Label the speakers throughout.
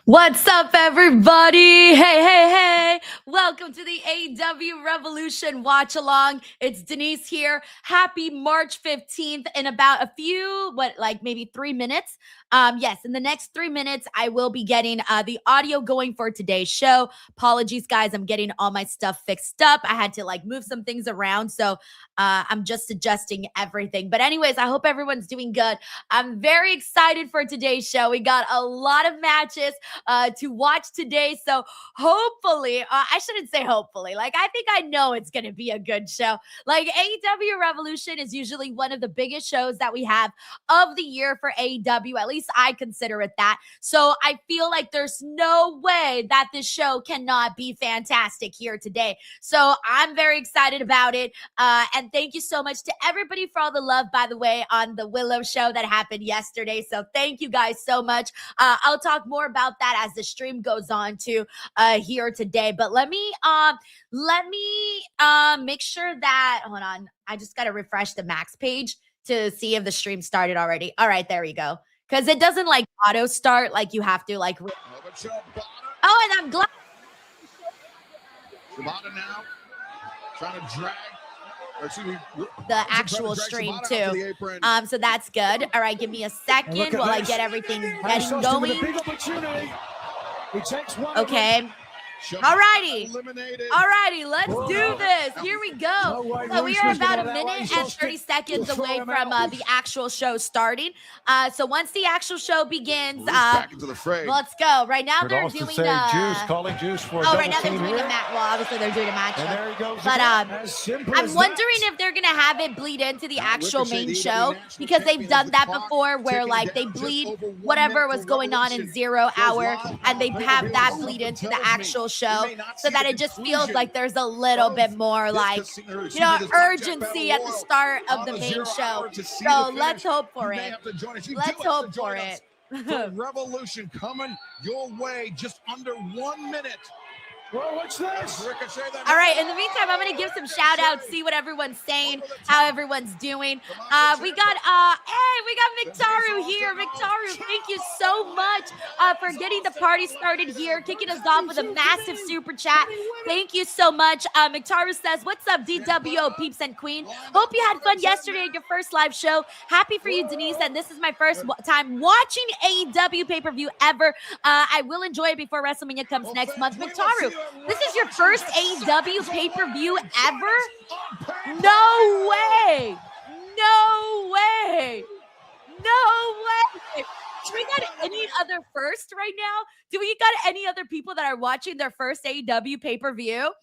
Speaker 1: What's up, everybody? Hey. Welcome to the AEW Revolution Watch Along. It's Denise here. Happy March 15th. In about a few, maybe 3 minutes. Yes, in the next 3 minutes, I will be getting the audio going for today's show. Apologies, guys. I'm getting all my stuff fixed up. I had to move some things around. So I'm just adjusting everything. But anyways, I hope everyone's doing good. I'm very excited for today's show. We got a lot of matches to watch today. So hopefully, I shouldn't say hopefully, I think I know it's going to be a good show. AEW Revolution is usually one of the biggest shows that we have of the year for AEW. At least I consider it that. So I feel like there's no way that this show cannot be fantastic here today. So I'm very excited about it. And thank you so much to everybody for all the love, by the way, on the Willow show that happened yesterday. So thank you guys so much. I'll talk more about that as the stream goes on to here today. But let me make sure that, hold on, I just got to refresh the Max page to see if the stream started already. All right, there we go. Because it doesn't auto start, you have to oh, and I'm glad.
Speaker 2: Shibata now trying to drag
Speaker 1: the actual stream too. So that's good. All right, give me a second while I get everything going. Okay. Alrighty, let's do this. Here we go. So we are about a minute and 30 seconds away from the actual show starting. So once the actual show begins, let's go. Right now they're doing
Speaker 3: calling juice for
Speaker 1: right now they're doing a match. Well, obviously they're doing a match. But I'm wondering if they're gonna have it bleed into the actual main show, because they've done that before, where they bleed whatever was going on in 0 hour, and they have that bleed into the actual show, so that it just feels like there's a little bit more urgency at the start of the main show. So let's hope for it. Let's hope for it.
Speaker 2: Revolution coming your way, just under 1 minute.
Speaker 4: Well, what's this?
Speaker 1: All right, in the meantime, I'm going to give some shout outs, see what everyone's saying, how everyone's doing. We got Mictaru here. Mictaru, thank you so much for getting the party started here, kicking us off with a massive super chat. Thank you so much. Mictaru says, what's up, DWO peeps and queen? Hope you had fun yesterday at your first live show. Happy for you, Denise, and this is my first time watching AEW pay-per-view ever. I will enjoy it before WrestleMania comes next month. Mictaru, this is your first AEW pay-per-view ever? No way! No way! No way! Do we got any other first right now? Do we got any other people that are watching their first AEW pay-per-view?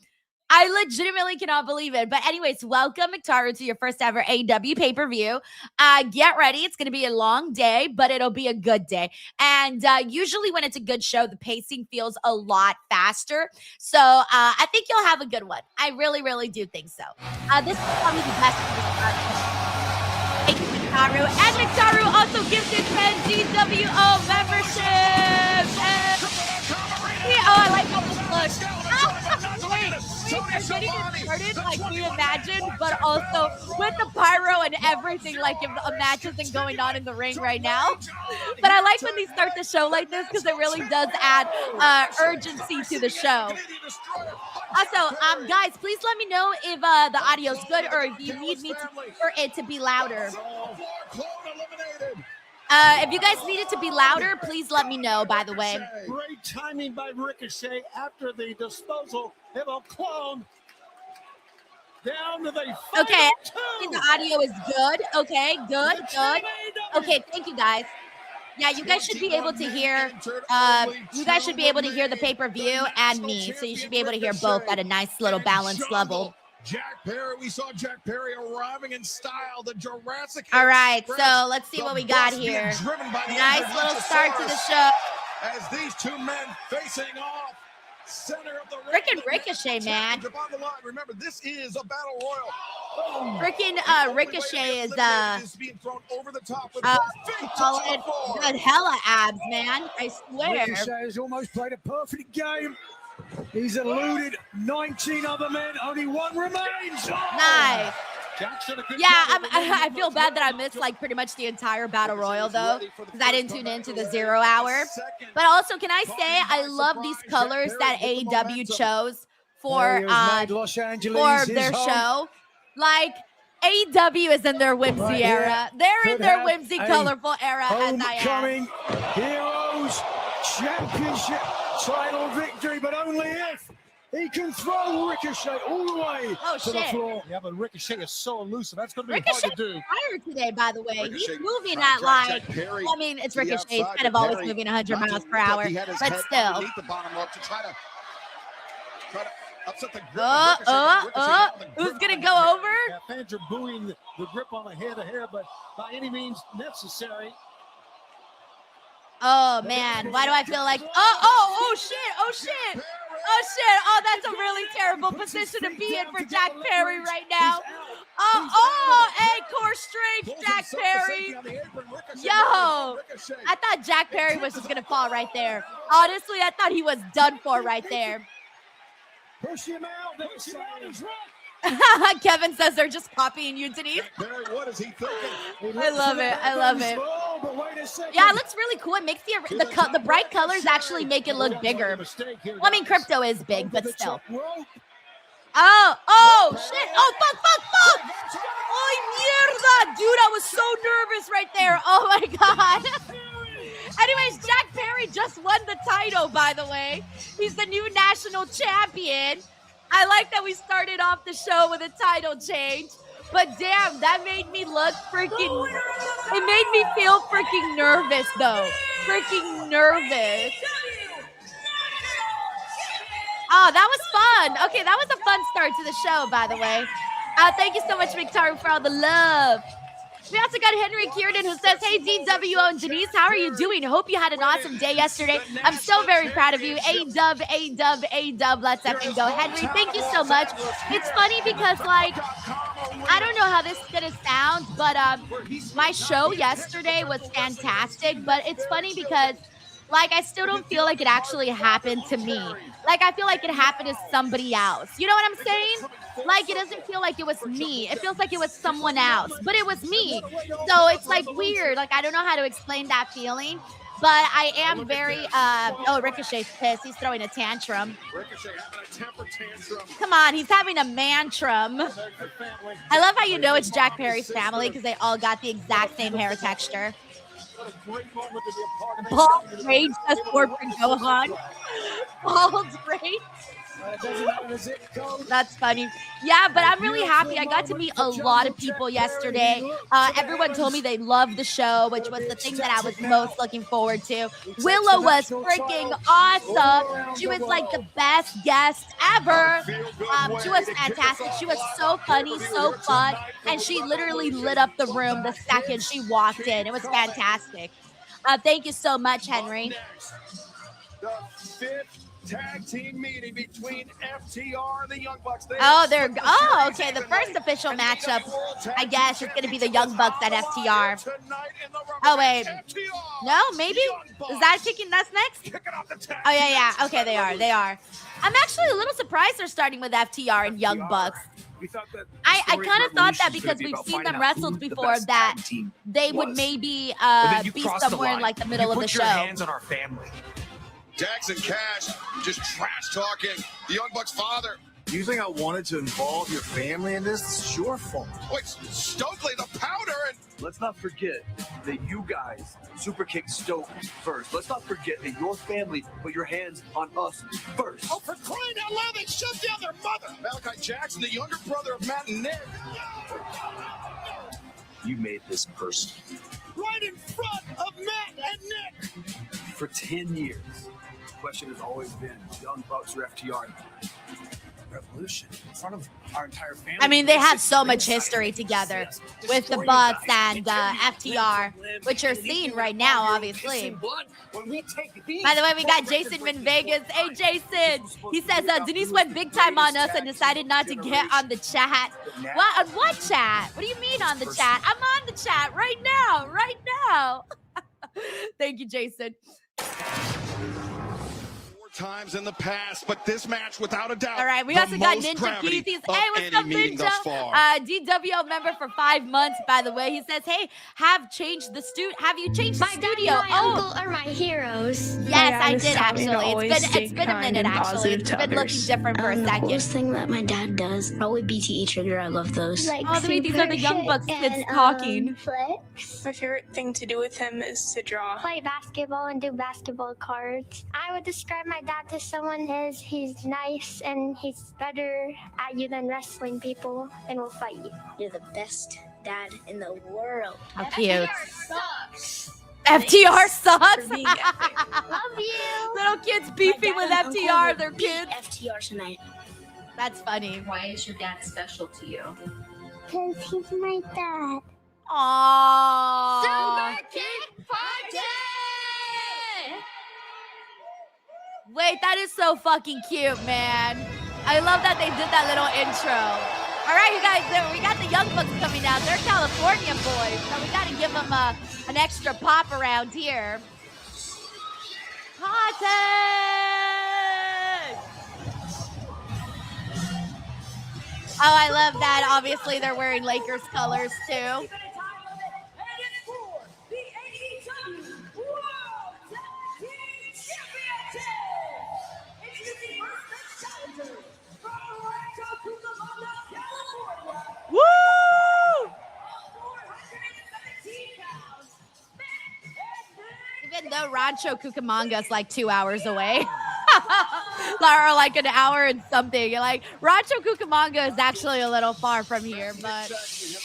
Speaker 1: I legitimately cannot believe it. But anyways, welcome, Mictaru, to your first ever AEW pay-per-view. Get ready. It's going to be a long day, but it'll be a good day. And usually when it's a good show, the pacing feels a lot faster. So I think you'll have a good one. I really, really do think so. This is probably the best of this part. Thank you, Mictaru. And Mictaru also gives his 10 DWO membership. I like how this looks. Wait, they're getting it started like we imagined, but also with the pyro and everything, if a match isn't going on in the ring right now. But I like when they start the show like this, because it really does add urgency to the show. Also, guys, please let me know if the audio's good, or if you need me for it to be louder. If you guys need it to be louder, please let me know, by the way.
Speaker 4: Great timing by Ricochet after the disposal of a clone. Down to the
Speaker 1: okay, the audio is good. Okay, good. Okay, thank you, guys. Yeah, you guys should be able to hear. You guys should be able to hear the pay-per-view and me, so you should be able to hear both at a nice little balanced level.
Speaker 2: Jack Perry, we saw Jack Perry arriving in style. The Jurassic.
Speaker 1: All right, so let's see what we got here. Nice little start to the show.
Speaker 2: As these two men facing off, center of the
Speaker 1: freaking Ricochet, man.
Speaker 2: Remember, this is a battle royal.
Speaker 1: Freaking Ricochet is
Speaker 2: being thrown over the top with
Speaker 1: good hella abs, man. I swear.
Speaker 4: Ricochet has almost played a perfect game. He's eluded 19 other men. Only one remains.
Speaker 1: Nice. I feel bad that I missed like pretty much the entire battle royal though, because I didn't tune into the 0 hour. But also, can I say I love these colors that AEW chose for their show. Like AEW is in their whimsy era. They're in their whimsy, colorful era, as I am.
Speaker 4: Heroes Championship title victory, but only if he can throw Ricochet all the way to the floor. Yeah, but Ricochet is so elusive. That's going to be hard to do.
Speaker 1: Tired today, by the way. He's moving at like, I mean, it's Ricochet. He's kind of always moving 100 miles per hour, but still. Who's going to go over?
Speaker 4: Yeah, fans are booing the grip on the head, but by any means necessary.
Speaker 1: Oh, man. Why do I feel like, oh, shit. Oh, that's a really terrible position to be in for Jack Perry right now. Hey, core strength, Jack Perry. Yo, I thought Jack Perry was just going to fall right there. Honestly, I thought he was done for right there.
Speaker 4: Push him out.
Speaker 1: Kevin says they're just copying you, Denise.
Speaker 2: What is he thinking?
Speaker 1: I love it. Yeah, it looks really cool. It makes the bright colors actually make it look bigger. Well, I mean, crypto is big, but still. Oh, shit. Oh, fuck. Oh, mierda. Dude, I was so nervous right there. Oh, my God. Anyways, Jack Perry just won the title, by the way. He's the new national champion. I like that we started off the show with a title change. But damn, that made me look freaking... It made me feel freaking nervous, though. Freaking nervous. Oh, that was fun. Okay, that was a fun start to the show, by the way. Thank you so much, Victoria, for all the love. We also got Henry Kiernan who says, hey, DWO and Denise, how are you doing? I hope you had an awesome day yesterday. I'm so very proud of you. A-dub, let's effing go. Henry, thank you so much. It's funny because, like, I don't know how this is going to sound, but my show yesterday was fantastic. But it's funny because, like, I still don't feel like it actually happened to me. Like, I feel like it happened to somebody else. You know what I'm saying? Like, it doesn't feel like it was me. It feels like it was someone else, but it was me. So it's like weird. Like, I don't know how to explain that feeling, but I am very, Ricochet's pissed. He's throwing a tantrum.
Speaker 2: Ricochet having a temper tantrum.
Speaker 1: Come on, he's having a mantrum. I love how you know it's Jack Perry's family because they all got the exact same hair texture. Bald rage just for Gohan. Bald rage. That's funny. Yeah, but I'm really happy. I got to meet a lot of people yesterday. Everyone told me they loved the show, which was the thing that I was most looking forward to. Willow was freaking awesome. She was like the best guest ever. She was fantastic. She was so funny, so fun, and she literally lit up the room the second she walked in. It was fantastic. Thank you so much, Henry.
Speaker 2: The fifth tag team meeting between FTR and the Young Bucks.
Speaker 1: Okay. The first official matchup, I guess, is going to be the Young Bucks at FTR. Oh, wait. No, maybe? Is that kicking? That's next? Oh, yeah. Okay, they are. I'm actually a little surprised they're starting with FTR and Young Bucks. I kind of thought that because we've seen them wrestled before that they would maybe be somewhere in like the middle of the show.
Speaker 5: Hands on our family.
Speaker 2: Jackson Cash just trash talking the Young Bucks' father.
Speaker 5: You think I wanted to involve your family in this? It's your fault.
Speaker 2: Wait, Stokely, the powder, and
Speaker 6: let's not forget that you guys super kicked Stokely first. Let's not forget that your family put your hands on us first.
Speaker 2: Oh, for crying out loud, they shut down their mother. Malachi Jackson, the younger brother of Matt and Nick.
Speaker 6: You made this personal.
Speaker 4: Right in front of Matt and Nick.
Speaker 6: For 10 years. The question has always been Young Bucks or FTR. Revolution in front of our entire family.
Speaker 1: I mean, they have so much history together with the Bucks and FTR, which you're seeing right now, obviously. By the way, we got Jason in Vegas. Hey, Jason. He says, Denise went big time on us and decided not to get on the chat. What? On what chat? What do you mean on the chat? I'm on the chat right now. Thank you, Jason.
Speaker 2: times in the past, but this match, without a doubt.
Speaker 1: All right, we also got Ninja Keithies. Hey, what's up, Ninja? DWO member for 5 months, by the way. He says, hey, have you changed the studio?
Speaker 7: My uncle are my heroes.
Speaker 1: Yes, I did actually. It's been a minute actually. It's been looking different for a second.
Speaker 7: The coolest thing that my dad does, probably BTE Trigger. I love those.
Speaker 1: Like these are the Young Bucks kids talking.
Speaker 8: Flex. My favorite thing to do with him is to draw.
Speaker 7: Play basketball and do basketball cards. I would describe my dad to someone as he's nice and he's better at you than wrestling people and will fight you. You're the best dad in the world.
Speaker 1: How cute.
Speaker 7: Sucks.
Speaker 1: FTR sucks.
Speaker 7: Love you.
Speaker 1: Little kids beefing with FTR. They're kids.
Speaker 7: FTR tonight.
Speaker 1: That's funny.
Speaker 9: Why is your dad special to you?
Speaker 7: Because he's my dad.
Speaker 1: Aww.
Speaker 7: Super Kick Party!
Speaker 1: Wait, that is so fucking cute, man. I love that they did that little intro. All right, you guys, we got the Young Bucks coming out. They're California boys, so we got to give them an extra pop around here. Party! Oh, I love that. Obviously, they're wearing Lakers colors, too. Woo! Even though Rancho Cucamonga is like 2 hours away. Or like an hour and something. Like Rancho Cucamonga is actually a little far from here, but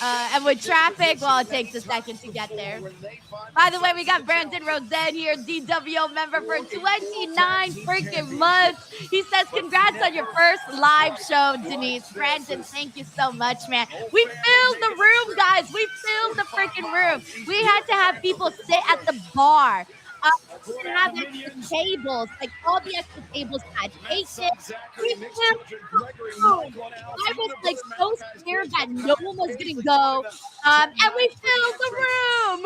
Speaker 1: and with traffic, well, it takes a second to get there. By the way, we got Brandon Rosen here, DWO member for 29 freaking months. He says, congrats on your first live show, Denise. Brandon, thank you so much, man. We filled the room, guys. We filled the freaking room. We had to have people sit at the bar. We didn't have extra tables, like all the extra tables had taken. I was like so scared that no one was gonna go, and we filled the room.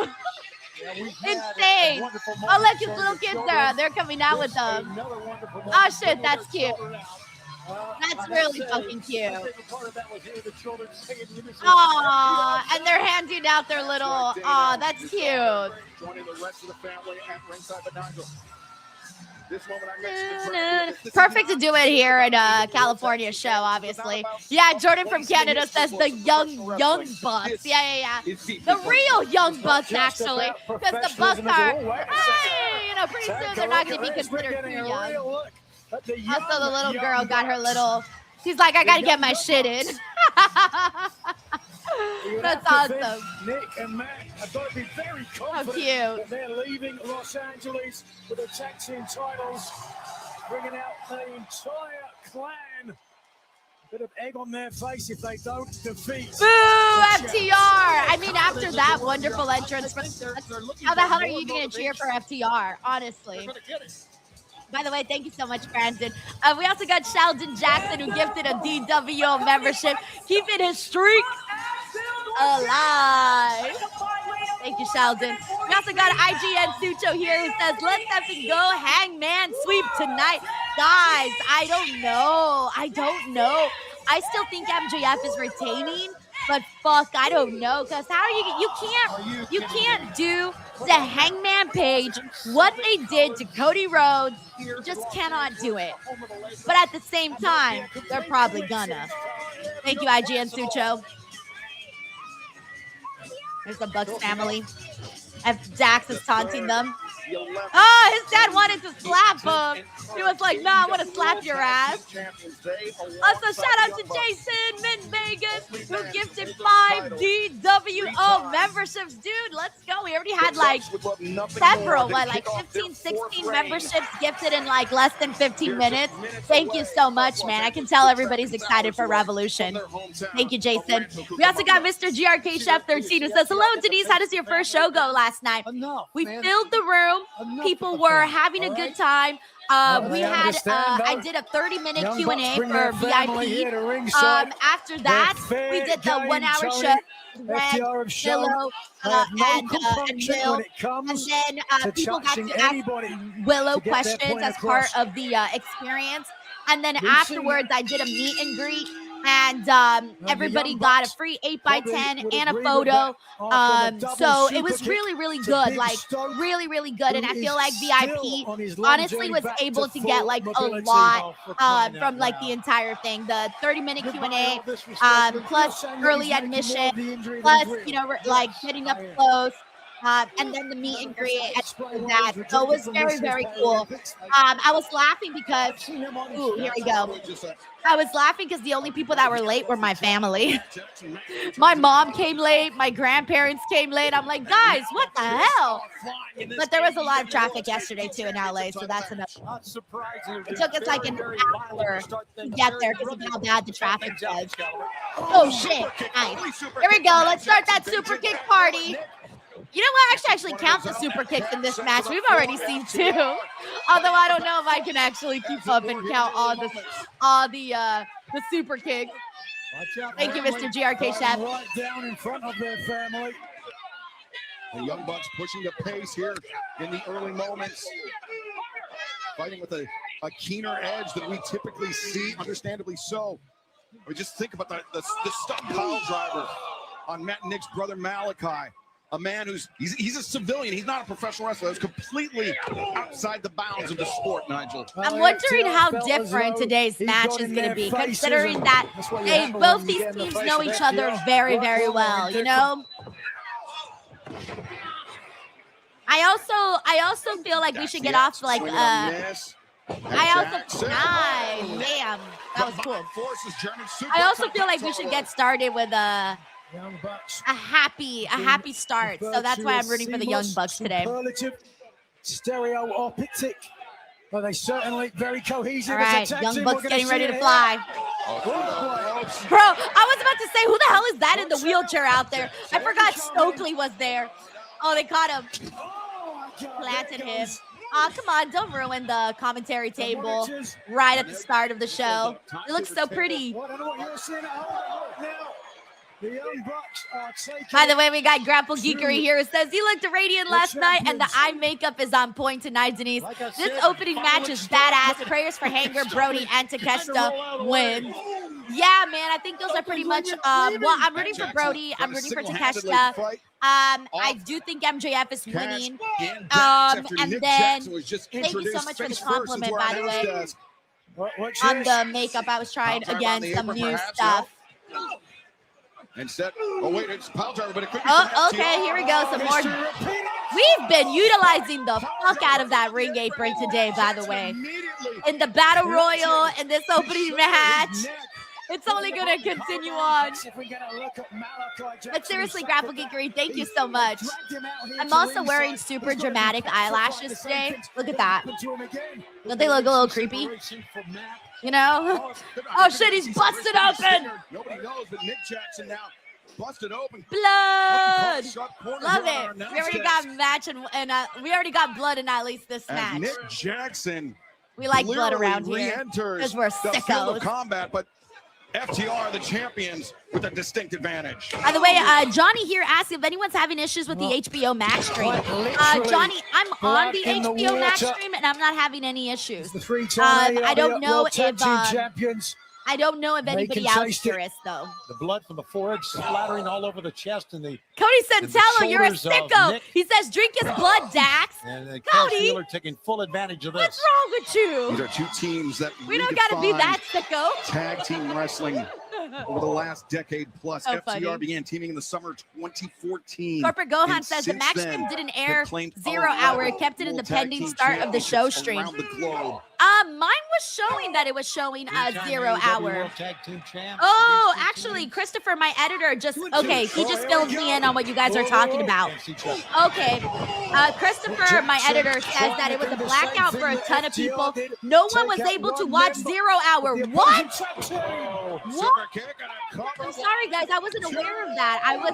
Speaker 1: Insane. Oh, look, his little kids there. They're coming out with them. Oh shit, that's cute. That's really fucking cute. Aww, and they're handing out their little, aw, that's cute. Perfect to do it here in a California show, obviously. Yeah, Jordan from Canada says the young Bucks. Yeah. The real Young Bucks, actually. Because the Bucks are, hey, pretty soon they're not going to be considered too young. Also, the little girl got her little, she's like, I got to get my shit in. That's awesome.
Speaker 4: Nick and Matt have got to be very confident that they're leaving Los Angeles with the tag team titles, bringing out the entire clan. Bit of egg on their face if they don't defeat.
Speaker 1: Boo, FTR! I mean, after that wonderful entrance, how the hell are you going to cheer for FTR, honestly? By the way, thank you so much, Brandon. We also got Sheldon Jackson, who gifted a DWO membership, keeping his streak alive. Thank you, Sheldon. We also got IGN Sucho here, who says, let's effing go Hangman sweep tonight. Guys, I don't know. I still think MJF is retaining, but fuck, I don't know. Because how are you can't do the Hangman Page what they did to Cody Rhodes. You just cannot do it. But at the same time, they're probably gonna. Thank you, IGN Sucho. There's the Bucks family. Dax is taunting them. Oh, his dad wanted to slap him. He was like, nah, I want to slap your ass. Also, shout out to Jason Min Vegas, who gifted 5 DWO memberships. Dude, let's go. We already had like several, like 15, 16 memberships gifted in like less than 15 minutes. Thank you so much, man. I can tell everybody's excited for Revolution. Thank you, Jason. We also got Mr. GRK Chef 13, who says, hello, Denise. How does your first show go last night? We filled the room. People were having a good time. We had I did a 30-minute Q&A for VIP. After that, we did the 1-hour show. Red, Willow, and Will, and then people got to ask Willow questions as part of the experience. And then afterwards, I did a meet and greet, and everybody got a free 8x10 and a photo. So it was really, really good, like really, really good. And I feel like VIP honestly was able to get like a lot from like the entire thing. The 30-minute Q&A, plus early admission, plus, you know, like getting up close. And then the meet and greet and that. So it was very, very cool. I was laughing because, here we go. I was laughing because the only people that were late were my family. My mom came late. My grandparents came late. I'm like, guys, what the hell? But there was a lot of traffic yesterday too in LA, so that's enough. It took us like an hour to get there because of how bad the traffic was. Oh shit! Nice. Here we go. Let's start that super kick party. You know what? Actually count the super kicks in this match. We've already seen 2. Although I don't know if I can actually keep up and count all the super kicks. Thank you, Mr. GRK Chef.
Speaker 4: Right down in front of their family.
Speaker 2: The Young Bucks pushing the pace here in the early moments. Fighting with a keener edge than we typically see, understandably so. We just think about the stump pile driver on Matt and Nick's brother Malachi. A man he's a civilian. He's not a professional wrestler. It's completely outside the bounds of the sport, Nigel.
Speaker 1: I'm wondering how different today's match is going to be, considering that both these teams know each other very, very well, you know? I also feel like we should get off like nice, damn, that was cool. I also feel like we should get started with a happy start. So that's why I'm rooting for the Young Bucks today.
Speaker 4: Stereotypic. But they certainly very cohesive.
Speaker 1: All right, Young Bucks getting ready to fly. Bro, I was about to say, who the hell is that in the wheelchair out there? I forgot Stokely was there. Oh, they caught him. Planted him. Oh, come on, don't ruin the commentary table right at the start of the show. It looks so pretty. By the way, we got Grapple Geekery here who says he looked radiant last night and the eye makeup is on point tonight, Denise. This opening match is badass. Prayers for Hanger, Brody, and Takeshita win. Yeah, man, I think those are pretty much well, I'm rooting for Brody. I'm rooting for Takeshita. I do think MJF is winning. And then thank you so much for the compliment, by the way. On the makeup, I was trying again some new stuff.
Speaker 2: Instead, oh wait, it's pile driver, but it could be.
Speaker 1: Oh, okay, here we go. Some more. We've been utilizing the fuck out of that ring apron today, by the way. In the Battle Royal, in this opening match. It's only going to continue on. But seriously, Grapple Geekery, thank you so much. I'm also wearing super dramatic eyelashes today. Look at that. Don't they look a little creepy? You know? Oh shit, he's busted open.
Speaker 2: Nobody knows, but Nick Jackson now busted open.
Speaker 1: Blood. Love it. We already got match and we already got blood in at least this match.
Speaker 2: Nick Jackson.
Speaker 1: We like blood around here because we're sickos.
Speaker 2: Combat, but FTR, the champions, with a distinct advantage.
Speaker 1: By the way, Johnny here asked if anyone's having issues with the HBO Max stream. Johnny, I'm on the HBO Max stream and I'm not having any issues. I don't know if I don't know if anybody else here is, though.
Speaker 3: The blood from the forehead splattering all over the chest and the
Speaker 1: Cody Santello, you're a sicko. He says, drink his blood, Dax.
Speaker 3: And
Speaker 1: Cody,
Speaker 3: taking full advantage of this.
Speaker 1: What's wrong with you?
Speaker 2: These are two teams that
Speaker 1: we don't got to be that sicko.
Speaker 2: Tag team wrestling over the last decade plus.
Speaker 1: So
Speaker 2: FTR
Speaker 1: funny.
Speaker 2: began teaming in the summer of 2014.
Speaker 1: Corporate Gohan says the Max stream didn't air 0 hour. It kept it in the pending start of the show stream. Mine was showing that it was showing 0 hour. Oh, actually, Christopher, my editor, he just filled me in on what you guys are talking about. Okay, Christopher, my editor, says that it was a blackout for a ton of people. No one was able to watch 0 hour. What? What? I'm sorry, guys. I wasn't aware of that. I was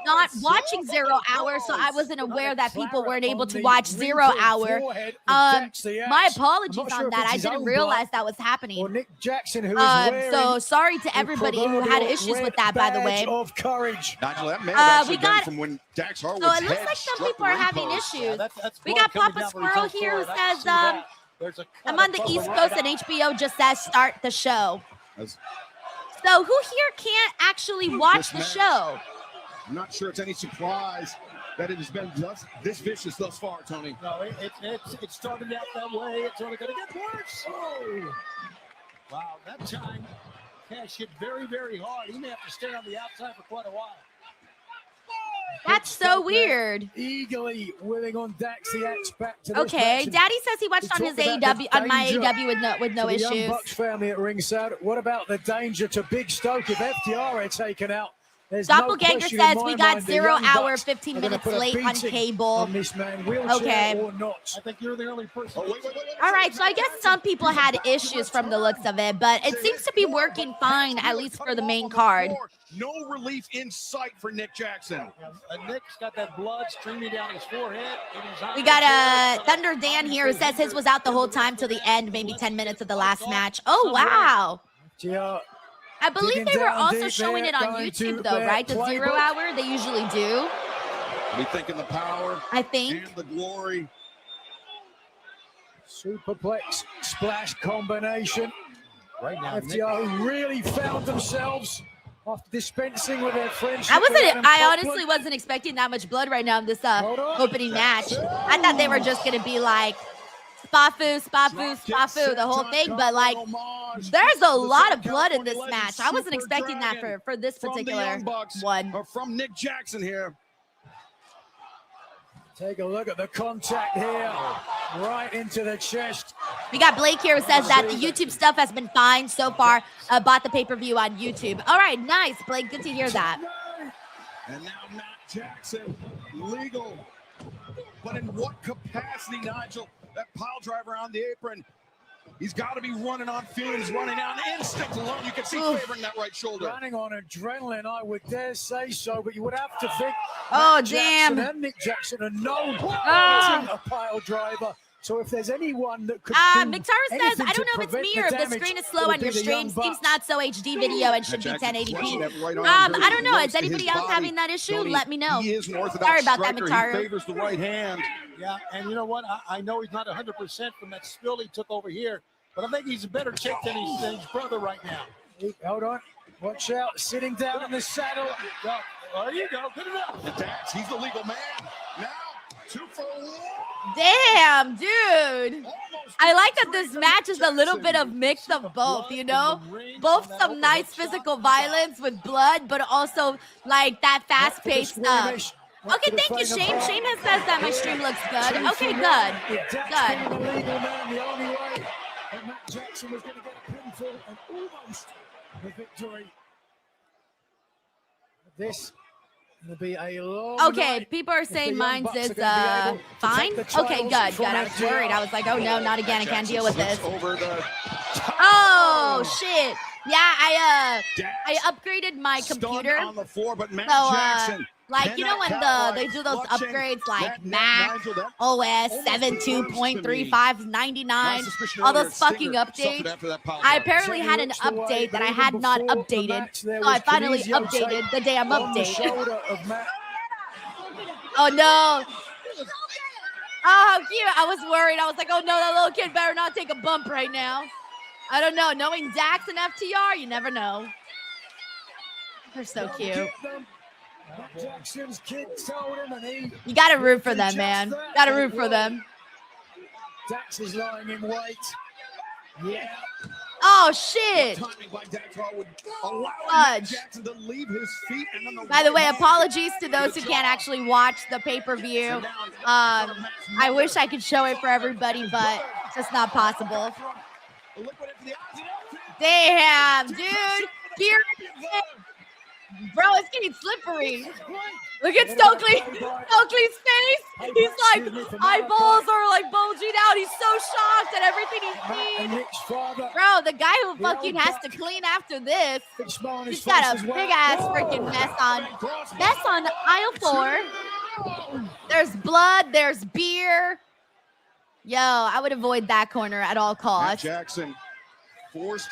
Speaker 1: not watching 0 Hour, so I wasn't aware that people weren't able to watch 0 Hour. My apologies on that. I didn't realize that was happening.
Speaker 4: Nick Jackson, who
Speaker 1: so sorry to everybody who had issues with that, by the way.
Speaker 4: Of courage.
Speaker 2: Nigel, that may have actually been from when Dax
Speaker 1: So
Speaker 2: Harwood's
Speaker 1: it looks
Speaker 2: head
Speaker 1: like some
Speaker 2: struck
Speaker 1: people
Speaker 2: the
Speaker 1: are
Speaker 2: ring
Speaker 1: having
Speaker 2: post.
Speaker 1: issues.
Speaker 3: That's
Speaker 1: We
Speaker 3: blood
Speaker 1: got
Speaker 3: coming
Speaker 1: Papa
Speaker 3: down where he's
Speaker 1: Squirrel
Speaker 3: on
Speaker 1: here who
Speaker 3: floor. I
Speaker 1: says,
Speaker 3: see that. There's a cut
Speaker 1: I'm on the
Speaker 3: above
Speaker 1: East
Speaker 3: right
Speaker 1: Coast
Speaker 3: eye.
Speaker 1: and HBO just says start the show. So who here can't actually watch the show?
Speaker 2: I'm not sure it's any surprise that it has been this vicious thus far, Tony.
Speaker 3: No, it started out that way. It's only going to get worse. Oh. Wow, that time Cash hit very, very hard. He may have to stay on the outside for quite a while.
Speaker 1: That's so weird.
Speaker 4: Eagerly willing on Dax the Axe back to this
Speaker 1: Okay,
Speaker 4: match.
Speaker 1: Daddy says he watched on his AEW, on my AEW with no
Speaker 4: To the Young
Speaker 1: issues.
Speaker 4: Bucks family at ringside. What about the danger to Big Stoke if FTR are taken out? There's no
Speaker 1: Doppelganger
Speaker 4: question
Speaker 1: says
Speaker 4: in my
Speaker 1: we got
Speaker 4: mind the
Speaker 1: 0
Speaker 4: Young
Speaker 1: Hour
Speaker 4: Bucks
Speaker 1: 15
Speaker 4: are gonna
Speaker 1: minutes
Speaker 4: put a
Speaker 1: late on
Speaker 4: beating
Speaker 1: cable.
Speaker 4: on this man, wheelchair
Speaker 1: Okay.
Speaker 4: or not.
Speaker 3: I think you're the only person.
Speaker 1: All right, so I guess some people had issues from the looks of it, but it seems to be working fine, at least for the main card.
Speaker 2: No relief in sight for Nick Jackson.
Speaker 3: Nick's got that blood streaming down his forehead.
Speaker 1: We got Thunder Dan here who says his was out the whole time till the end, maybe 10 minutes of the last match. Oh, wow. I believe they were also showing it on YouTube, though, right? The 0 Hour, they usually do.
Speaker 2: We thinking the power,
Speaker 1: I think,
Speaker 2: and the glory.
Speaker 4: Superplex splash combination.
Speaker 3: Right now,
Speaker 4: FTR really found themselves after dispensing with their friendship.
Speaker 1: I honestly wasn't expecting that much blood right now in this opening match. I thought they were just going to be like, Spafu, the whole thing, but like, there's a lot of blood in this match. I wasn't expecting that for this particular one.
Speaker 2: From Nick Jackson here.
Speaker 4: Take a look at the contact here, right into the chest.
Speaker 1: We got Blake here who says that the YouTube stuff has been fine so far. Bought the pay-per-view on YouTube. All right, nice, Blake. Good to hear that.
Speaker 2: And now Matt Jackson, legal. But in what capacity, Nigel? That pile driver on the apron. He's got to be running on fumes, running on instinct alone. You can see favoring that right shoulder.
Speaker 4: Running on adrenaline, I would dare say so, but you would have to think.
Speaker 1: Oh,
Speaker 4: Matt
Speaker 1: damn.
Speaker 4: Jackson and Nick Jackson are known for hitting a pile driver. So if there's anyone that could
Speaker 1: McTara says, I don't know if it's me or if the screen is slow on your stream. Seems not so HD video and should be 1080p. I don't know. Is anybody else having that issue? Let me know. Sorry about that, McTara.
Speaker 2: He favors the right hand.
Speaker 3: Yeah, and you know what? I know he's not 100% from that spill he took over here, but I think he's a better shape than his brother right now.
Speaker 4: Hold on. Watch out. Sitting down in the saddle.
Speaker 3: There you go. Good enough.
Speaker 2: Dax, he's the legal man. Now, 2 for 1.
Speaker 1: Damn, dude. I like that this match is a little bit of mix of both, you know? Both some nice physical violence with blood, but also like that fast-paced stuff. Okay, thank you, Shane. Shane has says that my stream looks good. Okay, good. Good.
Speaker 4: The only way that Matt Jackson was going to get a pinfall and almost the victory. This will be a long night.
Speaker 1: People are saying mine's is fine. Okay, good. I was worried. I was like, oh no, not again. I can't deal with this. Oh shit. Yeah, I upgraded my computer.
Speaker 2: On the floor, but Matt
Speaker 1: So
Speaker 2: Jackson
Speaker 1: like, you know when they do those upgrades like Mac, OS 7.2.35, 99, all those fucking updates. I apparently had an update that I had not updated, so I finally updated the day I'm updated. Oh no. Oh, how cute. I was worried. I was like, oh no, that little kid better not take a bump right now. I don't know. Knowing Dax and FTR, you never know. They're so cute.
Speaker 4: Jackson's kid told him, and he.
Speaker 1: You gotta root for them, man. Gotta root for them.
Speaker 4: Dax is lying in wait. Yeah.
Speaker 1: Oh shit. Fudge. By the way, apologies to those who can't actually watch the pay-per-view. I wish I could show it for everybody, but it's just not possible. Damn, dude. Here. Bro, it's getting slippery. Look at Stokely's face. He's like, eyeballs are like bulging out. He's so shocked, and everything he's seen. Bro, the guy who fucking has to clean after this, he's got a big ass freaking mess on aisle 4. There's blood, there's beer. Yo, I would avoid that corner at all costs.
Speaker 2: Jackson forced.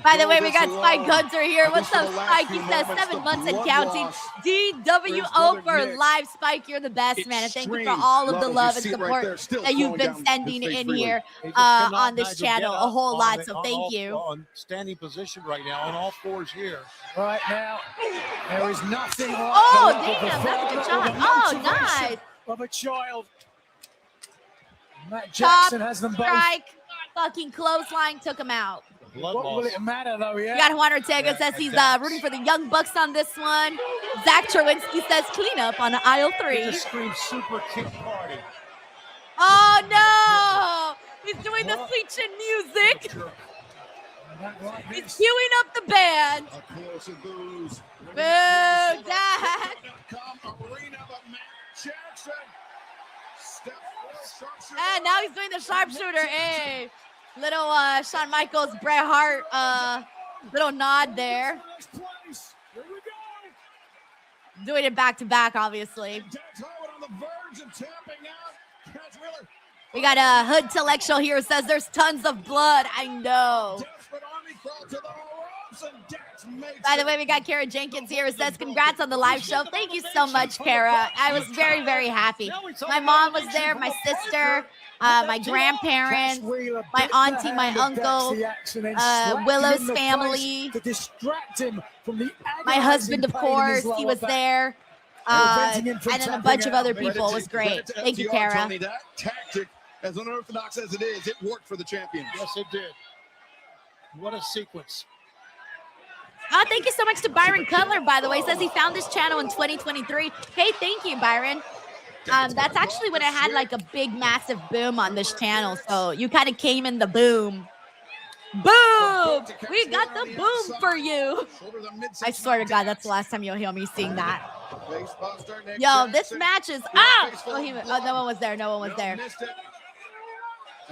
Speaker 1: By the way, we got Spike Hunter here. What's up, Spike? He says 7 months and counting. DWO for live. Spike, you're the best, man. And thank you for all of the love and support that you've been sending in here on this channel. A whole lot, so thank you.
Speaker 3: On standing position right now, on all fours here.
Speaker 4: Right now, there is nothing like
Speaker 1: damn, that's a good shot. Oh, nice.
Speaker 4: Of a child. Matt Jackson has them both.
Speaker 1: Strike, fucking clothesline, took him out.
Speaker 4: What will it matter, though? Yeah.
Speaker 1: We got Juan Ortega says he's rooting for the Young Bucks on this one. Zach Cherwinski says clean up on aisle 3.
Speaker 3: Just scream super kick party.
Speaker 1: Oh no! He's doing the sweet chin music. He's queuing up the band. Boo, Dak. And now he's doing the sharpshooter. Hey. Little Shawn Michaels, Bret Hart, little nod there. Doing it back to back, obviously. We got a Hood Intellectual here who says there's tons of blood. I know. By the way, we got Kara Jenkins here who says congrats on the live show. Thank you so much, Kara. I was very, very happy. My mom was there, my sister, my grandparents, my auntie, my uncle, Willow's family, my husband, of course, he was there, and then a bunch of other people. It was great. Thank you, Kara.
Speaker 2: That tactic, as unorthodox as it is, it worked for the champions.
Speaker 3: Yes, it did. What a sequence.
Speaker 1: Oh, thank you so much to Byron Cutler, by the way. He says he found this channel in 2023. Hey, thank you, Byron. That's actually when I had like a big, massive boom on this channel. So you kind of came in the boom. Boom! We got the boom for you. I swear to God, that's the last time you'll hear me sing that. Yo, this match is no one was there. No one was there.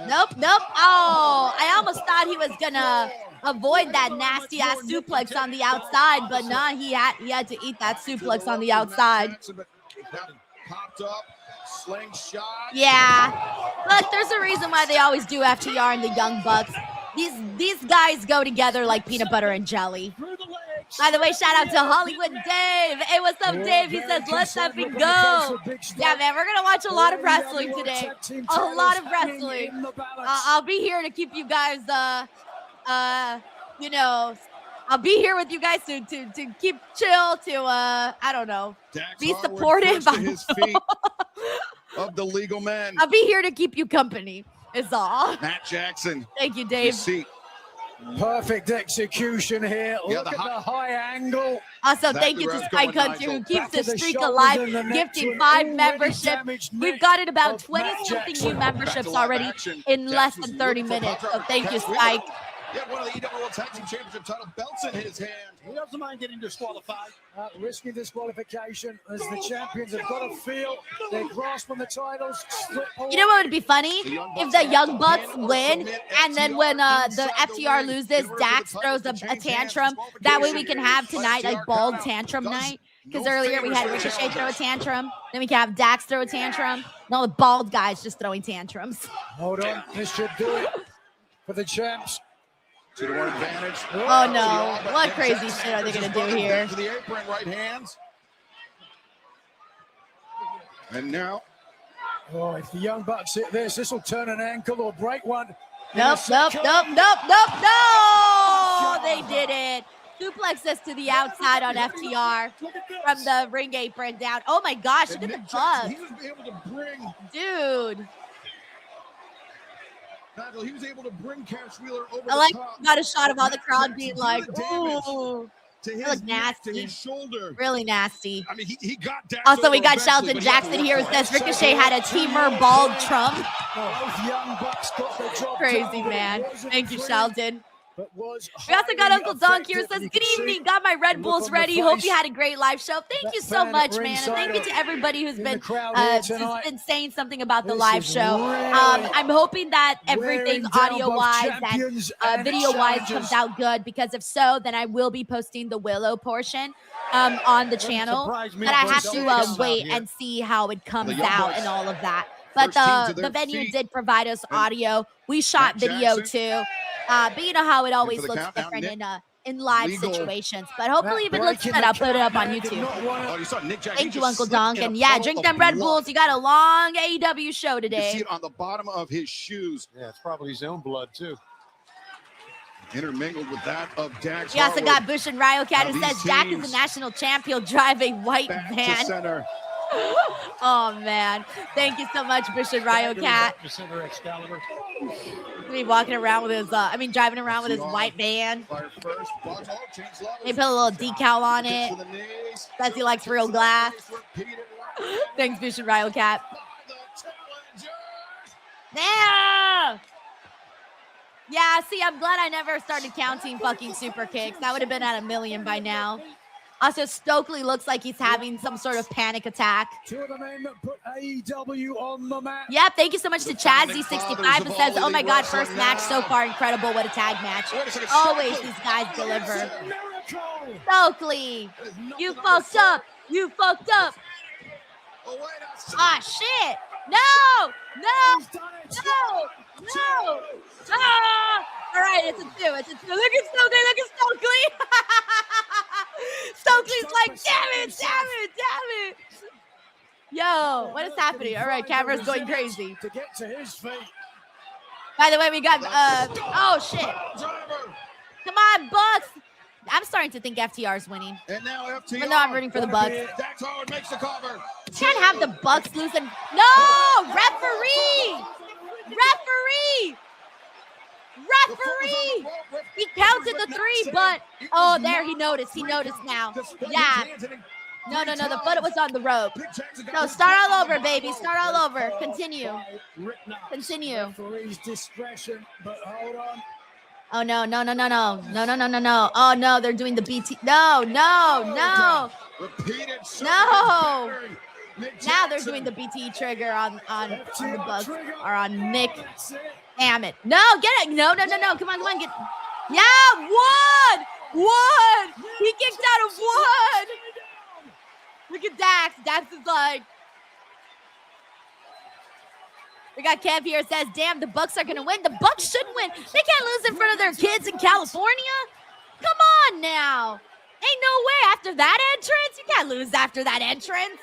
Speaker 1: Nope. Oh, I almost thought he was gonna avoid that nasty ass suplex on the outside, but nah, he had to eat that suplex on the outside. Yeah. Look, there's a reason why they always do FTR and the Young Bucks. These guys go together like peanut butter and jelly. By the way, shout out to Hollywood Dave. Hey, what's up, Dave? He says, let's effing go. Yeah, man, we're going to watch a lot of wrestling today. A lot of wrestling. I'll be here to keep you guys, I'll be here with you guys to keep chill, I don't know, be supportive.
Speaker 2: Of the legal men.
Speaker 1: I'll be here to keep you company, is all.
Speaker 2: Matt Jackson.
Speaker 1: Thank you, Dave.
Speaker 4: Perfect execution here. Look at the high angle.
Speaker 1: Also, thank you to Spike Hunter, who keeps the streak alive, gifting 5 memberships. We've gotten about 20-something new memberships already in less than 30 minutes. So thank you, Spike.
Speaker 2: He had one of the AEW Tag Team Championship title belts in his hand.
Speaker 3: He doesn't mind getting disqualified.
Speaker 4: Risking disqualification as the champions have got to feel their grasp on the titles.
Speaker 1: You know what would be funny? If the Young Bucks win, and then when the FTR loses, Dax throws a tantrum. That way we can have tonight like bald tantrum night. Because earlier we had Ricochet throw a tantrum. Then we can have Dax throw a tantrum. And all the bald guys just throwing tantrums.
Speaker 4: Hold on. This should do it for the champs.
Speaker 2: 2-1 advantage.
Speaker 1: Oh no! What crazy shit are they gonna do here?
Speaker 2: To the apron, right hands. And now.
Speaker 4: Oh, if the Young Bucks hit this will turn an ankle or break one.
Speaker 1: Nope. No! They did it. Suplexes to the outside on FTR from the ring apron down. Oh my gosh! Look at the bug.
Speaker 2: He was able to bring.
Speaker 1: Dude.
Speaker 2: He was able to bring Cash Wheeler over
Speaker 1: I like
Speaker 2: the top.
Speaker 1: Got a shot of all the crowd being like, ooh.
Speaker 2: To
Speaker 1: look nasty.
Speaker 2: To his shoulder.
Speaker 1: Really nasty.
Speaker 2: I mean, he got down.
Speaker 1: Also, we got Shelton Jackson here who says Ricochet had a teamer bald Trump.
Speaker 4: Young Bucks got the job.
Speaker 1: Crazy, man. Thank you, Shelton.
Speaker 4: We
Speaker 1: also got Uncle Donk here, says, good evening, got my Red Bulls ready. Hope you had a great live show. Thank you so much, man. And thank you to everybody who's been saying something about the live show. I'm hoping that everything audio-wise and video-wise comes out good, because if so, then I will be posting the Willow portion on the channel. But I have to wait and see how it comes out and all of that. But the venue did provide us audio. We shot video too. But you know how it always looks different in live situations. But hopefully if it looks good, I'll put it up on YouTube. Thank you, Uncle Donk. And yeah, drink them Red Bulls. You got a long AEW show today.
Speaker 2: You see it on the bottom of his shoes.
Speaker 4: Yeah, it's probably his own blood too.
Speaker 2: Intermingled with that of Dax.
Speaker 1: We also got Bush and Ryo Cat, who says Dak is a national champ. He'll drive a white van. Oh man, thank you so much, Bush and Ryo Cat. Be walking around with his, driving around with his white van. They put a little decal on it. Says he likes real glass. Thanks, Bush and Ryo Cat. Yeah, see, I'm glad I never started counting fucking super kicks. That would have been at 1,000,000 by now. Also, Stokely looks like he's having some sort of panic attack.
Speaker 4: Two of the men that put AEW on the map.
Speaker 1: Yeah, thank you so much to Chazzy65, who says, oh my God, first match so far, incredible. What a tag match. Always these guys deliver. Stokely, you fucked up. You fucked up. Ah, shit. No. Ah! All right, it's a 2. Look at Stokely. Stokely's like, damn it. Yo, what is happening? All right, camera's going crazy.
Speaker 4: To get to his feet.
Speaker 1: By the way, we got, oh shit. Come on, Bucks. I'm starting to think FTR's winning.
Speaker 2: And now FTR.
Speaker 1: Even though I'm rooting for the Bucks.
Speaker 2: Dax Howard makes the cover.
Speaker 1: Can't have the Bucks losing. No, referee. He counted the 3, but oh, there he noticed. He noticed now. Yeah. No. The foot was on the rope. No, start all over, baby. Start all over. Continue. Oh no. Oh no, they're doing the BT. No. Now they're doing the BT trigger on the Bucks or on Mick. Damn it. No, get it. No. Come on, get. Yeah, 1. He kicked out of 1. Look at Dax. Dax is like. We got Kev here, says, damn, the Bucks are going to win. The Bucks shouldn't win. They can't lose in front of their kids in California. Come on now. Ain't no way after that entrance. You can't lose after that entrance.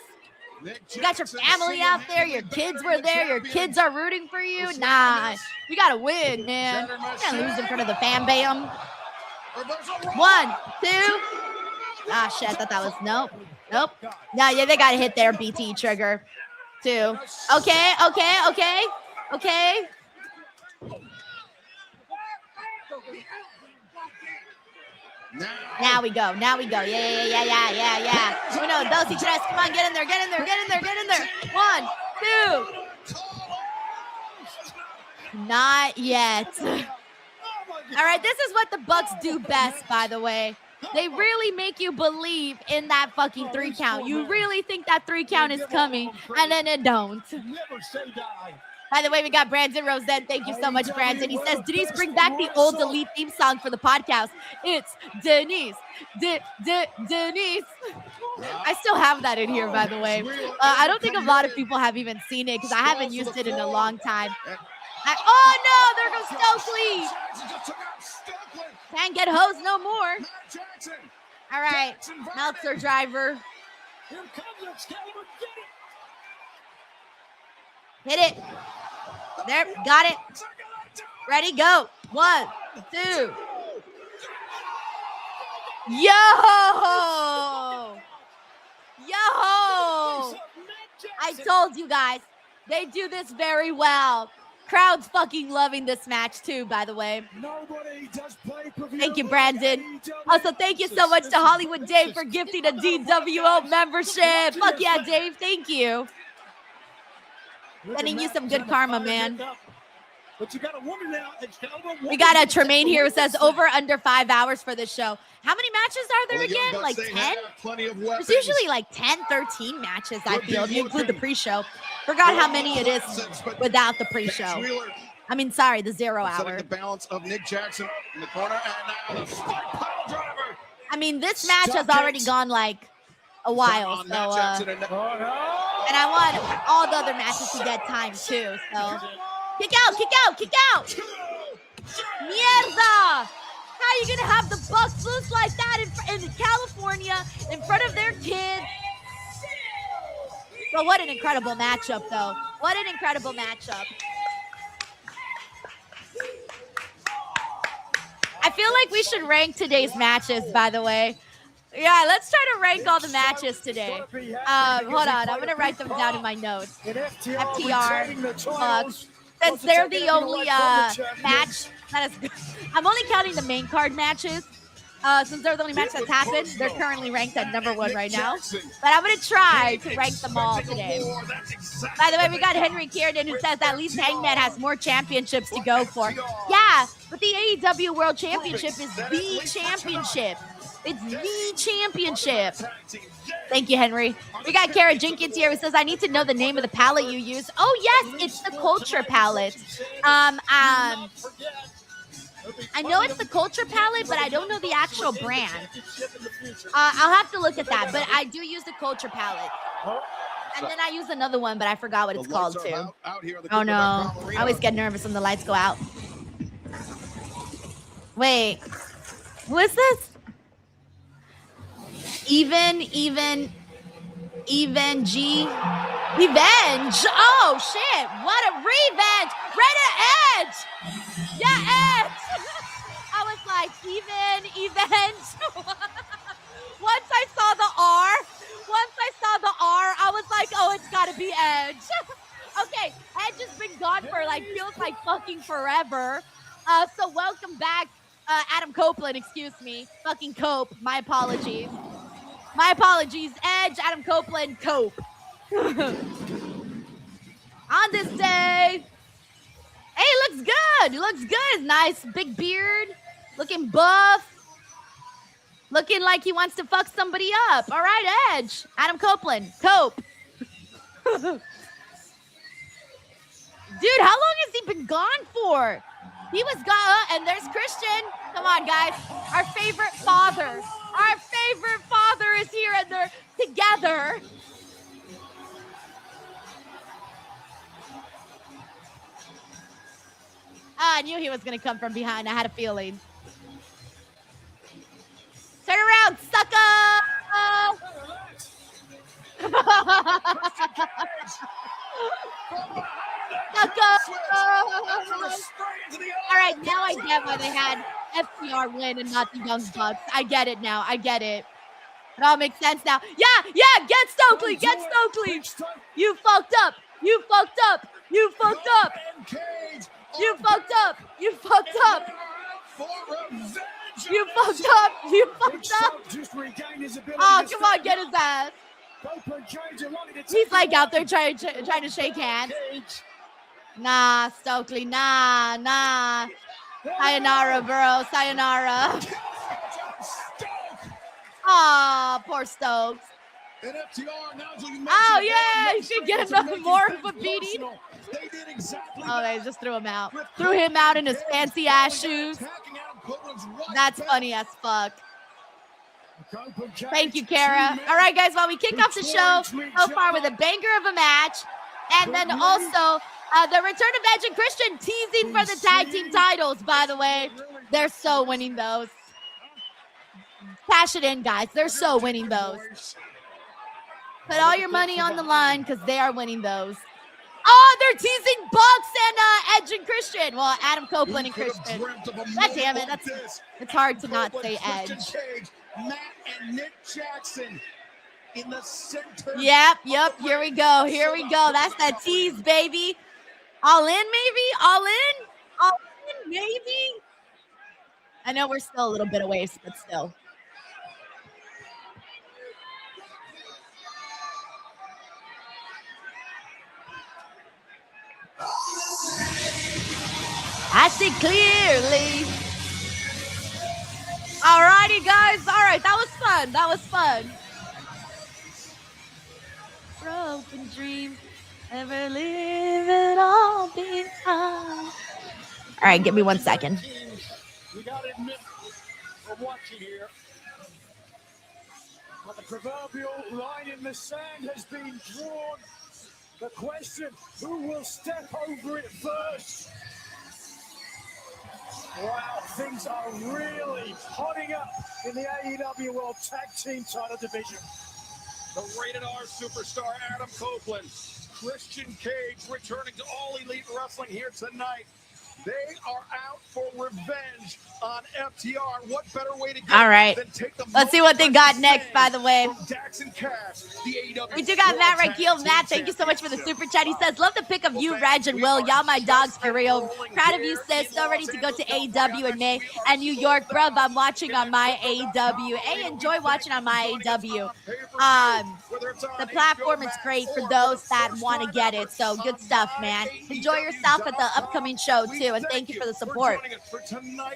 Speaker 1: You got your family out there. Your kids were there. Your kids are rooting for you. Nah, you got to win, man. You can't lose in front of the fan bam. 1, 2. Ah, shit. I thought that was nope. Yeah, they got to hit their BT trigger, too. Okay. Now we go. Yeah. Uno, dos, y tres. Come on, get in there. 1, 2. Not yet. All right, this is what the Bucks do best, by the way. They really make you believe in that fucking 3 count. You really think that 3 count is coming, and then it don't. By the way, we got Brandon Rosette. Thank you so much, Brandon. He says, Denise, bring back the old Delete theme song for the podcast. It's Denise. Denise. I still have that in here, by the way. I don't think a lot of people have even seen it because I haven't used it in a long time. Oh, no, there goes Stokely. Can't get hosed no more. All right, Meltzer driver. Hit it. There, got it. Ready, go. 1, 2. Yo! I told you guys, they do this very well. Crowd's fucking loving this match too, by the way. Thank you, Brandon. Also, thank you so much to Hollywood Dave for gifting a DWO membership. Fuck yeah, Dave. Thank you. Sending you some good karma, man.
Speaker 3: But you got a woman now.
Speaker 1: We got a Tremaine here who says over under 5 hours for this show. How many matches are there again? Like 10? There's usually like 10, 13 matches, I feel, if you include the pre-show. Forgot how many it is without the pre-show. I mean, sorry, the 0 hour.
Speaker 2: The balance of Nick Jackson in the corner, and now the spike pile driver.
Speaker 1: I mean, this match has already gone like a while, so and I want all the other matches to get time too. So kick out, kick out, kick out! Mierda! How you gonna have the Bucks loose like that in California in front of their kids? But what an incredible matchup, though. What an incredible matchup. I feel like we should rank today's matches, by the way. Yeah, let's try to rank all the matches today. Hold on, I'm going to write them down in my notes. FTR, Bucks. Since they're the only match that is, I'm only counting the main card matches. Since they're the only match that's happened, they're currently ranked at #1 right now. But I'm going to try to rank them all today. By the way, we got Henry Kierden who says at least Hangman has more championships to go for. Yeah, but the AEW World Championship is the championship. It's the championship. Thank you, Henry. We got Kara Jenkins here who says, I need to know the name of the palette you use. Oh, yes, it's the Culture palette. I know it's the Culture palette, but I don't know the actual brand. I'll have to look at that, but I do use the Culture palette. And then I use another one, but I forgot what it's called, too. Oh, no. I always get nervous when the lights go out. Wait. Who is this? Even G. Revenge. Oh, shit. What a revenge. Rena Edge. Yeah, Edge. I was like, event. Once I saw the R, I was like, oh, it's got to be Edge. Okay, Edge has been gone for feels like fucking forever. So welcome back, Adam Copeland, excuse me. Fucking Cope, my apologies. My apologies, Edge, Adam Copeland, Cope. On this day. Hey, he looks good. He looks good. Nice big beard. Looking buff. Looking like he wants to fuck somebody up. All right, Edge. Adam Copeland. Cope. Dude, how long has he been gone for? He was gone. And there's Christian. Come on, guys. Our favorite father. Our favorite father is here and they're together. I knew he was going to come from behind. I had a feeling. Turn around, sucker! All right, now I get why they had FTR win and not the Young Bucks. I get it now. I get it. It all makes sense now. Yeah, get Stokely. Get Stokely. You fucked up. You fucked up. You fucked up. You fucked up. You fucked up. You fucked up. You fucked up. Oh, come on, get his ass. He's like out there trying to shake hands. Nah, Stokely. Nah. Sayonara, bro. Sayonara. Aw, poor Stokes. Oh, yeah. He should get another more of a beating. Oh, they just threw him out. Threw him out in his fancy ass shoes. That's funny as fuck. Thank you, Kara. All right, guys, while we kick off the show so far with a banger of a match, and then also the return of Edge and Christian teasing for the tag team titles, by the way. They're so winning those. Cash it in, guys. They're so winning those. Put all your money on the line because they are winning those. Oh, they're teasing Bucks and Edge and Christian. Well, Adam Copeland and Christian. God damn it. It's hard to not say Edge.
Speaker 2: Matt and Nick Jackson in the center.
Speaker 1: Yep. Here we go. That's that tease, baby. All in, maybe? All in, maybe? I know we're still a little bit away, but still. clearly. Alrighty, guys. All right, that was fun. That was fun. Broken dream, never leave it all behind. All right, give me 1 second.
Speaker 4: We got to admit, we're watching here. But the proverbial line in the sand has been drawn. The question, who will step over it first? Wow, things are really hotting up in the AEW World Tag Team Title Division.
Speaker 2: The Rated R superstar Adam Copeland, Christian Cage returning to All Elite Wrestling here tonight. They are out for revenge on FTR. What better way to go?
Speaker 1: All right. Let's see what they got next, by the way. We do got Matt Rakeel. Matt, thank you so much for the super chat. He says, love the pick of you, Reg, and Will. Y'all my dogs for real. Proud of you, sis. So ready to go to AEW in May. And New York, bruv, I'm watching on my AEW. Hey, enjoy watching on my AEW. The platform is great for those that want to get it. So good stuff, man. Enjoy yourself at the upcoming show, too. And thank you for the support.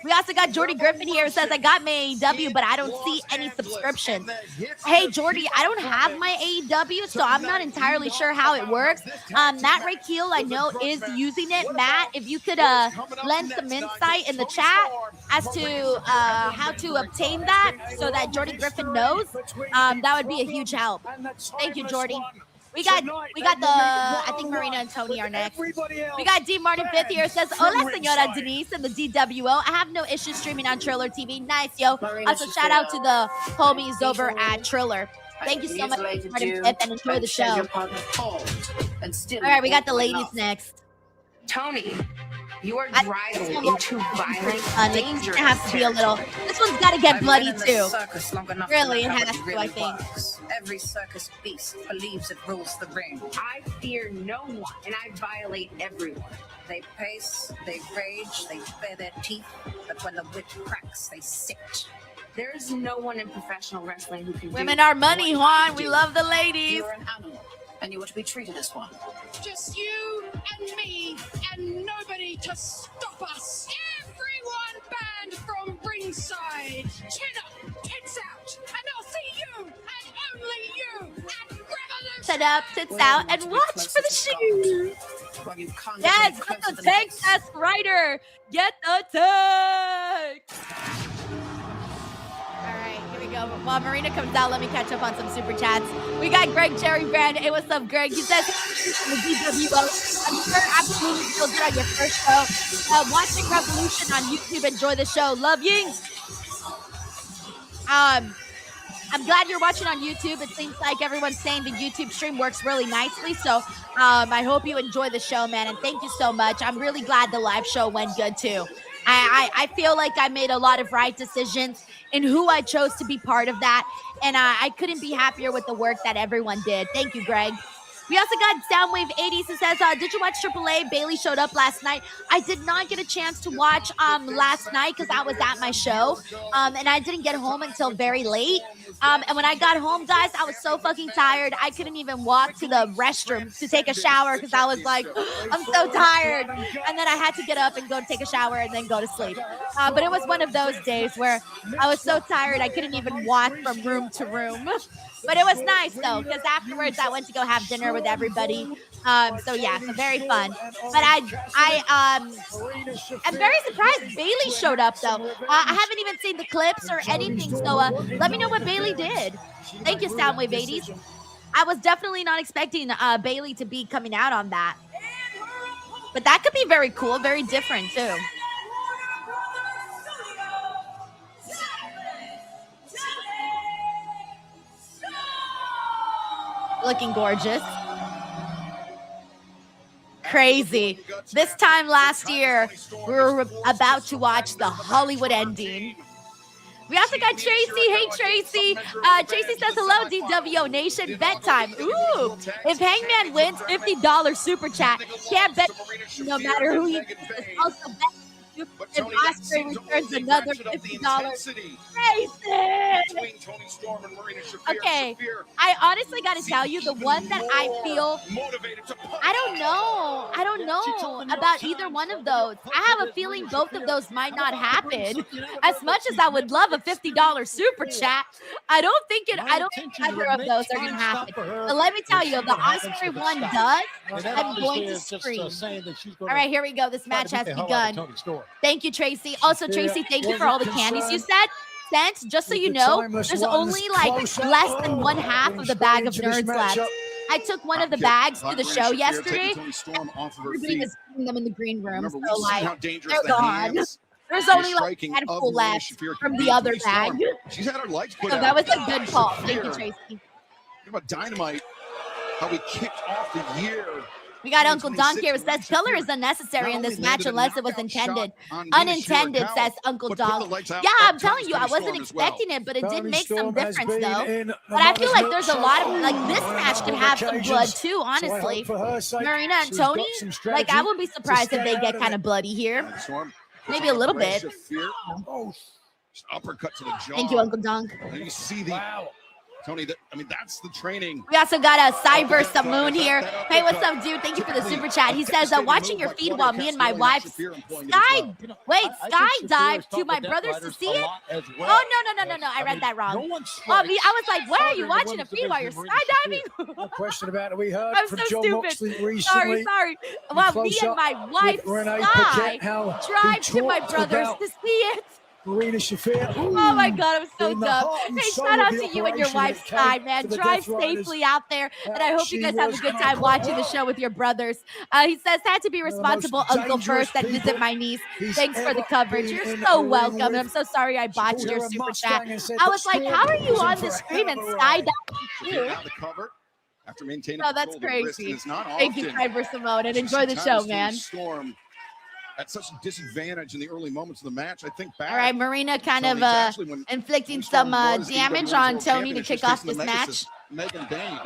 Speaker 1: We also got Jordy Griffin here who says, I got my AEW, but I don't see any subscriptions. Hey, Jordy, I don't have my AEW, so I'm not entirely sure how it works. Matt Rakeel, I know, is using it. Matt, if you could lend some insight in the chat as to how to obtain that so that Jordy Griffin knows, that would be a huge help. Thank you, Jordy. We got the, I think Marina and Tony are next. We got D. Martin 5th here. Says, hola, Senora Denise and the DWO. I have no issue streaming on Triller TV. Nice, yo. Also, shout out to the homies over at Triller. Thank you so much, Martin 5th, and enjoy the show. All right, we got the ladies next.
Speaker 9: Tony, you are driving into violent, dangerous.
Speaker 1: It has to be a little. This one's got to get bloody too. Really, it has to. I think.
Speaker 9: Every circus beast believes it rules the ring. I fear no one, and I violate everyone. They pace, they rage, they bare their teeth, but when the whip cracks, they sit. There is no one in professional wrestling who can.
Speaker 1: Women are money, Juan. We love the ladies.
Speaker 9: You're an animal, and you are to be treated as one.
Speaker 10: Just you and me, and nobody to stop us. Everyone banned from ringside. Chin up, tits out, and I'll see you, and only you, at Revolution.
Speaker 1: Set up, tits out, and watch for the shoes. Yes, get the tank, that's Ryder. Get the tank. Go. While Marina comes out, let me catch up on some super chats. We got Greg Jerry Brand. Hey, what's up, Greg? He says, the DWO. I'm sure absolutely feel good on your first show. Watching Revolution on YouTube. Enjoy the show. Love you. I'm glad you're watching on YouTube. It seems like everyone's saying the YouTube stream works really nicely. So I hope you enjoy the show, man. And thank you so much. I'm really glad the live show went good, too. I feel like I made a lot of right decisions in who I chose to be part of that. And I couldn't be happier with the work that everyone did. Thank you, Greg. We also got Soundwave 80s who says, did you watch AAA? Bailey showed up last night. I did not get a chance to watch last night because I was at my show. And I didn't get home until very late. And when I got home, guys, I was so fucking tired. I couldn't even walk to the restroom to take a shower because I was like, I'm so tired. And then I had to get up and go take a shower and then go to sleep. But it was one of those days where I was so tired I couldn't even walk from room to room. But it was nice, though, because afterwards I went to go have dinner with everybody. So very fun. But I am very surprised Bailey showed up, though. I haven't even seen the clips or anything, so let me know what Bailey did. Thank you, Soundwave 80s. I was definitely not expecting Bailey to be coming out on that. But that could be very cool, very different, too. Looking gorgeous. Crazy. This time last year, we were about to watch the Hollywood ending. We also got Tracy. Hey, Tracy. Tracy says, hello, DWO Nation. Bet time. Ooh. If Hangman wins, $50 super chat. Can't bet no matter who he is. Also bet you if Osprey returns another $50. Okay, I honestly got to tell you, the one that I feel, I don't know about either one of those. I have a feeling both of those might not happen. As much as I would love a $50 super chat, I don't think either of those are going to happen. But let me tell you, if the Osprey one does, I'm going to scream. All right, here we go. This match has begun. Thank you, Tracy. Also, Tracy, thank you for all the candies you sent. Just so you know, there's only like less than 1/2 of the bag of nerds left. I took one of the bags to the show yesterday. Everybody was putting them in the green room, so like they're gone. There's only like a handful left from the other bag.
Speaker 2: She's had her legs put
Speaker 1: So
Speaker 2: out.
Speaker 1: that was a good call. Thank you, Tracy.
Speaker 2: Think about Dynamite, how we kicked off the year.
Speaker 1: We got Uncle Don here. Says filler is unnecessary in this match unless it was intended. Unintended, says Uncle Don. Yeah, I'm telling you, I wasn't expecting it, but it did make some difference, though. But I feel like there's a lot of, like, this match could have some blood, too, honestly. Marina and Tony, like, I wouldn't be surprised if they get kind of bloody here. Maybe a little bit.
Speaker 2: Uppercut to the jaw.
Speaker 1: Thank you, Uncle Don.
Speaker 2: And you see the Tony, that's the training.
Speaker 1: We also got a Cyber Samoon here. Hey, what's up, dude? Thank you for the super chat. He says, watching your feed while me and my wife skydived to my brother's to see it? Oh, no. I read that wrong. I was like, why are you watching a feed while you're skydiving?
Speaker 4: No question about it. We heard
Speaker 1: I'm
Speaker 4: from
Speaker 1: so
Speaker 4: John
Speaker 1: stupid.
Speaker 4: Moxley recently.
Speaker 1: Sorry. Well, me and my wife Sky drive to my brother's to see it.
Speaker 4: Marina Shafir.
Speaker 1: Oh my God, I'm so dumb. Hey, shout out to you and your wife, Sky, man. Drive safely out there, and I hope you guys have a good time watching the show with your brothers. He says, had to be responsible uncle first and visit my niece. Thanks for the coverage. You're so welcome, and I'm so sorry I botched your super chat. I was like, how are you on the screen and skydiving too?
Speaker 2: After maintaining
Speaker 1: that's crazy.
Speaker 2: Thank
Speaker 1: you, Cyber Simone, and enjoy the show, man.
Speaker 2: At such a disadvantage in the early moments of the match, I think back.
Speaker 1: All right, Marina kind of inflicting some damage on Tony to kick off this match.
Speaker 2: Megan Bain.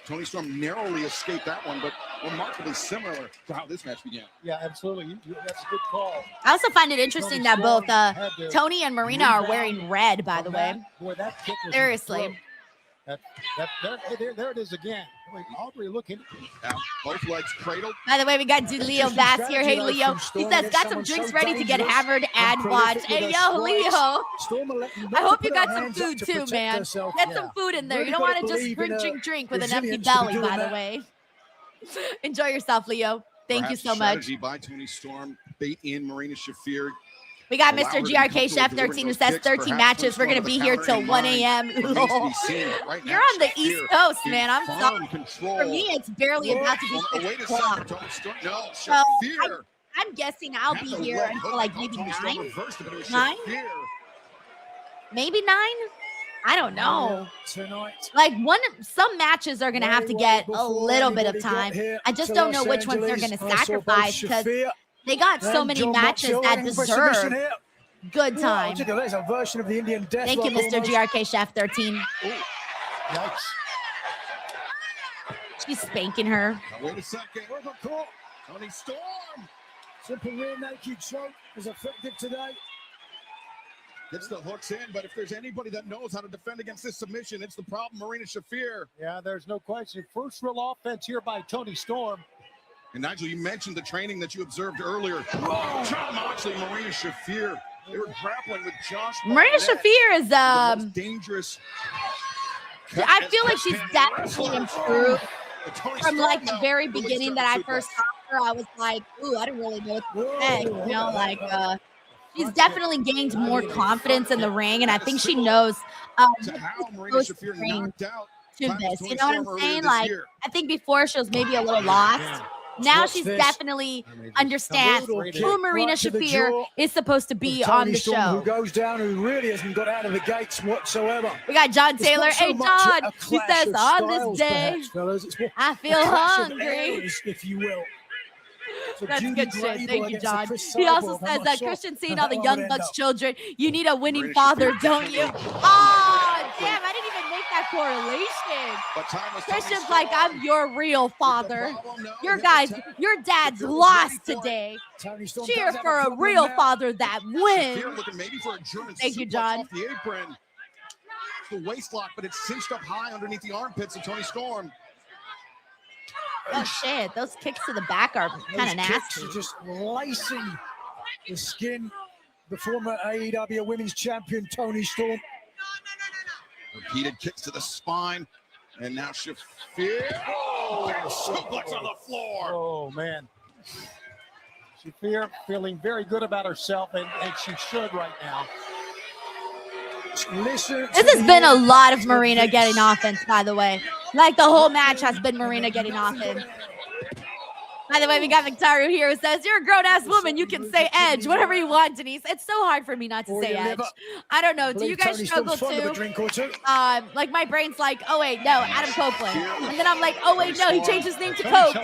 Speaker 2: Tony Storm narrowly escaped that one, but remarkably similar to how this match began.
Speaker 3: Yeah, absolutely. That's a good call.
Speaker 1: I also find it interesting that both Tony and Marina are wearing red, by the way.
Speaker 3: Boy, that kick was
Speaker 1: seriously.
Speaker 3: There it is again. Wait, Aubrey looking.
Speaker 2: Both legs cradled.
Speaker 1: By the way, we got Leo Bass here. Hey, Leo. He says, got some drinks ready to get hammered and watch. Hey, yo, Leo. I hope you got some food too, man. Get some food in there. You don't want to just drink with an empty belly, by the way. Enjoy yourself, Leo. Thank you so much.
Speaker 2: Strategy by Tony Storm. Bait in Marina Shafir.
Speaker 1: We got Mr. GRK Chef 13 who says 13 matches. We're going to be here till 1 a.m. You're on the East Coast, man. I'm sorry. For me, it's barely about to be 6 o'clock. So I'm guessing I'll be here until like maybe 9? 9? Maybe 9? I don't know. Like some matches are going to have to get a little bit of time. I just don't know which ones they're going to sacrifice because they got so many matches that deserve good time.
Speaker 4: There's a version of the Indian Death.
Speaker 1: Thank you, Mr. GRK Chef 13. She's spanking her.
Speaker 2: Wait a second. Tony Storm.
Speaker 4: Simple rear naked choke is effective today.
Speaker 2: Gets the hooks in, but if there's anybody that knows how to defend against this submission, it's the problem, Marina Shafir.
Speaker 3: Yeah, there's no question. First real offense here by Tony Storm.
Speaker 2: And Nigel, you mentioned the training that you observed earlier. John Moxley, Marina Shafir. They were grappling with Josh.
Speaker 1: Marina Shafir is
Speaker 2: the most dangerous.
Speaker 1: I feel like she's definitely improved from like the very beginning that I first saw her. I was like, ooh, I don't really know what to expect. You know, like she's definitely gained more confidence in the ring, and I think she knows
Speaker 2: Marina Shafir knocked out
Speaker 1: to this. You know what I'm saying? Like I think before she was maybe a little lost. Now she's definitely understands who Marina Shafir is supposed to be on the show.
Speaker 4: Who goes down, who really hasn't got out of the gates whatsoever.
Speaker 1: We got John Taylor. Hey, John. He says, on this day, I feel hungry.
Speaker 4: If you will.
Speaker 1: That's good shit. Thank you, John. He also says that Christian seeing all the Young Bucks children, you need a winning father, don't you? Oh, damn. I didn't even make that correlation.
Speaker 2: But time was
Speaker 1: Christian's like, I'm your real father. Your dad's lost today. Cheer for a real father that wins.
Speaker 2: Looking maybe for a German
Speaker 1: Thank you,
Speaker 2: suplex
Speaker 1: John.
Speaker 2: off the apron. The waist lock, but it's cinched up high underneath the armpits of Toni Storm.
Speaker 1: Oh shit, those kicks to the back are kind of nasty.
Speaker 4: Are just lacing the skin. The former AEW Women's Champion Toni Storm.
Speaker 2: Repeated kicks to the spine, and now Shafir. Oh, suplex on the floor.
Speaker 3: Oh man, Shafir feeling very good about herself, and she should right now.
Speaker 1: This has been a lot of Marina getting offense, by the way. Like the whole match has been Marina getting offense. By the way, we got Victario here who says, you're a grown-ass woman. You can say Edge, whatever you want, Denise. It's so hard for me not to say Edge. I don't know. Do you guys struggle too? Like my brain's like, oh, wait, no, Adam Copeland. And then I'm like, oh, wait, no, he changed his name to Cope.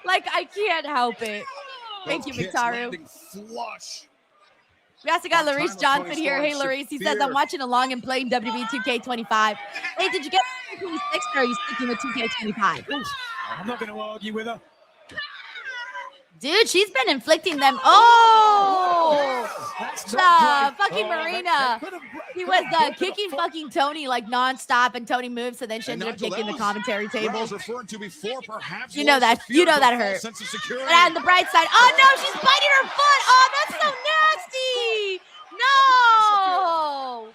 Speaker 1: Like, I can't help it. Thank you, Victario. We also got Larice Johnson here. Hey, Larice. He says, I'm watching along and playing WWE 2K25. Hey, did you get 2K26 or are you sticking with 2K25?
Speaker 4: I'm not going to argue with her.
Speaker 1: Dude, she's been inflicting them. Oh! Fucking Marina. He was kicking fucking Tony like nonstop, and Tony moved, so then she ended up kicking the commentary table. You know that hurt. And on the bright side, oh no, she's biting her foot. Oh, that's so nasty. No.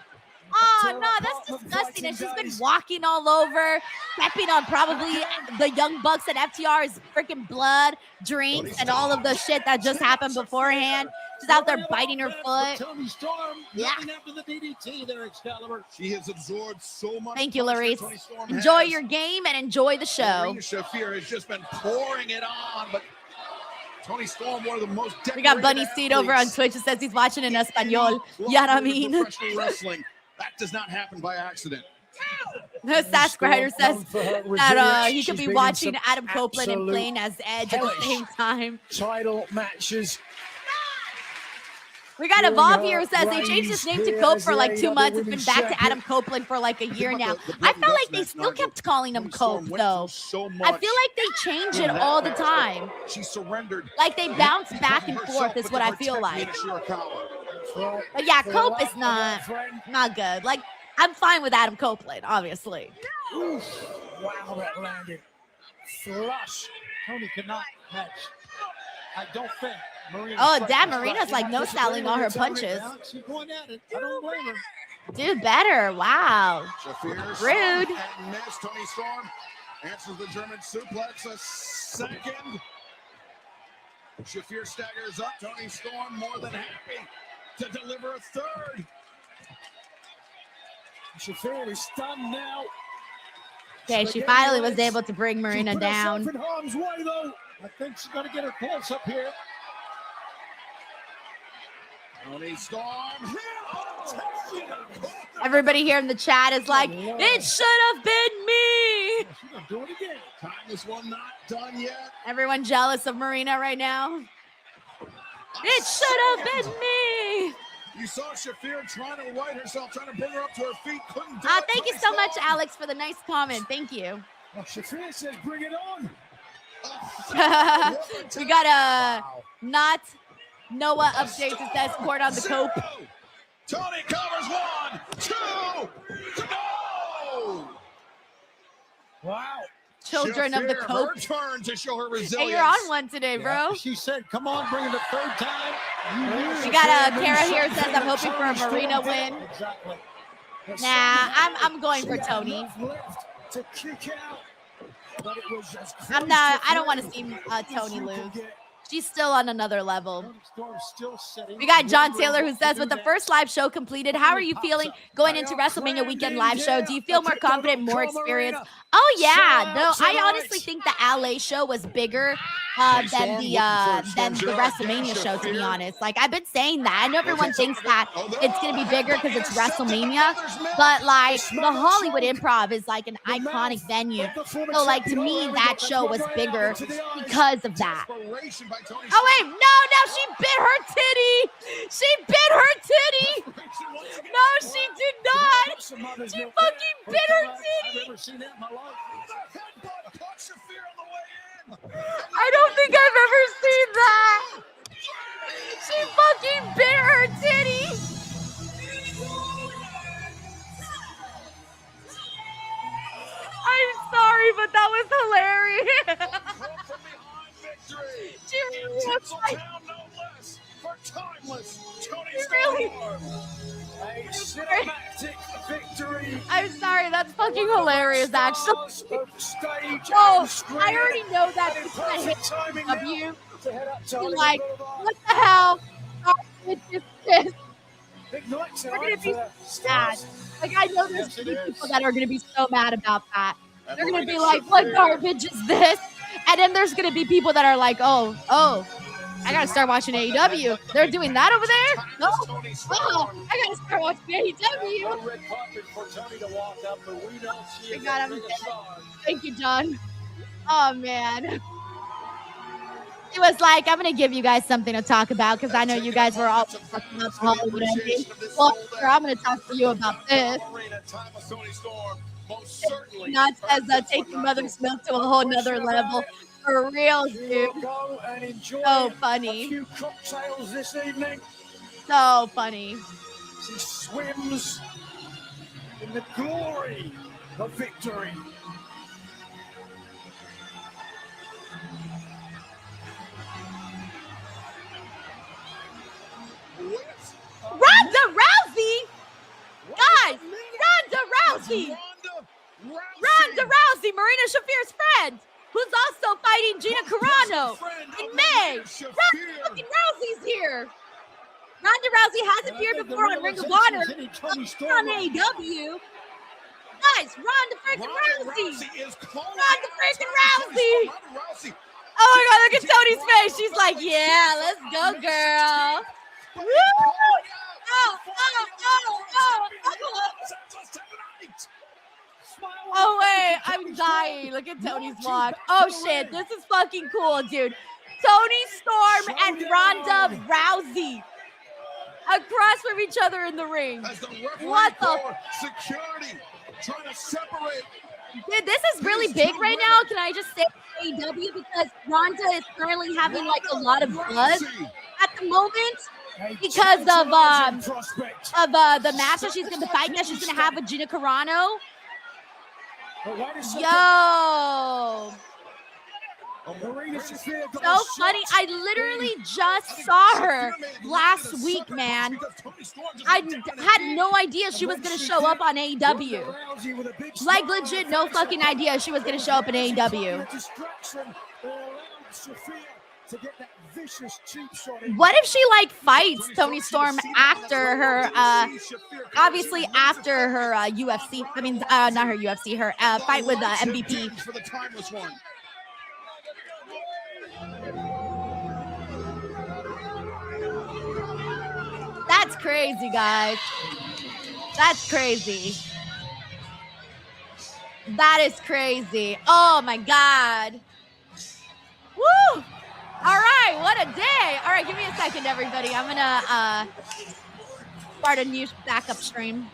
Speaker 1: Oh no, that's disgusting. And she's been walking all over, stepping on probably the Young Bucks and FTR's freaking blood, drinks, and all of the shit that just happened beforehand. She's out there biting her foot. Yeah.
Speaker 2: She has absorbed so much.
Speaker 1: Thank you, Larice. Enjoy your game and enjoy the show.
Speaker 2: Shafir has just been pouring it on, but Toni Storm, one of the most.
Speaker 1: We got Bunny Seed over on Twitch. It says he's watching in Espanol. Yeah, I mean.
Speaker 2: Wrestling. That does not happen by accident.
Speaker 1: Sasquatcher says that he could be watching Adam Copeland and playing as Edge at the same time.
Speaker 4: Title matches.
Speaker 1: We got Evolve here who says they changed his name to Cope for like 2 months. It's been back to Adam Copeland for like a year now. I felt like they still kept calling him Cope though. I feel like they change it all the time.
Speaker 2: She surrendered.
Speaker 1: Like they bounce back and forth is what I feel like. But yeah, Cope is not good. Like I'm fine with Adam Copeland, obviously.
Speaker 4: Oof. Wow, that landed. Flush.
Speaker 3: Tony could not catch. I don't think.
Speaker 1: Oh, damn, Marina's like no-selling all her punches.
Speaker 3: She's going at it. I don't blame her.
Speaker 1: Dude, better. Wow. Rude.
Speaker 2: Miss. Toni Storm answers the German suplex a second. Shafir staggers up. Toni Storm more than happy to deliver a third.
Speaker 4: Shafir is stunned now.
Speaker 1: Okay, she finally was able to bring Marina down.
Speaker 3: I think she's going to get her close up here.
Speaker 2: Toni Storm.
Speaker 1: Everybody here in the chat is like, it should have been me.
Speaker 3: She's going to do it again.
Speaker 2: Time this one not done yet.
Speaker 1: Everyone jealous of Marina right now. It should have been me.
Speaker 2: You saw Shafir trying to right herself, trying to bring her up to her feet. Couldn't do it.
Speaker 1: Thank you so much, Alex, for the nice comment. Thank you.
Speaker 4: Shafir says, bring it on.
Speaker 1: We got a not Noah update that says court on the Cope.
Speaker 2: Tony covers 1, 2, go!
Speaker 4: Wow.
Speaker 1: Children of the Cope.
Speaker 2: Her turn to show her resilience.
Speaker 1: Hey, you're on one today, bro.
Speaker 3: She said, come on, bring it the third time.
Speaker 1: We got a Kara here says I'm hoping for a Marina win.
Speaker 3: Exactly.
Speaker 1: Nah, I'm going for Tony. I don't want to see Tony lose. She's still on another level. We got John Taylor who says, with the first live show completed, how are you feeling going into WrestleMania weekend live show? Do you feel more confident, more experienced? Oh yeah, no, I honestly think the LA show was bigger than the WrestleMania show, to be honest. Like I've been saying that. I know everyone thinks that it's gonna be bigger because it's WrestleMania, but like the Hollywood Improv is like an iconic venue. So like to me, that show was bigger because of that. Oh wait, no, she bit her titty. She bit her titty. No, she did not. She fucking bit her titty.
Speaker 3: I've never seen that in my life.
Speaker 1: I don't think I've ever seen that. She fucking bit her titty. I'm sorry, but that was hilarious. She really looks like...
Speaker 2: For timeless Tony
Speaker 1: really...
Speaker 4: Victory.
Speaker 1: I'm sorry, that's fucking hilarious, actually.
Speaker 4: Oh,
Speaker 1: I already know that it's gonna hit AEW. Like, what the hell? It's just this. We're gonna be sad. Like, I know there's gonna be people that are gonna be so mad about that. They're gonna be like, what garbage is this? And then there's gonna be people that are like, oh, I gotta start watching AEW. They're doing that over there? No. Oh, I gotta start watching AEW. Thank you, John. Oh, man. It was like, I'm gonna give you guys something to talk about because I know you guys were all talking about the Hollywood ending. Well, sure, I'm gonna talk to you about this. Not as taking mother's milk to a whole nother level. For real, dude. So funny.
Speaker 4: A few cocktails this evening.
Speaker 1: So funny.
Speaker 4: She swims in the glory of victory.
Speaker 1: Ronda Rousey? Guys, Ronda Rousey! Ronda Rousey, Marina Shafir's friend, who's also fighting Gina Carano in May. Ronda fucking Rousey's here. Ronda Rousey has appeared before on Ring of Honor, on AEW. Guys, Ronda freaking Rousey! Ronda freaking Rousey! Oh my God, look at Tony's face. She's like, yeah, let's go, girl. Woo! Oh wait, I'm dying. Look at Tony's walk. Oh shit, this is fucking cool, dude. Tony Storm and Ronda Rousey across from each other in the ring. What the?
Speaker 2: Security trying to separate.
Speaker 1: Dude, this is really big right now. Can I just say AEW because Ronda is currently having like a lot of buzz at the moment. Because of the match that she's going to fight that she's going to have with Gina Carano. Yo. So funny. I literally just saw her last week, man. I had no idea she was going to show up on AEW. Like, legit, no fucking idea she was going to show up in AEW. What if she like fights Tony Storm after her obviously after her UFC, I mean not her UFC, her fight with MVP. That's crazy, guys. That's crazy. That is crazy. Oh my God. Woo! All right, what a day. All right, give me a second, everybody. I'm going to start a new backup stream.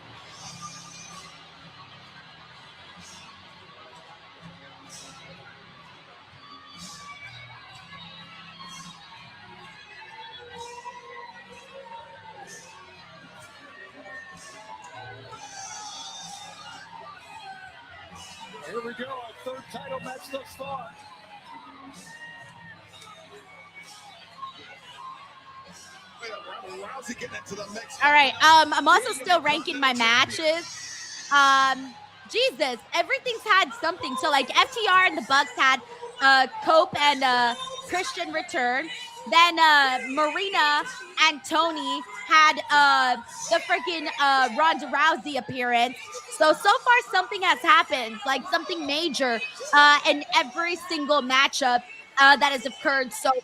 Speaker 3: Here we go, our third title match thus far.
Speaker 1: All right, I'm also still ranking my matches. Jesus, everything's had something. So like FTR and the Bucks had Cope and Christian return. Then Marina and Tony had the freaking Ronda Rousey appearance. So far something has happened, like something major in every single matchup that has occurred so far.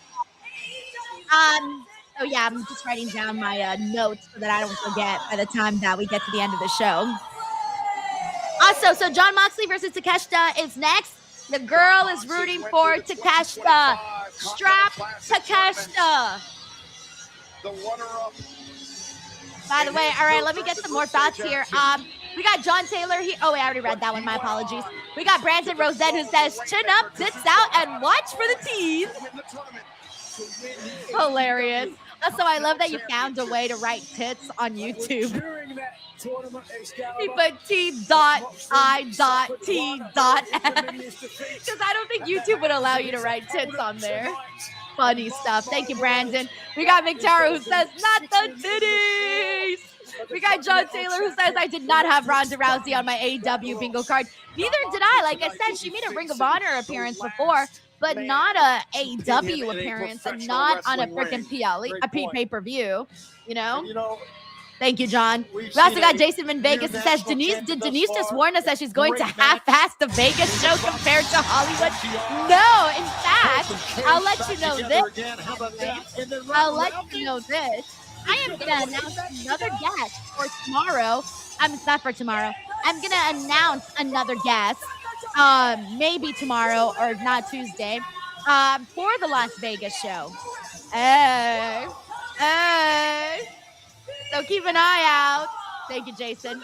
Speaker 1: So yeah, I'm just writing down my notes so that I don't forget by the time that we get to the end of the show. Also, so Jon Moxley versus Takeshita is next. The girl is rooting for Takeshita. Strap Takeshita.
Speaker 2: The runner-up.
Speaker 1: By the way, all right, let me get some more thoughts here. We got John Taylor here. Oh, wait, I already read that one. My apologies. We got Brandon Rosette who says, chin up, tits out, and watch for the teeth. Hilarious. Also, I love that you found a way to write tits on YouTube. He put T.I.T.S. Because I don't think YouTube would allow you to write tits on there. Funny stuff. Thank you, Brandon. We got Victoria who says, not the titties. We got John Taylor who says, I did not have Ronda Rousey on my AEW bingo card. Neither did I. Like I said, she made a Ring of Honor appearance before, but not a AEW appearance and not on a freaking pay-per-view, you know? Thank you, John. We also got Jason in Vegas who says, did Denise just warn us that she's going to half-ass the Vegas show compared to Hollywood? No, in fact, I'll let you know this. I am going to announce another guest for tomorrow. It's not for tomorrow. I'm going to announce another guest, maybe tomorrow or not Tuesday, for the Las Vegas show. Hey. So keep an eye out. Thank you, Jason.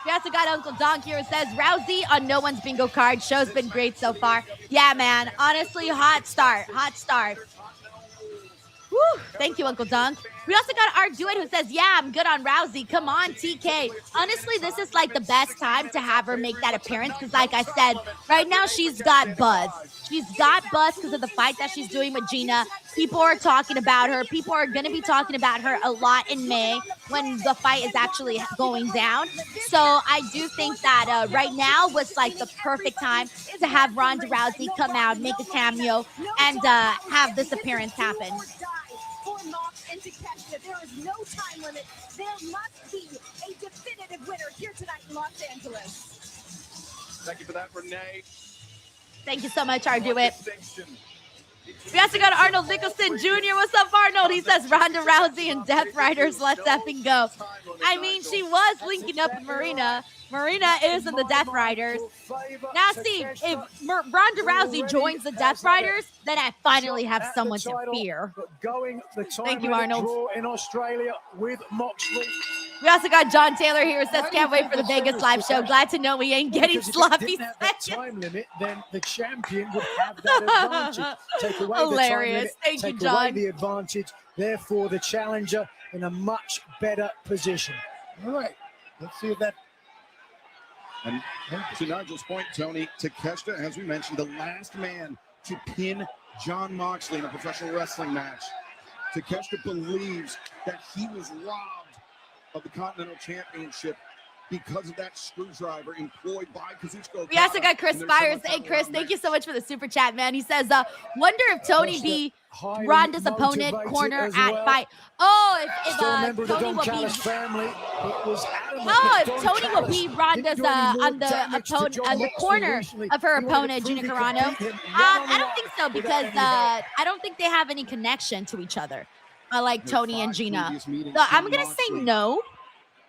Speaker 1: We also got Uncle Donk here who says, Rousey on no one's bingo card. Show's been great so far. Yeah, man. Honestly, hot start. Woo, thank you, Uncle Donk. We also got Art Dewitt who says, yeah, I'm good on Rousey. Come on, TK. Honestly, this is like the best time to have her make that appearance because like I said, right now she's got buzz. She's got buzz because of the fight that she's doing with Gina. People are talking about her. People are going to be talking about her a lot in May when the fight is actually going down. So I do think that right now was like the perfect time to have Ronda Rousey come out, make a cameo, and have this appearance happen.
Speaker 11: And Takeshita, there is no time limit. There must be a definitive winner here tonight in Los Angeles.
Speaker 2: Thank you for that, Renee.
Speaker 1: Thank you so much, Arduit. We also got Arnold Nicholson Jr. What's up, Arnold? He says Ronda Rousey and Death Riders, let's effing go. I mean, she was linking up with Marina. Marina is in the Death Riders. Now, see, if Ronda Rousey joins the Death Riders, then I finally have someone to fear. Thank you, Arnold.
Speaker 4: In Australia with Moxley.
Speaker 1: We also got John Taylor here who says, can't wait for the Vegas live show. Glad to know we ain't getting sloppy seconds.
Speaker 4: Time limit, then the champion would have that advantage. Take away
Speaker 1: hilarious.
Speaker 4: The time limit,
Speaker 1: Thank you,
Speaker 4: take
Speaker 1: John.
Speaker 4: away the advantage. Therefore, the challenger in a much better position.
Speaker 3: All right. Let's see if that.
Speaker 2: And to Nigel's point, Tony, Takeshita, as we mentioned, the last man to pin Jon Moxley in a professional wrestling match. Takeshita believes that he was robbed of the Continental Championship because of that screwdriver employed by Kazuchika.
Speaker 1: We also got Chris Spires. Hey, Chris, thank you so much for the super chat, man. He says, wonder if Tony be Ronda's opponent corner at fight. Oh, if Tony will be. If Tony will be Ronda's on the corner of her opponent, Gina Carano. I don't think so because I don't think they have any connection to each other, like Tony and Gina. So I'm gonna say no.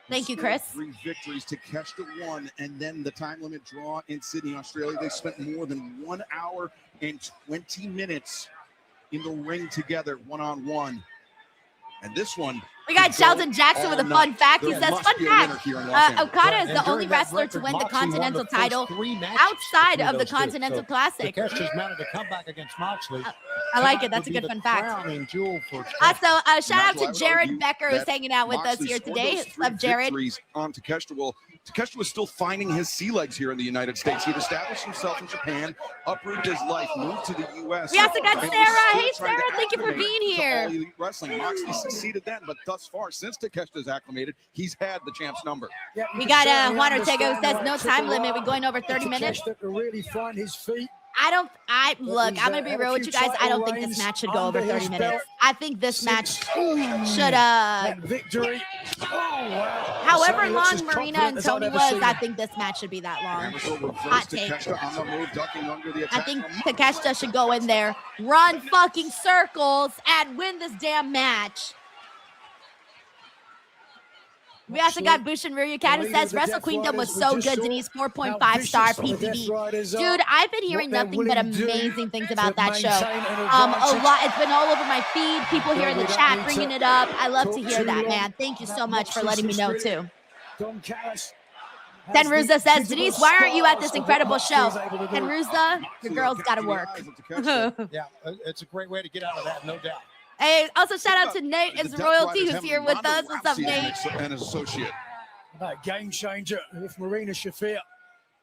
Speaker 1: Thank you, Chris.
Speaker 2: 3 victories. Takeshita won, and then the time limit draw in Sydney, Australia. They spent more than 1 hour and 20 minutes in the ring together, one-on-one. And this one,
Speaker 1: we got Sheldon Jackson with a fun fact. He says, fun fact, Okada is the only wrestler to win the Continental title outside of the Continental Classic.
Speaker 3: Takeshita's managed to come back against Moxley.
Speaker 1: I like it. That's a good fun fact. Also, shout out to Jared Becker who's hanging out with us here today. Love Jared.
Speaker 2: On Takeshita. Well, Takeshita was still finding his sea legs here in the United States. He'd established himself in Japan, uprooted his life, moved to the U.S.
Speaker 1: We also got Sarah. Hey, Sarah, thank you for being here.
Speaker 2: Elite Wrestling. Moxley succeeded then, but thus far, since Takeshita's acclimated, he's had the champ's number.
Speaker 1: We got Juan Ortega who says no time limit. We're going over 30 minutes.
Speaker 4: To really find his feet.
Speaker 1: Look, I'm going to be real with you guys. I don't think this match should go over 30 minutes. I think this match should,
Speaker 4: victory.
Speaker 1: However long Marina and Tony was, I think this match should be that long. Hot take. I think Takeshita should go in there, run fucking circles, and win this damn match. We also got Bush and Ryukat who says Wrestle Queendom was so good, Denise. 4.5 star PPV. Dude, I've been hearing nothing but amazing things about that show. A lot. It's been all over my feed. People here in the chat bringing it up. I love to hear that, man. Thank you so much for letting me know too.
Speaker 4: Don Callis.
Speaker 1: Tenruza says, Denise, why aren't you at this incredible show? Tenruza, your girl's got to work.
Speaker 3: Yeah, it's a great way to get out of that, no doubt.
Speaker 1: Hey, also shout out to Nate as royalty who's here with us. What's up, Nate?
Speaker 2: And his associate.
Speaker 4: That game changer if Marina Shafir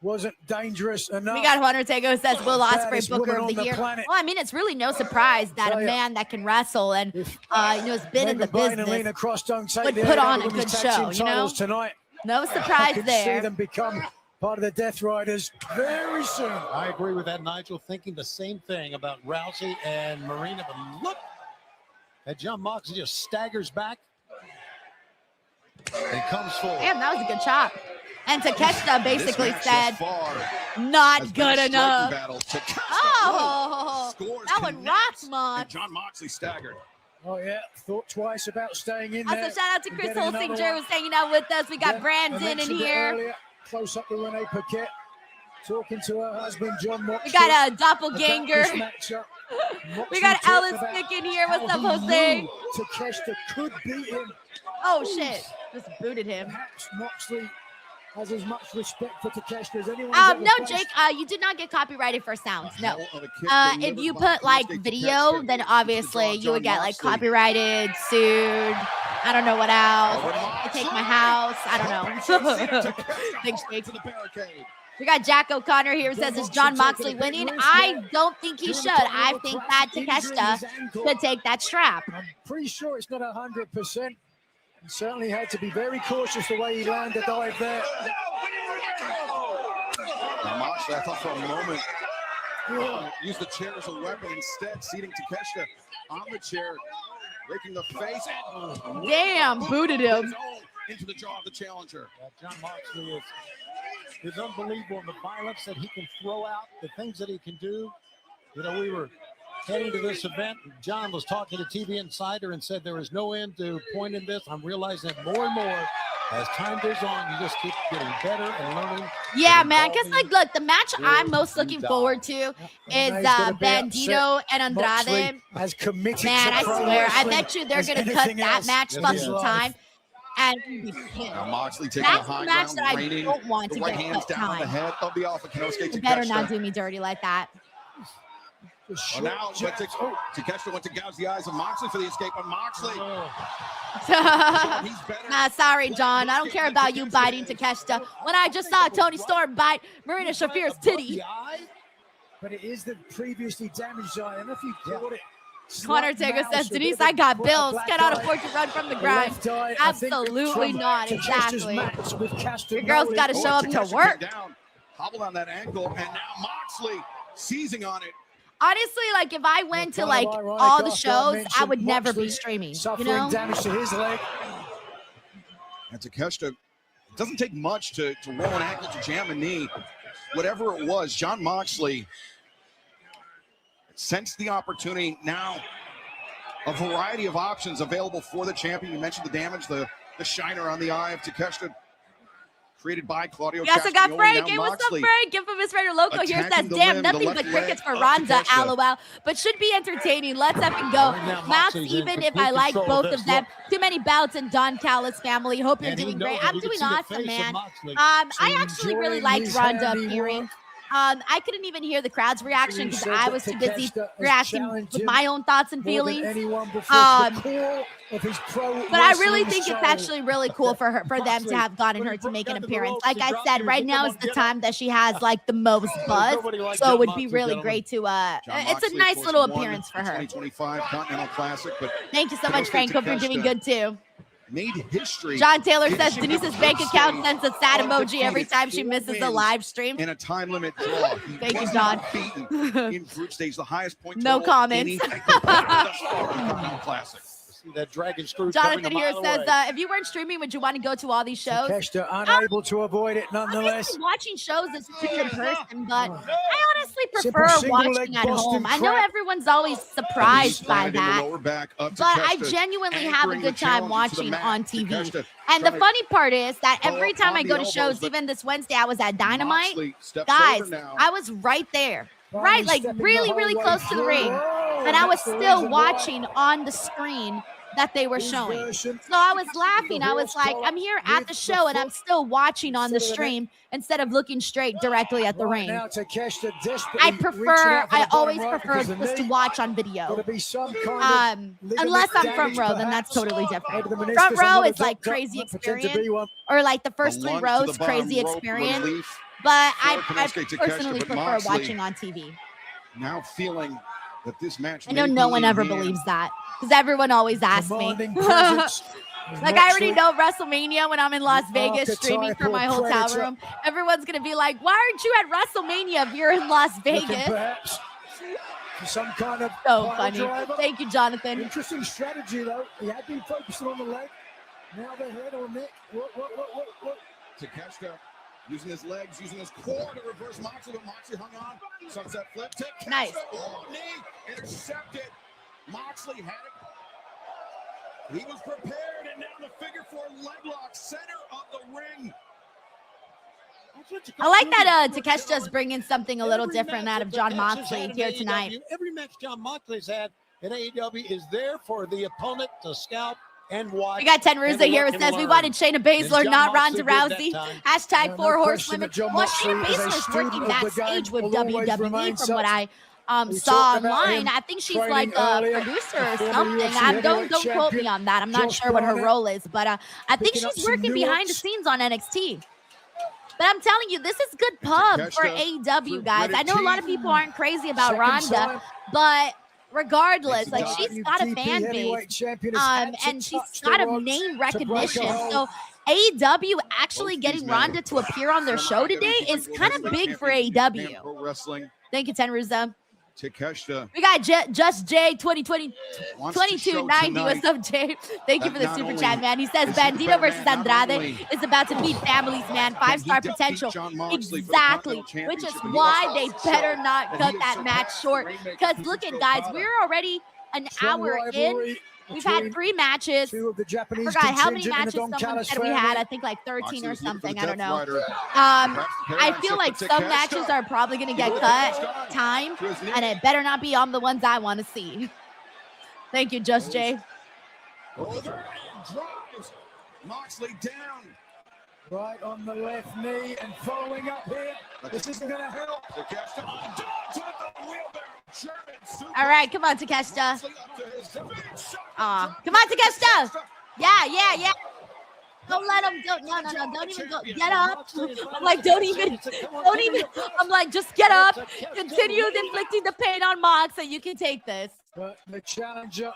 Speaker 4: wasn't dangerous enough.
Speaker 1: We got Juan Ortega who says Will Ospreay Booker of the Year. Well, I mean, it's really no surprise that a man that can wrestle and has been in the business would put on a good show, you know?
Speaker 4: Tonight.
Speaker 1: No surprise there.
Speaker 4: See them become part of the Death Riders very soon.
Speaker 3: I agree with that, Nigel. Thinking the same thing about Rousey and Marina. But look at John Moxley just staggers back and comes forward.
Speaker 1: Damn, that was a good chop. And Takeshita basically said, not good enough. Oh, that one rocked, Mox.
Speaker 2: John Moxley staggered.
Speaker 4: Oh, yeah. Thought twice about staying in
Speaker 1: also,
Speaker 4: there.
Speaker 1: shout out to Kris Holsinger who's hanging out with us. We got Brandon in here.
Speaker 4: Earlier, close up to Renee Paquette, talking to her husband, John Moxley.
Speaker 1: We got a doppelganger. We got Alice Mick in here. What's up, Jose?
Speaker 4: Takeshita could beat him.
Speaker 1: Oh, shit. Just booted him.
Speaker 4: Perhaps Moxley has as much respect for Takeshita as anyone.
Speaker 1: No, Jake, you did not get copyrighted for sounds. No. If you put like video, then obviously you would get like copyrighted, sued. I don't know what else. I take my house. I don't know. Thanks, Jake. We got Jack O'Connor here who says, is John Moxley winning? I don't think he should. I think that Takeshita should take that strap.
Speaker 4: I'm pretty sure it's not 100%. He certainly had to be very cautious the way he landed the dive there.
Speaker 2: Now Moxley, I thought for a moment, used the chair as a weapon instead, seating Takeshita on the chair, breaking the face.
Speaker 1: Damn, booted him.
Speaker 2: Into the jaw of the challenger.
Speaker 3: John Moxley is unbelievable in the violence that he can throw out, the things that he can do. You know, we were heading to this event, John was talking to TV Insider and said there is no end to point in this. I'm realizing that more and more as time goes on, you just keep getting better and learning.
Speaker 1: Yeah, man, because like, look, the match I'm most looking forward to is Bandito and Andrade.
Speaker 4: Has committed
Speaker 1: man, I swear, I bet you they're going to cut that match fucking time. And
Speaker 2: now Moxley taking the high
Speaker 1: match
Speaker 2: ground,
Speaker 1: that I don't want to
Speaker 2: right
Speaker 1: get
Speaker 2: hands
Speaker 1: cut
Speaker 2: down on the
Speaker 1: time.
Speaker 2: head of the Alpha Konosuke.
Speaker 1: You better not do me dirty like that.
Speaker 2: Well, now Takeshita went to gouge the eyes of Moxley for the escape on Moxley.
Speaker 1: Nah, sorry, John. I don't care about you biting Takeshita. When I just saw Tony Storm bite Marina Shafir's titty.
Speaker 4: But it is the previously damaged eye. I don't know if you caught it.
Speaker 1: Connor Ortega says, Denise, I got bills. Cannot afford to run from the grind. Absolutely not. Exactly. Your girl's got to show up to work.
Speaker 2: Hobbled on that ankle, and now Moxley seizing on it.
Speaker 1: Honestly, like if I went to like all the shows, I would never be streaming. You know?
Speaker 4: Damage to his leg.
Speaker 2: And Takeshita, it doesn't take much to roll an ankle, to jam a knee. Whatever it was, John Moxley sensed the opportunity. Now a variety of options available for the champion. You mentioned the damage, the shiner on the eye of Takeshita, created by Claudio.
Speaker 1: Yes, I got Frank. Hey, what's up, Frank? Give him his Raider Loco here. Says, damn, nothing but crickets for Ronda, LOL. But should be entertaining. Let's up and go. Max, even if I like both of them. Too many bouts in Don Callis family. Hope you're doing great. I'm doing awesome, man. I actually really liked Ronda appearing. I couldn't even hear the crowd's reaction because I was too busy reacting with my own thoughts and feelings. But I really think it's actually really cool for them to have gotten her to make an appearance. Like I said, right now is the time that she has like the most buzz, so it would be really great to. It's a nice little appearance for her.
Speaker 2: 2025 Continental Classic, but
Speaker 1: thank you so much, Frank. Hope you're doing good too.
Speaker 2: Made history.
Speaker 1: John Taylor says Denise's bank account sends a sad emoji every time she misses a live stream.
Speaker 2: In a time limit draw.
Speaker 1: Thank you, John.
Speaker 2: In group stage, the highest point.
Speaker 1: No comments.
Speaker 2: Classic.
Speaker 3: That dragon screw.
Speaker 1: Jonathan here says, if you weren't streaming, would you want to go to all these shows?
Speaker 4: Takeshita unable to avoid it nonetheless.
Speaker 1: Watching shows is in person, but I honestly prefer watching at home. I know everyone's always surprised by that, but I genuinely have a good time watching on TV. And the funny part is that every time I go to shows, even this Wednesday, I was at Dynamite. Guys, I was right there. Right, like really, really close to the ring. And I was still watching on the screen that they were showing. So I was laughing. I was like, I'm here at the show and I'm still watching on the stream instead of looking straight directly at the ring. I always prefer just to watch on video. Unless I'm front row, then that's totally different. Front row is like crazy experience, or like the first 3 rows, crazy experience. But I personally prefer watching on TV.
Speaker 2: Now feeling that this match,
Speaker 1: I know no one ever believes that, because everyone always asks me. Like, I already know WrestleMania when I'm in Las Vegas streaming from my hotel room. Everyone's going to be like, why aren't you at WrestleMania if you're in Las Vegas?
Speaker 4: Some kind of
Speaker 1: so funny. Thank you, Jonathan.
Speaker 4: Interesting strategy, though. He had been focusing on the leg. Now the head or neck. What?
Speaker 2: Takeshita using his legs, using his core to reverse Moxley, but Moxley hung on. Sunset flip. Takeshita.
Speaker 1: Nice.
Speaker 2: Oh, knee intercepted. Moxley had it. He was prepared, and now the figure 4 leg lock, center of the ring.
Speaker 1: I like that Takeshita's bringing something a little different out of Jon Moxley here tonight.
Speaker 3: Every match Jon Moxley's had in AEW is there for the opponent to scout and watch.
Speaker 1: We got Tenruza here who says we wanted Shayna Baszler, not Ronda Rousey. Hashtag 4 Horsewomen. Well, Shayna Baszler's working backstage with WWE from what I saw online. I think she's like a producer or something. Don't quote me on that. I'm not sure what her role is, but I think she's working behind the scenes on NXT. But I'm telling you, this is good pub for AEW, guys. I know a lot of people aren't crazy about Ronda, but regardless, like, she's got a fan base, and she's got a name recognition. So AEW actually getting Ronda to appear on their show today is kind of big for AEW. Thank you, Tenruza.
Speaker 2: Takeshita.
Speaker 1: We got Just Jay 2290. What's up, Jay? Thank you for the super chat, man. He says Bandito versus Andrade is about to beat families, man. 5-star potential. Exactly. Which is why they better not cut that match short. Because look at, guys, we're already an hour in. We've had 3 matches. I forgot how many matches someone said we had. I think like 13 or something. I don't know. I feel like some matches are probably going to get cut time, and it better not be on the ones I want to see. Thank you, Just Jay.
Speaker 2: Moxley down.
Speaker 4: Right on the left knee and following up here. This isn't going to help.
Speaker 1: All right, come on, Takeshita. Come on, Takeshita. Yeah. Don't let him. Don't even go. Get up. I'm like, don't even. I'm like, just get up. Continue inflicting the pain on Mox, so you can take this.
Speaker 4: But the challenger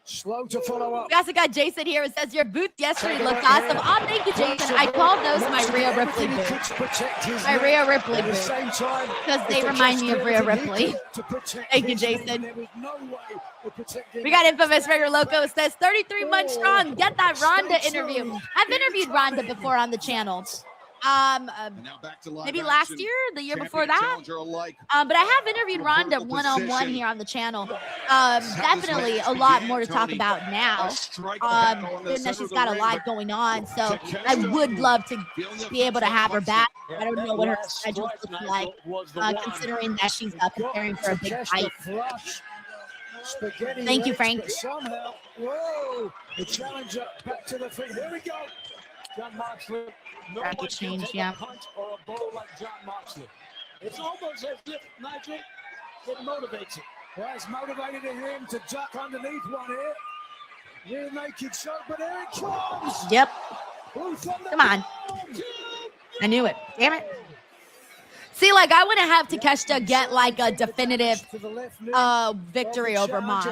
Speaker 4: slow to follow up.
Speaker 1: We also got Jason here. It says your boots yesterday looked awesome. Oh, thank you, Jason. I called those my Rhea Ripley boots. My Rhea Ripley boots. Because they remind me of Rhea Ripley. Thank you, Jason. We got Infamous Raider Loco. It says 33 months strong. Get that Ronda interview. I've interviewed Ronda before on the channel. Maybe last year, the year before that. But I have interviewed Ronda one-on-one here on the channel. Definitely a lot more to talk about now. Given that she's got a lot going on, so I would love to be able to have her back. I don't know what her schedule looks like, considering that she's preparing for a big fight. Thank you, Frank.
Speaker 4: Whoa, the challenger back to the feet. Here we go. Jon Moxley.
Speaker 1: Bracket change, yeah.
Speaker 3: Or a blow like Jon Moxley. It's almost as if, Nigel, it motivates him.
Speaker 4: Well, it's motivated him to duck underneath one here. Rear naked shot, but here it comes.
Speaker 1: Yep. Come on. I knew it. Damn it. See, like, I want to have Takeshita get like a definitive victory over Mox.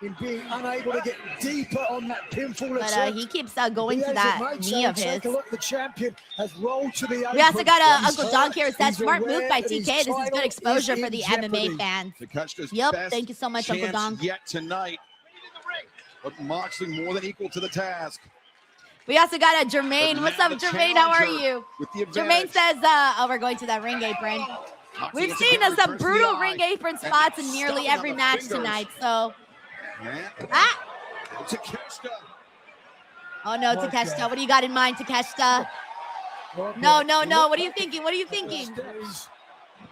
Speaker 4: In being unable to get deeper on that pinfall,
Speaker 1: but he keeps going to that knee of his.
Speaker 4: The champion has rolled to the
Speaker 1: we also got Uncle Don here. Says smart move by TK. This is good exposure for the MMA fans. Yep, thank you so much, Uncle Don.
Speaker 2: Yet tonight, but Moxley more than equal to the task.
Speaker 1: We also got Jermaine. What's up, Jermaine? How are you? Jermaine says, "Oh, we're going to that ring apron." We've seen some brutal ring apron spots in nearly every match tonight, so. Oh no, Takeshita. What do you got in mind, Takeshita? No. What are you thinking?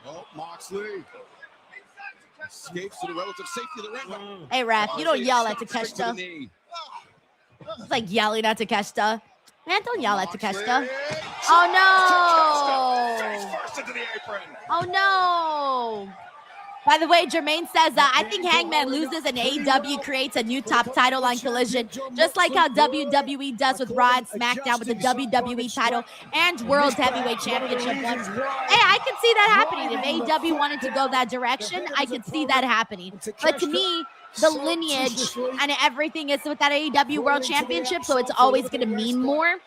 Speaker 2: Oh, Moxley. Escapes to the relative safety of the ring.
Speaker 1: Hey, ref, you don't yell at Takeshita. It's like yelling at Takeshita. Man, don't yell at Takeshita. Oh, no. Oh, no. By the way, Jermaine says, I think Hangman loses and AEW creates a new top title on Collision, just like how WWE does with Raw and SmackDown with the WWE title and World Heavyweight Championship ones. Hey, I can see that happening. If AEW wanted to go that direction, I could see that happening. But to me, the lineage and everything is with that AEW World Championship, so it's always going to mean more.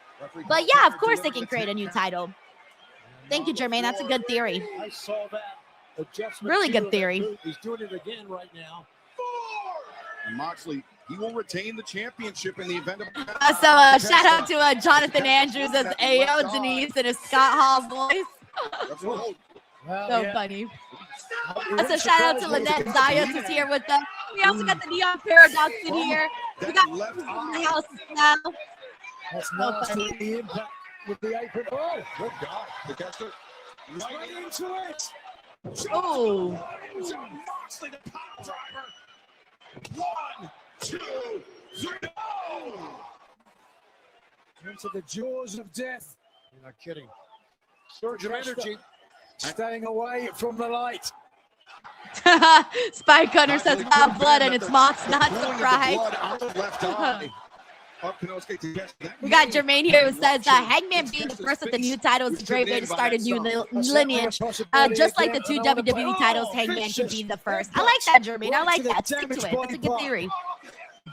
Speaker 1: But yeah, of course they can create a new title. Thank you, Jermaine. That's a good theory.
Speaker 3: I saw that.
Speaker 1: Really good theory.
Speaker 3: He's doing it again right now.
Speaker 2: And Moxley, he will retain the championship in the event of.
Speaker 1: Shout out to Jonathan Andrews as AO Denise in a Scott Hall voice. So funny. Also, shout out to Lynette Zayas who's here with us. We also got the Neon Paradox in here. We got in the house now.
Speaker 4: That's nice to the impact with the apron. Oh, good God.
Speaker 2: The catcher
Speaker 4: right into it.
Speaker 1: Oh.
Speaker 2: Moxley, the power driver. 1, 2, 3, go!
Speaker 4: Into the jaws of death.
Speaker 3: You're not kidding. Surge of energy.
Speaker 4: Staying away from the light.
Speaker 1: Spike Hunter says wild blood and it's Mox, not surprised. We got Jermaine here who says Hangman being the first with the new title is a great way to start a new lineage. Just like the 2 WWE titles, Hangman should be the first. I like that, Jermaine. I like that. Stick to it. That's a good theory.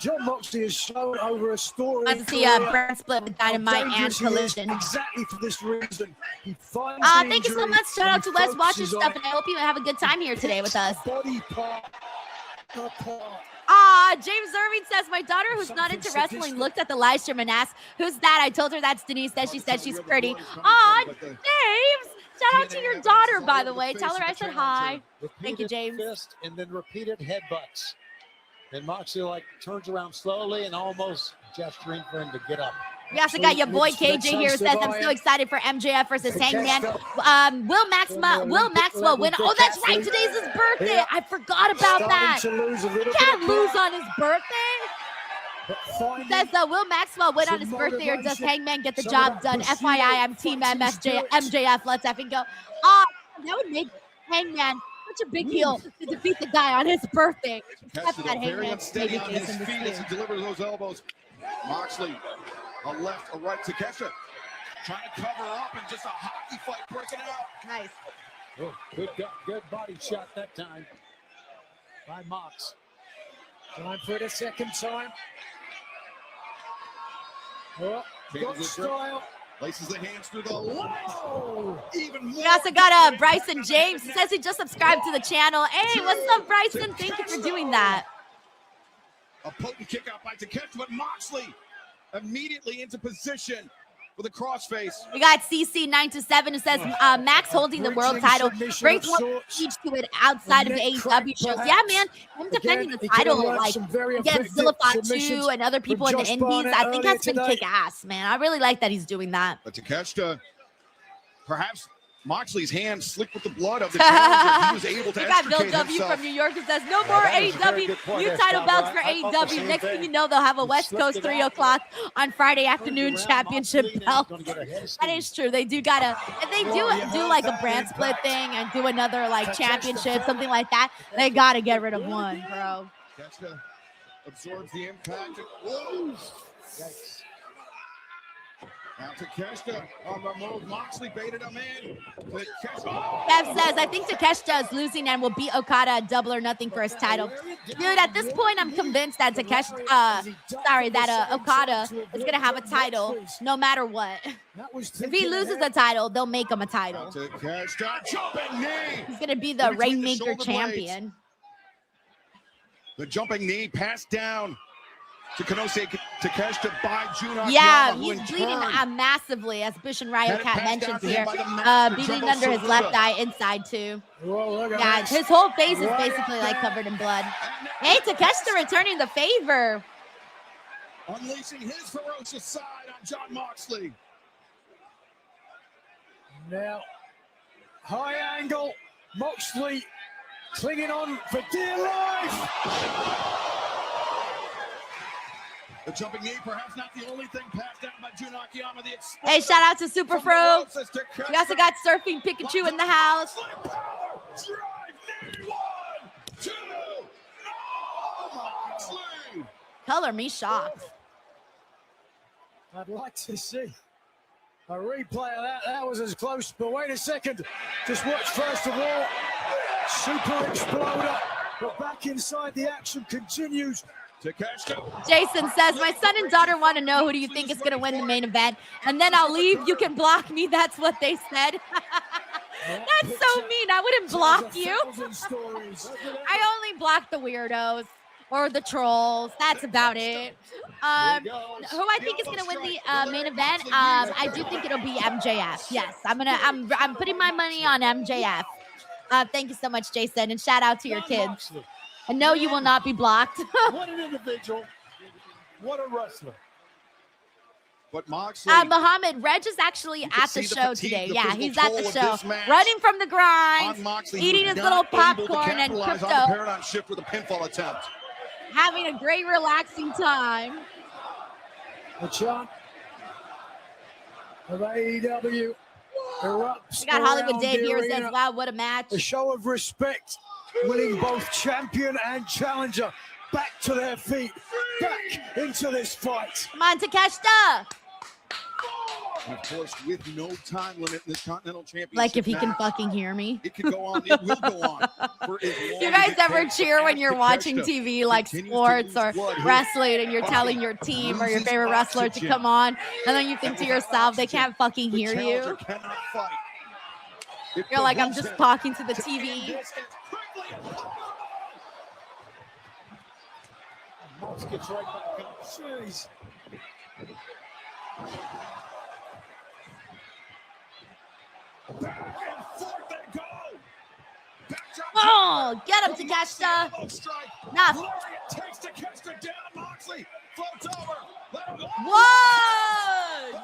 Speaker 4: John Moxley has shown over a story.
Speaker 1: I see a brand split with Dynamite and Collision.
Speaker 4: Exactly for this reason.
Speaker 1: Thank you so much. Shout out to Wes watching stuff, and I hope you have a good time here today with us. James Irving says, my daughter who's not into wrestling looked at the live stream and asked, who's that? I told her that's Denise. She said she's pretty. James, shout out to your daughter, by the way. Tell her I said hi. Thank you, James.
Speaker 3: Fist and then repeated headbutts. And Moxley turns around slowly and almost gesturing for him to get up.
Speaker 1: We also got your boy KJ here who says, I'm so excited for MJF versus Hangman. Will Maxwell win? Oh, that's right. Today's his birthday. I forgot about that. He can't lose on his birthday. Says, will Maxwell win on his birthday or does Hangman get the job done? FYI, I'm Team MJF. Let's effing go. That would make Hangman such a big deal to defeat the guy on his birthday.
Speaker 2: Very unsteady on his feet as he delivers those elbows. Moxley, a left, a right to Takeshita. Trying to cover up and just a hockey fight breaking out.
Speaker 1: Nice.
Speaker 3: Oh, good body shot that time by Mox.
Speaker 4: Time for it a second time. Oh, got style.
Speaker 2: Places the hands through the low. Even more.
Speaker 1: We also got Bryson James. He says he just subscribed to the channel. Hey, what's up, Bryson? Thank you for doing that.
Speaker 2: A potent kick out by Takeshita, but Moxley immediately into position for the crossface.
Speaker 1: We got CC927 who says Max holding the world title brings more prestige to it outside of the AEW shows. Yeah, man, him defending the title against Zillifot 2 and other people in the indies, I think has been kick-ass, man. I really like that he's doing that.
Speaker 2: But Takeshita, perhaps Moxley's hands slick with the blood of the challenger. He was able to
Speaker 1: we got Bill W from New York who says, no more AEW, new title belts for AEW. Next thing you know, they'll have a West Coast 3 o'clock on Friday afternoon championship belt. That is true. They do gotta, if they do like a brand split thing and do another championship, something like that, they gotta get rid of one, bro.
Speaker 2: Takeshita absorbs the impact. Whoa. Now Takeshita on the move. Moxley baited him in.
Speaker 1: Bev says, I think Takeshita is losing and will beat Okada at Double or Nothing for his title. Dude, at this point, I'm convinced that Okada is going to have a title no matter what. If he loses the title, they'll make him a title. He's going to be the Rainmaker champion.
Speaker 2: The jumping knee passed down to Konosuke Takeshita by Jun.
Speaker 1: Yeah, he's bleeding massively, as Bush and Ryo Cat mentions here. Bleeding under his left eye inside, too. Yeah, his whole face is basically covered in blood. Hey, Takeshita returning the favor.
Speaker 2: Unleashing his ferocious side on Jon Moxley.
Speaker 4: Now, high angle. Moxley clinging on for dear life.
Speaker 2: The jumping knee, perhaps not the only thing passed down by Jun Akiyama.
Speaker 1: Hey, shout out to Super Fro. We also got Surfing Pikachu in the house. Color me shocked.
Speaker 4: I'd like to see a replay of that. That was as close, but wait a second. Just watch first of all. Super Exploder, but back inside the action continues.
Speaker 1: Jason says, my son and daughter want to know who do you think is going to win the main event, and then I'll leave. You can block me. That's what they said. That's so mean. I wouldn't block you. I only block the weirdos or the trolls. That's about it. Who I think is going to win the main event? I do think it'll be MJF. Yes, I'm putting my money on MJF. Thank you so much, Jason, and shout out to your kids. And no, you will not be blocked.
Speaker 3: What an individual. What a wrestler.
Speaker 2: But Moxley,
Speaker 1: Muhammad, Reg is actually at the show today. Yeah, he's at the show. Running from the grind, eating his little popcorn and crypto.
Speaker 2: Paradigm shift with a pinfall attempt.
Speaker 1: Having a great relaxing time.
Speaker 4: The chant of AEW erupts.
Speaker 1: We got Hollywood Dave here
Speaker 4: arena.
Speaker 1: says, wow, what a match.
Speaker 4: A show of respect, winning both champion and challenger back to their feet, back into this fight.
Speaker 1: Come on, Takeshita.
Speaker 2: And of course, with no time limit in this Continental Championship.
Speaker 1: Like if he can fucking hear me.
Speaker 2: It can go on. It will go on. For as long
Speaker 1: You
Speaker 2: as
Speaker 1: guys
Speaker 2: it
Speaker 1: ever
Speaker 2: takes.
Speaker 1: cheer when you're watching
Speaker 2: Takeshita
Speaker 1: TV, like sports or wrestling, and you're telling your team or your favorite wrestler to come on, and then you think to yourself, they can't fucking hear you? You're like, I'm just talking to the TV.
Speaker 3: Mox gets right back up. Jeez.
Speaker 1: Oh, get him, Takeshita. Nah. Whoa!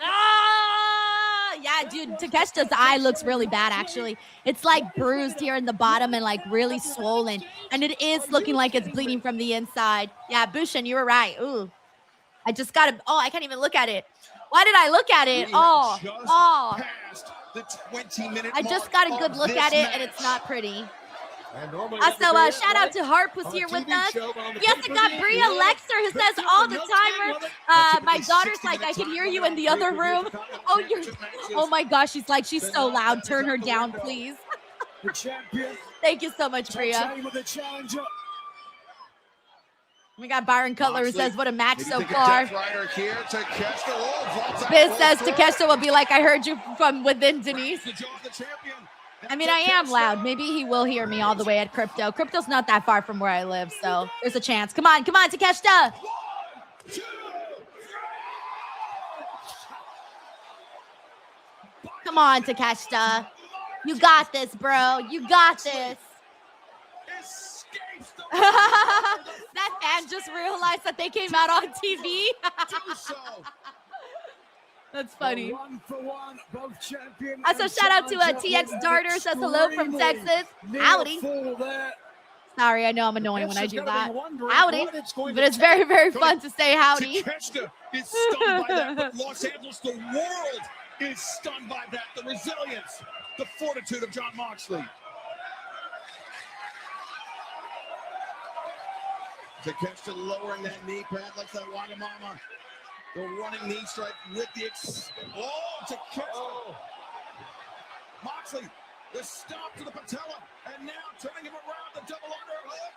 Speaker 1: Ah! Yeah, dude, Takeshita's eye looks really bad, actually. It's like bruised here in the bottom and like really swollen. And it is looking like it's bleeding from the inside. Yeah, Bushin, you were right. Ooh. I just got to, I can't even look at it. Why did I look at it? I just got a good look at it, and it's not pretty. Also, shout out to Harp who's here with us. Yes, I got Bria Lexer who says all the timer. My daughter's like, I can hear you in the other room. Oh my gosh, she's so loud. Turn her down, please. Thank you so much, Bria. We got Byron Cutler who says, what a match so far. Biz says Takeshita will be like, I heard you from within, Denise. I mean, I am loud. Maybe he will hear me all the way at Crypto. Crypto's not that far from where I live, so there's a chance. Come on, Takeshita. Come on, Takeshita. You got this, bro. You got this. That fan just realized that they came out on TV. That's funny. Also, shout out to TX Darter, says hello from Texas. Howdy. Sorry, I know I'm annoying when I do that. Howdy. But it's very, very fun to say howdy.
Speaker 2: Takeshita is stunned by that, but Los Angeles, the world is stunned by that. The resilience, the fortitude of Jon Moxley. Takeshita lowering that knee pad like that Wagamama. The running knee strike with the Takeshita. Moxley, the stomp to the patella, and now turning him around the double underhook.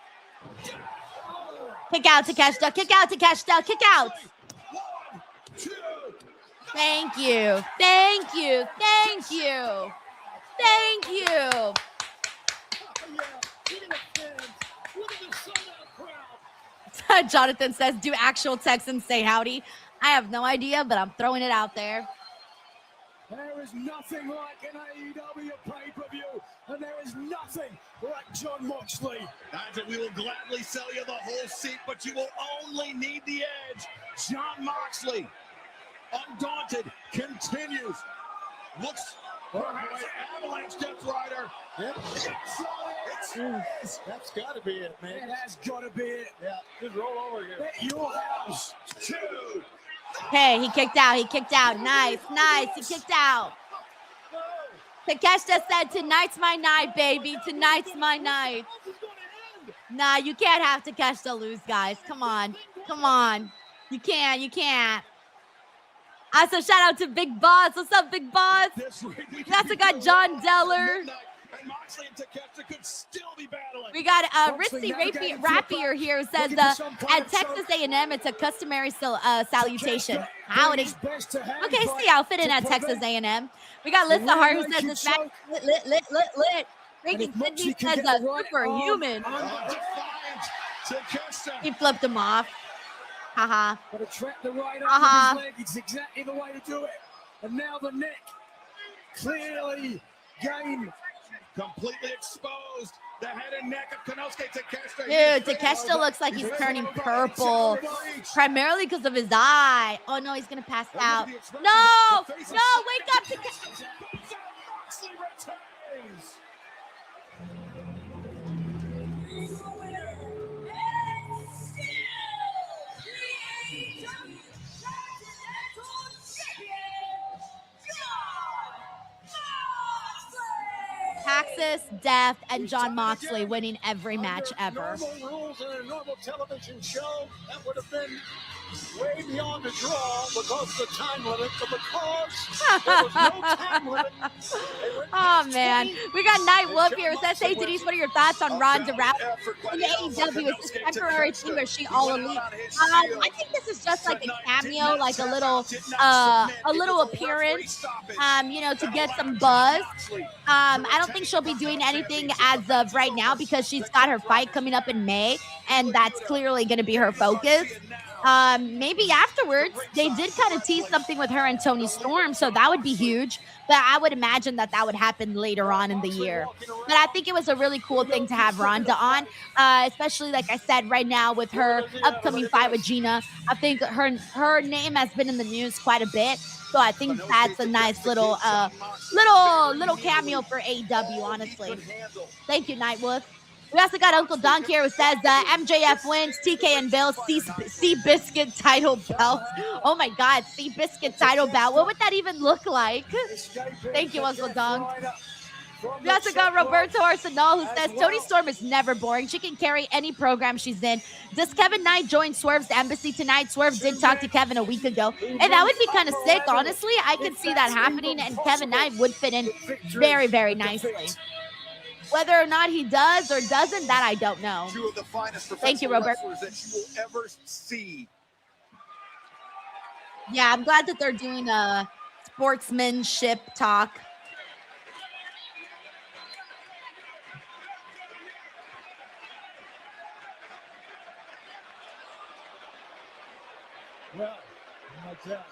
Speaker 1: Kick out, Takeshita. Kick out, Takeshita. Kick out.
Speaker 2: 1, 2.
Speaker 1: Thank you. Thank you. Thank you. Thank you. Jonathan says, do actual Texans say howdy? I have no idea, but I'm throwing it out there.
Speaker 4: There is nothing like an AEW pay-per-view, and there is nothing like Jon Moxley.
Speaker 2: Nigel, we will gladly sell you the whole seat, but you will only need the edge. Jon Moxley, undaunted, continues. Looks Perhaps Avalanche Death Rider.
Speaker 3: Yep. That's got to be it, man.
Speaker 4: It has got to be it.
Speaker 3: Yeah, just roll over here.
Speaker 4: Bet your house.
Speaker 2: 2.
Speaker 1: Hey, he kicked out. He kicked out. Nice, nice. He kicked out. Takeshita said, tonight's my night, baby. Tonight's my night. Nah, you can't have Takeshita lose, guys. Come on. Come on. You can't. You can't. Also, shout out to Big Boss. What's up, Big Boss? That's a guy, John Deller.
Speaker 2: And Moxley and Takeshita could still be battling.
Speaker 1: We got Ritzy Rapier here who says at Texas A&M it's a customary salutation. How it is? Okay, see outfit in at Texas A&M. We got Lisa Hart who says this match lit. Ranking Sydney says superhuman. He flipped him off. Haha.
Speaker 4: But a trap the right arm with his leg. It's exactly the way to do it. And now the neck. Clearly gained.
Speaker 2: Completely exposed. The head and neck of Konosuke Takeshita.
Speaker 1: Dude, Takeshita looks like he's turning purple, primarily because of his eye. Oh no, he's gonna pass out. No, wake up, Takeshita. Texas, Death, and John Moxley winning every match ever.
Speaker 3: Normal rules in a normal television show, that would have been way beyond the draw because of the time limit, but because there was no time limit.
Speaker 1: Oh, man. We got Night Wolf here. It says, hey, Denise, what are your thoughts on Ronda Rousey in the AEW? Is this temporary thing or is she all elite? I think this is just like a cameo, like a little appearance, to get some buzz. I don't think she'll be doing anything as of right now because she's got her fight coming up in May, and that's clearly going to be her focus. Maybe afterwards, they did kind of tease something with her and Toni Storm, so that would be huge. But I would imagine that would happen later on in the year. But I think it was a really cool thing to have Ronda on, especially, like I said, right now with her upcoming fight with Gina. I think her name has been in the news quite a bit. So I think that's a nice little cameo for AEW, honestly. Thank you, Nightwolf. We also got Uncle Dunk here who says MJF wins, TK and Bill, Seabiscuit title belt. Oh my God, Seabiscuit title belt. What would that even look like? Thank you, Uncle Dunk. We also got Roberto Arsenal who says Toni Storm is never boring. She can carry any program she's in. Does Kevin Knight join Swerve's embassy tonight? Swerve did talk to Kevin a week ago. And that would be kind of sick, honestly. I could see that happening, and Kevin Knight would fit in very, very nicely. Whether or not he does or doesn't, that I don't know.
Speaker 2: Two of the finest
Speaker 1: Thank you, Robert.
Speaker 2: That you will ever see.
Speaker 1: Yeah, I'm glad that they're doing a sportsmanship talk.
Speaker 3: Well, like that.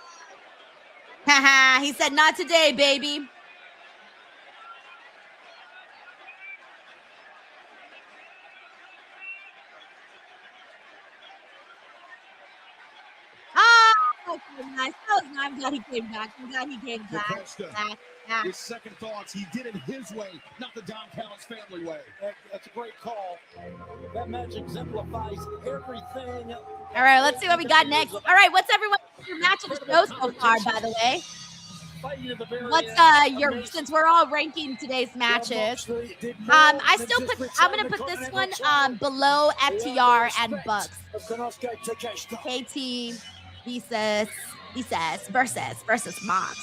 Speaker 1: Haha, he said, not today, baby. Nice. That was nice. I'm glad he came back.
Speaker 2: His second thoughts, he did it his way, not the Don Callis family way.
Speaker 3: That's a great call. That match exemplifies everything.
Speaker 1: All right, let's see what we got next. All right, what's everyone's favorite match of the show so far, by the way? What's your, since we're all ranking today's matches, I'm gonna put this one below FTR and Bucks. KT versus Mox.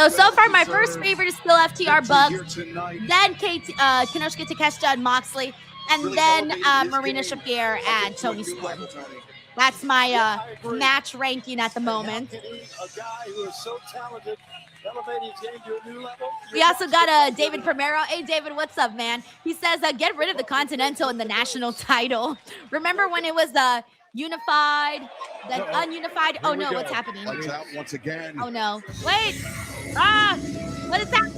Speaker 1: So far my first favorite is still FTR Bucks, then Konosuke Takeshita and Moxley, and then Marina Shafir and Toni Storm. That's my match ranking at the moment.
Speaker 3: A guy who is so talented, elevating his game to a new level.
Speaker 1: We also got David Primero. Hey, David, what's up, man? He says, get rid of the Continental and the national title. Remember when it was unified, then ununified? Oh, no, what's happening?
Speaker 2: Lights out once again.
Speaker 1: Oh, no. Wait. What is that?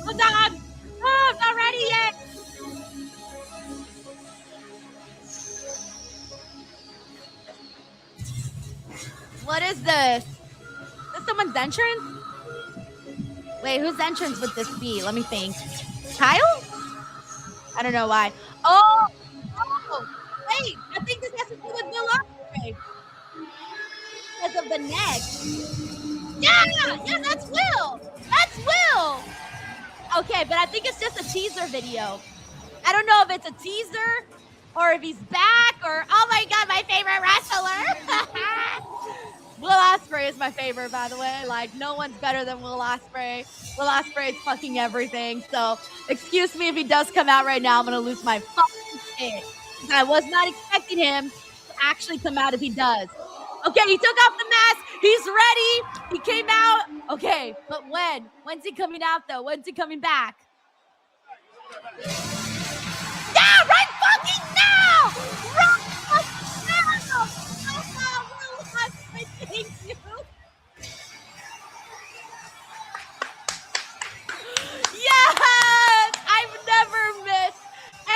Speaker 1: Hold on. I'm not ready yet. What is this? Is this someone's entrance? Wait, whose entrance would this be? Let me think. Kyle? I don't know why. Oh, wait. I think this has to do with Will Ospreay. Because of the neck. Yeah, that's Will. That's Will. Okay, but I think it's just a teaser video. I don't know if it's a teaser or if he's back or, oh my God, my favorite wrestler. Will Ospreay is my favorite, by the way. Like, no one's better than Will Ospreay. Will Ospreay is fucking everything. So, excuse me if he does come out right now. I'm going to lose my fucking shit. I was not expecting him to actually come out if he does. Okay, he took off the mask. He's ready. He came out. Okay, but when? When's he coming out, though? When's he coming back? Yeah, right fucking now! Right fucking now! Will Ospreay, thank you. Yes! I've never missed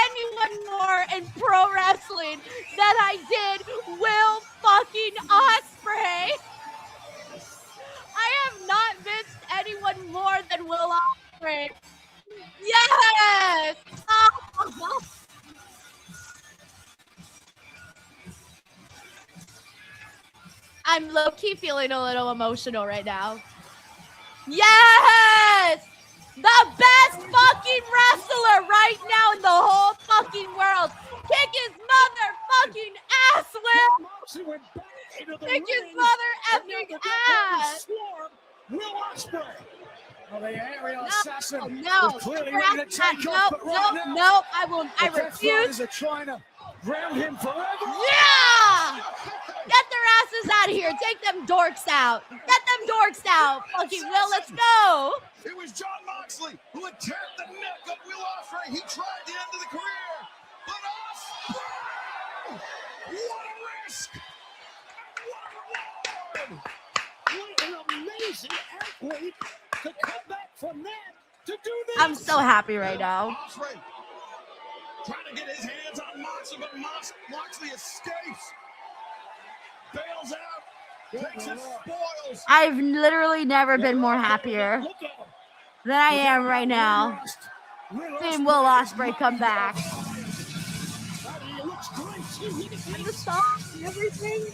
Speaker 1: anyone more in pro wrestling than I did Will fucking Ospreay. I have not missed anyone more than Will Ospreay. Yes! Oh. I'm low-key feeling a little emotional right now. Yes! The best fucking wrestler right now in the whole fucking world. Kick his motherfucking ass, Will. Kick his mother effing ass.
Speaker 4: Will Ospreay. Oh, the aerial assassin.
Speaker 1: No,
Speaker 4: clearly ready to take off, but right now,
Speaker 1: no, I refuse.
Speaker 4: Are trying to ground him forever.
Speaker 1: Yeah! Get their asses out of here. Take them dorks out. Get them dorks out. Fucking Will, let's go.
Speaker 2: It was John Moxley who attacked the neck of Will Ospreay. He tried the end of the career, but Ospreay! What a risk! What a reward!
Speaker 4: What an amazing athlete to come back from that to do this.
Speaker 1: I'm so happy right now.
Speaker 2: Ospreay trying to get his hands on Moxley, but Moxley escapes. Bails out. Takes his spoils.
Speaker 1: I've literally never been more happier than I am right now. Seeing Will Ospreay come back. The song and everything.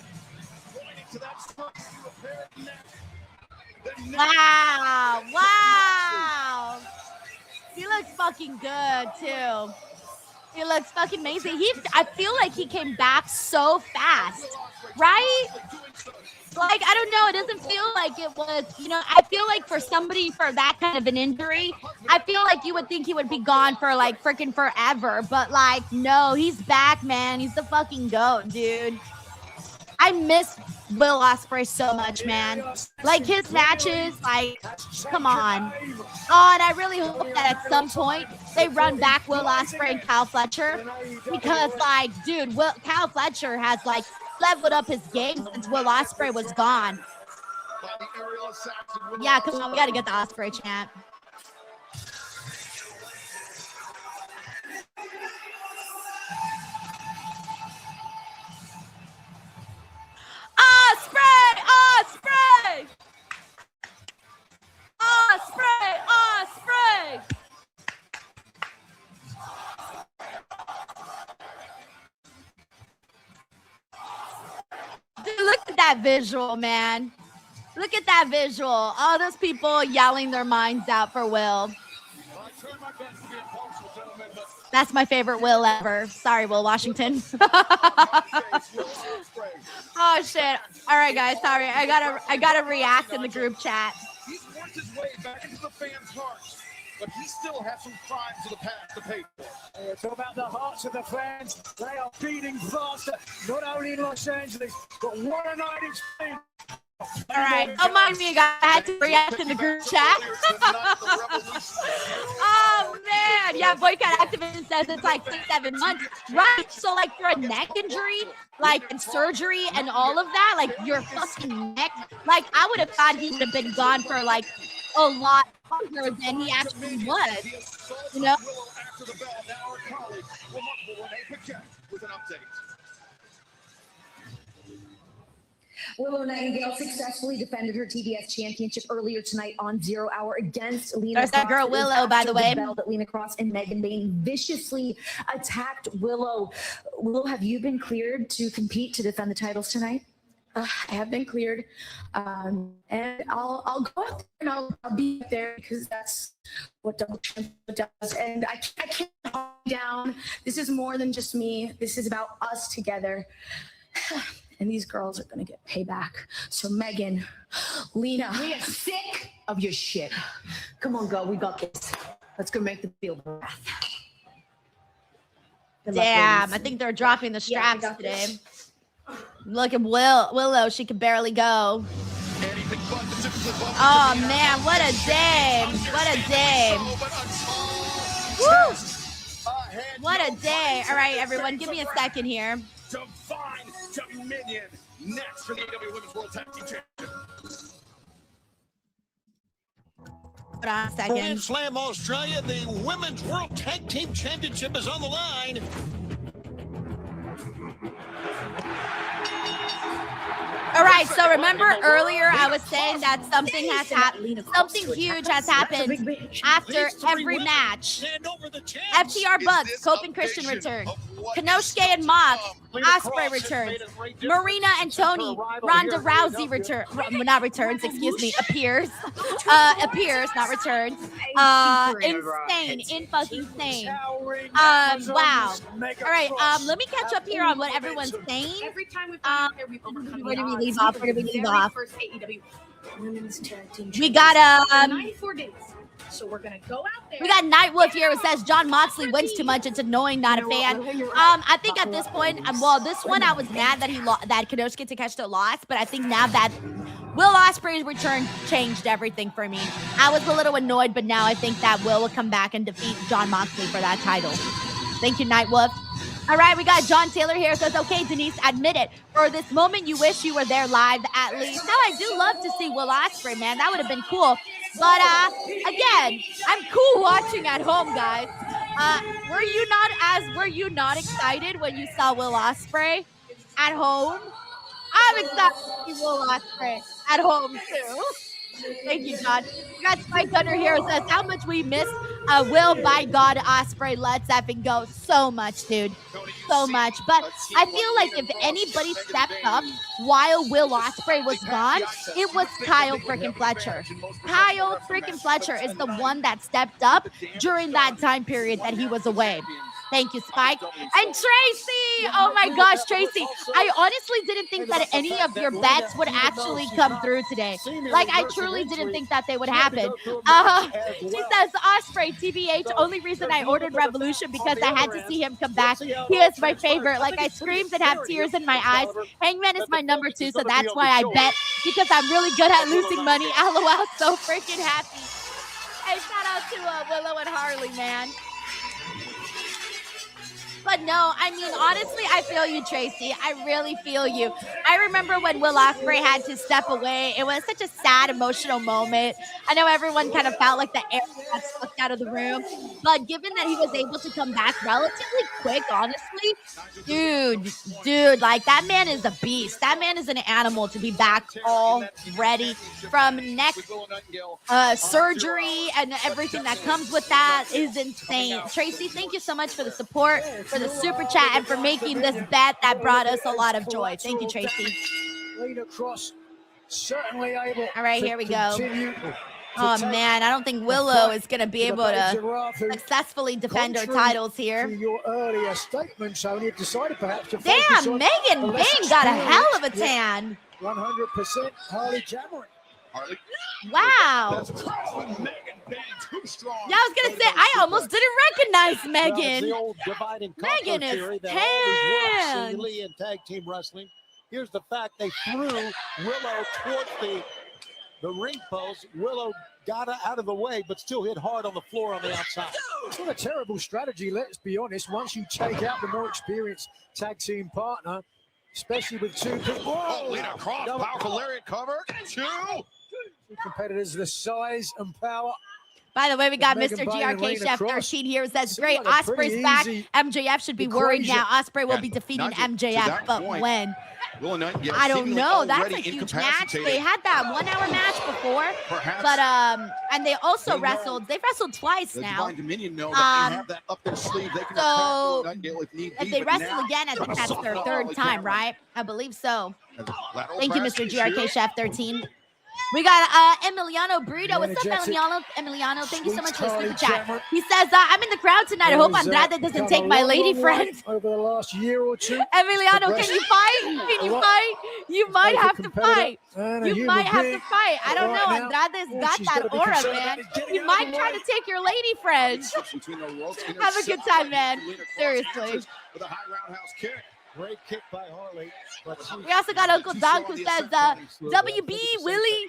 Speaker 1: Wow. Wow. He looks fucking good, too. He looks fucking amazing. I feel like he came back so fast, right? Like, I don't know. It doesn't feel like it was, I feel like for somebody for that kind of an injury, I feel like you would think he would be gone for like freaking forever. But like, no, he's back, man. He's the fucking GOAT, dude. I miss Will Ospreay so much, man. Like his matches, like, come on. Oh, and I really hope that at some point they run back Will Ospreay and Kyle Fletcher, because, like, dude, Kyle Fletcher has like leveled up his game since Will Ospreay was gone. Yeah, come on, we gotta get the Ospreay chant. Ospreay! Ospreay! Ospreay! Ospreay! Dude, look at that visual, man. Look at that visual. All those people yelling their minds out for Will. That's my favorite Will ever. Sorry, Will Washington. Oh shit! All right, guys. Sorry, I gotta react in the group chat.
Speaker 2: He's worked his way back into the fans' hearts, but he still has some crimes of the past to pay for.
Speaker 4: It's all about the hearts of the fans. They are beating faster, not only in Los Angeles, but what a night it's been.
Speaker 1: All right, don't mind me, guys. I had to react in the group chat. Oh man, yeah. Boycott Activision says it's like 6-7 months, right? So like for a neck injury, like and surgery and all of that, like your fucking neck, like I would have thought he would have been gone for like a lot longer than he actually was. You know.
Speaker 12: Willow Nightingale successfully defended her TBS championship earlier tonight on 0 Hour against Lena
Speaker 1: There's
Speaker 12: Cross.
Speaker 1: that girl Willow, by the way.
Speaker 12: That Lena Cross and Megan Bain viciously attacked Willow. Willow, have you been cleared to compete to defend the titles tonight? I have been cleared, and I'll go out there and I'll be there because that's what Double Champ does. And I can't calm down. This is more than just me. This is about us together. And these girls are gonna get payback. So Megan, Lena, we are sick of your shit. Come on, girl, we got this. Let's go make the field of wrath.
Speaker 1: Damn, I think they're dropping the straps today. Look at Willow, she can barely go. Oh man, what a day. What a day. Woo! What a day. All right, everyone, give me a second here.
Speaker 2: Divine Dominion next for the AEW Women's World Tag Team Championship.
Speaker 1: Hold on a second.
Speaker 3: Grand Slam Australia, the Women's World Tag Team Championship is on the line.
Speaker 1: All right, so remember earlier I was saying that something has happened, something huge has happened after every match. FTR Bucks, Cope and Christian return. Konosuke and Mox, Ospreay returns. Marina and Tony, Ronda Rousey appears, not returns. Insane, fucking insane. Wow. All right, let me catch up here on what everyone's saying.
Speaker 11: Every time we've been here, we've overcome
Speaker 1: Where do we
Speaker 11: odds.
Speaker 1: leave off? Where do we leave off?
Speaker 11: First AEW Women's Tag Team
Speaker 1: We got
Speaker 11: 94 days. So we're gonna go out there.
Speaker 1: We got Nightwolf here who says John Moxley wins too much. It's annoying, not a fan. I think at this point, well, this one I was mad that that Konosuke Takeshita lost, but I think now that Will Ospreay's return changed everything for me. I was a little annoyed, but now I think that Will come back and defeat John Moxley for that title. Thank you, Nightwolf. All right, we got John Taylor here. Says, okay, Denise, admit it. For this moment, you wish you were there live at least. No, I do love to see Will Ospreay, man. That would have been cool. But again, I'm cool watching at home, guys. Were you not excited when you saw Will Ospreay at home? I'm excited to see Will Ospreay at home too. Thank you, John. We got Spike Gunner here who says how much we miss Will, by God, Ospreay. Let's effing go. So much, dude. So much. But I feel like if anybody stepped up while Will Ospreay was gone, it was Kyle freaking Fletcher. Kyle freaking Fletcher is the one that stepped up during that time period that he was away. Thank you, Spike. And Tracy! Oh my gosh, Tracy. I honestly didn't think that any of your bets would actually come through today. Like, I truly didn't think that they would happen. She says, Ospreay, TBH, only reason I ordered Revolution because I had to see him come back. He is my favorite. Like, I screamed and have tears in my eyes. Hangman is my number 2, so that's why I bet, because I'm really good at losing money. LOL, so freaking happy. Hey, shout out to Willow and Harley, man. But no, I mean, honestly, I feel you, Tracy. I really feel you. I remember when Will Ospreay had to step away. It was such a sad, emotional moment. I know everyone kind of felt like the air got sucked out of the room. But given that he was able to come back relatively quick, honestly, dude, like, that man is a beast. That man is an animal to be back all ready from neck surgery and everything that comes with that is insane. Tracy, thank you so much for the support, for the super chat, and for making this bet that brought us a lot of joy. Thank you, Tracy. All right, here we go. Oh man, I don't think Willow is going to be able to successfully defend her titles here. Damn, Megan Bain got a hell of a tan.
Speaker 4: 100% Harley Cameron.
Speaker 1: Wow. Yeah, I was going to say, I almost didn't recognize Megan. Megan is tan.
Speaker 3: In tag team wrestling. Here's the fact: they threw Willow towards the ring post. Willow got out of the way, but still hit hard on the floor on the outside.
Speaker 4: It's not a terrible strategy, let's be honest. Once you take out the more experienced tag team partner, especially with two people.
Speaker 2: Oh, Lena Cross, powerful lariat cover. Two
Speaker 4: competitors, the size and power
Speaker 1: By the way, we got
Speaker 4: Megan
Speaker 1: Mr.
Speaker 4: Bayne and
Speaker 1: GRK
Speaker 4: Lena
Speaker 1: Chef
Speaker 4: Cross.
Speaker 1: 13 here. Says,
Speaker 4: Seems
Speaker 1: great,
Speaker 4: like a pretty
Speaker 1: Osprey's back.
Speaker 4: easy
Speaker 1: MJF should be worried
Speaker 4: equation.
Speaker 1: now. Osprey will
Speaker 2: And
Speaker 1: be defeating
Speaker 2: not to
Speaker 1: MJF,
Speaker 2: that
Speaker 1: but
Speaker 2: point,
Speaker 1: when?
Speaker 2: Will Nightingale
Speaker 1: I don't
Speaker 2: seemingly
Speaker 1: know. That's a
Speaker 2: already
Speaker 1: huge match.
Speaker 2: incapacitated.
Speaker 1: They had that 1 hour match before,
Speaker 2: Perhaps
Speaker 1: but and they also
Speaker 2: they
Speaker 1: wrestled. They've wrestled twice
Speaker 2: the
Speaker 1: now.
Speaker 2: Divine Dominion know that they have that up their sleeve. They can attack Will Nightingale if need be.
Speaker 1: If they
Speaker 2: but
Speaker 1: wrestle
Speaker 2: now,
Speaker 1: again, I think
Speaker 2: trying to
Speaker 1: that's
Speaker 2: soften
Speaker 1: their
Speaker 2: up
Speaker 1: third
Speaker 2: Holly
Speaker 1: time,
Speaker 2: Cameron.
Speaker 1: right? I believe so.
Speaker 2: And the lateral
Speaker 1: Thank you,
Speaker 2: press
Speaker 1: Mr.
Speaker 2: is
Speaker 1: GRK
Speaker 2: here.
Speaker 1: Chef 13. We got Emiliano Burrito. What's up,
Speaker 4: Energetic.
Speaker 1: Emiliano? Thank you so much for the
Speaker 4: Sweet
Speaker 1: super chat.
Speaker 4: Cameron.
Speaker 1: He says, I'm in the crowd tonight. I hope Andrade doesn't take my lady friend.
Speaker 4: Over the last year or two.
Speaker 1: Emiliano, can you fight? Can you fight? You might have to fight. You might have to fight. I don't know. Andrade's got that aura, man. You might try to take your lady friend. Have a good time, man. Seriously.
Speaker 2: With a high roundhouse kick.
Speaker 3: Great kick by Harley.
Speaker 1: We also got Uncle Don who says, WB Willie,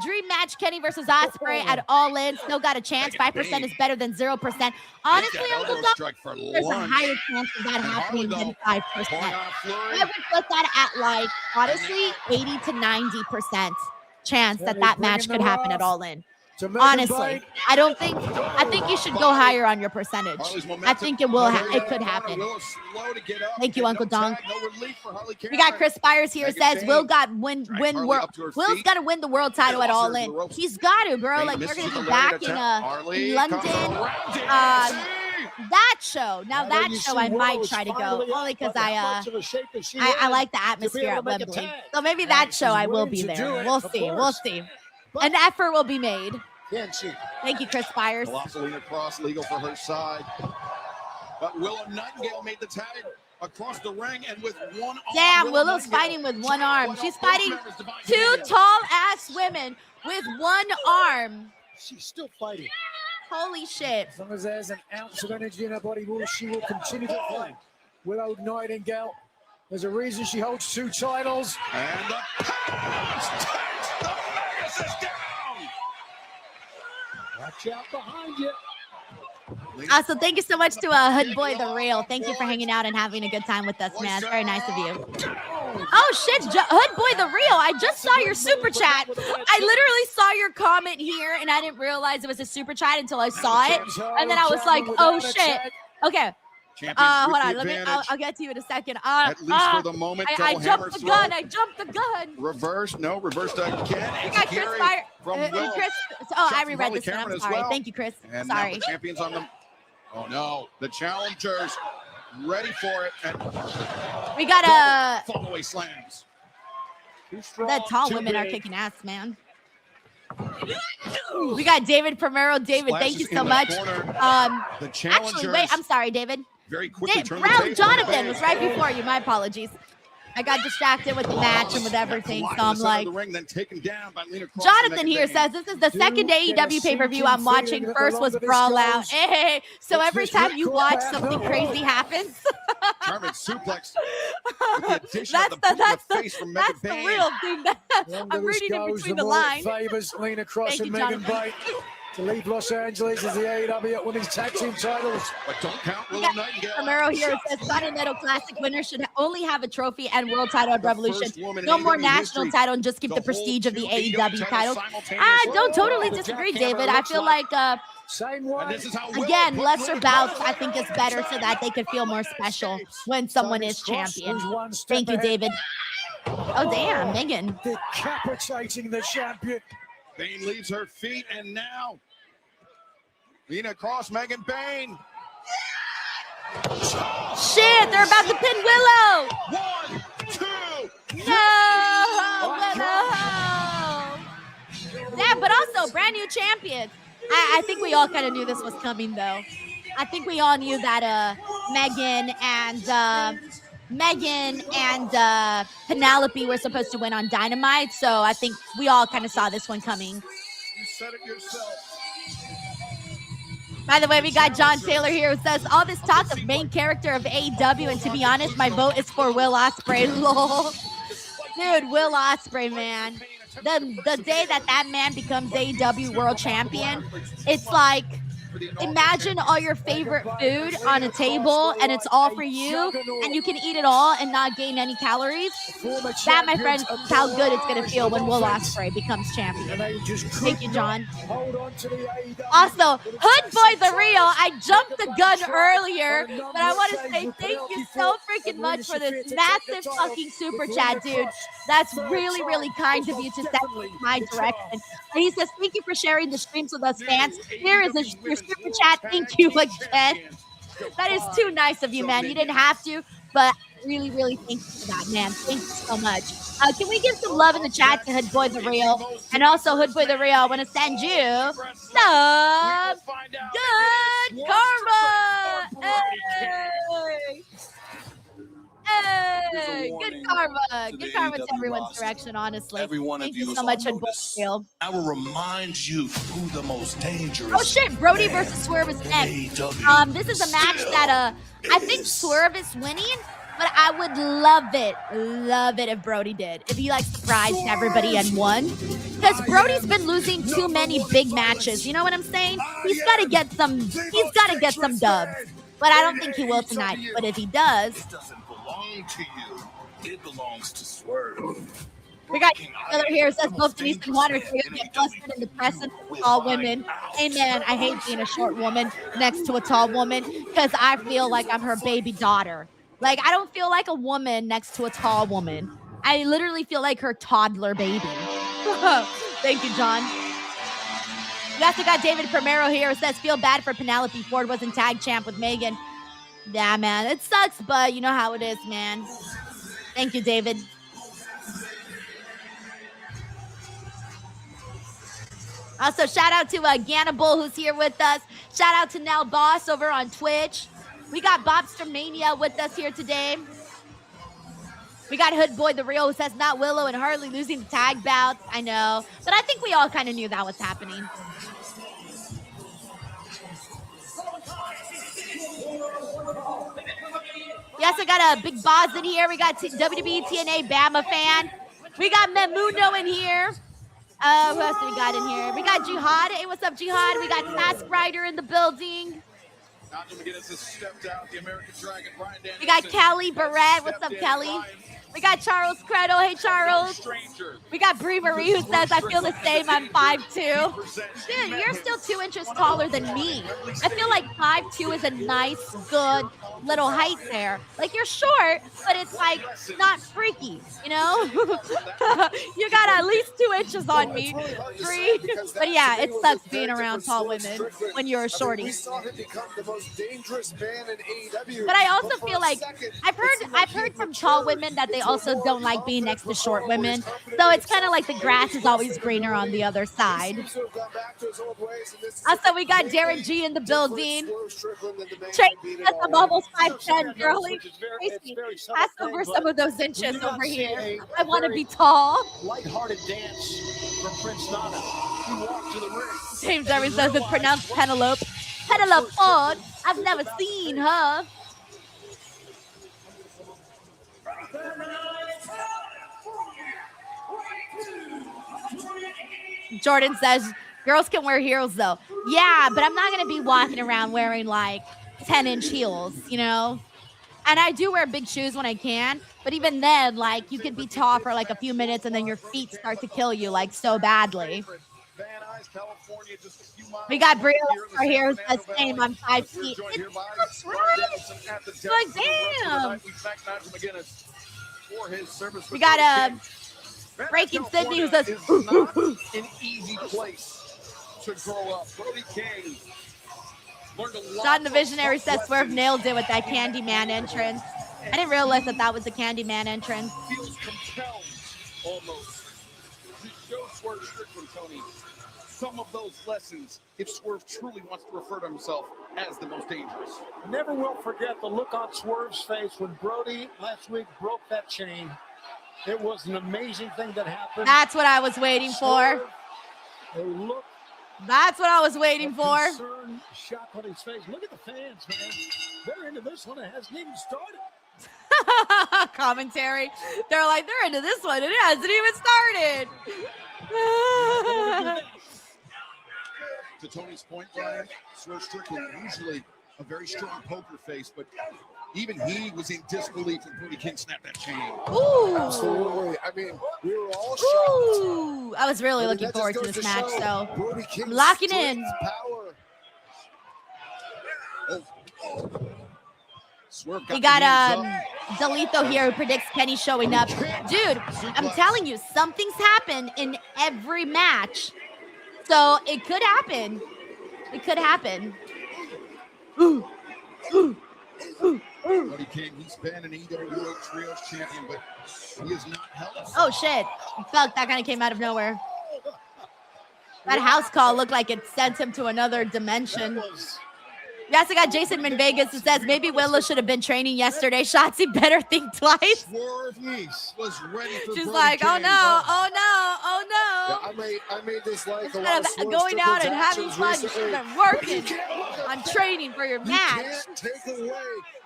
Speaker 1: dream match Kenny versus Osprey at All In. Still got a chance. 5% is better than 0%. Honestly, Uncle Don, there's a higher chance of that happening than 5%. I would put that at like, honestly, 80 to 90% chance that that match could happen at All In. Honestly, I think you should go higher on your percentage. I think it could happen. Thank you, Uncle Don. We got Chris Spires here. Says Will's got to win the world title at All In. He's got to, bro. Like, we're gonna be back in London. That show. Now that show I might try to go only because I like the atmosphere at Wembley. So maybe that show I will be there. We'll see. We'll see. An effort will be made. Thank you, Chris Spires.
Speaker 2: Selena Cross legal for her side. But Willow Nightingale made the tag across the ring and with one arm.
Speaker 1: Damn, Willow's fighting with one arm. She's fighting two tall-ass women with one arm.
Speaker 3: She's still fighting.
Speaker 1: Holy shit.
Speaker 4: As long as there's an ounce of energy in her body, she will continue to fight. Willow Nightingale. There's a reason she holds 2 titles.
Speaker 2: And the pounds takes the Vegas is down.
Speaker 3: Watch out behind you.
Speaker 1: Also, thank you so much to Hood Boy the Real. Thank you for hanging out and having a good time with us, man. Very nice of you. Oh, shit. Hood Boy the Real. I just saw your super chat. I literally saw your comment here, and I didn't realize it was a super chat until I saw it. And then I was like, oh, shit. Okay. Hold on. I'll get to you in a second.
Speaker 2: At least for the moment.
Speaker 1: I jumped the gun. I jumped the gun.
Speaker 2: Reverse. No, reversed again.
Speaker 1: We got Chris Fire. Chris. Oh, I reread this one. I'm sorry.
Speaker 2: Well.
Speaker 1: Thank you, Chris.
Speaker 2: And
Speaker 1: sorry.
Speaker 2: Now the champions on them. Oh, no. The challengers ready for it. And
Speaker 1: we got a.
Speaker 2: Fallaway slams.
Speaker 1: The tall women are kicking ass, man. We got David Primero. David, thank you so much.
Speaker 2: The
Speaker 1: actually, wait, I'm sorry, David.
Speaker 2: Very quickly
Speaker 1: Brown Jonathan was right before you. My apologies. I got distracted with the match and with everything, so I'm like. Jonathan here says this is the second AEW pay-per-view I'm watching. First was Brawl Out. Hey, so every time you watch, something crazy happens.
Speaker 2: German suplex.
Speaker 1: That's the real thing. I'm reading it between the lines.
Speaker 4: Favors Lena Cross and Megan Bayne to leave Los Angeles as the AEW Women's Tag Team titles.
Speaker 2: But don't count Willow Nightingale.
Speaker 1: Romero here says Continental Classic winners should only have a trophy and world title at Revolution. No more national title and just keep the prestige of the AEW title. I don't totally disagree, David. I feel like again, lesser bouts I think is better so that they could feel more special when someone is champion. Thank you, David. Oh damn, Megan.
Speaker 4: Decapitating the champion.
Speaker 2: Bayne leaves her feet, and now Lena Cross, Megan Bayne.
Speaker 1: Shit, they're about to pin Willow.
Speaker 2: 1, 2.
Speaker 1: No, Willow. Yeah, but also brand new champion. I think we all kind of knew this was coming, though. I think we all knew that Megan and Penelope were supposed to win on Dynamite, so I think we all kind of saw this one coming.
Speaker 2: You said it yourself.
Speaker 1: By the way, we got John Taylor here who says, all this talk of main character of AEW, and to be honest, my vote is for Will Ospreay. Lol. Dude, Will Ospreay, man. The day that man becomes AEW World Champion, it's like imagine all your favorite food on a table and it's all for you and you can eat it all and not gain any calories. That, my friend, is how good it's going to feel when Will Ospreay becomes champion. Thank you, John. Also, Hood Boy the Real, I jumped the gun earlier, but I want to say thank you so freaking much for this massive fucking super chat, dude. That's really, really kind of you to send me my direction. And he says, thank you for sharing the streams with us, fans. Here is your super chat. Thank you again. That is too nice of you, man. You didn't have to, but really, really thank you for that, man. Thank you so much. Can we give some love in the chat to Hood Boy the Real? And also, Hood Boy the Real, I want to send you some good karma. Hey. Hey, good karma. Good karma to everyone's direction, honestly. Thank you so much, Hood Boy the Real.
Speaker 13: I will remind you who the most dangerous.
Speaker 1: Oh shit, Brody versus Swerve is next. This is a match that I think Swerve is winning, but I would love it if Brody did. If he like surprised everybody and won. Because Brody's been losing too many big matches. You know what I'm saying? He's gotta get some dubs. But I don't think he will tonight. But if he does,
Speaker 13: it doesn't belong to you. It belongs to Swerve.
Speaker 1: we got Taylor here says both Denise and Water get busted in the presence of tall women. Amen. I hate being a short woman next to a tall woman because I feel like I'm her baby daughter. Like, I don't feel like a woman next to a tall woman. I literally feel like her toddler baby. Thank you, John. We also got David Primero here who says, feel bad for Penelope. Ford wasn't tag champ with Megan. Yeah, man, it sucks, but you know how it is, man. Thank you, David. Also, shout out to Gannibal, who's here with us. Shout out to Nell Boss over on Twitch. We got Bobster Mania with us here today. We got Hood Boy the Real, who says not Willow and Harley losing the tag bouts. I know, but I think we all kind of knew that was happening. We also got a big boss in here. We got WWE TNA Bama fan. We got Memuno in here. Who else do we got in here? We got Jihad. Hey, what's up, Jihad? We got Task Rider in the building. We got Kelly Barrett. What's up, Kelly? We got Charles Credo. Hey, Charles. We got Brie Marie, who says, I feel the same. I'm 5'2". Dude, you're still 2 inches taller than me. I feel like 5'2" is a nice, good little height there. Like, you're short, but it's like not freaky, you know? You got at least 2 inches on me, Brie. But yeah, it sucks being around tall women when you're a shorty. But I also feel like I've heard from tall women that they also don't like being next to short women. So it's kind of like the grass is always greener on the other side. Also, we got Darren G in the building. Tracy says I'm almost 5'10", girly. Tracy, pass over some of those inches over here. I want to be tall.
Speaker 3: Lighthearted dance from Prince Nana. He walked to the ring.
Speaker 1: James Evans says it's pronounced Penelope. Penelope Ford. I've never seen her. Jordan says, girls can wear heels though. Yeah, but I'm not going to be walking around wearing like 10-inch heels, you know? And I do wear big shoes when I can, but even then, like, you could be tall for like a few minutes and then your feet start to kill you like so badly. We got Brio over here who says, same, I'm 5 feet. It's right. Like, damn. We got Breaking Sydney who says,
Speaker 2: an easy place to grow up. Brody King.
Speaker 1: John the Visionary says Swerve nailed it with that Candyman entrance. I didn't realize that was a Candyman entrance.
Speaker 2: Feels compelled almost to show Swerve Strickland, Tony, some of those lessons if Swerve truly wants to refer to himself as the most dangerous.
Speaker 3: Never will forget the look on Swerve's face when Brody last week broke that chain. It was an amazing thing that happened.
Speaker 1: That's what I was waiting for. That's what I was waiting for.
Speaker 3: Concern, shock on his face. Look at the fans, man. They're into this one. It hasn't even started.
Speaker 1: Commentary. They're like, they're into this one. It hasn't even started.
Speaker 2: To Tony's point, Brian, Swerve Strickland, usually a very strong poker face, but even he was in disbelief when Brody King snapped that chain.
Speaker 1: Ooh.
Speaker 5: Absolutely. I mean, we were all shocked.
Speaker 1: Ooh. I was really looking forward to this match, so I'm locking in.
Speaker 5: Power.
Speaker 1: We got Delito here who predicts Kenny showing up. Dude, I'm telling you, something's happened in every match. So it could happen. It could happen. Ooh. Ooh. Ooh.
Speaker 2: Brody King, he's been an AEW Trios champion, but he is not helped.
Speaker 1: Oh, shit. Fuck, that kind of came out of nowhere. That house call looked like it sent him to another dimension. We also got Jason Manvegas who says maybe Willow should have been training yesterday. Shotzi better think twice.
Speaker 2: Was ready for
Speaker 1: She's
Speaker 2: Brody
Speaker 1: like,
Speaker 2: King.
Speaker 1: oh no, oh no, oh no.
Speaker 5: Yeah, I made this like
Speaker 1: Instead of going out and having fun, you should have been working on training for your match.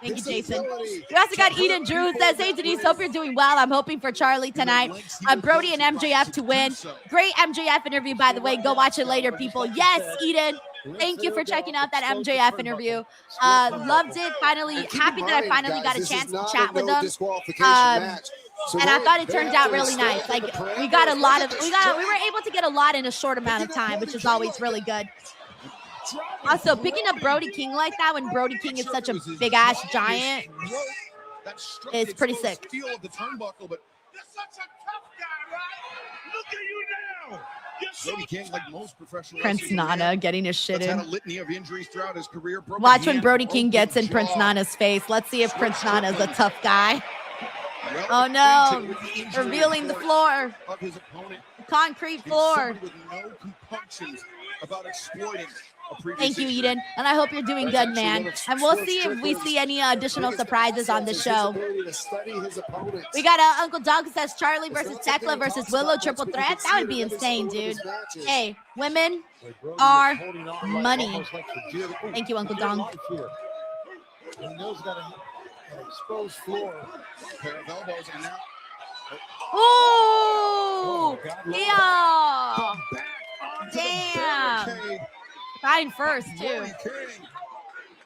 Speaker 1: Thank you, Jason. We also got Eden Drew who says, hey, Denise, hope you're doing well. I'm hoping for Charlie tonight. Brody and MJF to win. Great MJF interview, by the way. Go watch it later, people. Yes, Eden. Thank you for checking out that MJF interview. Loved it. Finally, happy that I finally got a chance to chat with them. And I thought it turned out really nice. Like we got a lot of, we were able to get a lot in a short amount of time, which is always really good. Also, picking up Brody King like that when Brody King is such a big ass giant is pretty sick.
Speaker 2: Brody King, like most professional
Speaker 1: Prince Nana getting his shit in.
Speaker 2: Had a litany of injuries throughout his career.
Speaker 1: Watch when Brody King gets in Prince Nana's face. Let's see if Prince Nana's a tough guy. Oh no, revealing the floor. Concrete floor. Thank you, Eden. And I hope you're doing good, man. And we'll see if we see any additional surprises on the show. We got Uncle Doug says Charlie versus Thekla versus Willow triple threat. That would be insane, dude. Hey, women are money. Thank you, Uncle Dong.
Speaker 5: Exposed floor.
Speaker 2: Pair of elbows and now.
Speaker 1: Ooh! Yeah! Damn! Spine first, too.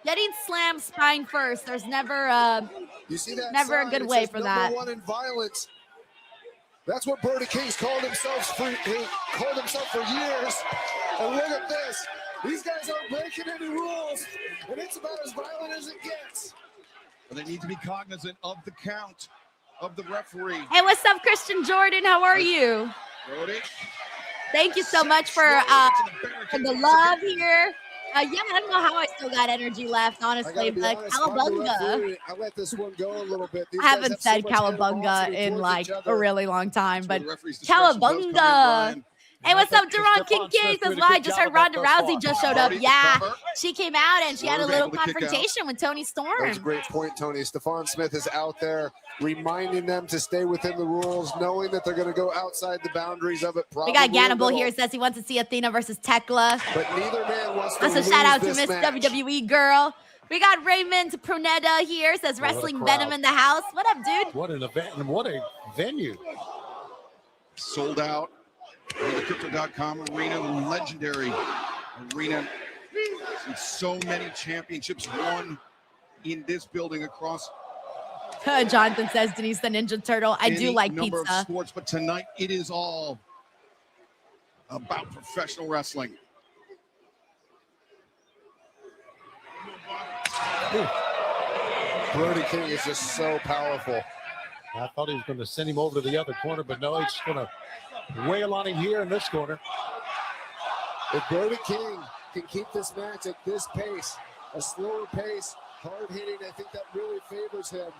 Speaker 1: Getting slammed spine first. There's never never a good way for that.
Speaker 5: Number one in violence. That's what Brody King's called himself for years. And look at this. These guys aren't breaking any rules, and it's about as violent as it gets.
Speaker 2: But they need to be cognizant of the count of the referee.
Speaker 1: Hey, what's up, Christian Jordan? How are you?
Speaker 2: Brody.
Speaker 1: Thank you so much for the love here. Yeah, I don't know how I still got energy left, honestly, but Cowabunga.
Speaker 5: I let this one go a little bit.
Speaker 1: I haven't said Cowabunga in like a really long time, but Cowabunga. Hey, what's up, Deron Kincaid? Says, well, I just heard Ronda Rousey just showed up. Yeah, she came out and she had a little confrontation with Tony Storm.
Speaker 5: That's a great point, Tony. Stephon Smith is out there reminding them to stay within the rules, knowing that they're going to go outside the boundaries of it.
Speaker 1: We got Gannibal here. Says he wants to see Athena versus Thekla.
Speaker 5: But neither man wants to
Speaker 1: lose. Shout out to Miss WWE girl. We got Raymond Pruneda here. Says Wrestling Venom in the house. What up, dude?
Speaker 3: What an event and what a venue.
Speaker 2: Sold out. The Crypto.com arena, the legendary arena. And so many championships won in this building across.
Speaker 1: Jonathan says Denise the Ninja Turtle. I do like
Speaker 2: number
Speaker 1: pizza.
Speaker 2: Of sports, but tonight it is all about professional wrestling.
Speaker 5: Brody King is just so powerful.
Speaker 3: I thought he was going to send him over to the other corner, but no, he's going to wail on him here in this corner.
Speaker 5: If Brody King can keep this match at this pace, a slower pace, hard hitting, I think that really favors him.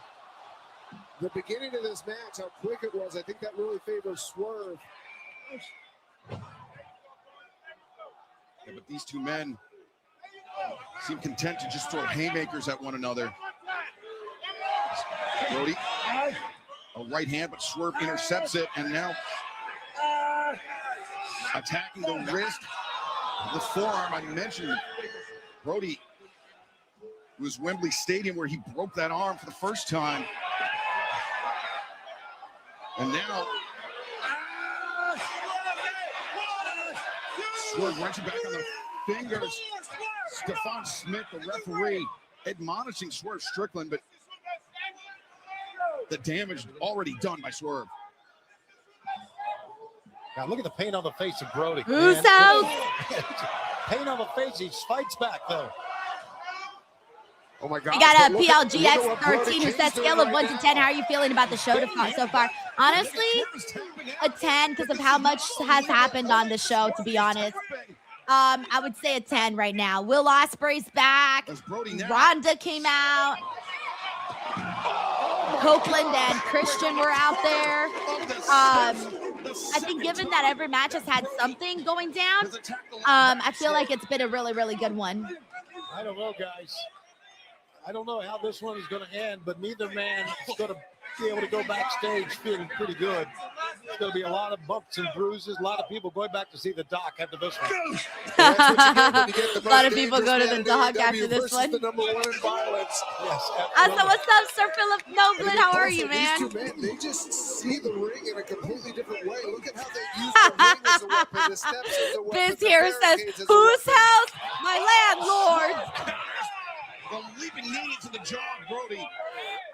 Speaker 5: The beginning of this match, how quick it was, I think that really favors Swerve.
Speaker 2: Yeah, but these two men seem content to just throw haymakers at one another. Brody, a right hand, but Swerve intercepts it, and now attacking the wrist, the forearm. I mentioned Brody was Wembley Stadium where he broke that arm for the first time. And now Swerve wrenching back on the fingers. Stephon Smith, the referee, admonishing Swerve Strickland, but the damage already done by Swerve.
Speaker 3: Now look at the pain on the face of Brody.
Speaker 1: Who's out?
Speaker 3: Pain on the face. He fights back though.
Speaker 5: Oh my God.
Speaker 1: We got a PLGX13 who says scale of 1 to 10. How are you feeling about the show so far? Honestly, a 10 because of how much has happened on the show, to be honest. I would say a 10 right now. Will Ospreay's back. Ronda came out. Copeland and Christian were out there. I think given that every match has had something going down, I feel like it's been a really, really good one.
Speaker 3: I don't know, guys. I don't know how this one is going to end, but neither man is going to be able to go backstage feeling pretty good. There's going to be a lot of bumps and bruises. A lot of people going back to see the doc after this one.
Speaker 1: A lot of people go to the doc after this one.
Speaker 5: The number one in violence.
Speaker 3: Yes.
Speaker 1: So what's up, Sir Philip Noblin? How are you, man?
Speaker 5: These two men, they just see the ring in a completely different way. Look at how they use the ring as a weapon, the steps as a weapon.
Speaker 1: Biz here says, whose house? My landlord.
Speaker 2: The leaping knee into the jaw, Brody.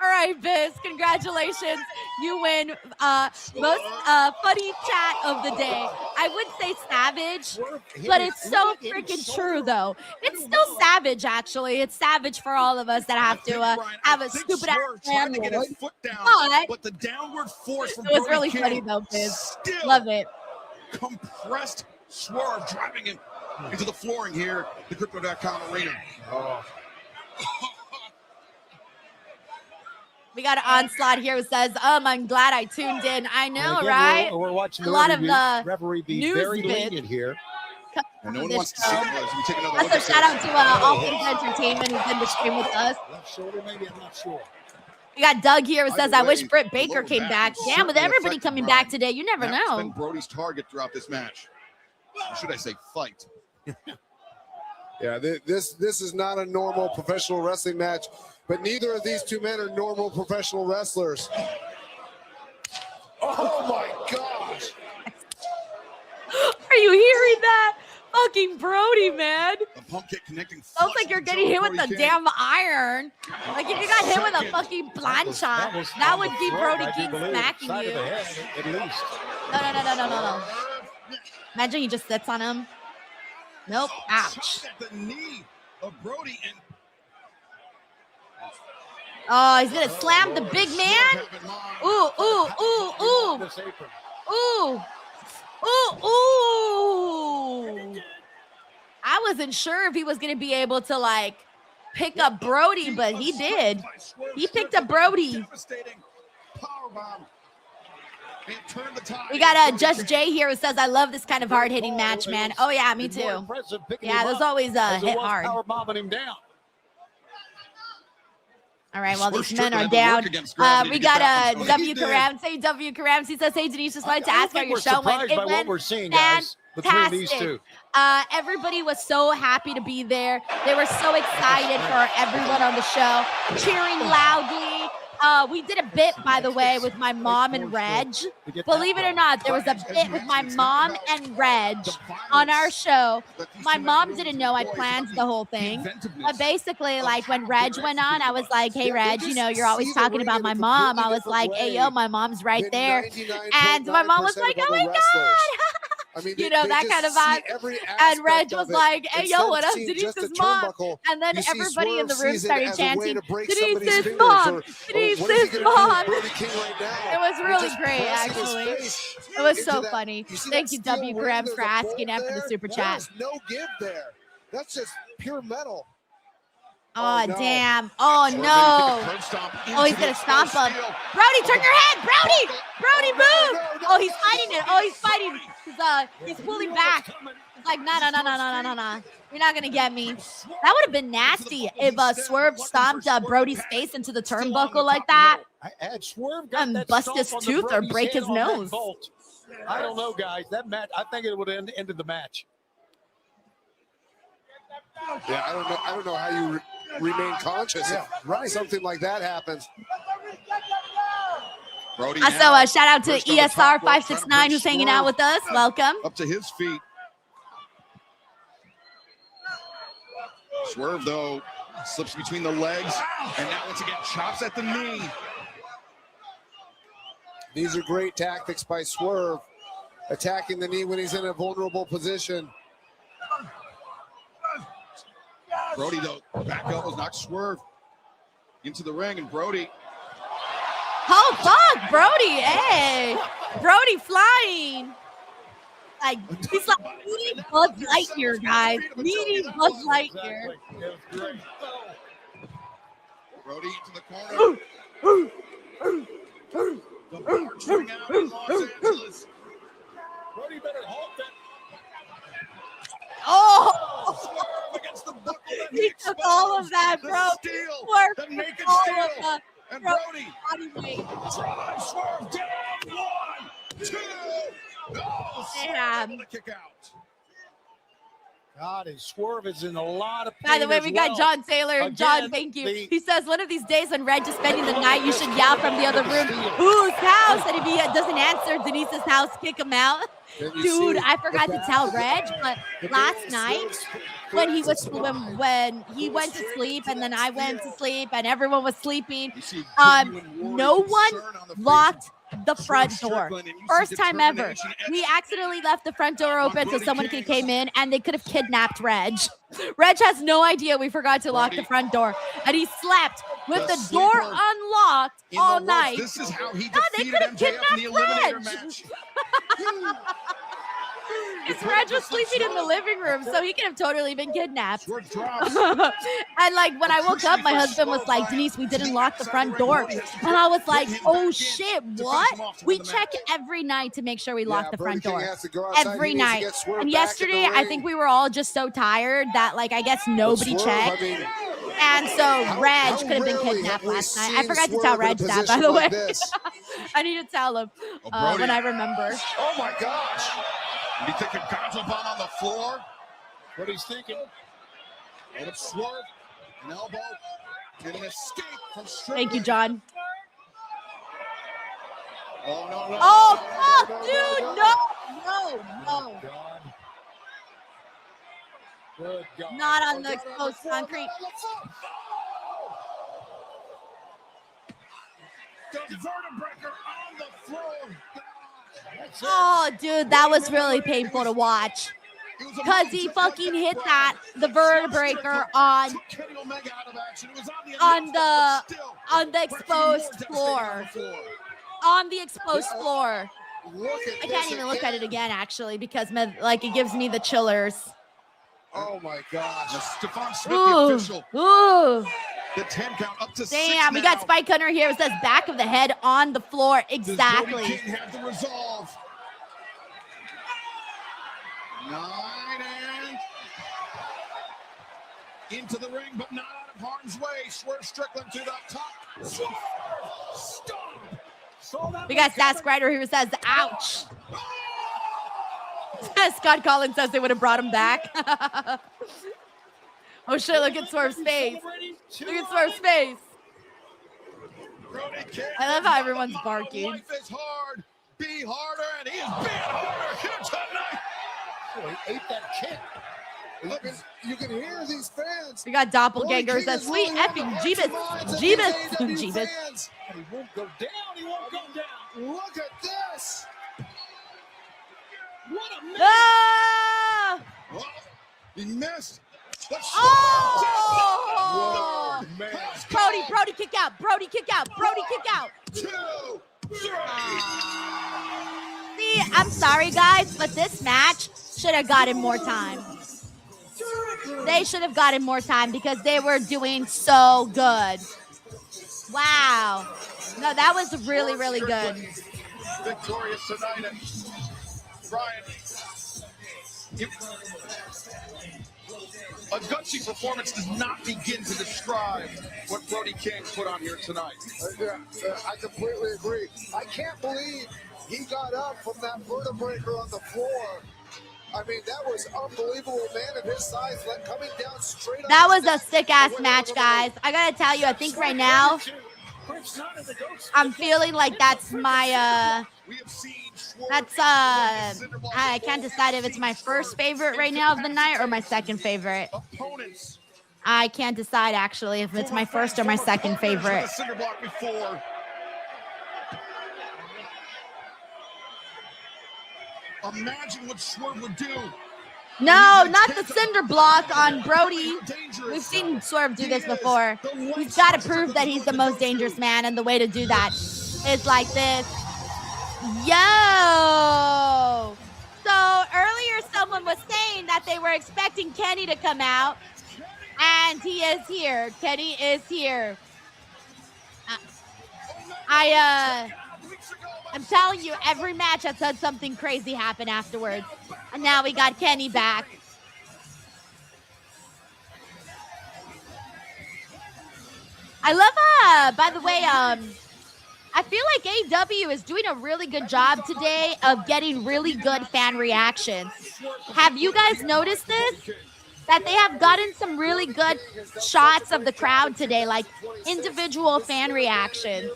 Speaker 1: All right, Biz, congratulations. You win most funny chat of the day. I would say savage, but it's so freaking true, though. It's still savage, actually. It's savage for all of us that have to have a stupid ass
Speaker 2: trying to get his foot down, but the downward force from
Speaker 1: it was
Speaker 2: Brody
Speaker 1: really
Speaker 2: King
Speaker 1: funny, though, Biz. Love it.
Speaker 2: Compressed Swerve driving him into the flooring here, the Crypto.com arena.
Speaker 1: We got an onslaught here who says, I'm glad I tuned in. I know,
Speaker 3: again,
Speaker 1: right?
Speaker 3: We're watching
Speaker 1: a lot of the
Speaker 3: referee be
Speaker 1: news
Speaker 3: very
Speaker 1: bits.
Speaker 3: lenient here.
Speaker 2: And no one wants to see it. We take another
Speaker 1: Also,
Speaker 2: look at
Speaker 1: shout out
Speaker 2: this.
Speaker 1: to All Things Entertainment who's in the stream with us.
Speaker 3: Left shoulder, maybe, I'm not sure.
Speaker 1: We got Doug here who says,
Speaker 2: Either
Speaker 1: I wish
Speaker 2: way,
Speaker 1: Britt
Speaker 2: the
Speaker 1: Baker
Speaker 2: lower
Speaker 1: came
Speaker 2: back
Speaker 1: back.
Speaker 2: was
Speaker 1: Damn, with
Speaker 2: certainly
Speaker 1: everybody
Speaker 2: affected
Speaker 1: coming
Speaker 2: by
Speaker 1: back today, you never
Speaker 2: That's
Speaker 1: know.
Speaker 2: been Brody's target throughout this match. Or should I say fight?
Speaker 5: Yeah, this is not a normal professional wrestling match, but neither of these two men are normal professional wrestlers. Oh my gosh!
Speaker 1: Are you hearing that? Fucking Brody, man.
Speaker 2: A pump kick connecting.
Speaker 1: Sounds like you're getting hit with the damn iron. Like if you got hit with a fucking plancha, that would be Brody King smacking you.
Speaker 3: At least.
Speaker 1: No. Imagine he just sits on him. Nope. Ouch.
Speaker 2: At the knee of Brody and
Speaker 1: Oh, he's gonna slam the big man. Ooh. I wasn't sure if he was gonna be able to like pick up Brody, but he did. He picked up Brody. We got Just Jay here who says, I love this kind of hard-hitting match, man. Oh, yeah, me too. Yeah, those always hit hard.
Speaker 3: Him down.
Speaker 1: All right, well, these men are down. We got W. Karam. Say W. Karam. He says, hey, Denise, just wanted to ask how your show went. It went
Speaker 3: we're seeing, guys, between these two.
Speaker 1: Everybody was so happy to be there. They were so excited for everyone on the show, cheering loudly. We did a bit, by the way, with my mom and Reg. Believe it or not, there was a bit with my mom and Reg on our show. My mom didn't know I planned the whole thing. But basically, like, when Reg went on, I was like, hey, Reg, you know, you're always talking about my mom. I was like, hey, yo, my mom's right there. And my mom was like, oh, my God.
Speaker 5: I mean,
Speaker 1: you know, that kind of vibe. And Reg was like, hey, yo, what up? Denise's mom. And then everybody in the room started chanting, Denise's mom. Denise's mom. It was really great, actually. It was so funny. Thank you, W. Grams, for asking after the super chat.
Speaker 5: There's no give there. That's just pure metal.
Speaker 1: Oh, damn. Oh, no. Oh, he's going to stomp him. Brody, turn your head. Brody, move. Oh, he's fighting it. Oh, he's fighting. He's pulling back. He's like, no. You're not going to get me. That would have been nasty if Swerve stomped Brody's face into the turnbuckle like that. And bust his tooth or break his nose.
Speaker 3: I don't know, guys. That match, I think it would have ended the match.
Speaker 5: Yeah, I don't know how you remain conscious if something like that happens.
Speaker 2: Brody
Speaker 1: so shout out to ESR569 who's hanging out with us. Welcome.
Speaker 2: Up to his feet. Swerve, though, slips between the legs, and now once again chops at the knee.
Speaker 5: These are great tactics by Swerve, attacking the knee when he's in a vulnerable position.
Speaker 2: Brody, though, back elbows knock Swerve into the ring, and Brody.
Speaker 1: Oh, fuck, Brody, hey. Brody flying. Like, he's like meeting Buzz Lightyear, guys. Meeting Buzz Lightyear.
Speaker 2: Brody into the corner. The Barks ring out in Los Angeles.
Speaker 3: Brody better hold that.
Speaker 1: Oh!
Speaker 2: Against the buckle that
Speaker 1: He took all of that, bro.
Speaker 2: The steel,
Speaker 1: Swerve
Speaker 2: the naked
Speaker 1: all
Speaker 2: steel.
Speaker 1: of the
Speaker 2: And Brody
Speaker 1: body weight.
Speaker 2: drives Swerve down. 1, 2. Oh,
Speaker 1: Damn.
Speaker 2: able to kick out.
Speaker 3: God, his Swerve is in a lot of pain.
Speaker 1: By the way,
Speaker 3: as
Speaker 1: we got
Speaker 3: well.
Speaker 1: John Taylor.
Speaker 3: Again,
Speaker 1: John, thank you.
Speaker 3: the-
Speaker 1: He says, one of these days when Reg is spending the night, you should yell from the other room, whose house? And if he doesn't answer Denise's house, kick him out. Dude, I forgot to tell Reg, but last night when he was when he went to sleep and then I went to sleep and everyone was sleeping, no one locked the front door. First time ever. We accidentally left the front door open so someone could came in and they could have kidnapped Reg. Reg has no idea we forgot to lock the front door, and he slept with the door unlocked all night.
Speaker 2: This is how he
Speaker 1: No, they
Speaker 2: defeated
Speaker 1: could have
Speaker 2: MJF in the Eliminator
Speaker 1: kidnapped Reg.
Speaker 2: match.
Speaker 1: Because Reg was sleeping in the living room, so he could have totally been kidnapped.
Speaker 2: Swerve drops.
Speaker 1: And like when I woke up, my husband was like, Denise, we didn't lock the front door. And I was like, oh shit, what? We check every night to make sure we lock the front door. Every night. And yesterday, I think we were all just so tired that like I guess nobody checked. And so Reg could have been kidnapped last night. I forgot to tell Reg that, by the way. I need to tell him when I remember.
Speaker 2: Oh my gosh. Did he take a Gonzo bomb on the floor?
Speaker 3: What he's thinking.
Speaker 2: And a swerve, an elbow, and an escape from Strickland.
Speaker 1: Thank you, John.
Speaker 2: Oh, no, no.
Speaker 1: Oh, fuck, dude, no.
Speaker 3: Good God.
Speaker 1: Not on the exposed concrete.
Speaker 2: The vertebraker on the floor.
Speaker 1: Oh, dude, that was really painful to watch. Because he fucking hit the vertebraker on the exposed floor. On the exposed floor. I can't even look at it again, actually, because like it gives me the chillers.
Speaker 5: Oh my gosh.
Speaker 2: Stephon Smith, the official.
Speaker 1: Ooh.
Speaker 2: The 10 count up to 6
Speaker 1: Damn, we got
Speaker 2: now.
Speaker 1: Spike Hunter here. It says back of the head on the floor.
Speaker 2: Does
Speaker 1: Exactly.
Speaker 2: Brody King have the resolve? 9 and into the ring, but not out of harm's way. Swerve Strickland to the top. Swerve, stop.
Speaker 1: We got Sask Ryder here who says, ouch. Scott Collins says they would have brought him back. Oh shit, look at Swerve's face. Look at Swerve's face. I love how everyone's barking.
Speaker 2: Life is hard. Be harder, and he is being harder here tonight.
Speaker 3: Oh, he ate that kick.
Speaker 5: You can hear these fans.
Speaker 1: We got doppelgangers. That sweet effing Jeebus. Jeebus.
Speaker 3: And he won't go down. He won't go down.
Speaker 5: Look at this.
Speaker 3: What a man.
Speaker 1: Ah!
Speaker 2: Oh, he missed.
Speaker 1: Oh!
Speaker 2: Man.
Speaker 1: Brody kick out. Brody kick out. Brody kick out.
Speaker 2: 2, 3.
Speaker 1: See, I'm sorry, guys, but this match should have gotten more time. They should have gotten more time because they were doing so good. Wow. No, that was really, really good.
Speaker 2: Victorious tonight, and Brian, a gutsy performance does not begin to describe what Brody King put on here tonight.
Speaker 5: I completely agree. I can't believe he got up from that vertebraker on the floor. I mean, that was unbelievable, man of his size, coming down straight.
Speaker 1: That was a sick-ass match, guys. I gotta tell you, I think right now, I'm feeling like that's my, I can't decide if it's my first favorite right now of the night or my second favorite.
Speaker 2: Opponents
Speaker 1: I can't decide actually if it's my first or my second favorite.
Speaker 2: Cinder block before. Imagine what Swerve would do.
Speaker 1: No, not the cinder block on Brody. We've seen Swerve do this before. He's got to prove that he's the most dangerous man, and the way to do that is like this. Yo! So earlier someone was saying that they were expecting Kenny to come out, and he is here. Kenny is here. I'm telling you, every match has had something crazy happen afterwards. And now we got Kenny back. I love, by the way, I feel like AEW is doing a really good job today of getting really good fan reactions. Have you guys noticed this? That they have gotten some really good shots of the crowd today, like individual fan reactions.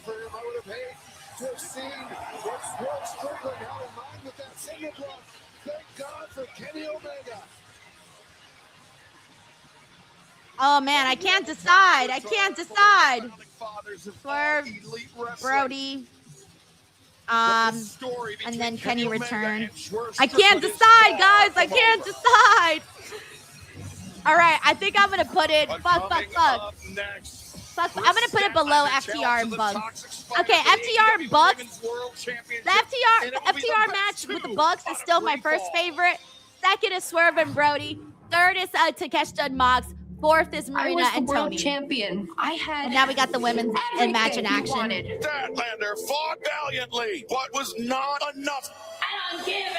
Speaker 1: Oh man, I can't decide. Swerve, Brody, and then Kenny returned. I can't decide, guys. I can't decide. All right, I think I'm gonna put it. Fuck. I'm gonna put it below FTR and Bucks. Okay, FTR and Bucks. The FTR match with the Bucks is still my first favorite. Second is Swerve and Brody. Third is Takeshita and Mox. Fourth is Marina and Tony.
Speaker 9: Champion. And
Speaker 1: now we got the women's match in action.
Speaker 13: Statlander fought valiantly, but was not enough.
Speaker 9: I don't give it.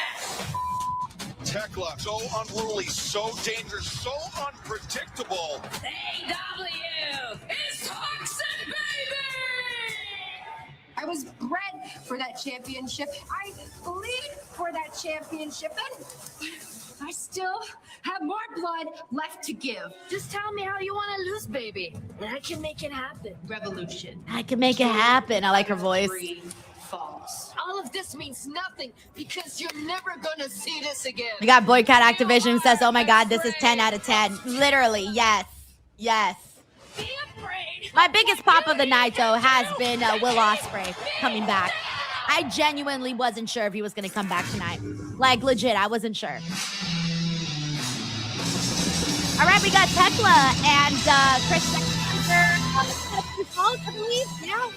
Speaker 13: Thekla, so unruly, so dangerous, so unpredictable.
Speaker 9: AEW is toxic, baby!
Speaker 11: I was bred for that championship. I bleed for that championship. And I still have more blood left to give.
Speaker 14: Just tell me how you want to lose, baby. And I can make it happen.
Speaker 9: Revolution.
Speaker 1: I can make it happen. I like her voice.
Speaker 9: False.
Speaker 14: All of this means nothing because you're never gonna see this again.
Speaker 1: We got Boycott Activision who says, oh my God, this is 10 out of 10. Literally, yes.
Speaker 14: Be afraid.
Speaker 1: My biggest pop of the night, though, has been Will Ospreay coming back. I genuinely wasn't sure if he was going to come back tonight. Like, legit, I wasn't sure. All right, we got Thekla and Kris I believe. Yeah.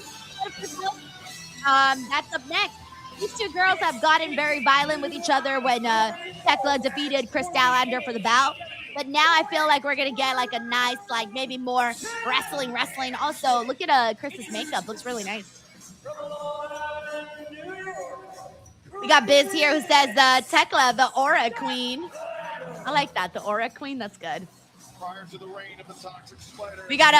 Speaker 1: That's up next. These two girls have gotten very violent with each other when Thekla defeated Kris Statlander for the bout. But now I feel like we're going to get like a nice, like maybe more wrestling. Also, look at Kris's makeup. Looks really nice. We got Biz here who says Thekla, the Aura Queen. I like that. The Aura Queen. That's good. We got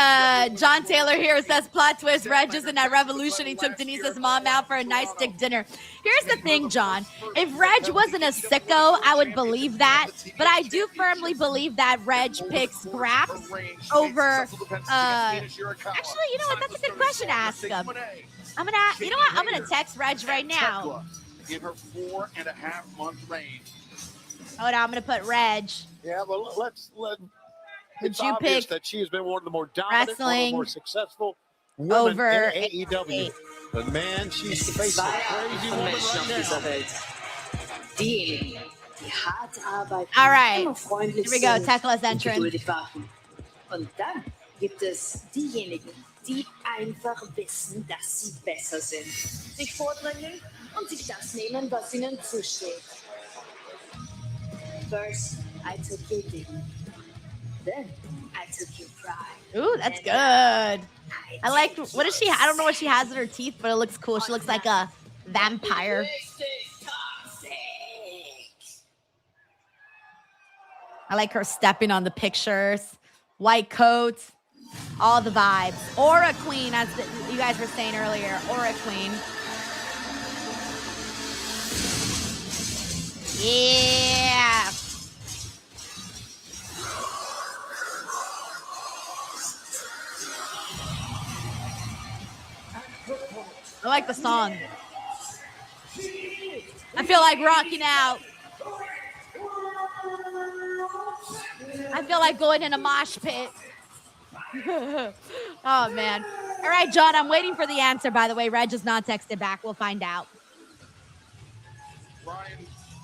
Speaker 1: John Taylor here who says plot twist, Reg isn't at Revolution. He took Denise's mom out for a nice steak dinner. Here's the thing, John. If Reg wasn't a sicko, I would believe that. But I do firmly believe that Reg picks scraps over actually, you know what? That's a good question to ask him. I'm gonna text Reg right now.
Speaker 2: In her 4.5-month reign.
Speaker 1: Hold on, I'm gonna put Reg.
Speaker 3: Yeah, well, let's
Speaker 1: Would you pick
Speaker 3: that she has been one of the more dominant, one of the more successful women
Speaker 1: over
Speaker 3: in AEW. But man, she's facing a crazy woman right now.
Speaker 1: All right, here we go. Tekla's entrance.
Speaker 14: Und dann gibt es diejenigen, die einfach wissen, dass sie besser sind, sich vordrängeln und sich das nehmen, was ihnen zusteht. First, I took your dignity. Then I took your pride.
Speaker 1: Ooh, that's good. I like, what is she? I don't know what she has in her teeth, but it looks cool. She looks like a vampire. I like her stepping on the pictures. White coats, all the vibes. Aura Queen, as you guys were saying earlier. Aura Queen. Yeah. I like the song. I feel like rocking out. I feel like going in a mosh pit. Oh, man. All right, John, I'm waiting for the answer, by the way. Reg has not texted back. We'll find out.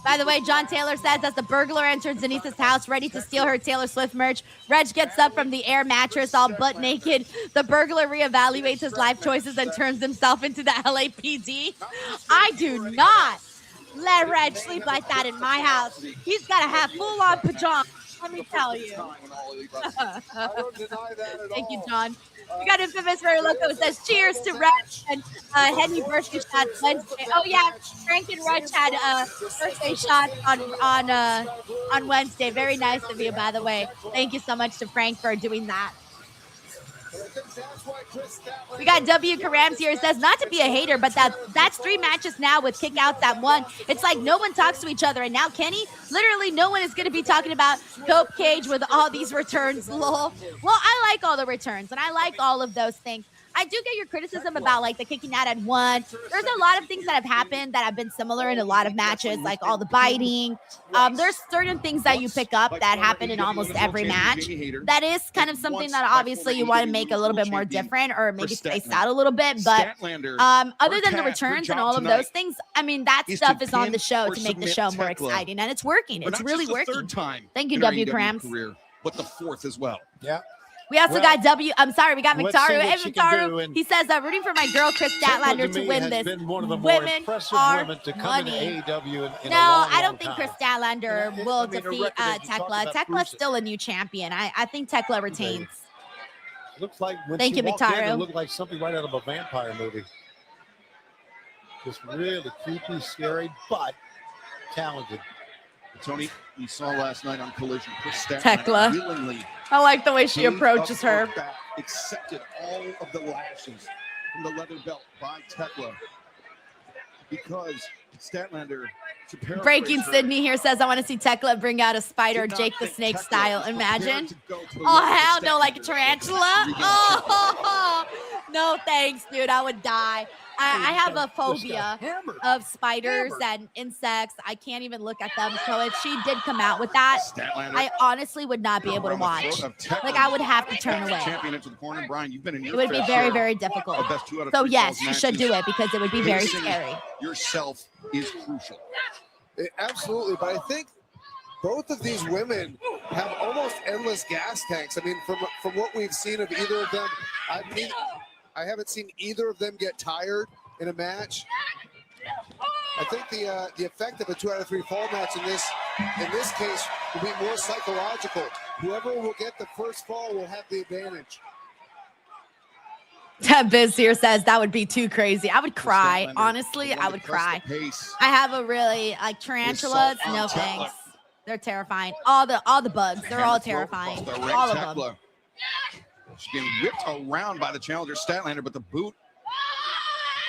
Speaker 1: By the way, John Taylor says, as the burglar enters Denise's house ready to steal her Taylor Swift merch, Reg gets up from the air mattress all butt naked. The burglar reevaluates his life choices and turns himself into the LAPD. I do not let Reg sleep like that in my house. He's got to have full-on pajamas. Let me tell you. Thank you, John. We got Infamous Ray Loco who says, cheers to Reg and Henry birthday shots Wednesday. Oh, yeah. Frank and Reg had birthday shots on Wednesday. Very nice of you, by the way. Thank you so much to Frank for doing that. We got W. Karams here. Says, not to be a hater, but that's 3 matches now with kickouts at 1. It's like no one talks to each other. And now, Kenny, literally no one is going to be talking about Cope Cage with all these returns. Lol. Well, I like all the returns, and I like all of those things. I do get your criticism about like the kicking out at 1. There's a lot of things that have happened that have been similar in a lot of matches, like all the biting. There's certain things that you pick up that happen in almost every match. That is kind of something that obviously you want to make a little bit more different or maybe space out a little bit. But other than the returns and all of those things, I mean, that stuff is on the show to make the show more exciting, and it's working. It's really working. Thank you, W. Krams.
Speaker 2: But the 4th as well.
Speaker 3: Yeah.
Speaker 1: We also got we got Mictaru. Hey, Mictaru, he says, rooting for my girl, Kris Statlander, to win this.
Speaker 3: One of the
Speaker 1: women are
Speaker 3: women to come
Speaker 1: money.
Speaker 3: into AEW in
Speaker 1: No, I don't think
Speaker 3: time.
Speaker 1: Kris Statlander will defeat Thekla. Tekla's still a new champion. I think Thekla retains.
Speaker 3: Looks like when
Speaker 1: Thank
Speaker 3: she
Speaker 1: you,
Speaker 3: walked in,
Speaker 1: Mictaru.
Speaker 3: it looked like something right out of a vampire movie. Just really creepy, scary, but talented.
Speaker 2: Tony, you saw last night on Collision, Kris
Speaker 1: Thekla.
Speaker 2: willingly
Speaker 1: I like the way she
Speaker 2: gave
Speaker 1: approaches
Speaker 2: up
Speaker 1: her.
Speaker 2: back, accepted all of the lashes from the leather belt by Thekla because Statlander.
Speaker 1: Breaking Sydney here says, I want to see Thekla bring out a spider, Jake the Snake style. Imagine. Oh, hell no, like a tarantula. Oh, no thanks, dude. I would die. I have a phobia of spiders and insects. I can't even look at them. So if she did come out with that, I honestly would not be able to watch. Like, I would have to turn away. It would be very, very difficult. So yes, you should do it because it would be very scary.
Speaker 2: Yourself is crucial.
Speaker 5: Absolutely, but I think both of these women have almost endless gas tanks. I mean, from what we've seen of either of them, I haven't seen either of them get tired in a match. I think the effect of a 2 out of 3 fall match in this case will be more psychological. Whoever will get the first fall will have the advantage.
Speaker 1: Biz here says that would be too crazy. I would cry. Honestly, I would cry. I have a really like tarantulas. No thanks. They're terrifying. All the bugs. They're all terrifying. All of them.
Speaker 2: She's getting whipped around by the challenger Statlander, but the boot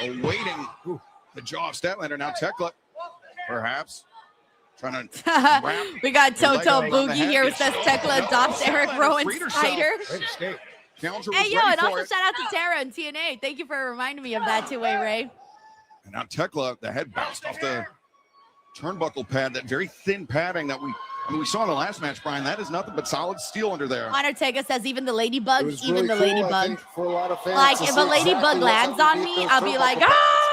Speaker 2: awaiting the jaw of Statlander. Now Thekla, perhaps trying to.
Speaker 1: We got Toto Boogie here who says Thekla adopts Eric Rowan's spider. Hey, yo, and also shout out to Tara and TNA. Thank you for reminding me of that two-way, Ray.
Speaker 2: And now Thekla, the head bounced off the turnbuckle pad, that very thin padding that we saw in the last match, Brian. That is nothing but solid steel under there.
Speaker 1: Undertaker says even the ladybug, even the ladybug.
Speaker 5: For a lot of fans,
Speaker 1: like if a ladybug lands on me, I'll be like, ah!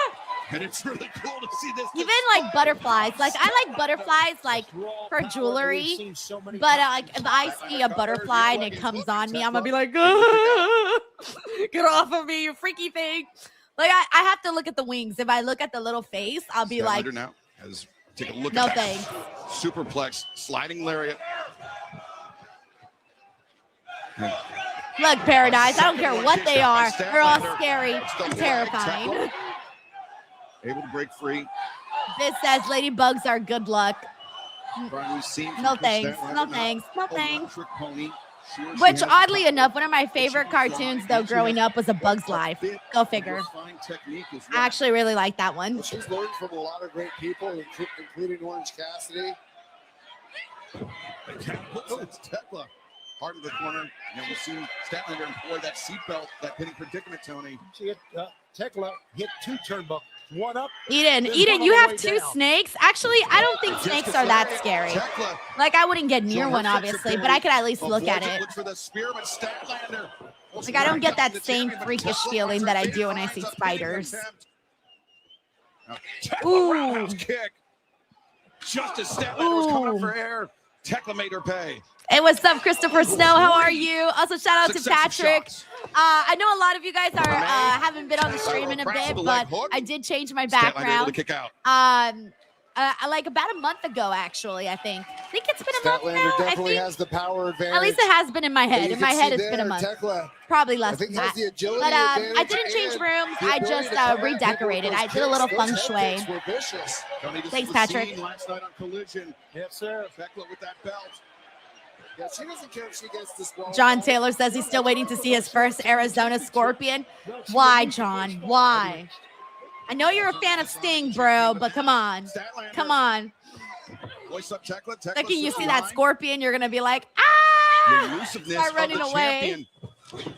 Speaker 2: And it's really cool to see this.
Speaker 1: Even like butterflies. Like I like butterflies like for jewelry. But like if I see a butterfly and it comes on me, I'm gonna be like, ah! Get off of me, you freaky thing. Like I have to look at the wings. If I look at the little face, I'll be like,
Speaker 2: now take a look
Speaker 1: no
Speaker 2: at that.
Speaker 1: thanks.
Speaker 2: Superplex, sliding lariat.
Speaker 1: Look, Paradise, I don't care what they are. They're all scary and terrifying.
Speaker 2: Able to break free.
Speaker 1: This says ladybugs are good luck.
Speaker 2: Brian, we've seen
Speaker 1: No thanks. No thanks. No thanks.
Speaker 2: Trick pony.
Speaker 1: Which, oddly enough, one of my favorite cartoons, though, growing up was A Bug's Life. Go figure. I actually really like that one.
Speaker 5: She's learned from a lot of great people, including Orange Cassidy.
Speaker 2: It's Thekla. Hard in the corner. And we've seen Statlander employ that seatbelt, that pinning predicament, Tony.
Speaker 3: She hit, Thekla hit 2 turnbuckles. One up.
Speaker 1: Eden, you have 2 snakes? Actually, I don't think snakes are that scary. Like, I wouldn't get near one, obviously, but I could at least look at it.
Speaker 2: For the spear, but Statlander
Speaker 1: Like, I don't get that same freakish feeling that I do when I see spiders. Ooh.
Speaker 2: Kick. Just as Statlander was coming up for air, Thekla made her pay.
Speaker 1: Hey, what's up, Christopher Snow? How are you? Also, shout out to Patrick. I know a lot of you guys are haven't been on the stream in a bit, but I did change my background. Like about a month ago, actually. I think it's been a month now.
Speaker 5: Statlander definitely has the power advantage.
Speaker 1: At least it has been in my head. In my head, it's been a month.
Speaker 5: Thekla,
Speaker 1: probably less than that. But I didn't change rooms. I just redecorated. I did a little feng shui. Thanks, Patrick.
Speaker 2: Last night on Collision.
Speaker 3: Yes, sir.
Speaker 2: Thekla with that belt.
Speaker 5: Yeah, she doesn't care if she gets disqualified.
Speaker 1: John Taylor says he's still waiting to see his first Arizona Scorpion. Why, John? Why? I know you're a fan of Sting, bro, but come on. Come on. The second you see that Scorpion, you're going to be like, ah! Start running away.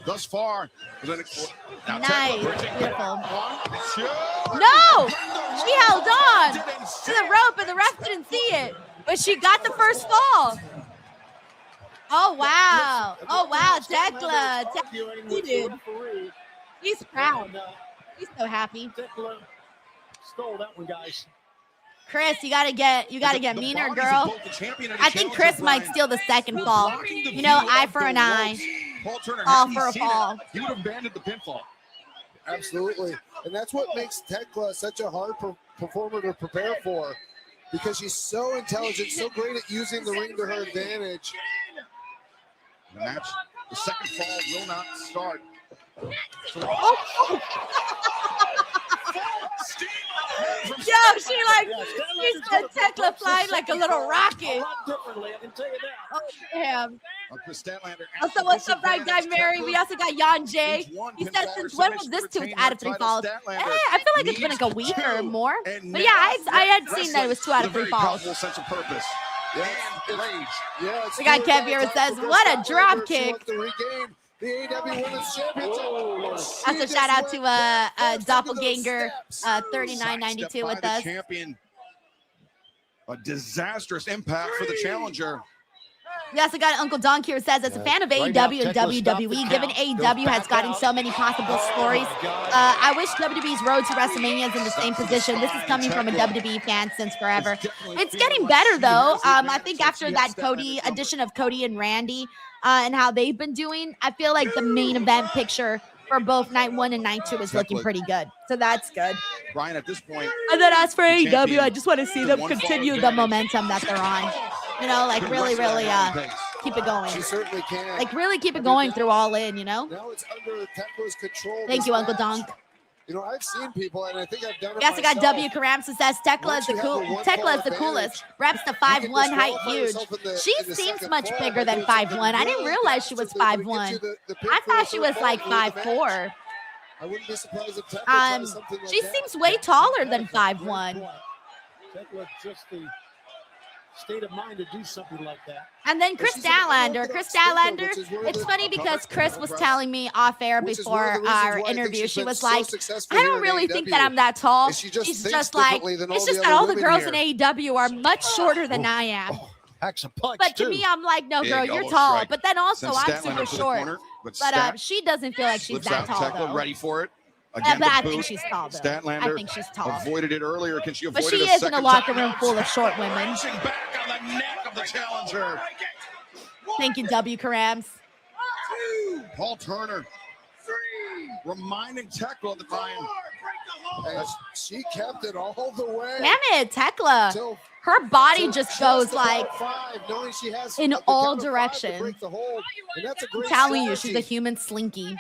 Speaker 2: Thus far.
Speaker 1: Nice. Beautiful. No! She held on to the rope, and the ref didn't see it. But she got the first fall. Oh, wow. Oh, wow. Thekla. He did. He's proud. He's so happy.
Speaker 3: Stole that one, guys.
Speaker 1: Chris, you gotta get meaner, girl. I think Chris might steal the second fall. You know, eye for an eye, fall for a fall.
Speaker 2: He would have abandoned the pinfall.
Speaker 5: Absolutely, and that's what makes Thekla such a hard performer to prepare for, because she's so intelligent, so great at using the ring to her advantage.
Speaker 2: The match, the second fall will not start.
Speaker 1: Yo, she said Thekla flying like a little rocket. Oh, damn. Also, what's up, right guy Mary? We also got Jan J. He said, since when was this tooth out of 3 falls? Hey, I feel like it's been like a week or more. But yeah, I had seen that it was 2 out of 3 falls.
Speaker 2: Sense of purpose.
Speaker 1: We got Kev here who says, what a drop kick.
Speaker 5: The AEW Women's Championship.
Speaker 1: Also, shout out to Doppelganger 3992 with us.
Speaker 2: Champion. A disastrous impact for the challenger.
Speaker 1: We also got Uncle Donk here who says, as a fan of AEW and WWE, given AEW has gotten so many possible stories, I wish WWE's road to WrestleMania is in the same position. This is coming from a WWE fan since forever. It's getting better, though. I think after that addition of Cody and Randy, and how they've been doing, I feel like the main event picture for both night 1 and night 2 is looking pretty good. So that's good.
Speaker 2: Brian, at this point.
Speaker 1: And then as for AEW, I just want to see them continue the momentum that they're on. You know, like really keep it going.
Speaker 5: She certainly can.
Speaker 1: Like really keep it going through All In, you know?
Speaker 5: Now it's under Tekla's control.
Speaker 1: Thank you, Uncle Donk.
Speaker 5: You know, I've seen people, and I think I've done it
Speaker 1: myself. Yes, I got W. Karams who says Thekla is the coolest. Reps the 5'1" height huge. She seems much bigger than 5'1". I didn't realize she was 5'1". I thought she was like 5'4".
Speaker 5: I wouldn't be surprised if Thekla tries something like
Speaker 1: she
Speaker 5: that.
Speaker 1: seems way taller than 5'1".
Speaker 3: Thekla just the state of mind to do something like that.
Speaker 1: And then Kris Statlander. It's funny because Kris was telling me off air before our interview. She was like, I don't really think that I'm that tall. She's just like, it's just that all the girls in AEW are much shorter than I am. But to me, I'm like, no, girl, you're tall. But then also, I'm super short. But she doesn't feel like she's that tall, though.
Speaker 2: Ready for it.
Speaker 1: Again, but I think she's tall, though.
Speaker 2: Statlander
Speaker 1: I think she's tall.
Speaker 2: Avoided it earlier. Can she avoid it?
Speaker 1: But she is in a locker room full of short women.
Speaker 2: Back on the neck of the challenger.
Speaker 1: Thank you, W. Karams.
Speaker 2: Paul Turner. Reminding Thekla that Brian.
Speaker 5: She kept it all the way.
Speaker 1: Damn it, Thekla. Her body just goes like in all directions. I'm telling you, she's a human slinky.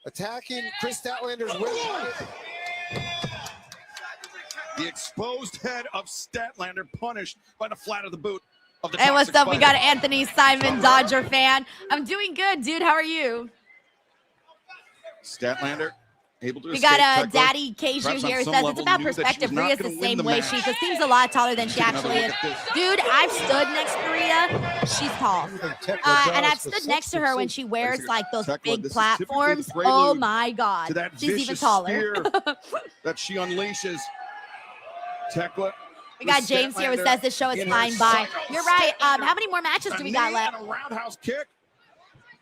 Speaker 5: Attacking Kris Statlander's win.
Speaker 2: The exposed head of Statlander punished by the flat of the boot of the
Speaker 1: Hey, what's up? We got Anthony Simon, Dodger fan. I'm doing good, dude. How are you?
Speaker 2: Statlander able to
Speaker 1: We got Daddy Keiju here. Says it's about perspective. Rhea's the same way. She just seems a lot taller than she actually is. Dude, I've stood next to Rhea. She's tall. And I've stood next to her when she wears like those big platforms. Oh my God. She's even taller.
Speaker 2: That she unleashes. Thekla.
Speaker 1: We got James here who says this show is flying by. You're right. How many more matches do we got left?
Speaker 2: A roundhouse kick.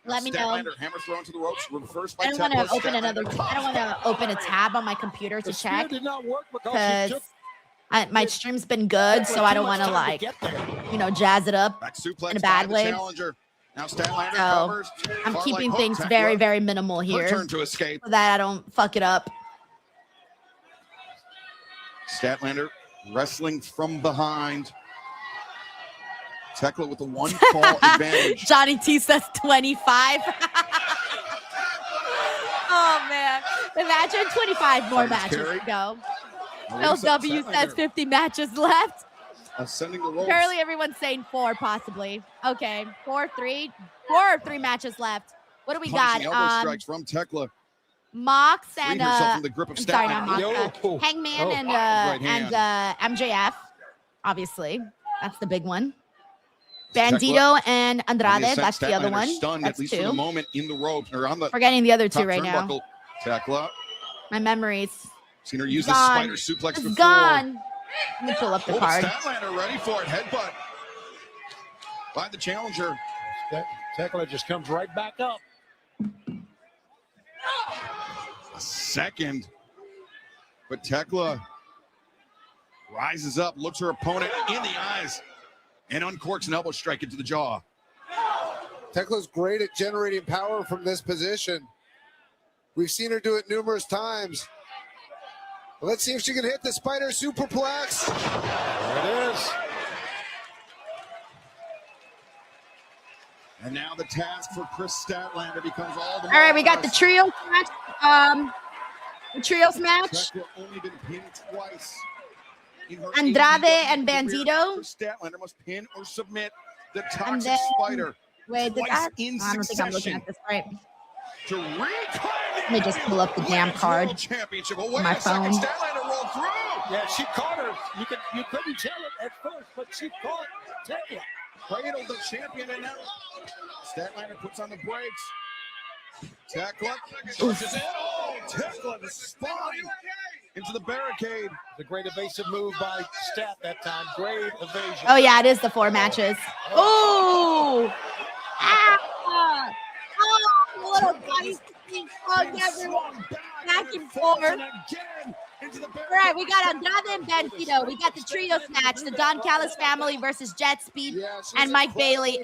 Speaker 1: Let me know.
Speaker 2: Statlander, hammer thrown to the ropes, reversed by
Speaker 1: I don't want to
Speaker 2: Thekla.
Speaker 1: open another. I don't want to open a tab on my computer to check
Speaker 3: did not work
Speaker 1: because my stream's been good, so I don't want to like, jazz it up
Speaker 2: Back suplex
Speaker 1: in a bad
Speaker 2: by the
Speaker 1: way.
Speaker 2: challenger. Now Statlander
Speaker 1: So
Speaker 2: covers.
Speaker 1: I'm
Speaker 2: Far
Speaker 1: keeping
Speaker 2: right
Speaker 1: things
Speaker 2: hook,
Speaker 1: very,
Speaker 2: Thekla.
Speaker 1: very minimal
Speaker 2: Her
Speaker 1: here
Speaker 2: turn to escape.
Speaker 1: so that I don't fuck it up.
Speaker 2: Statlander wrestling from behind. Thekla with the one fall advantage.
Speaker 1: Johnny T says 25. Oh man, imagine 25 more matches to go. LW says 50 matches left.
Speaker 2: Ascending the ropes.
Speaker 1: Apparently everyone's saying 4 possibly. Okay, 4 or 3 matches left. What do we
Speaker 2: Punishing elbow
Speaker 1: got?
Speaker 2: strikes from Thekla.
Speaker 1: Mox
Speaker 2: Freeing
Speaker 1: and
Speaker 2: herself from the grip of
Speaker 1: I'm sorry, not
Speaker 2: Statlander.
Speaker 1: Mox. Hangman and
Speaker 2: Right hand.
Speaker 1: MJF. Obviously, that's the big one. Bandito and Andrade. That's the other one.
Speaker 2: Stunned,
Speaker 1: That's
Speaker 2: at least for the
Speaker 1: 2.
Speaker 2: moment, in the ropes. Or on the
Speaker 1: Forgetting the other 2
Speaker 2: top
Speaker 1: right now.
Speaker 2: turnbuckle. Thekla.
Speaker 1: My memories.
Speaker 2: Seen her use the
Speaker 1: Gone.
Speaker 2: spider suplex
Speaker 1: It's
Speaker 2: before.
Speaker 1: gone. Let me pull up the
Speaker 2: Oh,
Speaker 1: card.
Speaker 2: Statlander ready for it. Headbutt by the challenger.
Speaker 3: Thekla just comes right back up.
Speaker 2: A second. But Thekla rises up, looks her opponent in the eyes, and uncorks an elbow strike into the jaw.
Speaker 5: Tekla's great at generating power from this position. We've seen her do it numerous times. Let's see if she can hit the spider superplex.
Speaker 3: There it is.
Speaker 2: And now the task for Kris Statlander becomes all the
Speaker 1: All right, we got the
Speaker 2: more
Speaker 1: trios match. The trios match.
Speaker 2: Thekla only been pinned twice. in her
Speaker 1: Andrade
Speaker 2: AEW
Speaker 1: and
Speaker 2: career.
Speaker 1: Bandito.
Speaker 2: Kris Statlander must pin or submit the
Speaker 1: And
Speaker 2: Toxic
Speaker 1: then,
Speaker 2: Spider
Speaker 1: wait, did
Speaker 2: twice
Speaker 1: that?
Speaker 2: in
Speaker 1: I don't think I'm looking
Speaker 2: succession
Speaker 1: at this right.
Speaker 2: to reclaim
Speaker 1: Let me just pull up the damn card
Speaker 2: championship. Oh,
Speaker 1: on
Speaker 2: wait
Speaker 1: my
Speaker 2: a second,
Speaker 1: phone.
Speaker 2: Statlander rolled through.
Speaker 3: Yeah, she caught her. You couldn't tell it at first, but she caught Thekla.
Speaker 2: Cradled the champion, and now Statlander puts on the brakes. Thekla pushes in. Oh, Thekla the spine into the barricade.
Speaker 3: The great evasive move by Stat that time. Great evasion.
Speaker 1: Oh yeah, it is the 4 matches. Oh! Ah! Oh, little buddy. Oh, everyone. Back and forth. All right, we got Andrade and Bandito. We got the trios match, the Don Callis family versus Jet Speed and Mike Bailey.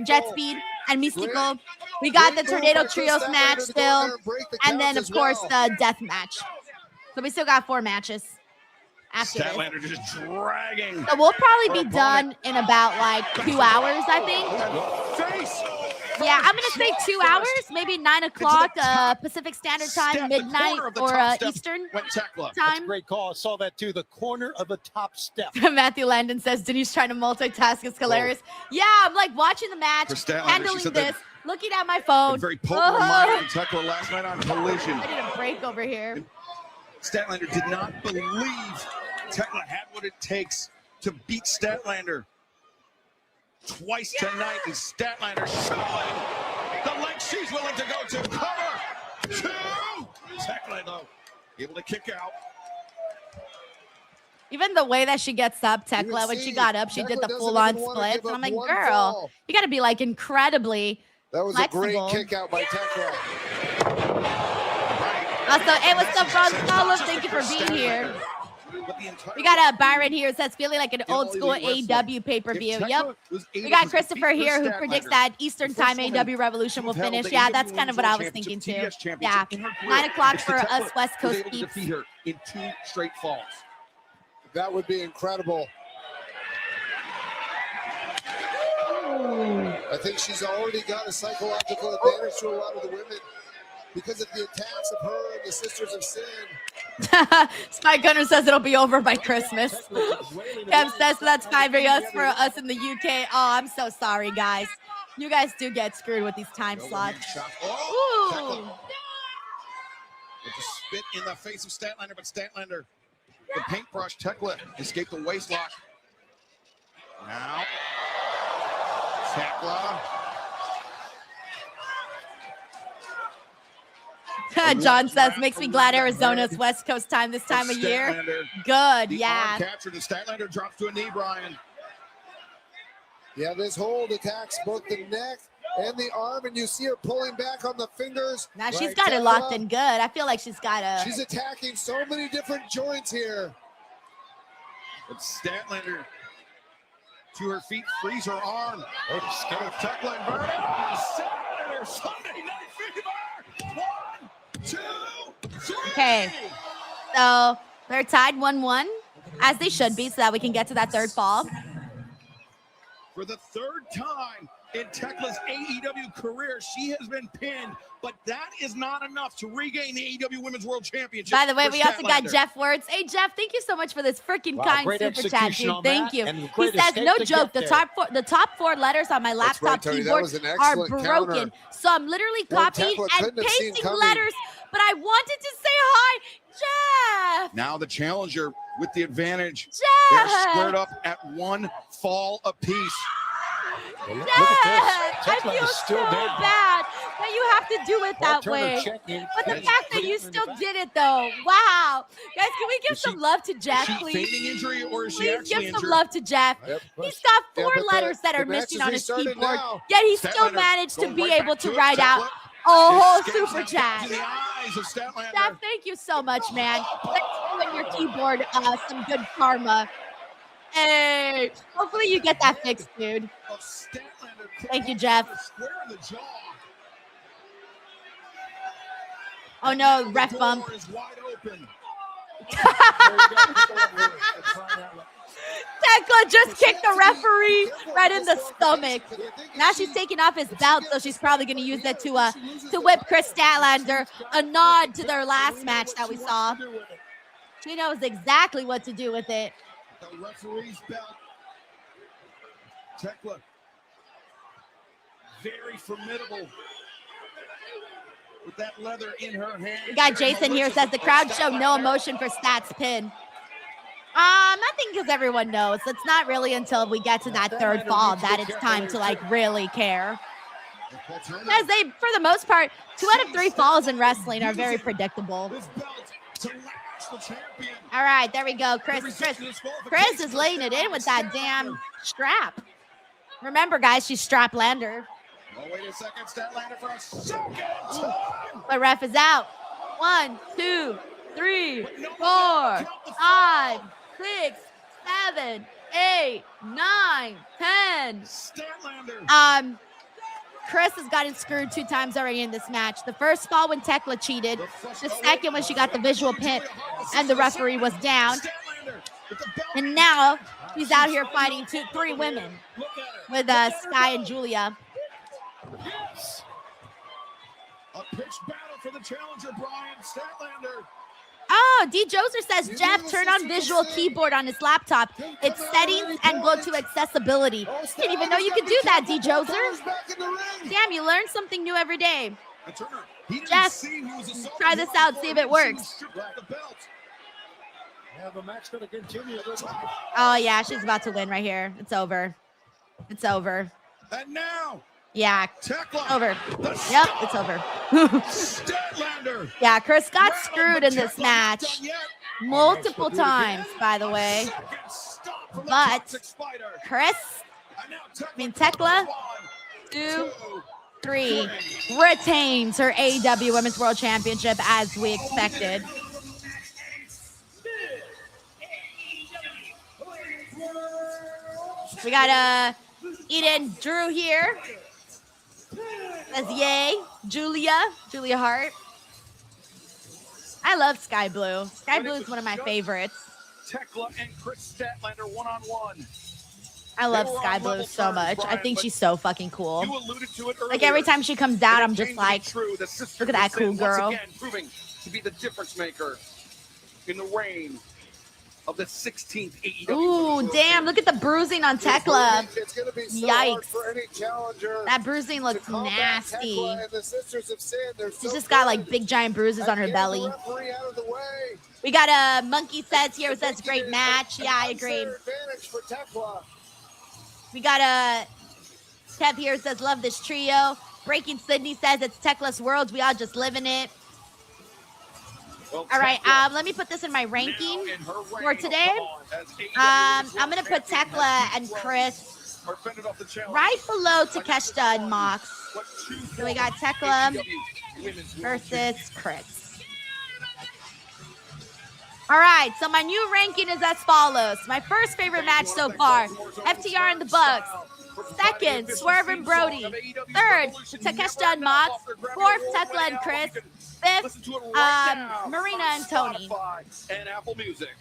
Speaker 1: Jet Speed and Místico. We got the Tornado Trios match still, and then of course the death match. So we still got 4 matches after this.
Speaker 2: Statlander just dragging.
Speaker 1: So we'll probably be done in about like 2 hours, I think. Yeah, I'm gonna say 2 hours, maybe 9 o'clock Pacific Standard Time, midnight or Eastern
Speaker 3: That's a
Speaker 1: time.
Speaker 3: great call. I saw that too. The corner of the top step.
Speaker 1: Matthew Landon says Denise trying to multitask is hilarious. Yeah, I'm like watching the match,
Speaker 2: Kris Statlander, she
Speaker 1: handling
Speaker 2: said
Speaker 1: this,
Speaker 2: that
Speaker 1: looking at my phone.
Speaker 2: very potent reminder of Thekla last night on Collision.
Speaker 1: I need a break over here.
Speaker 2: Statlander did not believe Thekla had what it takes to beat Statlander twice tonight, and Statlander showing the length she's willing to go to cover 2. Thekla, though, able to kick out.
Speaker 1: Even the way that she gets up, Thekla, when she got up, she did the full-on split. And I'm like, girl, you got to be like incredibly
Speaker 5: That was
Speaker 1: flexible.
Speaker 5: a great kick out by Thekla.
Speaker 1: Also, hey, what's up, Ron Solo? Thank you for being here. We got Byron here. Says feeling like an old school AEW pay-per-view. Yep. We got Christopher here who predicts that Eastern Time AEW Revolution will finish. Yeah, that's kind of what I was thinking too. Yeah, 9 o'clock for us West Coast peeps.
Speaker 2: Defeat her in 2 straight falls.
Speaker 5: That would be incredible. I think she's already got a psychological advantage to a lot of the women because of the attacks of her and the Sisters of Sin.
Speaker 1: Spike Gunner says it'll be over by Christmas. Kev says that's favoring us for us in the UK. Oh, I'm so sorry, guys. You guys do get screwed with these time slots. Ooh.
Speaker 2: With the spit in the face of Statlander, but Statlander, the paintbrush, Thekla escaped the waistlock. Now, Thekla.
Speaker 1: John says, makes me glad Arizona's West Coast time this time of year. Good, yeah.
Speaker 2: Captured, and Statlander drops to a knee, Brian.
Speaker 5: Yeah, this hold attacks both the neck and the arm, and you see her pulling back on the fingers.
Speaker 1: Now she's got it locked in good. I feel like she's got a...
Speaker 5: She's attacking so many different joints here.
Speaker 2: But Statlander to her feet, frees her arm. Thekla inverted. Statlander, Sunday Night Fever. 1, 2, 3.
Speaker 1: Okay, so they're tied 1-1, as they should be, so that we can get to that third fall.
Speaker 2: For the third time in Thekla's AEW career, she has been pinned, but that is not enough to regain the AEW Women's World Championship.
Speaker 1: By the way, we also got Jeff Words. Hey, Jeff, thank you so much for this freaking kind super chat, dude. Thank you. He says, no joke, the top four letters on my laptop keyboard are broken. Counter. So I'm literally copying and pasting letters, but I wanted to say hi, Jeff.
Speaker 2: Now the challenger with the advantage.
Speaker 1: Jeff.
Speaker 2: They're squared up at 1 fall apiece.
Speaker 1: Jeff, I feel so bad that you have to do it that way. But the fact that you still did it, though, wow. Guys, can we give some love to Jeff, please?
Speaker 2: Is she feigning injury or is she
Speaker 1: Please
Speaker 2: actually
Speaker 1: give some
Speaker 2: injured?
Speaker 1: love to Jeff. He's got 4 letters that are missing on his keyboard, yet he still managed to be able to write out a whole super chat. Jeff, thank you so much, man. Thanks for giving your keyboard some good karma. Hey, hopefully you get that fixed, dude. Thank you, Jeff. Oh no, ref bump. Thekla just kicked the referee right in the stomach. Now she's taking off his belt, so she's probably going to use that to whip Kris Statlander. A nod to their last match that we saw. She knows exactly what to do with it.
Speaker 2: The referee's belt. Thekla, very formidable with that leather in her hand.
Speaker 1: We got Jason here, says the crowd showed no emotion for Stat's pin. I think because everyone knows it's not really until we get to that third fall that it's time to like really care. Because they, for the most part, 2 out of 3 falls in wrestling are very predictable. All right, there we go. Kris is laying it in with that damn strap. Remember, guys, she's Statlander.
Speaker 2: Oh, wait a second, Statlander for a second time.
Speaker 1: The ref is out. 1, 2, 3, 4, 5, 6, 7, 8, 9, 10.
Speaker 2: Statlander.
Speaker 1: Kris has gotten screwed 2 times already in this match. The first fall when Thekla cheated. The second when she got the visual pin and the referee was down. And now she's out here fighting 3 women with Sky and Julia.
Speaker 2: Yes. A pitch battle for the challenger, Brian Statlander.
Speaker 1: Oh, D. Joser says, Jeff, turn on visual keyboard on his laptop. It's settings and go to accessibility. Didn't even know you could do that, D. Joser. Damn, you learn something new every day. Jeff, try this out, see if it works. Oh, yeah, she's about to win right here. It's over. It's over.
Speaker 2: And now.
Speaker 1: Yeah,
Speaker 2: Thekla,
Speaker 1: over. Yep, it's over.
Speaker 2: Statlander.
Speaker 1: Yeah, Kris got screwed in this match multiple times, by the way. But Thekla, 2, 3, retains her AEW Women's World Championship as we expected. We got Eden Drew here. Says yay. Julia Hart. I love Sky Blue. Sky Blue is one of my favorites.
Speaker 2: Thekla and Kris Statlander 1-on-1.
Speaker 1: I love Sky Blue so much. I think she's so fucking cool.
Speaker 2: You alluded to it earlier.
Speaker 1: Like every time she comes out, I'm just like, look at that cool girl.
Speaker 2: Once again, proving to be the difference maker in the reign of the 16th AEW.
Speaker 1: Ooh, damn, look at the bruising on Thekla.
Speaker 5: It's going to be so
Speaker 1: Yikes.
Speaker 5: hard for any challenger.
Speaker 1: That bruising looks nasty.
Speaker 5: Thekla and the Sisters of Sin.
Speaker 1: She's just got like big giant bruises on her belly. We got a Monkey says here, it says great match. Yeah, I agree. We got a Kev here says love this trio. Breaking Sydney says it's Tekla's world. We all just live in it. All right, let me put this in my ranking for today. I'm going to put Thekla and Kris right below Takeshita and Mox. So we got Thekla versus Kris. All right, so my new ranking is as follows. My first favorite match so far, FTR and the Bucks. Second, Swerve and Brody. Third, Takeshita and Mox. Fourth, Thekla and Kris. Fifth, Marina and Tony.
Speaker 2: And Apple Music.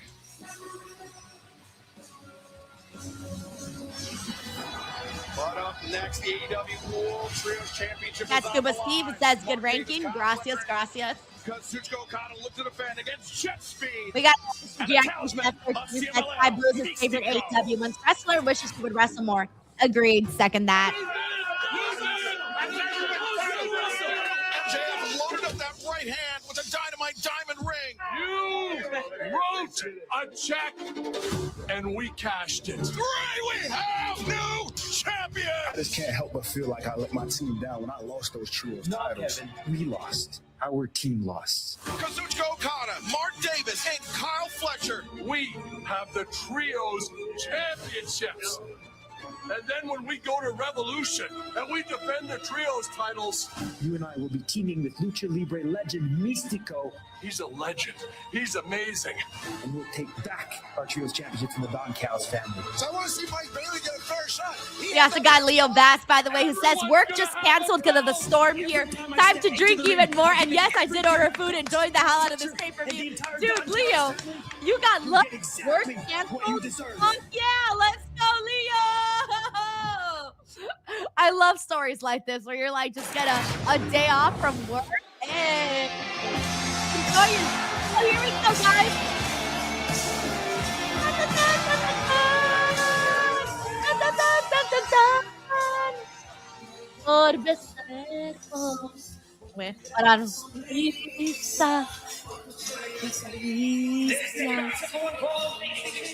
Speaker 2: But up next, the AEW World Trios Championship.
Speaker 1: That's Scuba Steve. It says good ranking. Gracias, gracias.
Speaker 2: Kazuchika Okada looks to defend against Jet Speed.
Speaker 1: We got I Blues his favorite AEW. When wrestler wishes he would wrestle more. Agreed. Second that.
Speaker 13: MJF loaded up that right hand with a dynamite diamond ring.
Speaker 15: You wrote a check, and we cashed it.
Speaker 13: Right, we have new champion.
Speaker 6: I just can't help but feel like I let my team down when I lost those trios titles. We lost. Our team lost.
Speaker 13: Kazuchika Okada, Mark Davis, and Kyle Fletcher.
Speaker 15: We have the trios championships. And then when we go to Revolution and we defend the trios titles,
Speaker 6: You and I will be teaming with Lucha Libre legend Místico.
Speaker 15: he's a legend. He's amazing.
Speaker 6: And we'll take back our trios championship from the Don Callis family.
Speaker 13: So I want to see Mike Bailey get a fair shot.
Speaker 1: We also got Leo Bass, by the way, who says work just canceled because of the storm here. Time to drink even more. And yes, I did order food. Enjoyed the hell out of this pay-per-view. Dude, Leo, you got luck. Work canceled? Oh, yeah, let's go, Leo. I love stories like this where you're like, just get a day off from work. Hey. Enjoy your... Oh, here we go, guys. Por besar,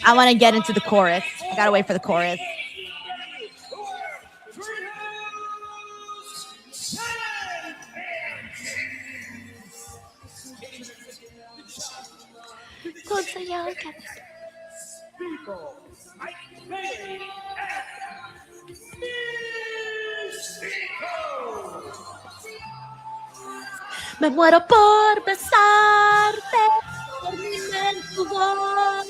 Speaker 1: I want to get into the chorus. I gotta wait for the chorus. Me muero por besarte, por mi tu boca.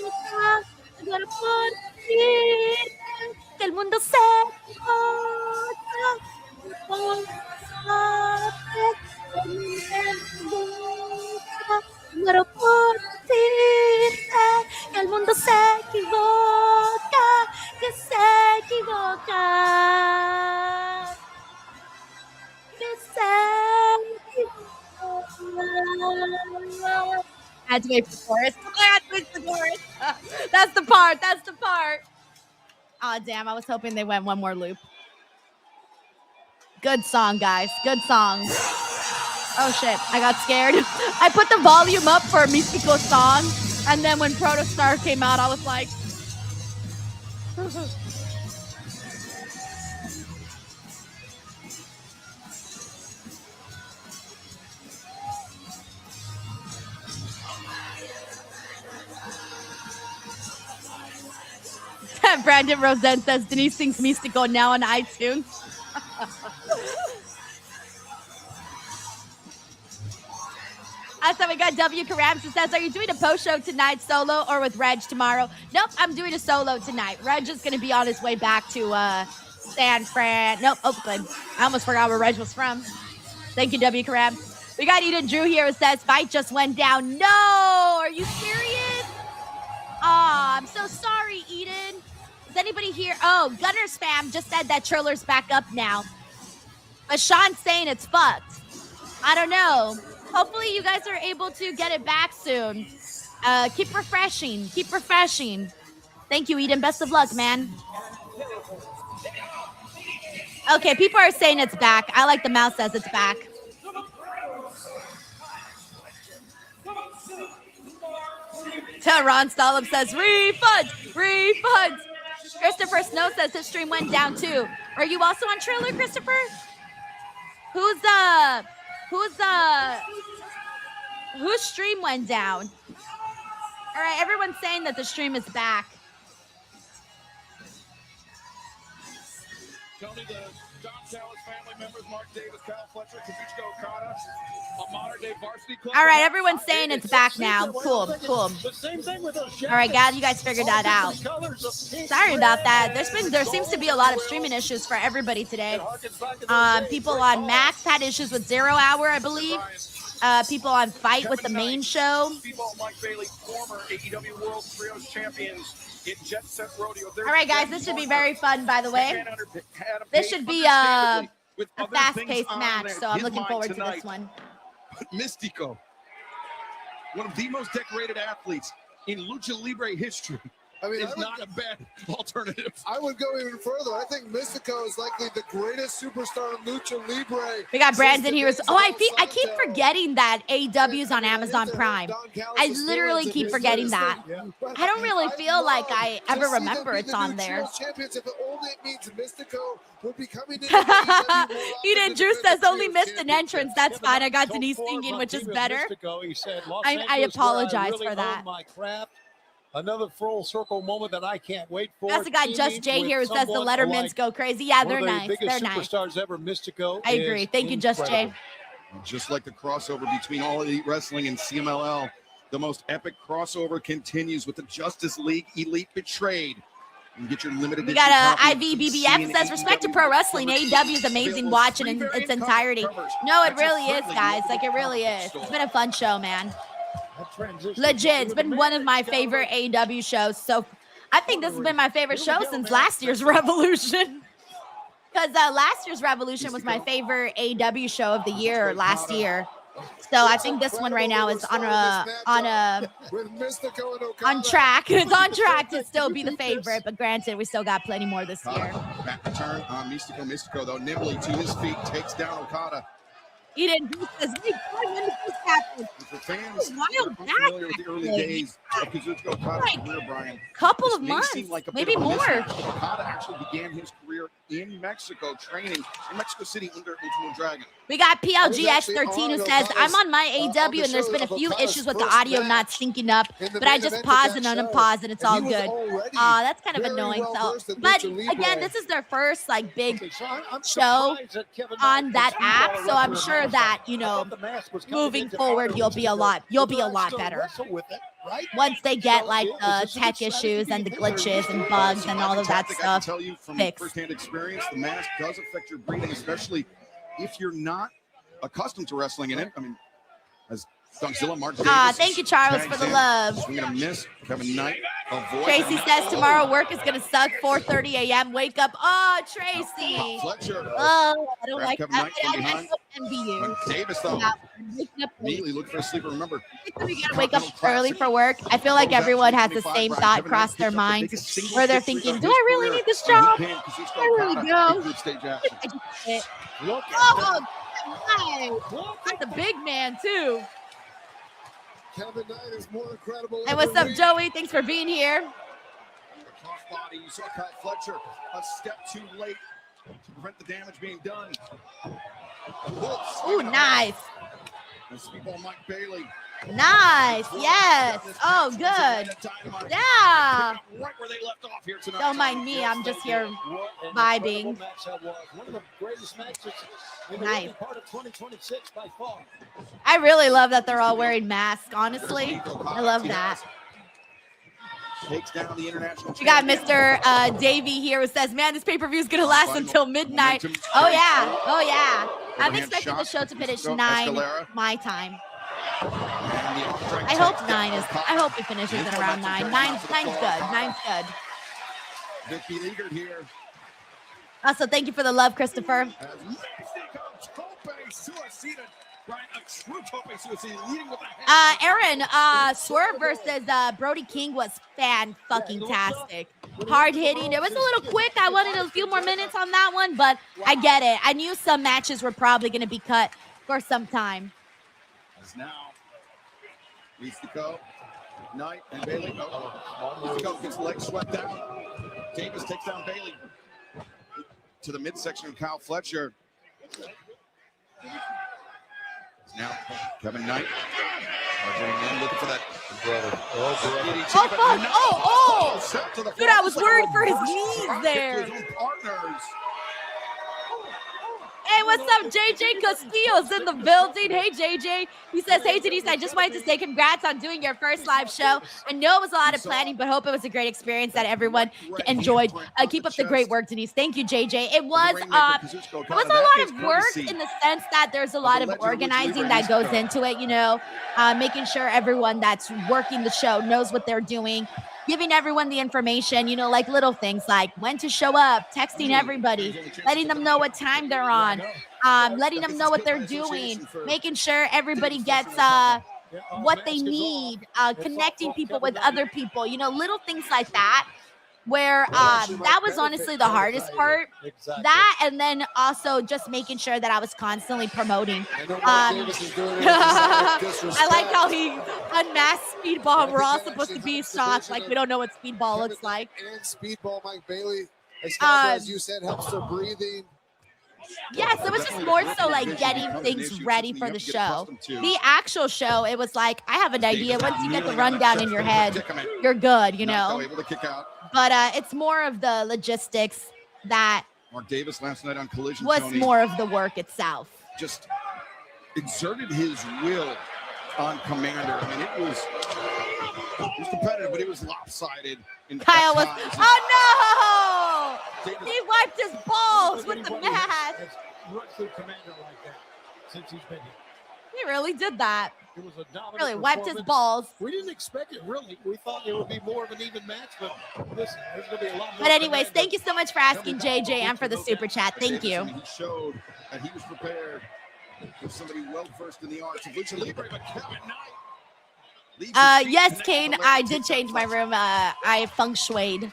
Speaker 1: Me muero por decirte que el mundo se equivoca. Por besarte, por mi tu boca. Me muero por decirte que el mundo se equivoca, que se equivoca. Que se equivoca. I had to wait for the chorus. I had to wait for the chorus. That's the part. That's the part. Oh, damn. I was hoping they went one more loop. Good song, guys. Good song. Oh, shit. I got scared. I put the volume up for a Místico song, and then when Protostar came out, I was like... Brandon Rosen says Denise sings Místico now on iTunes. Also, we got W. Karams who says, are you doing a post show tonight solo or with Reg tomorrow? Nope, I'm doing a solo tonight. Reg is going to be on his way back to San Fran. Nope, Oakland. I almost forgot where Reg was from. Thank you, W. Karams. We got Eden Drew here who says, fight just went down. No, are you serious? Aw, I'm so sorry, Eden. Is anybody here? Oh, Gunner Spam just said that Triller's back up now. But Sean's saying it's fucked. I don't know. Hopefully you guys are able to get it back soon. Keep refreshing. Keep refreshing. Thank you, Eden. Best of luck, man. Okay, people are saying it's back. I like the mouse says it's back. Ron Stallop says, refund, refund. Christopher Snow says his stream went down too. Are you also on Triller, Christopher? Whose stream went down? All right, everyone's saying that the stream is back.
Speaker 13: Tony, the Don Callis family members, Mark Davis, Kyle Fletcher, Kazuchika, Okada, a modern-day varsity club.
Speaker 1: All right, everyone's saying it's back now. Cool. All right, guys, you guys figured that out. Sorry about that. There seems to be a lot of streaming issues for everybody today. People on Max had issues with 0 Hour, I believe. People on Fight with the main show.
Speaker 13: Mike Bailey, former AEW World Trios champions.
Speaker 1: All right, guys, this should be very fun, by the way. This should be a fast-paced match, so I'm looking forward to this one.
Speaker 2: Místico, one of the most decorated athletes in Lucha Libre history.
Speaker 5: I mean,
Speaker 2: it's not a bad alternative.
Speaker 5: I would go even further. I think Místico is likely the greatest superstar in Lucha Libre.
Speaker 1: We got Brandon here. Oh, I keep forgetting that AEW is on Amazon Prime. I literally keep forgetting that. I don't really feel like I ever remember it's on there. Eden Drew says only missed an entrance. That's fine. I got Denise singing, which is better. I apologize for that.
Speaker 3: Another full circle moment that I can't wait for.
Speaker 1: That's the guy Just Jay here who says the Lettermans go crazy. Yeah, they're nice. They're nice.
Speaker 3: Superstars ever, Místico.
Speaker 1: I agree. Thank you, Just Jay.
Speaker 2: Just like the crossover between All Elite Wrestling and CMLL, the most epic crossover continues with the Justice League Elite Betrayed. You get your limited.
Speaker 1: We got IVBBF says respect to pro wrestling. AEW is amazing watching in its entirety. No, it really is, guys. Like, it really is. It's been a fun show, man. Legit, it's been one of my favorite AEW shows. So I think this has been my favorite show since last year's Revolution. Because last year's Revolution was my favorite AEW show of the year last year. So I think this one right now is on track. It's on track to still be the favorite. But granted, we still got plenty more this year.
Speaker 2: Back return on Místico, though, nimbly to his feet, takes down Okada.
Speaker 1: Eden says, when did this happen?
Speaker 2: For fans
Speaker 1: familiar
Speaker 2: with the early days of Kazuchika Okada's career, Brian,
Speaker 1: couple of months, maybe more.
Speaker 2: Okada actually began his career in Mexico, training in Mexico City under Ultimate Dragon.
Speaker 1: We got PLGX13 who says, I'm on my AEW and there's been a few issues with the audio not syncing up, but I just pause and unpause and it's all good. That's kind of annoying. So, but again, this is their first like big show on that app, so I'm sure that, you know, moving forward you'll be a lot better once they get like the tech issues and the glitches and bugs and all of that stuff
Speaker 2: I can tell you from firsthand experience, the mask does affect your breathing, especially if you're not accustomed to wrestling in it. I mean, as Dougzilla, Mark Davis,
Speaker 1: thank you, Charles, for the love.
Speaker 2: We're gonna miss Kevin Knight.
Speaker 1: Tracy says tomorrow work is gonna suck. 4:30 a.m. Wake up. Oh, Tracy.
Speaker 2: Fletcher.
Speaker 1: Oh, I don't like
Speaker 2: Kevin
Speaker 1: that.
Speaker 2: Knight from behind.
Speaker 1: NBU.
Speaker 2: Davis though.
Speaker 1: Waking up
Speaker 2: immediately look for a sleeper. Remember,
Speaker 1: we gotta wake up early for work. I feel like everyone has the same thought cross their minds, where they're thinking, "Do I really need this job? I really go." Oh, nice. That's a big man too.
Speaker 5: Kevin Knight is more incredible.
Speaker 1: And what's up, Joey? Thanks for being here.
Speaker 2: Body, you saw Kyle Fletcher a step too late to prevent the damage being done.
Speaker 1: Ooh, nice.
Speaker 2: And Speedball Mike Bailey.
Speaker 1: Nice. Yes. Oh, good. Yeah.
Speaker 2: Right where they left off here tonight.
Speaker 1: Don't mind me. I'm just here vibing.
Speaker 3: One of the greatest matches in the
Speaker 1: Nice.
Speaker 3: early part of 2026 by far.
Speaker 1: I really love that they're all wearing masks, honestly. I love that.
Speaker 2: Takes down the international.
Speaker 1: We got Mr. Davey here who says, man, this pay-per-view is going to last until midnight. Oh, yeah. Oh, yeah. I'm expecting the show to finish 9 my time. I hope it finishes at around 9. 9's good. 9's good.
Speaker 2: Vicky Leaguer here.
Speaker 1: Also, thank you for the love, Christopher. Aaron, Swerve versus Brody King was fan-fucking-tastic. Hard-hitting. It was a little quick. I wanted a few more minutes on that one, but I get it. I knew some matches were probably going to be cut for some time.
Speaker 2: As now, Místico, Knight, and Bailey. Místico gets the leg swept out. Davis takes down Bailey to the midsection of Kyle Fletcher. Now, Kevin Knight. Looking for that brother.
Speaker 1: Oh. Dude, I was worried for his knees there. Hey, what's up? JJ Castillo's in the building. Hey, JJ. He says, hey, Denise, I just wanted to say congrats on doing your first live show. I know it was a lot of planning, but hope it was a great experience that everyone enjoyed. Keep up the great work, Denise. Thank you, JJ. It was a lot of work in the sense that there's a lot of organizing that goes into it, you know, making sure everyone that's working the show knows what they're doing, giving everyone the information, you know, like little things like when to show up, texting everybody, letting them know what time they're on, letting them know what they're doing, making sure everybody gets what they need, connecting people with other people, you know, little things like that. Where that was honestly the hardest part. That, and then also just making sure that I was constantly promoting. I like how he unmasked Speedball. We're all supposed to be shocked, like we don't know what Speedball looks like.
Speaker 5: And Speedball, Mike Bailey, as you said, helps their breathing.
Speaker 1: Yes, it was just more so like getting things ready for the show. The actual show, it was like, I have an idea. Once you get the rundown in your head, you're good, you know. But it's more of the logistics that
Speaker 2: Mark Davis last night on Collision
Speaker 1: was more of the work itself.
Speaker 2: Just exerted his will on Commander. I mean, it was competitive, but it was lopsided.
Speaker 1: Kyle was, oh no! He wiped his balls with the mask.
Speaker 3: Commander like that since he's been here.
Speaker 1: He really did that.
Speaker 3: It was a dominant
Speaker 1: really wiped his balls.
Speaker 3: We didn't expect it, really. We thought it would be more of an even match, but listen, there's going to be a lot more.
Speaker 1: But anyways, thank you so much for asking, JJ, and for the super chat. Thank you.
Speaker 2: He showed that he was prepared with somebody well versed in the arts of Lucha Libre, but Kevin Knight.
Speaker 1: Yes, Kane, I did change my room. I feng shuied.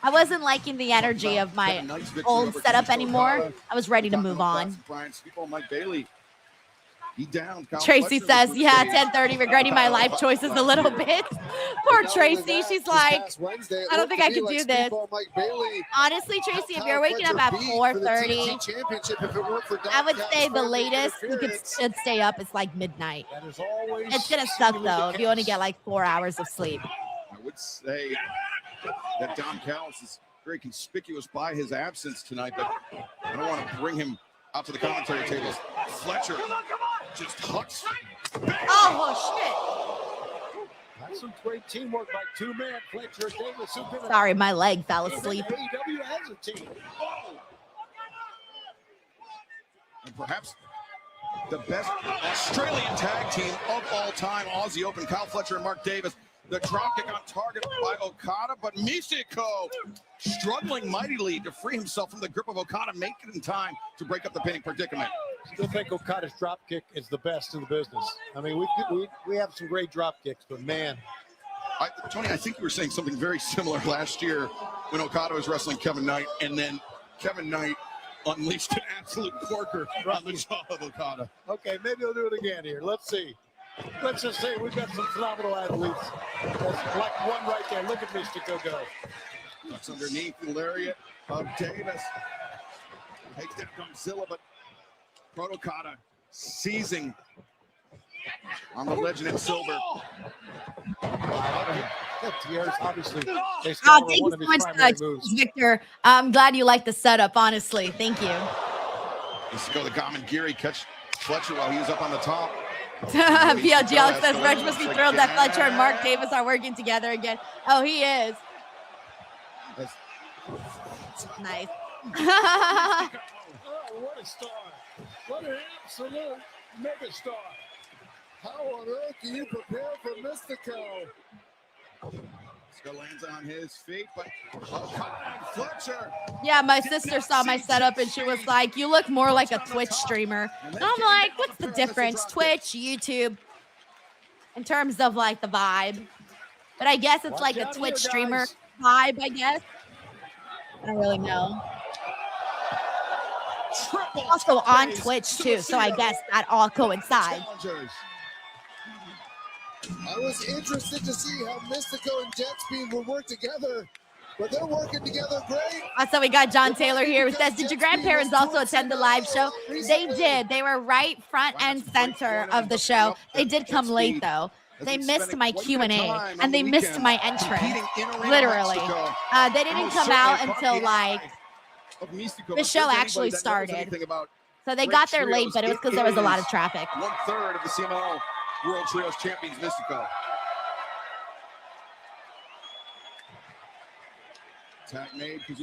Speaker 1: I wasn't liking the energy of my old setup anymore. I was ready to move on.
Speaker 2: Mike Bailey. He down.
Speaker 1: Tracy says, yeah, 10:30, regretting my life choices a little bit. Poor Tracy. She's like, I don't think I can do this. Honestly, Tracy, if you're waking up at 4:30, I would say the latest you should stay up is like midnight. It's going to suck, though, if you only get like 4 hours of sleep.
Speaker 2: I would say that Don Callis is very conspicuous by his absence tonight, but I don't want to bring him out to the commentary tables. Fletcher just hucks.
Speaker 1: Oh, shit.
Speaker 3: That's some great teamwork by two men, Fletcher and Davis.
Speaker 1: Sorry, my leg fell asleep.
Speaker 3: AEW has a team.
Speaker 2: And perhaps the best Australian tag team of all time, Aussie Open, Kyle Fletcher and Mark Davis. The dropkick on target by Okada, but Místico struggling mightily to free himself from the grip of Okada, make it in time to break up the pinning predicament.
Speaker 3: Still think Okada's dropkick is the best in the business. I mean, we have some great dropkicks, but man.
Speaker 2: Tony, I think you were saying something very similar last year when Okada was wrestling Kevin Knight, and then Kevin Knight unleashed an absolute corker on the jaw of Okada.
Speaker 3: Okay, maybe he'll do it again here. Let's see. Let's just say we've got some phenomenal athletes. That's like one right there. Look at Místico go.
Speaker 2: That's underneath the lariat of Davis. Takes down Godzilla, but Okada seizing on the legend in silver.
Speaker 3: Obviously,
Speaker 1: thank you so much, Victor. I'm glad you like the setup, honestly. Thank you.
Speaker 2: Let's go the Gamangiri, catch Fletcher while he was up on the top.
Speaker 1: PLG Alex says Reg must be thrilled that Fletcher and Mark Davis are working together again. Oh, he is. Nice.
Speaker 3: Oh, what a star. What an absolute mega star.
Speaker 5: How on earth do you prepare for Místico?
Speaker 2: Místico lands on his feet, but Fletcher.
Speaker 1: Yeah, my sister saw my setup and she was like, you look more like a Twitch streamer. And I'm like, what's the difference? Twitch, YouTube, in terms of like the vibe. But I guess it's like a Twitch streamer vibe, I guess. I don't really know. Also on Twitch too, so I guess that all coincides.
Speaker 5: I was interested to see how Místico and Jetspeed would work together, but they're working together great.
Speaker 1: Also, we got John Taylor here who says, did your grandparents also attend the live show? They did. They were right front and center of the show. They did come late, though. They missed my Q&A, and they missed my entrance, literally. They didn't come out until, like,
Speaker 2: of Místico.
Speaker 1: The show actually started. So they got there late, but it was because there was a lot of traffic.
Speaker 2: 1/3 of the CMLL World Trios Champions, Místico.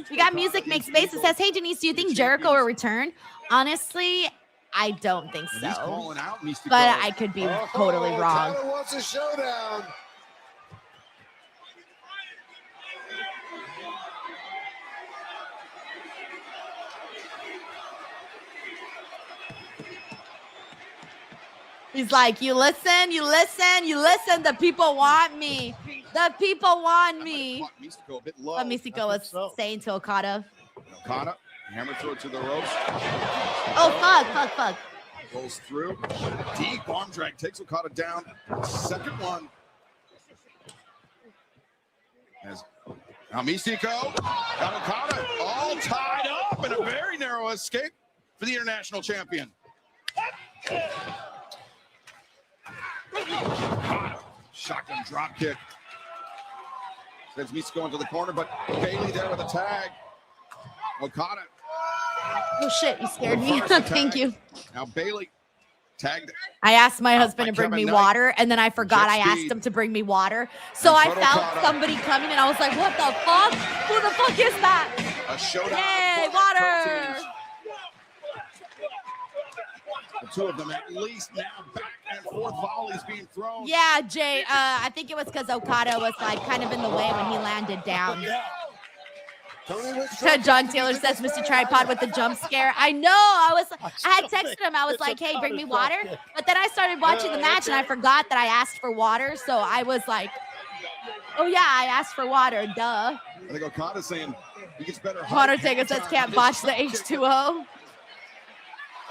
Speaker 1: We got Music Makes Space. It says, hey, Denise, do you think Jericho will return? Honestly, I don't think so. But I could be totally wrong.
Speaker 5: Okada wants a showdown.
Speaker 1: He's like, you listen, you listen, you listen. The people want me. The people want me. What Místico was saying to Okada.
Speaker 2: Okada, hammer throw to the ropes.
Speaker 1: Oh, fuck.
Speaker 2: Rolls through. Deep arm drag takes Okada down. Second one. As now Místico got Okada all tied up in a very narrow escape for the international champion. Shotgun drop kick. Sends Místico into the corner, but Bailey there with a tag. Okada.
Speaker 1: Oh shit, you scared me. Thank you.
Speaker 2: Now Bailey tagged.
Speaker 1: I asked my husband to bring me water, and then I forgot I asked him to bring me water. So I felt somebody coming, and I was like, what the fuck? Who the fuck is that?
Speaker 2: A showdown.
Speaker 1: Yay, water.
Speaker 2: The two of them at least now back and forth volleys being thrown.
Speaker 1: Yeah, Jay, I think it was because Okada was like kind of in the way when he landed down. John Taylor says, Mr. Tripod with the jump scare. I know. I had texted him. I was like, hey, bring me water. But then I started watching the match and I forgot that I asked for water. So I was like, oh yeah, I asked for water. Duh.
Speaker 2: I think Okada's saying he gets better.
Speaker 1: Water Taker says can't botch the H2O.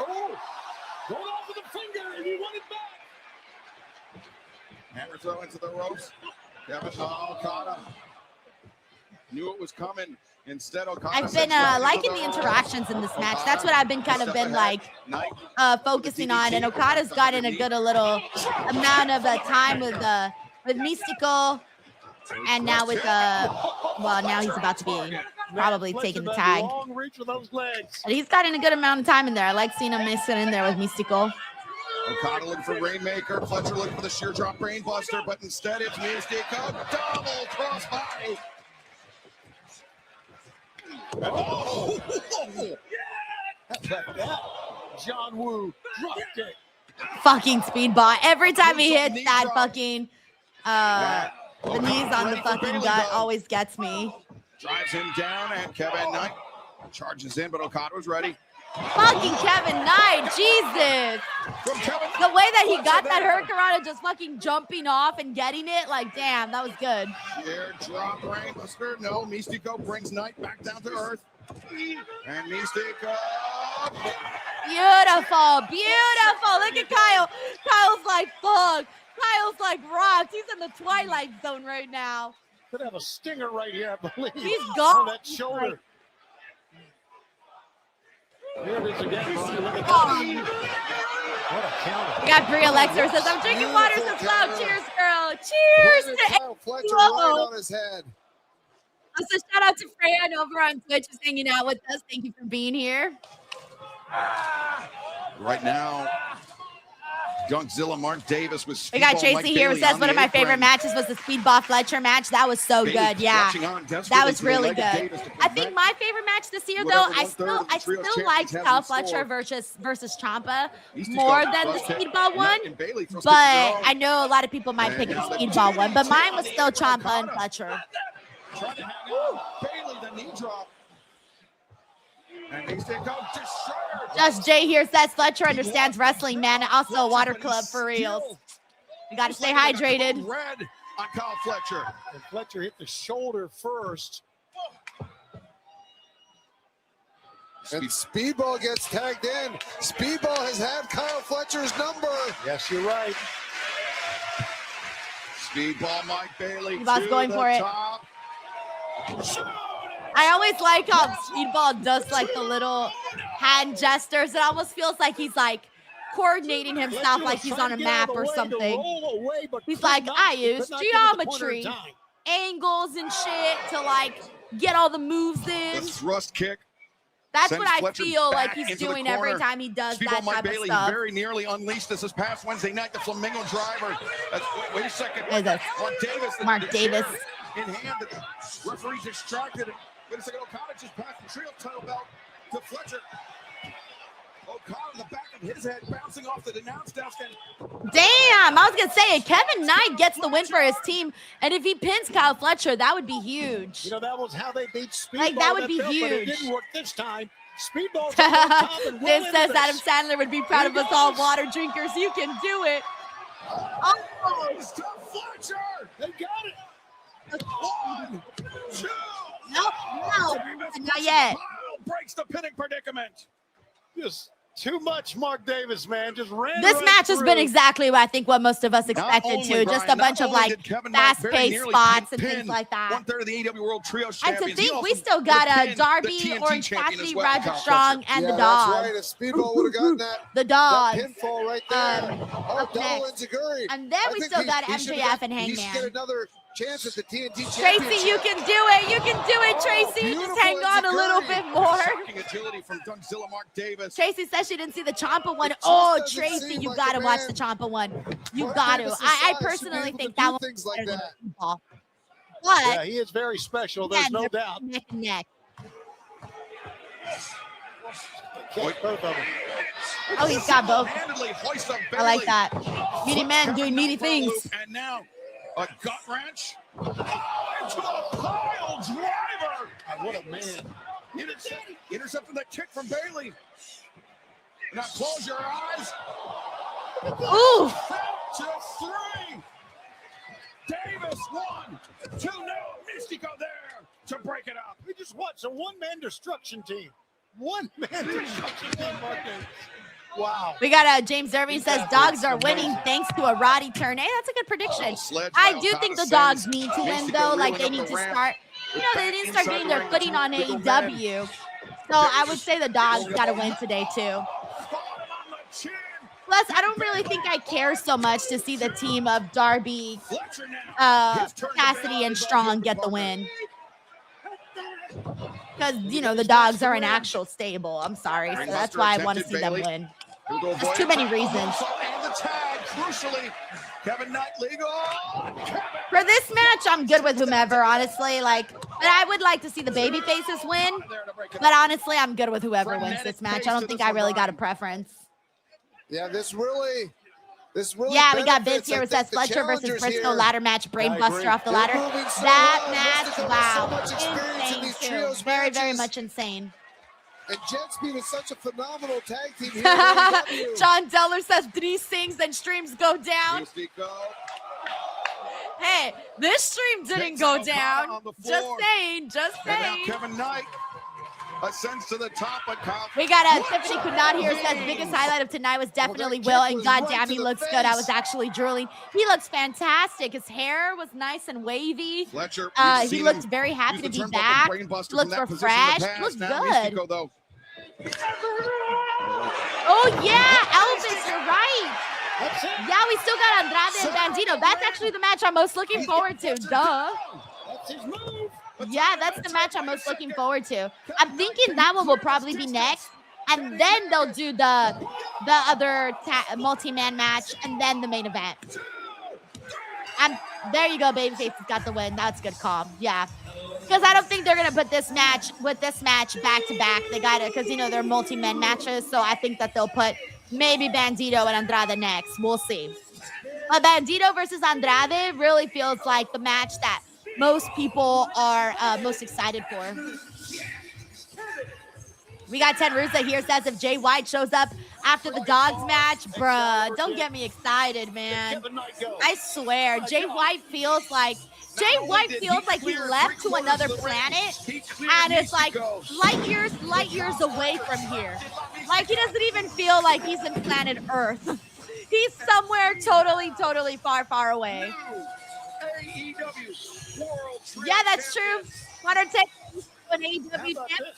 Speaker 4: Oh, going off with the finger and he won it back.
Speaker 2: Hammer throw into the ropes. Okada knew it was coming. Instead, Okada.
Speaker 1: I've been liking the interactions in this match. That's what I've been kind of been like focusing on. And Okada's gotten a good little amount of time with Místico, and now with well, now he's about to be probably taking the tag. But he's gotten a good amount of time in there. I like seeing him mixing in there with Místico.
Speaker 2: Okada looking for Rainmaker. Fletcher looking for the sheer drop Brainbuster, but instead it's Místico. Double crossbody.
Speaker 4: Oh, John Woo drop kick.
Speaker 1: Fucking speedball. Every time he hits that fucking the knees on the fucking gut always gets me.
Speaker 2: Drives him down, and Kevin Knight charges in, but Okada was ready.
Speaker 1: Fucking Kevin Knight, Jesus. The way that he got that Hurricanrana just fucking jumping off and getting it, like, damn, that was good.
Speaker 2: Sheer drop Brainbuster. No, Místico brings Knight back down to earth. And Místico.
Speaker 1: Beautiful, beautiful. Look at Kyle. Kyle's like, fuck. Kyle's like rocks. He's in the Twilight Zone right now.
Speaker 3: Could have a stinger right here, I believe.
Speaker 1: He's gone.
Speaker 3: On that shoulder. Here it is again, Ronnie. Look at
Speaker 1: that.
Speaker 3: What a counter.
Speaker 1: We got Bria Lexer says, I'm drinking water so loud. Cheers, girl. Cheers to
Speaker 5: Fletcher right on his head.
Speaker 1: Also, shout out to Fran over on Twitch who's hanging out with us. Thank you for being here.
Speaker 2: Right now, Dunkzilla Mark Davis was.
Speaker 1: We got Tracy here who says one of my favorite matches was the Speedball Fletcher match. That was so good. Yeah, that was really good. I think my favorite match this year, though, I still liked Kyle Fletcher versus Ciampa more than the Speedball one. But I know a lot of people might pick the Speedball one. But mine was still Ciampa and Fletcher.
Speaker 2: Bailey, the knee drop. And Místico destroyer.
Speaker 1: Just Jay here says Fletcher understands wrestling, man. Also a water club for real. You got to stay hydrated.
Speaker 2: Red on Kyle Fletcher.
Speaker 3: And Fletcher hit the shoulder first.
Speaker 5: And Speedball gets tagged in. Speedball has had Kyle Fletcher's number.
Speaker 3: Yes, you're right.
Speaker 2: Speedball Mike Bailey.
Speaker 1: Speedball's going for it.
Speaker 2: Top.
Speaker 1: I always like how Speedball does like the little hand gestures. It almost feels like he's like coordinating himself like he's on a map or something. He's like, I use geometry, angles and shit to like get all the moves in.
Speaker 2: The thrust kick
Speaker 1: That's
Speaker 2: Sends
Speaker 1: what I
Speaker 2: Fletcher
Speaker 1: feel like
Speaker 2: back
Speaker 1: he's
Speaker 2: into the
Speaker 1: doing every
Speaker 2: corner.
Speaker 1: time he does
Speaker 2: Speedball
Speaker 1: that
Speaker 2: Mark
Speaker 1: type of
Speaker 2: Bailey
Speaker 1: stuff.
Speaker 2: very nearly unleashed this past Wednesday night. The Flamingo driver. Wait a second.
Speaker 1: There's a
Speaker 2: Mark Davis.
Speaker 1: Mark Davis.
Speaker 2: In hand. The referee distracted. Wait a second. Okada just passed the trio title belt to Fletcher. Okada in the back of his head, bouncing off the announce desk.
Speaker 1: Damn, I was gonna say Kevin Knight gets the win for his team, and if he pins Kyle Fletcher, that would be huge.
Speaker 3: You know, that was how they beat Speedball.
Speaker 1: Like, that would be
Speaker 3: belt,
Speaker 1: huge.
Speaker 3: But it didn't work this time. Speedball's on top and
Speaker 1: This
Speaker 3: well
Speaker 1: says
Speaker 3: into
Speaker 1: Adam
Speaker 3: this.
Speaker 1: Sandler would be proud of us all, water drinkers. You can do it.
Speaker 2: Oh, it's to Fletcher. They got it. 1, 2.
Speaker 1: Nope, no, not yet.
Speaker 2: Breaks the pinning predicament.
Speaker 3: Just too much, Mark Davis, man. Just ran.
Speaker 1: This
Speaker 3: right
Speaker 1: match has
Speaker 3: through.
Speaker 1: been exactly what I think what most of us
Speaker 2: Not
Speaker 1: expected
Speaker 2: only,
Speaker 1: to. Just
Speaker 2: Brian,
Speaker 1: a bunch
Speaker 2: not
Speaker 1: of
Speaker 2: only
Speaker 1: like
Speaker 2: did Kevin Knight very
Speaker 1: fast-paced
Speaker 2: nearly
Speaker 1: spots and
Speaker 2: pin
Speaker 1: things like that.
Speaker 2: 1/3 of the AEW World Trio
Speaker 1: And
Speaker 2: champions.
Speaker 1: to
Speaker 2: He
Speaker 1: think
Speaker 2: also
Speaker 1: we still got
Speaker 2: pinned the
Speaker 1: Darby,
Speaker 2: TNT
Speaker 1: Orange
Speaker 2: champion
Speaker 1: Cassidy,
Speaker 2: as well,
Speaker 1: Roderick
Speaker 2: Kyle
Speaker 1: Strong,
Speaker 2: Fletcher.
Speaker 1: and
Speaker 5: Yeah,
Speaker 1: the
Speaker 5: that's
Speaker 1: Dog.
Speaker 5: right. If Speedball would have gotten that,
Speaker 1: The Dog.
Speaker 5: that pinfall right there.
Speaker 1: Up
Speaker 5: double
Speaker 1: next.
Speaker 5: enziguri.
Speaker 1: And then
Speaker 5: I
Speaker 1: we
Speaker 5: think
Speaker 1: still got
Speaker 5: he should
Speaker 1: MJF
Speaker 5: have
Speaker 1: and
Speaker 5: He should
Speaker 1: Hangman.
Speaker 5: get another chance at the TNT championship.
Speaker 1: Tracy, you can do it. You can do it, Tracy. Just hang on a little bit more.
Speaker 2: Shocking agility from Dougzilla Mark Davis.
Speaker 1: Tracy says she didn't see the Ciampa one.
Speaker 5: It just
Speaker 1: Oh,
Speaker 5: doesn't
Speaker 1: Tracy,
Speaker 5: seem
Speaker 1: you
Speaker 5: like
Speaker 1: gotta
Speaker 5: the
Speaker 1: watch
Speaker 5: man.
Speaker 1: the Ciampa one. You
Speaker 5: Mark
Speaker 1: got to.
Speaker 5: Davis'
Speaker 1: I
Speaker 5: size should be
Speaker 1: personally
Speaker 5: able
Speaker 1: think
Speaker 5: to
Speaker 1: that
Speaker 5: do
Speaker 1: one
Speaker 5: things like
Speaker 1: better than
Speaker 5: that.
Speaker 1: the pinball. But
Speaker 3: Yeah, he is very special. There's
Speaker 1: again,
Speaker 3: no
Speaker 1: they're
Speaker 3: doubt.
Speaker 1: neck and neck.
Speaker 3: Both of them.
Speaker 1: Oh, he's got both.
Speaker 2: Handedly hoists up
Speaker 1: I like
Speaker 2: Bailey.
Speaker 1: that. Meaty man doing meaty things.
Speaker 2: And now a gut wrench. Into the pile driver.
Speaker 3: What a man.
Speaker 2: Intercepting that kick from Bailey. Now close your eyes.
Speaker 1: Ooh.
Speaker 2: To 3. Davis 1, 2. No, Místico there to break it up.
Speaker 3: We just watched a one-man destruction team. One-man destruction team, Mark Davis. Wow.
Speaker 1: We got James Irving says dogs are winning thanks to a Roddy turn. Hey, that's a good prediction. I do think the dogs need to win though. Like they need to start. You know, they didn't start getting their footing on AEW. So I would say the dogs got to win today too. Plus, I don't really think I care so much to see the team of Darby, Cassidy, and Strong get the win. Because, you know, the dogs are an actual stable. I'm sorry. So that's why I want to see them win. There's too many reasons.
Speaker 2: And the tag, crucially, Kevin Knight legal.
Speaker 1: For this match, I'm good with whomever, honestly. Like, but I would like to see the baby faces win. But honestly, I'm good with whoever wins this match. I don't think I really got a preference.
Speaker 5: Yeah, this really.
Speaker 1: Yeah, we got Vince
Speaker 5: benefits,
Speaker 1: here
Speaker 5: I
Speaker 1: with
Speaker 5: think,
Speaker 1: says
Speaker 5: the
Speaker 1: Fletcher versus
Speaker 5: challengers
Speaker 1: Briscoe
Speaker 5: here.
Speaker 1: ladder match, brain buster off the
Speaker 5: They're
Speaker 1: ladder.
Speaker 5: moving so
Speaker 1: That
Speaker 5: well.
Speaker 1: match,
Speaker 5: Mystico has
Speaker 1: wow,
Speaker 5: so much experience in
Speaker 1: insane
Speaker 5: these
Speaker 1: too.
Speaker 5: trios
Speaker 1: Very, very
Speaker 5: matches.
Speaker 1: much insane.
Speaker 5: And Jet Speed is such a phenomenal tag team here. at AEW.
Speaker 1: John Deller says Denise sings and streams go down. Hey, this stream didn't go down. Just saying, just
Speaker 2: And now
Speaker 1: saying.
Speaker 2: Kevin Knight ascends to the top of Kyle.
Speaker 1: We got Tiffany Kunad here says biggest highlight of tonight was definitely Will, and goddamn, he looks good. I was actually drooling. He looks fantastic. His hair was nice and wavy.
Speaker 2: Fletcher,
Speaker 1: He looked very happy to be back. He looked refreshed. Looked good. Oh yeah, Elvis, you're right. Yeah, we still got Andrade and Bandito. That's actually the match I'm most looking forward to. Duh. Yeah, that's the match I'm most looking forward to. I'm thinking that one will probably be next, and then they'll do the other multi-man match, and then the main event. And there you go, Babyface has got the win. That's a good call. Yeah, because I don't think they're gonna put this match back to back. They got it because you know they're multi-man matches, so I think that they'll put maybe Bandito and Andrade next. We'll see. But Bandito versus Andrade really feels like the match that most people are most excited for. We got Ted Rusa here says if Jay White shows up after the dogs match, bruh, don't get me excited, man. I swear, Jay White feels like he left to another planet, and it's like light years away from here. Like he doesn't even feel like he's in planet Earth. He's somewhere totally far away. Yeah, that's true. Hunter takes an AEW champion.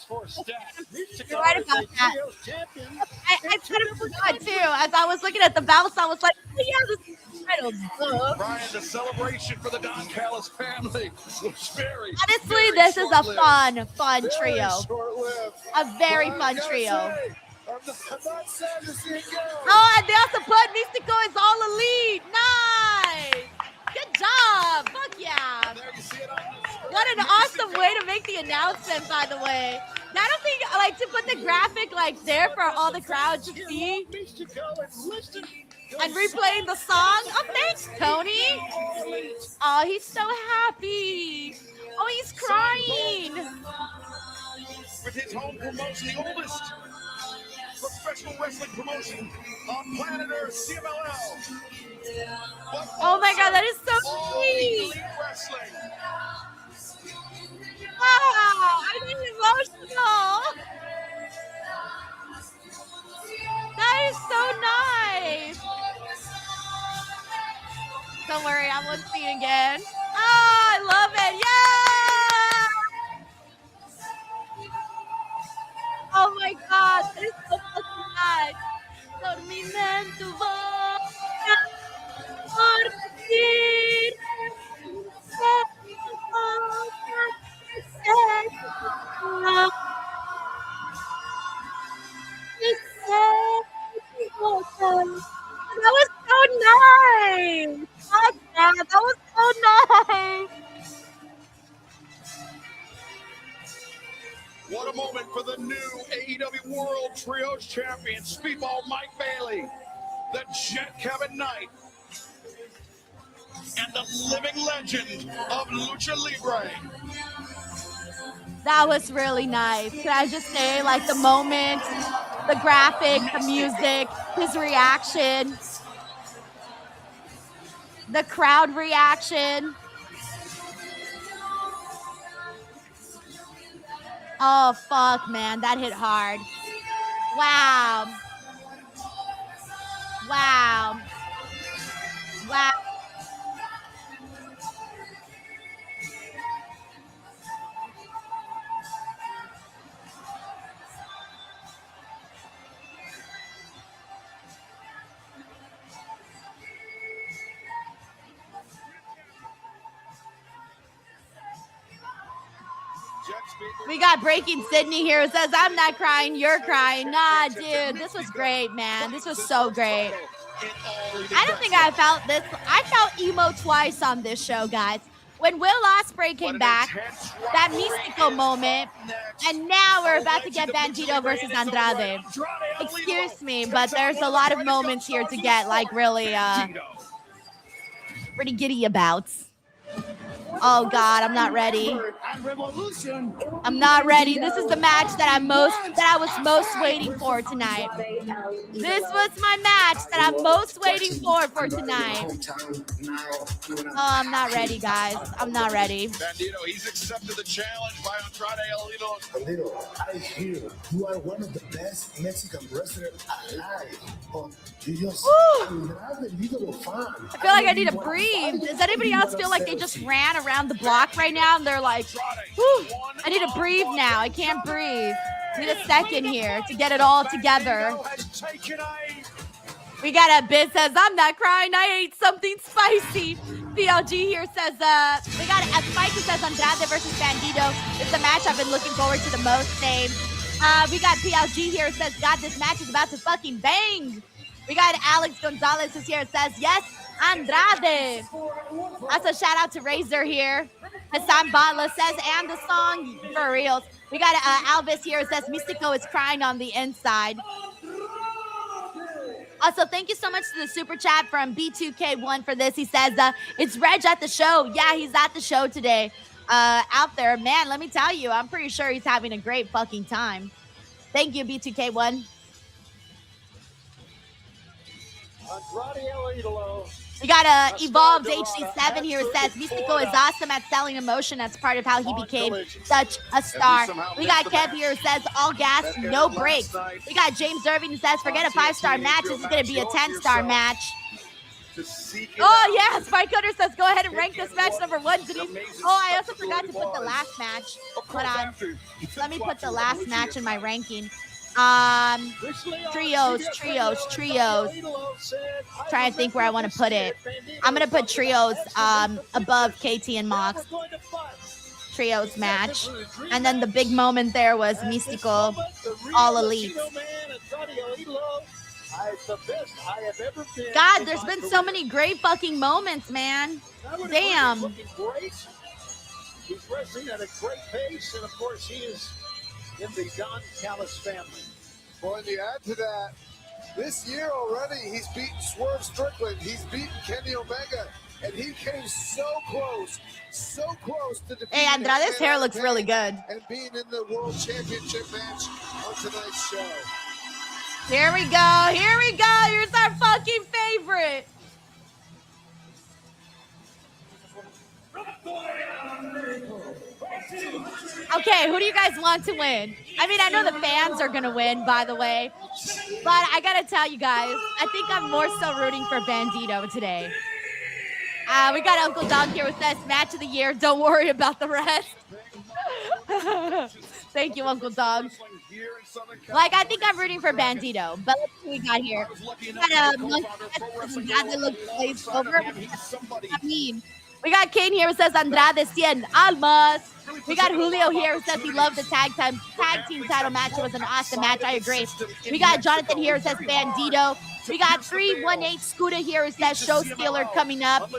Speaker 1: You're right about that. I kind of forgot too. As I was looking at the bounce, I was like, oh, yeah, this is titles.
Speaker 13: Brian, the celebration for the Don Callis family was very,
Speaker 1: honestly, this is a
Speaker 13: short-lived.
Speaker 1: fun trio. A very fun trio. Oh, and they also put Místico as all elite. Nice. Good job. Fuck yeah. What an awesome way to make the announcement, by the way. I don't think, like, to put the graphic, like, there for all the crowd to see. And replaying the song. Oh, thanks, Tony. Oh, he's so happy. Oh, he's crying.
Speaker 13: With his home promotion, the oldest professional wrestling promotion on planet Earth, CMLL.
Speaker 1: Oh my God, that is so sweet. Wow, I'm emotional. That is so nice. Don't worry, I won't see it again. Oh, I love it. Yeah! Oh my God, that is so fucking nice. Dormimento voy por decir that was so nice. Oh, God, that was so nice.
Speaker 13: What a moment for the new AEW World Trios Champion, Speedball Mike Bailey, the Jet Kevin Knight, and the living legend of Lucha Libre.
Speaker 1: That was really nice. Can I just say, like, the moment, the graphic, the music, his reaction, the crowd reaction. Oh, fuck, man. That hit hard. Wow. Wow. Wow. We got Breaking Sydney here who says, I'm not crying, you're crying. Nah, dude, this was great, man. This was so great. I don't think I felt this. I felt emo twice on this show, guys. When Will Ospreay came back, that Místico moment, and now we're about to get Bandito versus Andrade. Excuse me, but there's a lot of moments here to get, like, really, pretty giddy about. Oh God, I'm not ready. I'm not ready. This is the match that I was most waiting for tonight. This was my match that I'm most waiting for tonight. Oh, I'm not ready, guys. I'm not ready.
Speaker 13: Bandito, he's accepted the challenge by Andrade El
Speaker 5: Idolo. I hear you are one of the best Mexican wrestlers alive.
Speaker 1: I feel like I need to breathe. Does anybody else feel like they just ran around the block right now and they're like, whew, I need to breathe now. I can't breathe. Need a second here to get it all together. We got a bit says, I'm not crying. I ate something spicy. PLG here says, we got a Spike who says Andrade versus Bandito. It's the match I've been looking forward to the most. Same. We got PLG here who says, God, this match is about to fucking bang. We got Alex Gonzalez who's here says, yes, Andrade. Also, shout out to Razor here. Hassan Batla says, and the song for reals. We got Alvis here says, Místico is crying on the inside. Also, thank you so much to the super chat from B2K1 for this. He says, it's Reg at the show. Yeah, he's at the show today. Out there. Man, let me tell you, I'm pretty sure he's having a great fucking time. Thank you, B2K1. We got Evolved HD7 here who says Místico is awesome at selling emotion. That's part of how he became such a star. We got Kev here who says all gas, no brakes. We got James Irving who says forget a 5-star match. This is going to be a 10-star match. Oh, yeah. Spike Cutter says go ahead and rank this match number 1, Denise. Oh, I also forgot to put the last match. Hold on. Let me put the last match in my ranking. Trios. Trying to think where I want to put it. I'm going to put trios above KT and Mox. Trios match. And then the big moment there was Místico, All Elite. God, there's been so many great fucking moments, man. Damn.
Speaker 3: He's wrestling at a great pace, and of course, he is in the Don Callis family.
Speaker 5: Well, and to add to that, this year already, he's beaten Swerve Strickland, he's beaten Kenny Omega, and he came so close to defeating.
Speaker 1: Hey, Andrade's hair looks really good.
Speaker 5: And being in the World Championship match on tonight's show.
Speaker 1: Here we go. Here's our fucking favorite. Okay, who do you guys want to win? I mean, I know the fans are going to win, by the way. But I got to tell you guys, I think I'm more so rooting for Bandito today. We got Uncle Dog here with us, match of the year. Don't worry about the rest. Thank you, Uncle Dog. Like, I think I'm rooting for Bandito. But let's see what we got here. We got a monkey that looks glazed over. I mean, we got Kane here who says Andrade 100 almas. We got Julio here who says he loved the tag team title match. It was an awesome match. I agree. We got Jonathan here who says Bandito. We got 318 Scooter here who says Show Stealer coming up.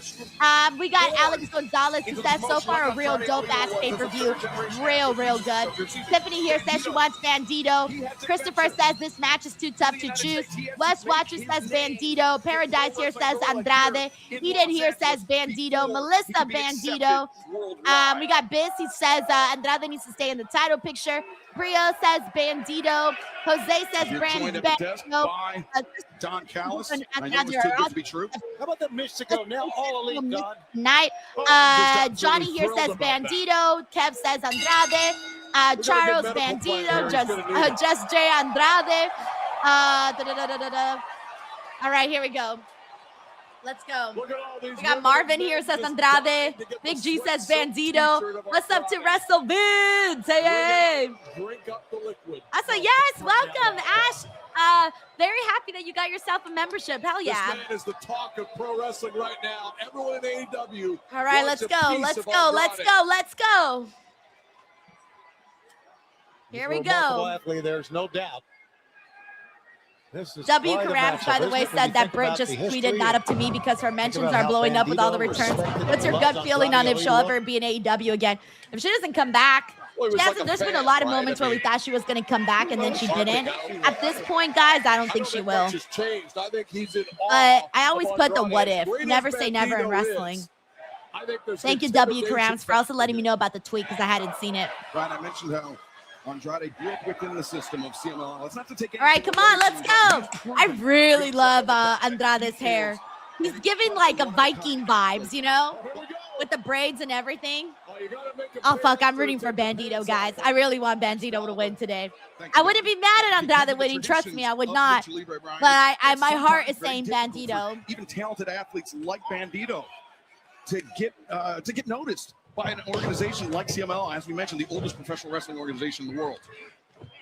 Speaker 1: We got Alex Gonzalez who says so far a real dope ass pay-per-view. Real good. Tiffany here says she wants Bandito. Christopher says this match is too tough to choose. Wes Watcher says Bandito. Paradise here says Andrade. Eden here says Bandito. Melissa Bandito. We got Biz. He says Andrade needs to stay in the title picture. Brio says Bandito. Jose says Bandito.
Speaker 2: Don Callis. I know it's too good to be true.
Speaker 3: How about the Místico now? All Elite, Don.
Speaker 1: Night. Johnny here says Bandito. Kev says Andrade. Charles Bandito. Just Jay Andrade. All right, here we go. Let's go. We got Marvin here says Andrade. Big G says Bandito. What's up to Wrestle Vids? Hey. I said yes. Welcome, Ash. Very happy that you got yourself a membership. Hell yeah.
Speaker 15: This man is the talk of pro wrestling right now. Everyone in AEW.
Speaker 1: All right, let's go. Here we go.
Speaker 3: Athlete, there's no doubt.
Speaker 1: W. Karams, by the way, said that Britt just tweeted not up to me because her mentions are blowing up with all the returns. What's your gut feeling on if she'll ever be in AEW again? If she doesn't come back, there's been a lot of moments where we thought she was going to come back and then she didn't. At this point, guys, I don't think she will. But I always put the what if. Never say never in wrestling. Thank you, W. Karams, for also letting me know about the tweet because I hadn't seen it.
Speaker 2: Right, I mentioned how Andrade grew up within the system of CMLL. Let's not take
Speaker 1: all right, come on, let's go. I really love Andrade's hair. He's giving like a Viking vibes, you know, with the braids and everything. Oh, fuck, I'm rooting for Bandito, guys. I really want Bandito to win today. I wouldn't be mad at Andrade winning. Trust me, I would not. But my heart is saying Bandito.
Speaker 2: Even talented athletes like Bandito to get noticed by an organization like CMLL, as we mentioned, the oldest professional wrestling organization in the world.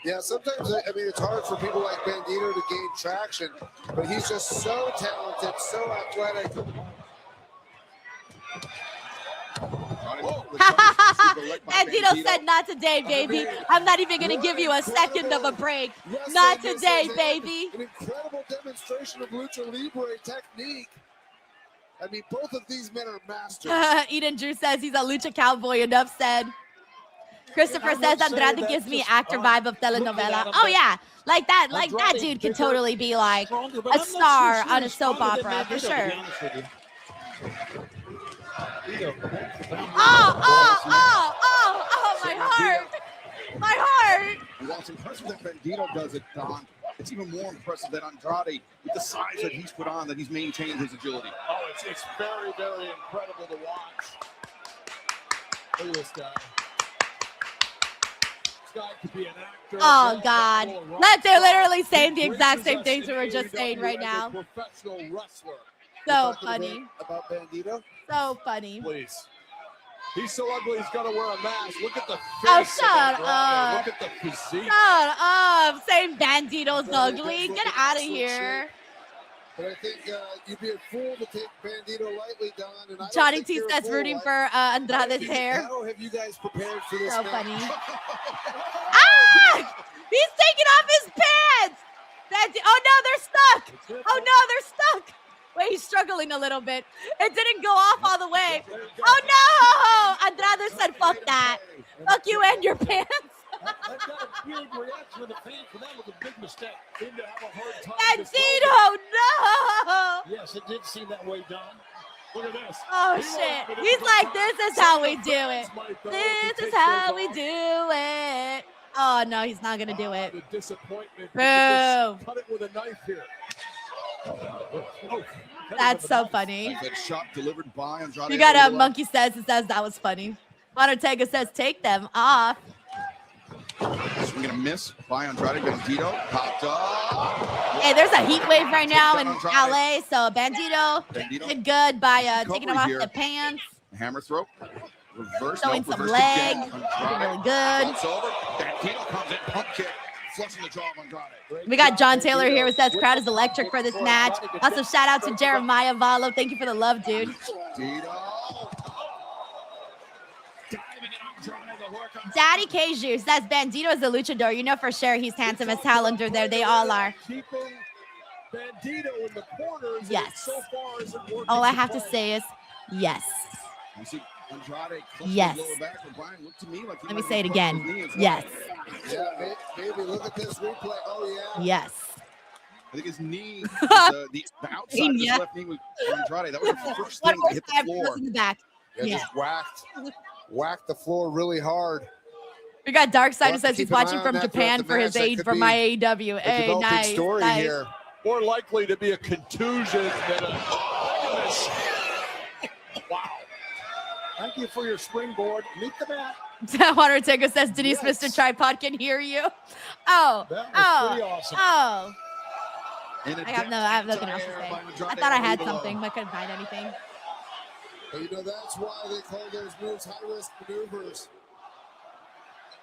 Speaker 5: Yeah, sometimes, I mean, it's hard for people like Bandito to gain traction, but he's just so talented, so athletic.
Speaker 1: Bandito said, not today, baby. I'm not even going to give you a second of a break. Not today, baby.
Speaker 5: An incredible demonstration of lucha libre technique. I mean, both of these men are masters.
Speaker 1: Eden Drew says he's a lucha cowboy. Enough said. Christopher says Andrade gives me actor vibe of telenovela. Oh yeah, like that dude can totally be like a star on a soap opera for sure. Oh, my heart.
Speaker 2: And while it's impressive that Bandito does it, Don, it's even more impressive that Andrade, with the size that he's put on, that he's maintained his agility.
Speaker 15: Oh, it's very, very incredible to watch. Look at this guy. This guy could be an actor.
Speaker 1: Oh, God. They're literally saying the exact same things we were just saying right now.
Speaker 15: Professional wrestler.
Speaker 1: So funny.
Speaker 5: About Bandito?
Speaker 1: So funny.
Speaker 15: Please.
Speaker 13: He's so ugly, he's got to wear a mask. Look at the face.
Speaker 1: Oh, shut up.
Speaker 13: Look at the physique.
Speaker 1: Shut up. Saying Bandito's ugly. Get out of here.
Speaker 5: But I think you'd be a fool to take Bandito lightly, Don. And I
Speaker 1: Johnny T says rooting for Andrade's hair.
Speaker 5: How have you guys prepared for this?
Speaker 1: So
Speaker 5: match?
Speaker 1: funny. Ah! He's taking off his pants. Oh no, they're stuck. Oh no, they're stuck. Wait, he's struggling a little bit. It didn't go off all the way. Oh no! Andrade said, "Fuck that. Fuck you and your pants."
Speaker 3: That got a weird reaction of the fans, but that was a big mistake.
Speaker 13: Seemed to have a hard time.
Speaker 1: Bandito, no!
Speaker 3: Yes, it did seem that way, Don.
Speaker 13: Look at this.
Speaker 1: Oh shit! He's like, "This is how we do it. This is how we do it." Oh no, he's not gonna do it.
Speaker 13: The disappointment.
Speaker 1: Boo!
Speaker 13: Cut it with a knife here.
Speaker 1: That's so funny.
Speaker 2: That shot delivered by Andrade.
Speaker 1: You got a Monkey says that was funny. Ortega says take them off.
Speaker 2: Swing and a miss by Andrade. Bandito popped up.
Speaker 1: Hey, there's a heat wave right now in LA, so Bandito did good by taking him off the pants.
Speaker 2: Hammer throw. Reverse.
Speaker 1: Showing some leg. Looking really good.
Speaker 2: It's over. Bandito comes in. Pump kick. Flushing the jaw of Andrade.
Speaker 1: We got John Taylor here who says crowd is electric for this match. Also, shout out to Jeremiah Valo. Thank you for the love, dude. Daddy Keiju says Bandito is a luchador. You know for sure he's handsome as hell under there. They all are.
Speaker 13: Bandito in the corners.
Speaker 1: Yes.
Speaker 13: So far isn't working.
Speaker 1: All I have to say is yes.
Speaker 2: You see Andrade
Speaker 1: Yes.
Speaker 2: lower back, but Brian looked to me like he
Speaker 1: Let me
Speaker 2: might
Speaker 1: say it
Speaker 2: have
Speaker 1: again.
Speaker 2: crossed his knee as well.
Speaker 1: Yes.
Speaker 5: Yeah, baby, look at this replay. Oh yeah.
Speaker 1: Yes.
Speaker 2: I think his knee, the outside of his
Speaker 1: Yeah.
Speaker 2: left knee was Andrade. That was the first
Speaker 1: One
Speaker 2: thing
Speaker 1: more
Speaker 2: to hit the
Speaker 1: time,
Speaker 2: floor.
Speaker 1: goes in the back.
Speaker 5: Yeah,
Speaker 1: Yeah.
Speaker 5: just whacked the floor really hard.
Speaker 1: We got Darkside who
Speaker 5: We'll
Speaker 1: says he's
Speaker 5: keep an eye
Speaker 1: watching
Speaker 5: on
Speaker 1: from
Speaker 5: that
Speaker 1: Japan
Speaker 5: throughout
Speaker 1: for
Speaker 5: the
Speaker 1: his
Speaker 5: match. That
Speaker 1: aid
Speaker 5: could
Speaker 1: for
Speaker 5: be
Speaker 1: my AEW.
Speaker 5: a
Speaker 1: Hey,
Speaker 5: developing
Speaker 1: nice.
Speaker 5: story
Speaker 1: nice.
Speaker 5: here.
Speaker 13: More likely to be a contusion than a. Wow.
Speaker 3: Thank you for your springboard. Meet the mat.
Speaker 1: Ortega says Denise, Mr. Tripod can hear you. Oh,
Speaker 3: That was pretty awesome.
Speaker 1: oh.
Speaker 2: In a
Speaker 1: I have nothing else to
Speaker 2: air
Speaker 1: say.
Speaker 2: by Andrade
Speaker 1: I thought I had
Speaker 2: below.
Speaker 1: something, but couldn't find anything.
Speaker 5: But you know, that's why they call those moves high-risk maneuvers.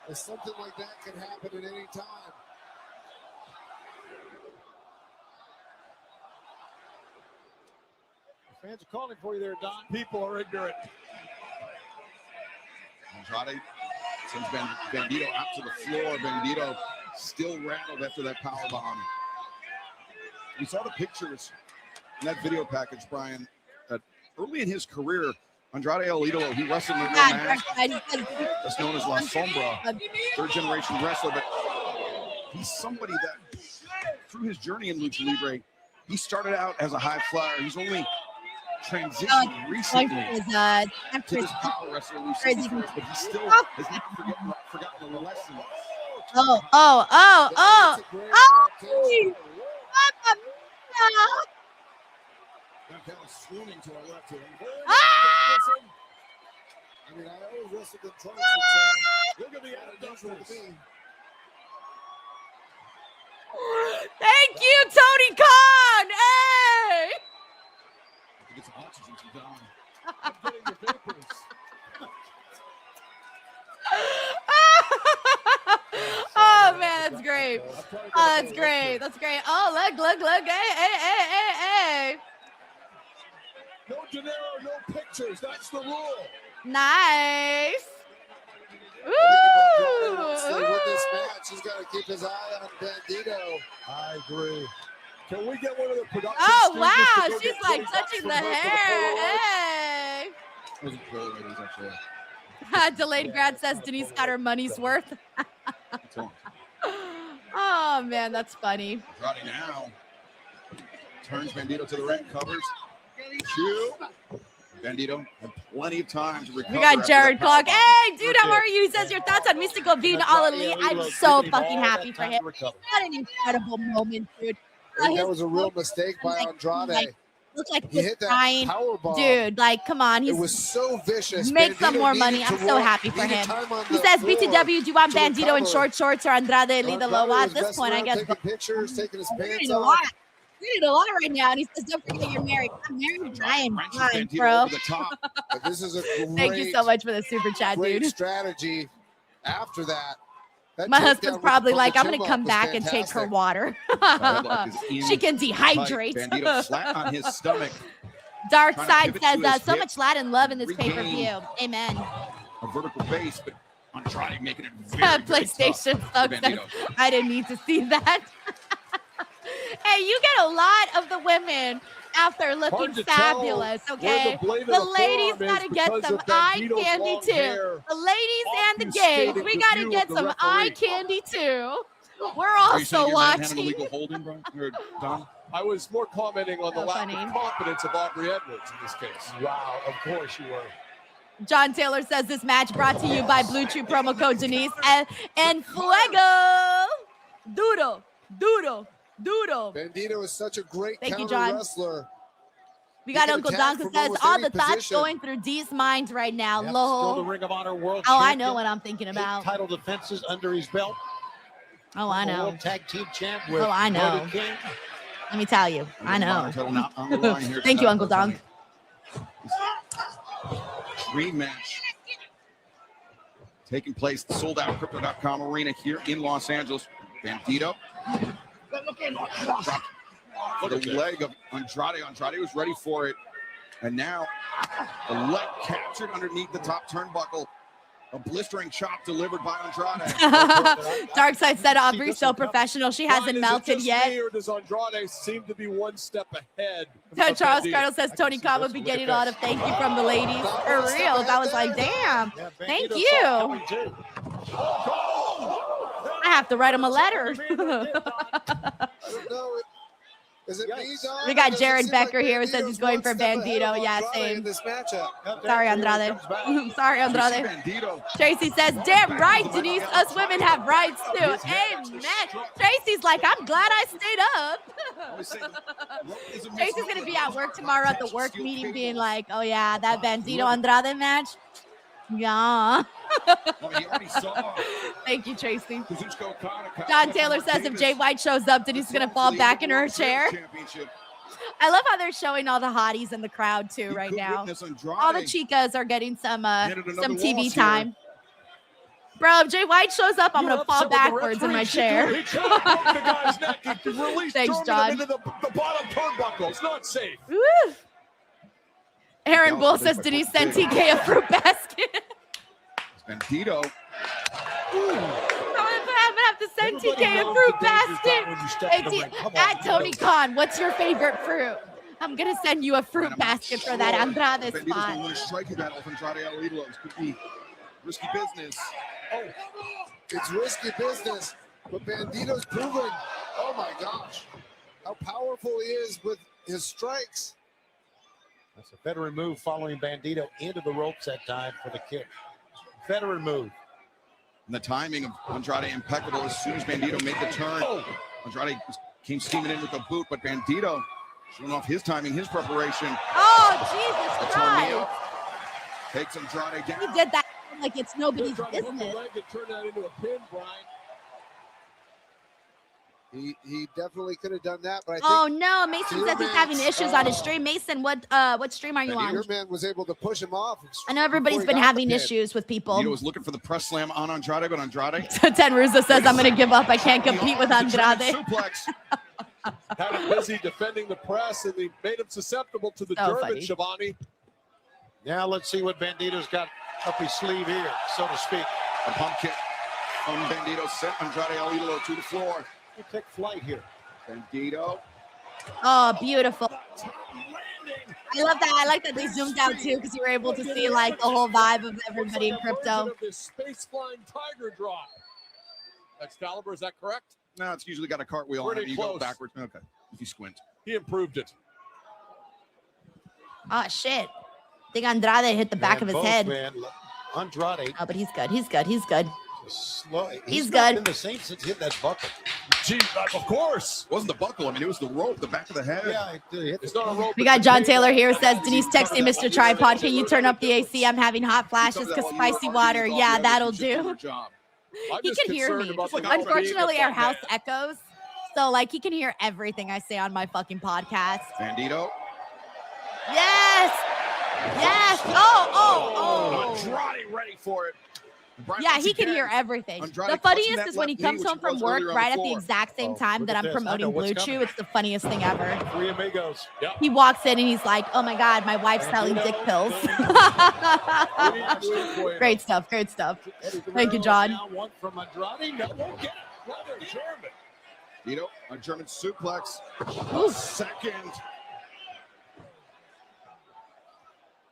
Speaker 5: If something like that can happen at any time.
Speaker 3: The fans are calling for you there, Don.
Speaker 13: People are ignorant.
Speaker 2: Andrade sends Bandito out to the floor. Bandito still rattled after that power bomb. We saw the pictures in that video package, Brian, that early in his career, Andrade El Idolo, he wrestled in the match. That's known as La Sombra, third generation wrestler, but he's somebody that through his journey in Lucha Libre, he started out as a high flyer. He's only transitioned recently to this power wrestler Lucha Libre, but he still has not forgotten the lesson.
Speaker 1: Oh.
Speaker 5: Swooning to our left here.
Speaker 1: Ah!
Speaker 5: I mean, I always wrestled in trunks.
Speaker 13: Look at the unusual.
Speaker 1: Thank you, Tony Khan. Hey!
Speaker 2: Get some oxygen to Don.
Speaker 13: I'm getting the vapors.
Speaker 1: Oh man, that's great. Oh, that's great. That's great. Oh, look. Hey.
Speaker 13: No dinero, no pictures. That's the rule.
Speaker 1: Nice.
Speaker 5: Win this match, he's got to keep his eye on Bandito.
Speaker 13: I agree. Can we get one of the production
Speaker 1: Oh
Speaker 13: stooges
Speaker 1: wow,
Speaker 13: to go
Speaker 1: she's
Speaker 13: get
Speaker 1: like
Speaker 13: 20 bucks
Speaker 1: touching
Speaker 13: from
Speaker 1: the
Speaker 13: her for
Speaker 1: hair.
Speaker 13: Polaroid?
Speaker 1: Hey.
Speaker 2: Wasn't pro ladies, actually.
Speaker 1: Delayed grad says Denise got her money's worth.
Speaker 2: What's wrong?
Speaker 1: Oh man, that's funny.
Speaker 2: Andrade now turns Bandito to the ring, covers. Two. Bandito had plenty of time to recover.
Speaker 1: We got
Speaker 2: after
Speaker 1: Jared
Speaker 2: that power
Speaker 1: Clark.
Speaker 2: bomb.
Speaker 1: Hey, dude, how are you? He says your thoughts on Místico being all elite. I'm so fucking happy for him. What an incredible moment, dude.
Speaker 5: I think that was a real mistake by Andrade.
Speaker 1: Looks like
Speaker 5: He
Speaker 1: he's
Speaker 5: hit that
Speaker 1: crying.
Speaker 5: power bomb.
Speaker 1: Dude, like, come on.
Speaker 5: It was so vicious.
Speaker 1: Make some
Speaker 5: Bandito
Speaker 1: more money.
Speaker 5: needed
Speaker 1: I'm
Speaker 5: to
Speaker 1: so
Speaker 5: work,
Speaker 1: happy for
Speaker 5: needed
Speaker 1: him.
Speaker 5: time on
Speaker 1: He
Speaker 5: the
Speaker 1: says,
Speaker 5: floor
Speaker 1: BTW, do you want
Speaker 5: to
Speaker 1: Bandito in
Speaker 5: recover.
Speaker 1: short shorts or Andrade Lida
Speaker 5: Andrade
Speaker 1: Loa?
Speaker 5: was
Speaker 1: At this
Speaker 5: messing
Speaker 1: point, I
Speaker 5: around,
Speaker 1: guess.
Speaker 5: taking pictures, taking his pants
Speaker 1: You know
Speaker 5: off.
Speaker 1: what? excited a lot right now. And he says, don't forget you're married. I'm married. I am fine,
Speaker 2: Bandito
Speaker 1: bro.
Speaker 2: over the top.
Speaker 5: But this is a great,
Speaker 1: Thank you so much for the super chat,
Speaker 5: great
Speaker 1: dude.
Speaker 5: strategy. After that,
Speaker 1: My
Speaker 5: takedown
Speaker 1: husband's
Speaker 5: with-
Speaker 1: probably
Speaker 5: from
Speaker 1: like,
Speaker 5: the
Speaker 1: I'm going to
Speaker 5: chin
Speaker 1: come
Speaker 5: lock
Speaker 1: back
Speaker 5: was
Speaker 1: and take her
Speaker 5: fantastic.
Speaker 1: water.
Speaker 2: Headlock is in
Speaker 1: She can
Speaker 2: tight.
Speaker 1: dehydrate.
Speaker 2: Bandito flat on his stomach.
Speaker 1: Dark
Speaker 2: Trying to
Speaker 1: Side
Speaker 2: pivot
Speaker 1: says,
Speaker 2: to his
Speaker 1: so
Speaker 2: hip.
Speaker 1: much Latin love in this
Speaker 2: Regain.
Speaker 1: pay-per-view. Amen.
Speaker 2: A vertical base, but Andrade making it very, very
Speaker 1: PlayStation
Speaker 2: tough
Speaker 1: folks.
Speaker 2: for Bandito.
Speaker 1: I didn't need to see that. Hey, you get a lot of the women out there looking
Speaker 13: Hard to
Speaker 1: fabulous,
Speaker 13: tell
Speaker 1: okay?
Speaker 13: where the blade of
Speaker 1: The
Speaker 13: the
Speaker 1: ladies
Speaker 13: forearm is
Speaker 1: got to get
Speaker 13: because
Speaker 1: some
Speaker 13: of
Speaker 1: eye
Speaker 13: Bandito's
Speaker 1: candy
Speaker 13: long
Speaker 1: too.
Speaker 13: hair
Speaker 1: The ladies and the gays,
Speaker 13: obfuscating
Speaker 1: we
Speaker 13: the
Speaker 1: got to
Speaker 13: view
Speaker 1: get
Speaker 13: of the
Speaker 1: some eye
Speaker 13: referee.
Speaker 1: candy too. We're
Speaker 2: Are you saying
Speaker 1: also
Speaker 2: you're manhandling
Speaker 1: watching.
Speaker 2: illegal holding, bro? Or Don?
Speaker 13: I was more commenting on the
Speaker 1: So
Speaker 13: lack
Speaker 1: funny.
Speaker 13: of confidence of Aubrey Edwards in this case.
Speaker 3: Wow, of course you were.
Speaker 1: John Taylor says this match brought to you by Blue Chew promo code Denise and Fuego. Duro, duro, duro.
Speaker 5: Bandito is such a great
Speaker 1: Thank you,
Speaker 5: counter
Speaker 1: John.
Speaker 5: wrestler.
Speaker 1: We got
Speaker 5: He can
Speaker 1: Uncle
Speaker 5: attack
Speaker 1: Don who
Speaker 5: from
Speaker 1: says
Speaker 5: almost
Speaker 1: all
Speaker 5: any
Speaker 1: the thoughts
Speaker 5: position.
Speaker 1: going through D's mind right now.
Speaker 3: Yep, still the
Speaker 1: Lol.
Speaker 3: Ring of Honor World
Speaker 1: Oh, I
Speaker 3: Champion.
Speaker 1: know what I'm thinking
Speaker 3: 8
Speaker 1: about.
Speaker 3: title defenses under his belt.
Speaker 1: Oh, I know.
Speaker 3: World Tag Team Champ with
Speaker 1: Oh, I know.
Speaker 3: Brody King.
Speaker 1: Let me tell you. I know.
Speaker 2: Not on the line here
Speaker 1: Thank you,
Speaker 2: tonight,
Speaker 1: Uncle Don.
Speaker 2: Dream match taking place at the sold-out Crypto.com arena here in Los Angeles. Bandito. For the leg of Andrade. Andrade was ready for it. And now the leg captured underneath the top turnbuckle. A blistering chop delivered by Andrade.
Speaker 1: Darkseid said Aubrey's so professional. She hasn't
Speaker 13: Brian, is it
Speaker 1: melted
Speaker 13: just
Speaker 1: yet.
Speaker 13: me, or does Andrade seem to be one step ahead?
Speaker 1: So
Speaker 13: of
Speaker 1: Charles
Speaker 13: Bandito?
Speaker 1: Cardinal says Tony Khan would be getting a lot of thank you from the ladies. For real. I was like, damn. Thank you. I have to write him a letter.
Speaker 5: I don't know. Is it me, Don?
Speaker 1: We got
Speaker 5: Or does it
Speaker 1: Jared
Speaker 5: seem
Speaker 1: Becker
Speaker 5: like
Speaker 1: here who says he's
Speaker 5: Bandito's
Speaker 1: going
Speaker 5: one
Speaker 1: for
Speaker 5: step ahead
Speaker 1: Bandito.
Speaker 5: of
Speaker 1: Yeah,
Speaker 5: Andrade
Speaker 1: same.
Speaker 5: in this matchup?
Speaker 1: Sorry, Andrade. Sorry, Andrade.
Speaker 2: Bandito.
Speaker 1: Tracy says, damn right, Denise. Us women have rights too. Amen. Tracy's like, I'm glad I stayed up. Tracy's going to be at work tomorrow at the work meeting being like, oh yeah, that Bandito Andrade match. Yeah. Thank you, Tracy. John Taylor says if Jay White shows up, Denise is going to fall back in her chair. I love how they're showing all the hotties in the crowd too right now. All the chicas are getting some TV time. Bro, if Jay White shows up, I'm gonna fall backwards in my chair. Thanks, John.
Speaker 13: Into the bottom turnbuckle. It's not safe.
Speaker 1: Woo. Aaron Bull says Denise sent TK a fruit basket.
Speaker 2: Bandito.
Speaker 1: I'm gonna have to send TK a fruit basket. At Tony Khan, what's your favorite fruit? I'm gonna send you a fruit basket for that Andrade
Speaker 2: Bandito's
Speaker 1: spot.
Speaker 2: gonna win a striking battle with Andrade El Idolo. This could be risky business.
Speaker 5: Oh, it's risky business, but Bandito's proven, oh my gosh, how powerful he is with his strikes.
Speaker 3: That's a veteran move following Bandito into the ropes that time for the kick. Veteran move.
Speaker 2: And the timing of Andrade impeccable. As soon as Bandito made the turn, Andrade came steaming in with the boot, but Bandito showing off his timing, his preparation.
Speaker 1: Oh, Jesus
Speaker 2: That's on me
Speaker 1: Christ.
Speaker 2: up. Takes Andrade down.
Speaker 1: He did that like it's nobody's
Speaker 13: From the
Speaker 1: business.
Speaker 13: leg to turn that into a pin, Brian.
Speaker 5: He definitely could have done that, but I think
Speaker 1: Oh no, Mason says he's
Speaker 5: Spearman's,
Speaker 1: having issues on his stream. Mason, what stream are you on?
Speaker 5: Spearman was able to push him off.
Speaker 1: I know everybody's been having issues with people.
Speaker 2: Bandito was looking for the press slam on Andrade, but Andrade
Speaker 1: Ten Russo says I'm gonna give up. I can't compete with Andrade.
Speaker 2: suplex.
Speaker 13: Had him busy defending the press, and they made him susceptible to the
Speaker 1: So
Speaker 13: German,
Speaker 1: funny.
Speaker 13: Shivani.
Speaker 3: Now let's see what Bandito's got up his sleeve here, so to speak.
Speaker 2: A pump kick from Bandito sent Andrade El Idolo to the floor.
Speaker 3: He'll take flight here.
Speaker 2: Bandito.
Speaker 1: Oh, beautiful. I love that. I like that they zoomed out too because you were able to see like the whole vibe of everybody in crypto.
Speaker 13: Of this space flying tiger drop. Excalibur, is that correct?
Speaker 2: No, it's usually got a cartwheel on it.
Speaker 13: Pretty
Speaker 2: You go
Speaker 13: close.
Speaker 2: backwards. Okay. If you squint.
Speaker 13: He improved it.
Speaker 1: Oh shit. I think Andrade hit the back of his head.
Speaker 3: Man. Andrade.
Speaker 1: Oh, but he's good. He's good. He's good.
Speaker 3: Slow.
Speaker 1: He's
Speaker 3: not
Speaker 1: good.
Speaker 3: been the same since he hit that buckle.
Speaker 13: Gee, of course.
Speaker 2: It wasn't the buckle. I mean, it was the rope, the back of the head.
Speaker 3: Yeah,
Speaker 13: It's not a rope.
Speaker 1: We got John Taylor here says Denise texting Mr. Tripod. Can you turn up the AC? I'm having hot flashes because spicy water. Yeah, that'll do. He can hear me. Unfortunately, our house echoes. So, like, he can hear everything I say on my fucking podcast.
Speaker 2: Bandito.
Speaker 1: Yes. Yes. Oh.
Speaker 2: Andrade ready for it. Brian,
Speaker 1: Yeah,
Speaker 2: once
Speaker 1: he can
Speaker 2: again,
Speaker 1: hear everything.
Speaker 2: Andrade
Speaker 1: The
Speaker 2: clutching
Speaker 1: funniest
Speaker 2: that
Speaker 1: is when he
Speaker 2: left knee,
Speaker 1: comes
Speaker 2: which
Speaker 1: home
Speaker 2: he
Speaker 1: from
Speaker 2: was
Speaker 1: work
Speaker 2: earlier on
Speaker 1: right
Speaker 2: the
Speaker 1: at the
Speaker 2: floor.
Speaker 1: exact same time that I'm
Speaker 3: this. I know
Speaker 1: promoting
Speaker 3: what's
Speaker 1: Blue Chew.
Speaker 3: coming.
Speaker 1: It's the funniest thing ever.
Speaker 3: Three amigos. Yep.
Speaker 1: He walks in and he's like, "Oh my God, my wife's selling dick pills." Great stuff. Great stuff. Thank you, John.
Speaker 3: Now one from Andrade. No, won't get it. Brother German.
Speaker 2: Bandito, a German suplex. Second.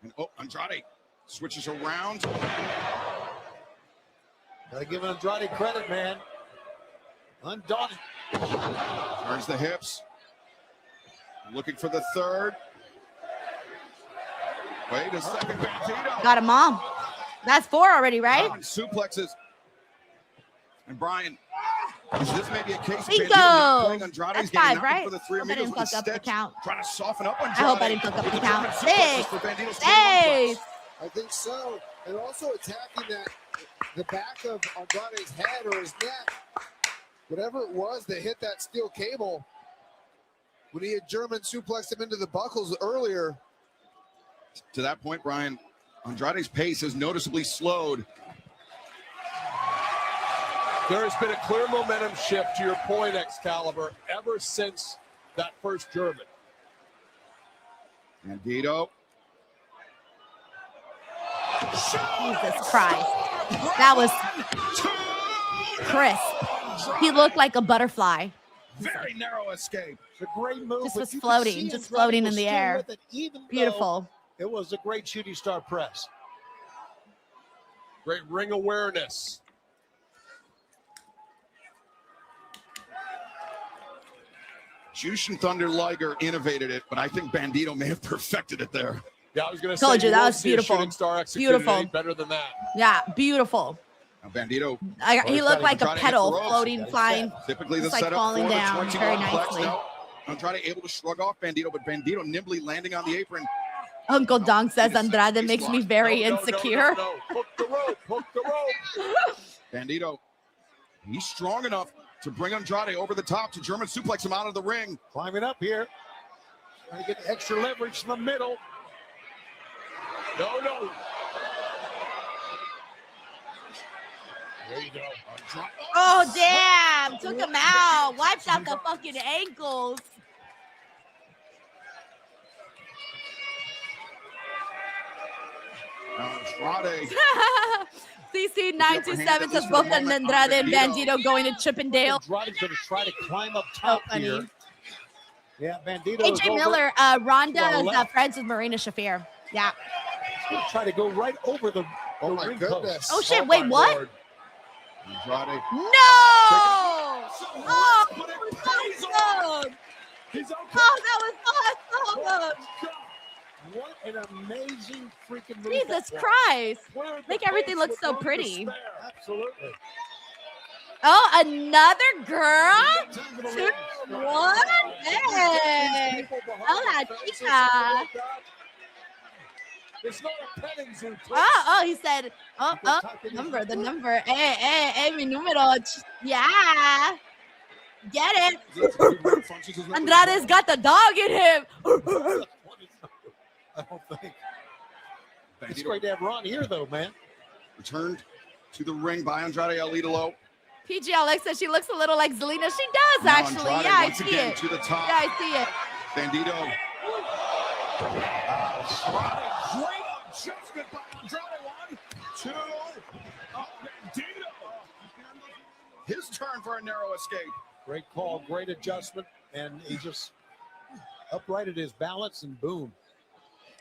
Speaker 2: And Andrade switches around.
Speaker 3: Gotta give Andrade credit, man. Undaunted.
Speaker 2: Turns the hips. Looking for the third. Wait a second, Bandito.
Speaker 1: Got him all. That's 4 already, right?
Speaker 2: Suplexes. And Brian, is this maybe a case of
Speaker 1: Bingo.
Speaker 2: Bandito playing Andrade?
Speaker 1: That's
Speaker 2: He's getting
Speaker 1: 5,
Speaker 2: knocked
Speaker 1: right?
Speaker 2: for the three
Speaker 1: Hope I didn't
Speaker 2: amigos.
Speaker 1: fuck up the
Speaker 2: Instead,
Speaker 1: count.
Speaker 2: trying to soften up Andrade.
Speaker 1: I hope I didn't fuck up the count.
Speaker 2: German
Speaker 1: 6.
Speaker 2: suplexes for Bandito's
Speaker 1: 6.
Speaker 5: I think so. And also attacking the back of Andrade's head or his neck. Whatever it was that hit that steel cable when he had German suplexed him into the buckles earlier.
Speaker 2: To that point, Brian, Andrade's pace has noticeably slowed.
Speaker 15: There has been a clear momentum shift, to your point, Excalibur, ever since that first German.
Speaker 2: Bandito.
Speaker 1: Jesus Christ. That was Kris. He looked like a butterfly.
Speaker 2: Very narrow escape.
Speaker 3: It's a great move.
Speaker 1: Just
Speaker 3: but
Speaker 1: was
Speaker 3: you can
Speaker 1: floating,
Speaker 3: see
Speaker 1: just
Speaker 3: Andrade
Speaker 1: floating
Speaker 3: was
Speaker 1: in the
Speaker 3: still
Speaker 1: air.
Speaker 3: with it, even though
Speaker 1: Beautiful.
Speaker 3: It was a great shooting star press.
Speaker 15: Great ring awareness.
Speaker 2: Jushin Thunder Liger innovated it, but I think Bandito may have perfected it there.
Speaker 15: Yeah, I was going to
Speaker 1: Told
Speaker 15: say,
Speaker 1: you, that
Speaker 15: won't
Speaker 1: was
Speaker 15: see a
Speaker 1: beautiful.
Speaker 15: shooting star executed
Speaker 1: Beautiful.
Speaker 15: any better than that.
Speaker 1: Yeah, beautiful.
Speaker 2: Now Bandito.
Speaker 1: He looked like a
Speaker 2: Andrade
Speaker 1: petal
Speaker 2: hits the ropes.
Speaker 1: floating, flying.
Speaker 2: Typically the
Speaker 1: just like
Speaker 2: setup
Speaker 1: falling
Speaker 2: for the
Speaker 1: down
Speaker 2: 20
Speaker 1: very
Speaker 2: complex.
Speaker 1: nicely.
Speaker 2: No, Andrade able to shrug off Bandito, but Bandito nimbly landing on the apron.
Speaker 1: Uncle Dong says Andrade makes me very insecure.
Speaker 15: No. Hook the rope. Hook the rope.
Speaker 2: Bandito, he's strong enough to bring Andrade over the top to German suplex him out of the ring.
Speaker 3: Climbing up here. Trying to get extra leverage from the middle.
Speaker 15: No.
Speaker 3: There you go.
Speaker 1: Oh, damn. Took him out. Wiped out the fucking ankles.
Speaker 2: Andrade.
Speaker 1: CC927 says both Andrade and Bandito going to Chippendale.
Speaker 3: Andrade's going to try to climb up top here. Yeah, Bandito.
Speaker 1: AJ Miller, Rhonda is friends with Marina Shafir. Yeah.
Speaker 3: Try to go right over the
Speaker 5: Oh my
Speaker 3: ring
Speaker 5: goodness.
Speaker 3: post.
Speaker 1: Oh shit! Wait, what?
Speaker 2: Lord. Andrade.
Speaker 1: No! Oh, that was so good.
Speaker 3: He's okay.
Speaker 1: Oh, that was awesome.
Speaker 3: What an amazing freaking move.
Speaker 1: Jesus
Speaker 3: that was.
Speaker 1: Christ.
Speaker 3: Where the
Speaker 1: Make everything
Speaker 3: pace
Speaker 1: look
Speaker 3: was
Speaker 1: so
Speaker 3: on
Speaker 1: pretty.
Speaker 3: despair. Absolutely.
Speaker 1: Oh, another girl? 2, 1. Hey. Hola, chica.
Speaker 15: It's not a petting zoo.
Speaker 1: Oh, he said, the number. Hey, mi número. Yeah. Get it. Andrade's got the dog in him.
Speaker 3: I don't think. It's great to have Ron here, though, man.
Speaker 2: Returned to the ring by Andrade El Idolo.
Speaker 1: PG Alex says she looks a little like Zelina. She does,
Speaker 2: Now
Speaker 1: actually.
Speaker 2: Andrade
Speaker 1: Yeah, I
Speaker 2: once
Speaker 1: see
Speaker 2: again
Speaker 1: it.
Speaker 2: to the top.
Speaker 1: Yeah, I see it.
Speaker 2: Bandito.
Speaker 13: Great adjustment by Andrade. 1, 2. Bandito.
Speaker 2: His turn for a narrow escape.
Speaker 3: Great call, great adjustment, and he just uprighted his balance and boom.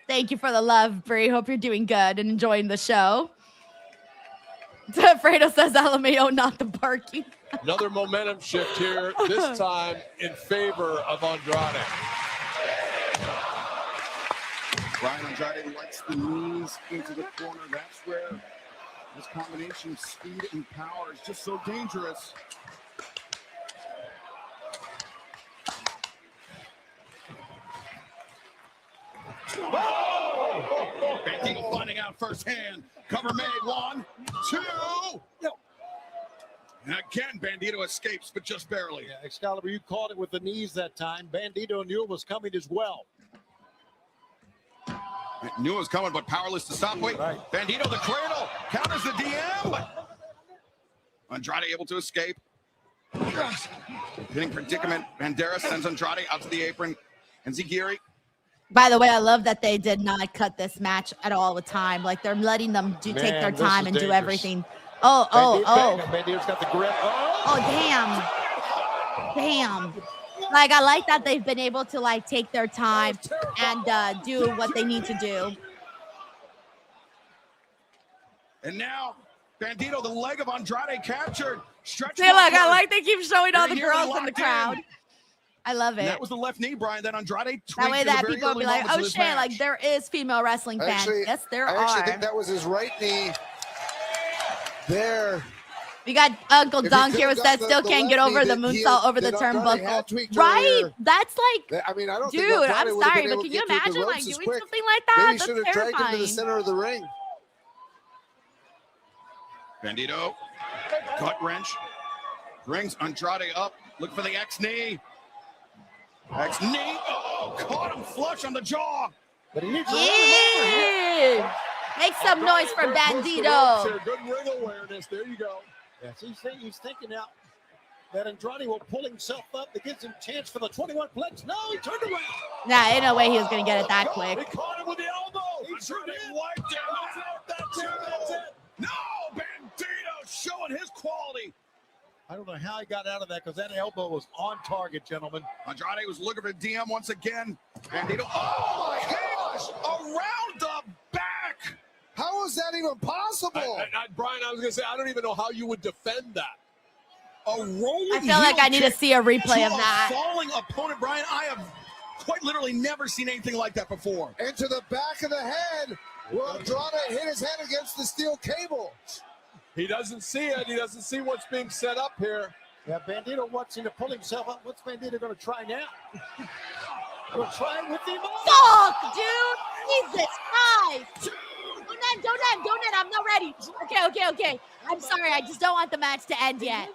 Speaker 1: Thank you for the love, Bree. Hope you're doing good and enjoying the show. Fredo says Alameo, not the barking.
Speaker 15: Another momentum shift here, this time in favor of Andrade.
Speaker 2: Brian Andrade lets the knees into the corner. That's where this combination of speed and power is just so dangerous. Oh! Bandito finding out firsthand. Cover made. 1, 2. And again, Bandito escapes, but just barely.
Speaker 3: Yeah, Excalibur, you called it with the knees that time. Bandito knew it was coming as well.
Speaker 2: Knew it was coming, but powerless to stop. Wait, right. Bandito, the cradle, counters the DM. Andrade able to escape. Hitting predicament. Banderas sends Andrade out to the apron. And Zigiri.
Speaker 1: By the way, I love that they did not cut this match at all with time. Like, they're letting them take their time and do everything.
Speaker 3: Bandito's got the grip.
Speaker 1: Damn. Like, I like that they've been able to, like, take their time and do what they need to do.
Speaker 2: And now, Bandito, the leg of Andrade captured.
Speaker 1: See, look, I like they keep showing all the girls in the crowd. I love it.
Speaker 2: And that was the left knee, Brian. Then Andrade tweaked.
Speaker 1: That way that people will be like, oh, shit, like, there is female wrestling fans.
Speaker 5: Actually,
Speaker 1: yes, there
Speaker 5: I
Speaker 1: are.
Speaker 5: actually think that was his right knee there.
Speaker 1: We got Uncle Dunk here with that still can't get over the moonsault over the turnbuckle. Right? That's like,
Speaker 5: I mean, I don't
Speaker 1: dude, I'm sorry, but can you imagine like doing something like that?
Speaker 5: Maybe
Speaker 1: That's
Speaker 5: should have dragged him to the center of the ring.
Speaker 2: Bandito, gut wrench, brings Andrade up. Look for the X knee. X knee. Oh, caught him flush on the jaw.
Speaker 3: But he needs to
Speaker 1: make some noise for Bandito.
Speaker 3: Good ring awareness. There you go. Yes, he's thinking out that Andrade will pull himself up. That gives him a chance for the 21 blitz. No, he turned around.
Speaker 1: Nah, ain't no way he was going to get it that quick.
Speaker 3: He caught him with the elbow.
Speaker 2: Andrade wiped him. That's it. No, Bandito showing his quality.
Speaker 3: I don't know how he got out of that because that elbow was on target, gentlemen.
Speaker 2: Andrade was looking for DM once again. Bandito, oh my gosh, around the back.
Speaker 5: How is that even possible?
Speaker 15: Brian, I was going to say, I don't even know how you would defend that.
Speaker 2: A rolling
Speaker 1: I feel like I need to see a replay of that.
Speaker 2: Falling opponent, Brian, I have quite literally never seen anything like that before.
Speaker 5: And to the back of the head, where Andrade hit his head against the steel cable.
Speaker 15: He doesn't see it. He doesn't see what's being set up here.
Speaker 3: Yeah, Bandito wants him to pull himself up. What's Bandito going to try now? We'll try it with him.
Speaker 1: Fuck, dude. Jesus Christ. Don't end. I'm not ready. Okay. I'm sorry. I just don't want the match to end yet.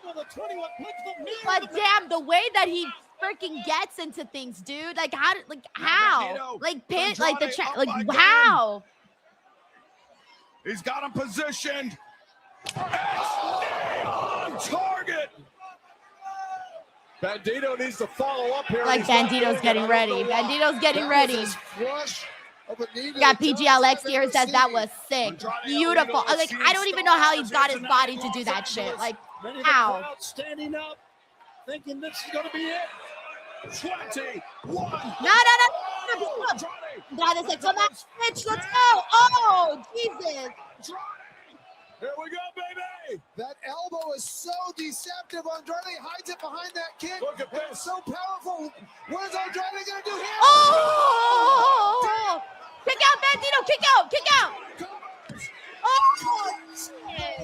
Speaker 1: But damn, the way that he freaking gets into things, dude. Like how? Like pin? Like the how?
Speaker 2: He's got him positioned. On target.
Speaker 15: Bandito needs to follow up here.
Speaker 1: Like Bandito's getting ready. Bandito's getting ready. Got PGLX here says that was sick. Beautiful. Like, I don't even know how he's got his body to do that shit. Like, how?
Speaker 3: Standing up, thinking this is going to be it.
Speaker 15: 21.
Speaker 1: No. Andrade's like, come on, bitch, let's go. Oh, Jesus.
Speaker 15: Here we go, baby.
Speaker 5: That elbow is so deceptive. Andrade hides it behind that kick.
Speaker 15: Look at this.
Speaker 5: It's so powerful. What is Andrade going to do here?
Speaker 1: Oh! Kick out, Bandito. Kick out. Oh, shit.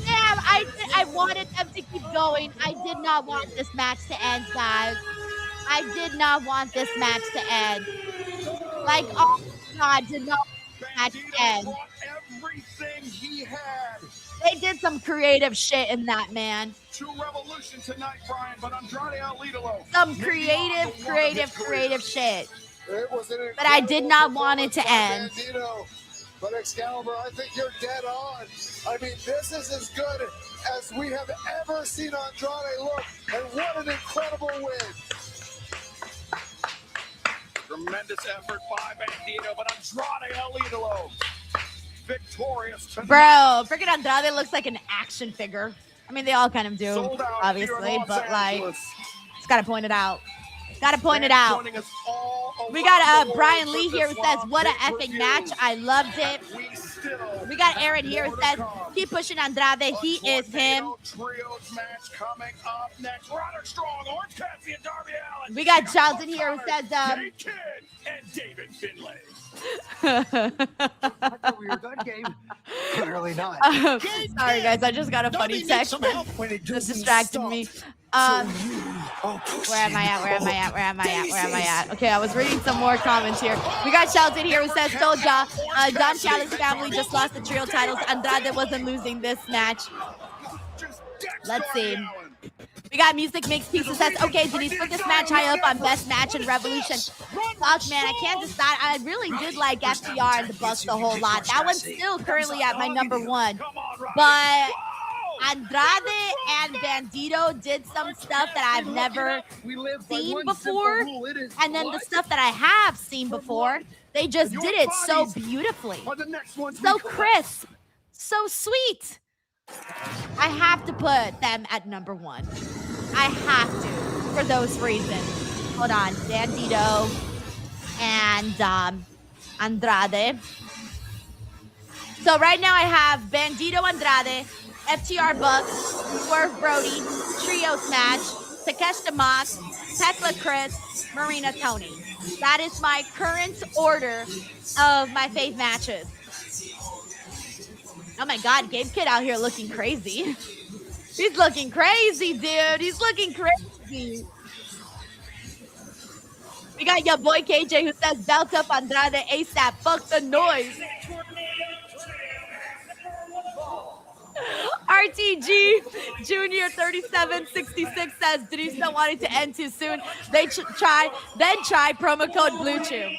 Speaker 1: Damn, I wanted them to keep going. I did not want this match to end, guys. I did not want this match to end. Like, oh, God, did not want this match to end.
Speaker 2: Everything he had.
Speaker 1: They did some creative shit in that, man.
Speaker 2: True revolution tonight, Brian, but Andrade out-Lidolo.
Speaker 1: Some creative shit. But I did not want it to end.
Speaker 5: But Excalibur, I think you're dead on. I mean, this is as good as we have ever seen Andrade look. And what an incredible win.
Speaker 2: Tremendous effort by Bandito, but Andrade out-Lidolo. Victorious tonight.
Speaker 1: Bro, freaking Andrade looks like an action figure. I mean, they all kind of do, obviously, but like, just gotta point it out. We got Brian Lee here who says, what a effing match. I loved it. We got Aaron here who says, keep pushing Andrade. He is him.
Speaker 2: Trios match coming up next. Roderick Strong, Orange Cassidy, and Darby Allin.
Speaker 1: We got Charlton here who says,
Speaker 2: Kid and David Finlay.
Speaker 16: I thought we were done, Gabe. Clearly not.
Speaker 1: Sorry, guys. I just got a funny text that distracted me. Where am I at? Okay, I was reading some more comments here. We got Shelton here who says, Don Callis family just lost the trio titles. Andrade wasn't losing this match. Let's see. We got Music Makes Pieces. Says, okay, Denise, put this match high up on best match in Revolution. Fuck, man, I can't decide. I really did like FTR and the Bucks a whole lot. That one's still currently at my number one. But Andrade and Bandito did some stuff that I've never seen before. And then the stuff that I have seen before, they just did it so beautifully. So crisp. So sweet. I have to put them at number one. I have to for those reasons. Hold on. Bandito and Andrade. So right now I have Bandito Andrade, FTR Bucks, Swerve Brody, Trios match, Takeshita Mox, Thekla Kris, Marina Tony. That is my current order of my fave matches. Oh my God, Gabe Kid out here looking crazy. He's looking crazy, dude. He's looking crazy. We got your boy KJ who says belt up Andrade ASAP. Fuck the noise. RTG Junior 3766 says Denise don't want it to end too soon. Then try promo code BlueChew.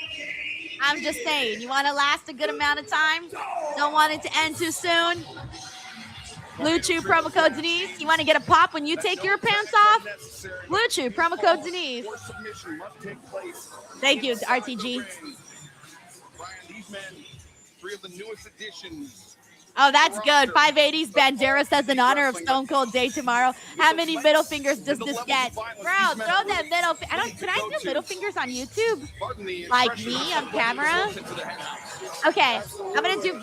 Speaker 1: I'm just saying, you want to last a good amount of time? Don't want it to end too soon? Blue Chew, promo code Denise. You want to get a pop when you take your pants off? Blue Chew, promo code Denise. Thank you, RTG.
Speaker 2: These men, 3 of the newest additions.
Speaker 1: Oh, that's good. 580s Bandera says in honor of Stone Cold Day tomorrow. How many middle fingers does this get? Bro, throw that middle. Can I do middle fingers on YouTube? Like me on camera? Okay, I'm gonna do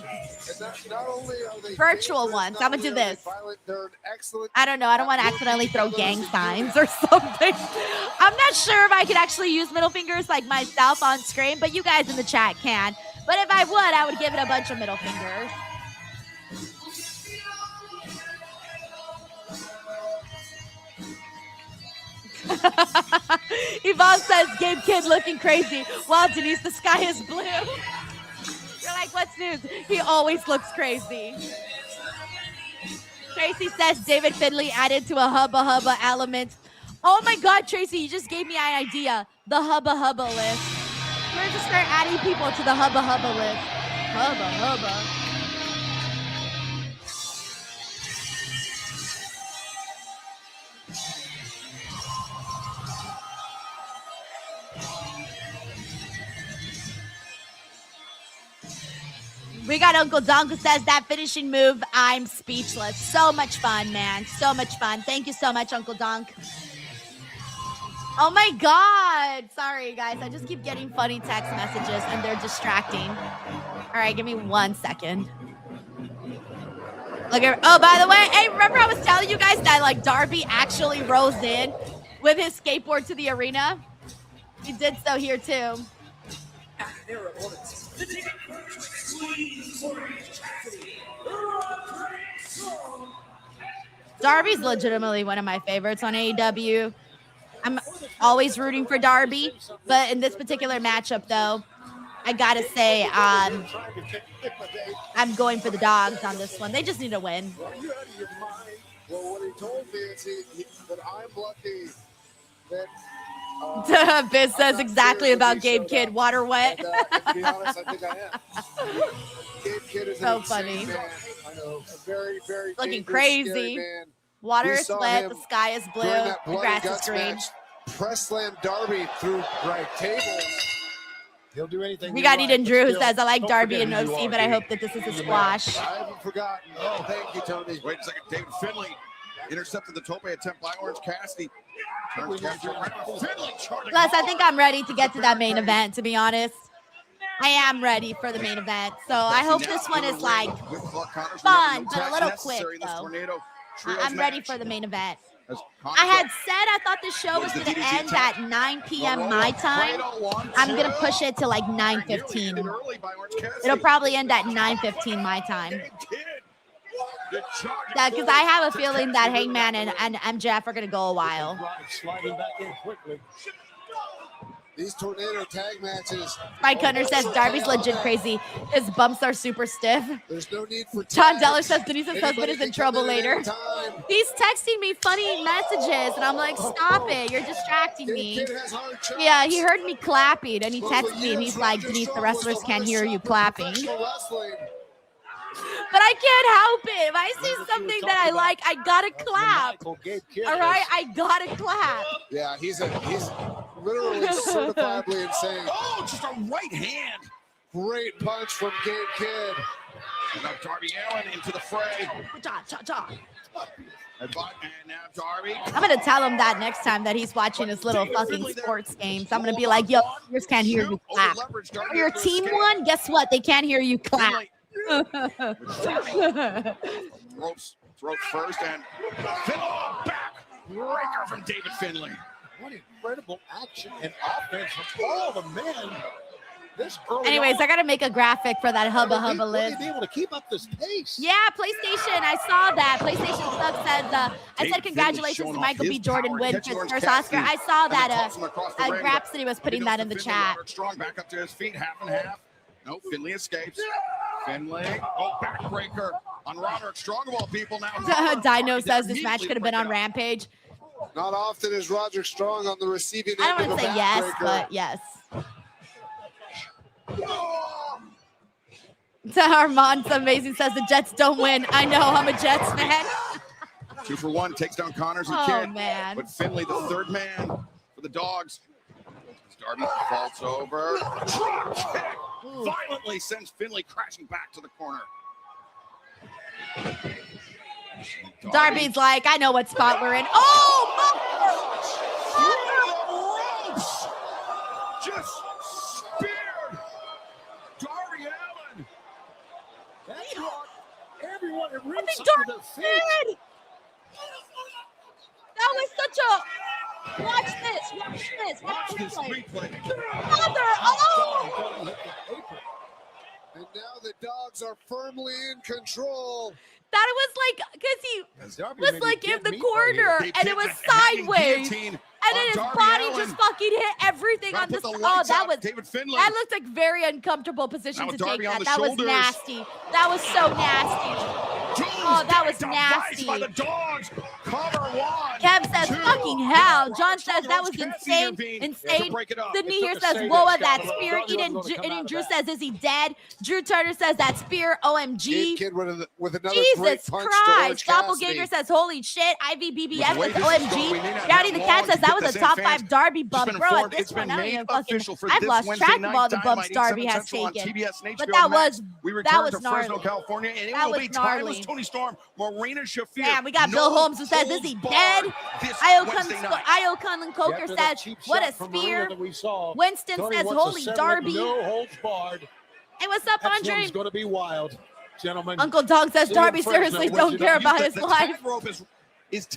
Speaker 1: virtual ones. I'm gonna do this. I don't know. I don't want to accidentally throw gang signs or something. I'm not sure if I could actually use middle fingers like myself on screen, but you guys in the chat can. But if I would give it a bunch of middle fingers. Yvonne says, Gabe Kid looking crazy. Wow, Denise, the sky is blue. You're like, what's news? He always looks crazy. Tracy says, David Finley added to a Hubba Hubba element. Oh my God, Tracy, you just gave me an idea. The Hubba Hubba list. We're going to start adding people to the Hubba Hubba list. Hubba Hubba. We got Uncle Donk who says that finishing move, I'm speechless. So much fun, man. So much fun. Thank you so much, Uncle Donk. Oh my God. Sorry, guys. I just keep getting funny text messages and they're distracting. All right, give me 1 second. Look at, oh, by the way, hey, remember I was telling you guys that like Darby actually rose in with his skateboard to the arena? He did so here too. Darby's legitimately one of my favorites on AEW. I'm always rooting for Darby, but in this particular matchup, though, I gotta say, I'm going for the Dogs on this one. They just need to win.
Speaker 5: Well, what he told me is that I'm lucky that.
Speaker 1: Biz says exactly about Gabe Kid. Water wet.
Speaker 5: To be honest, I think I am. Gabe Kid is
Speaker 1: so funny.
Speaker 5: Man. I know. Very, very
Speaker 1: looking crazy. Water is wet. The sky is blue. The grass is green.
Speaker 5: Press slam Darby through right tables.
Speaker 3: He'll do anything.
Speaker 1: We got Eden Drew who says, I like Darby and OC, but I hope that this is a squash.
Speaker 5: I haven't forgotten. Oh, thank you, Tony.
Speaker 2: Wait a second. David Finley intercepted the tope attempt by Orange Cassidy.
Speaker 1: Plus, I think I'm ready to get to that main event, to be honest. I am ready for the main event. So I hope this one is like fun, but a little quick, though. I'm ready for the main event. I had said I thought this show was going to end at 9 p.m. my time. I'm going to push it to like 9:15. It'll probably end at 9:15 my time. Yeah, because I have a feeling that Hangman and MJF are going to go a while.
Speaker 5: These tornado tag matches.
Speaker 1: Mike Hunter says Darby's legit crazy. His bumps are super stiff.
Speaker 5: There's no need for
Speaker 1: John Deller says Denise's husband is in trouble later. He's texting me funny messages, and I'm like, stop it. You're distracting me. Yeah, he heard me clapping, and he texted me, and he's like, Denise, the wrestlers can't hear you clapping. But I can't help it. If I see something that I like, I gotta clap. All right, I gotta clap.
Speaker 5: Yeah, he's literally certifiably insane.
Speaker 2: Oh, just a right hand.
Speaker 5: Great punch from Gabe Kidd.
Speaker 2: And now Darby Allin into the fray.
Speaker 1: Cha-cha-cha.
Speaker 2: And now Darby.
Speaker 1: I'm gonna tell him that next time that he's watching his little fucking sports games. I'm gonna be like, yo, you just can't hear you clap. Oh, your team won? Guess what? They can't hear you clap.
Speaker 2: Ropes first and back breaker from David Finlay.
Speaker 3: What incredible action and offense from all the men.
Speaker 1: Anyways, I gotta make a graphic for that Hubba Hubba list.
Speaker 3: Be able to keep up this pace.
Speaker 1: Yeah, PlayStation. I saw that. PlayStation Sucks says, I said congratulations to Michael B. Jordan win his first Oscar. I saw that. Grapsody was putting that in the chat.
Speaker 2: Strong back up to his feet, half and half. No, Finlay escapes. Finlay, backbreaker on Roderick Strong of all people now.
Speaker 1: Dino says this match could have been on Rampage.
Speaker 5: Not often is Roderick Strong on the receiving end.
Speaker 1: I don't want to say yes, but yes. Armand's amazing says the Jets don't win. I know, I'm a Jets fan.
Speaker 2: 2 for 1 takes down Connors and Kidd.
Speaker 1: Man.
Speaker 2: But Finlay, the third man for the Dogs. Darby vaults over. Drop kick. Violently sends Finlay crashing back to the corner.
Speaker 1: Darby's like, I know what spot we're in. Oh,
Speaker 2: just speared Darby Allin.
Speaker 3: That's what everyone at ringside
Speaker 1: Darby did. That was such a. Watch this. Watch this replay. Mother, oh!
Speaker 5: And now the Dogs are firmly in control.
Speaker 1: That was like, because he was like in the corner, and it was sideways. And then his body just fucking hit everything on this. Oh, that was
Speaker 2: David Finlay.
Speaker 1: That looked like very uncomfortable position to take that. That was nasty. That was so nasty. Oh, that was nasty.
Speaker 2: By the Dogs. Cover one.
Speaker 1: Kev says, fucking hell. John says that was insane. Sydney here says, whoa, that spear. Eden Drew says, is he dead? Drew Turner says, that spear, OMG.
Speaker 5: With another
Speaker 1: Jesus Christ. Doppelganger says, holy shit. IVBBF says, OMG. Rowdy the Cat says, that was a top 5 Darby bump. Bro, at this point, I don't even fucking, I've lost track of all the bumps Darby has taken. But that was gnarly.
Speaker 2: California, and
Speaker 1: that was gnarly.
Speaker 2: Tony Storm, Marina Shafir.
Speaker 1: Damn, we got Bill Holmes who says, is he dead? Io Conlon Coker says, what a spear. Winston says, holy Darby.
Speaker 3: No holds barred.
Speaker 1: Hey, what's up, Andre?
Speaker 3: It's going to be wild, gentlemen.
Speaker 1: Uncle Dog says, Darby seriously don't care about his life.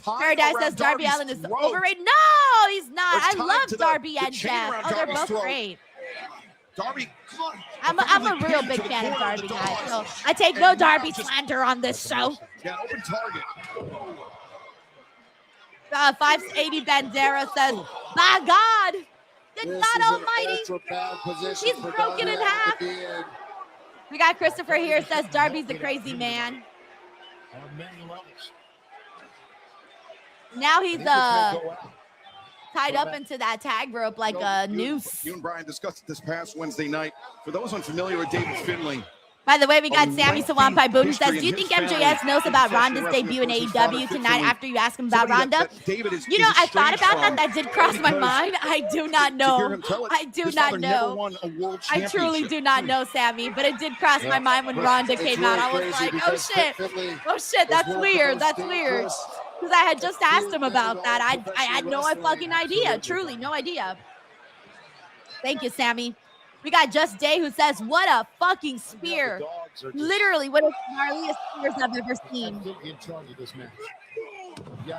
Speaker 2: Paradise
Speaker 1: says Darby Allin is overrated. No, he's not. I love Darby and Jeff. Oh, they're both great.
Speaker 2: Darby,
Speaker 1: I'm a real big fan of Darby, guys. So I take no Darby slander on this show.
Speaker 2: Yeah, open target.
Speaker 1: 580 Bandera says, by God, good God Almighty, he's broken in half. We got Christopher here, says Darby's the crazy man. Now he's tied up into that tag rope like a noose.
Speaker 2: You and Brian discussed it this past Wednesday night. For those unfamiliar with David Finlay.
Speaker 1: By the way, we got Sammy Sawampai Boone says, do you think MJS knows about Ronda's debut in AEW tonight after you ask him about Ronda? You know, I thought about that. That did cross my mind. I do not know. I do not know. I truly do not know, Sammy, but it did cross my mind when Ronda came out. I was like, oh shit. Oh shit, that's weird. That's weird. Because I had just asked him about that. I had no fucking idea. Truly, no idea. Thank you, Sammy. We got Just Day who says, what a fucking spear. Literally, one of the gnarliest spears I've ever seen.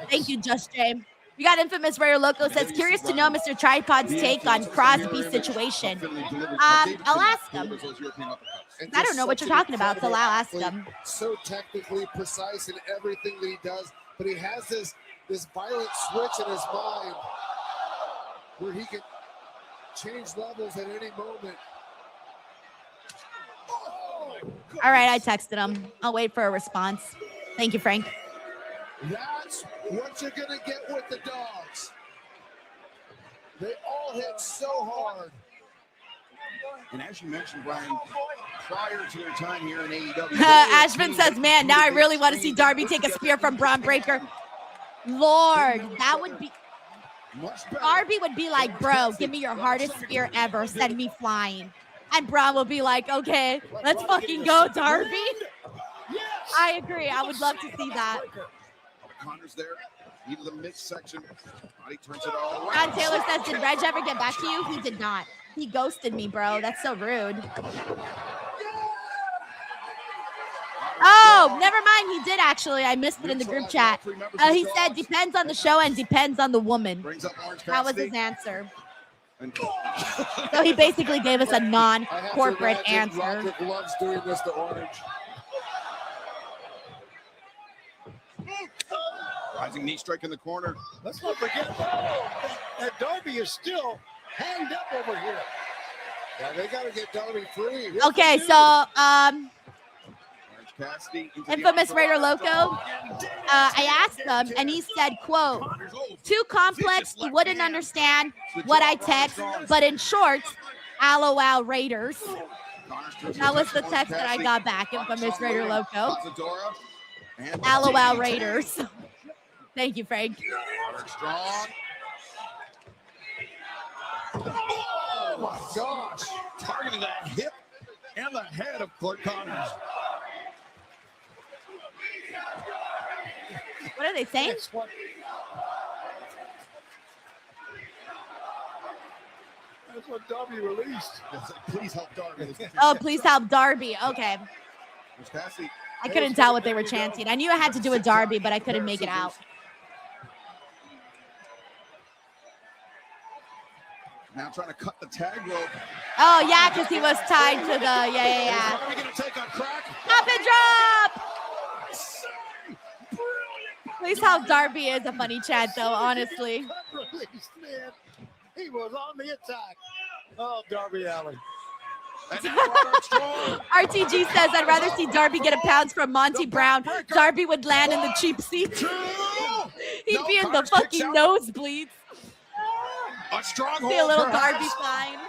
Speaker 1: Thank you, Just Day. We got Infamous Rare Loco says, curious to know Mr. Tripod's take on Crosby's situation. I'll ask him. I don't know what you're talking about, so I'll ask him.
Speaker 5: So technically precise in everything that he does, but he has this violent switch in his mind where he can change levels at any moment.
Speaker 1: All right, I texted him. I'll wait for a response. Thank you, Frank.
Speaker 5: That's what you're going to get with the dogs. They all hit so hard.
Speaker 2: And as you mentioned, Brian, prior to their time here in AEW,
Speaker 1: Ashman says, man, now I really want to see Darby take a spear from Braun Breaker. Lord, that would be... Darby would be like, bro, give me your hardest spear ever. Send me flying. And Braun will be like, okay, let's fucking go, Darby. I agree. I would love to see that.
Speaker 2: Connor's there. Into the midsection. Body turns it all around.
Speaker 1: John Taylor says, did Reg ever get back to you? He did not. He ghosted me, bro. That's so rude. Oh, never mind. He did actually. I missed it in the group chat. He said, depends on the show and depends on the woman. That was his answer. So he basically gave us a non-corporate answer.
Speaker 5: Roderick loves doing this to Orange.
Speaker 2: Rising knee strike in the corner.
Speaker 3: Let's not forget that Darby is still hanged up over here.
Speaker 5: Yeah, they got to get Darby free.
Speaker 1: Okay, so Infamous Raider Loco, I asked him, and he said, quote, too complex, you wouldn't understand what I text, but in short, LOL Raiders. That was the text that I got back, Infamous Raider Loco. LOL Raiders. Thank you, Frank.
Speaker 2: Strong.
Speaker 5: Oh, my gosh.
Speaker 2: Targeting that hip and the head of Clark Connors.
Speaker 1: What are they saying?
Speaker 3: That's what Darby released.
Speaker 2: Please help Darby.
Speaker 1: Oh, please help Darby. Okay. I couldn't tell what they were chanting. I knew I had to do a Darby, but I couldn't make it out.
Speaker 2: Now trying to cut the tag rope.
Speaker 1: Oh, yeah, because he was tied to the, yeah.
Speaker 2: Are we going to take on crack?
Speaker 1: Pop and drop! Please help Darby is a funny chat, though, honestly.
Speaker 3: He was on the attack. Oh, Darby Allin.
Speaker 1: RTG says, I'd rather see Darby get a pounce from Monty Brown. Darby would land in the cheap seats. He'd be in the fucking nosebleeds.
Speaker 2: A stronghold.
Speaker 1: See a little Darby flying.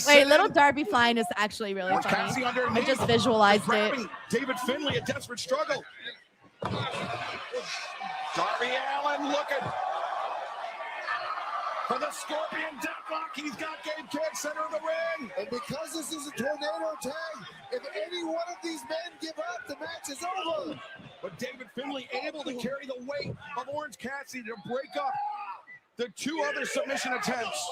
Speaker 1: Wait, little Darby flying is actually really funny. I just visualized it.
Speaker 2: David Finlay, a desperate struggle. Darby Allin looking for the Scorpion Deathlock. He's got Gabe Kidd center of the ring.
Speaker 5: And because this is a tornado tag, if any one of these men give up, the match is over.
Speaker 2: But David Finlay able to carry the weight of Orange Cassidy to break up the two other submission attempts.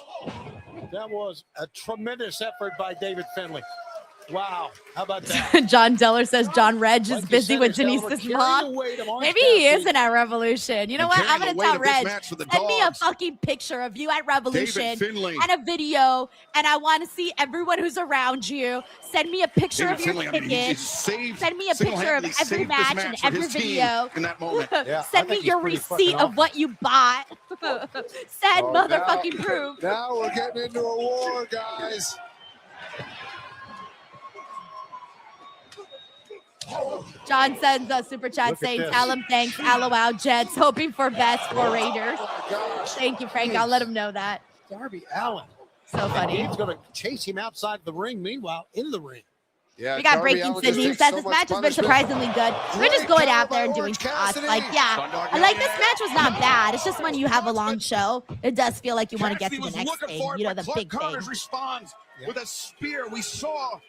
Speaker 3: That was a tremendous effort by David Finlay. Wow, how about that?
Speaker 1: John Deller says John Reg is busy with Denise's mom. Maybe he isn't at Revolution. You know what? I'm going to tell Reg, send me a fucking picture of you at Revolution and a video, and I want to see everyone who's around you. Send me a picture of your ticket. Send me a picture of every match and every video.
Speaker 2: In that moment.
Speaker 1: Send me your receipt of what you bought. Send motherfucking proof.
Speaker 5: Now we're getting into a war, guys.
Speaker 1: John sends a super chat saying, tell him thanks, LOL Jets, hoping for best for Raiders. Thank you, Frank. I'll let him know that.
Speaker 3: Darby Allin.
Speaker 1: So funny.
Speaker 3: He's going to chase him outside the ring, meanwhile, in the ring.
Speaker 5: Yeah,
Speaker 1: we got Breaking Sydney who says this match has been surprisingly good. We're just going out there and doing spots. Like, yeah, like this match was not bad. It's just when you have a long show, it does feel like you want to get to the next thing. You know, the big thing.
Speaker 2: Responds with a spear. We saw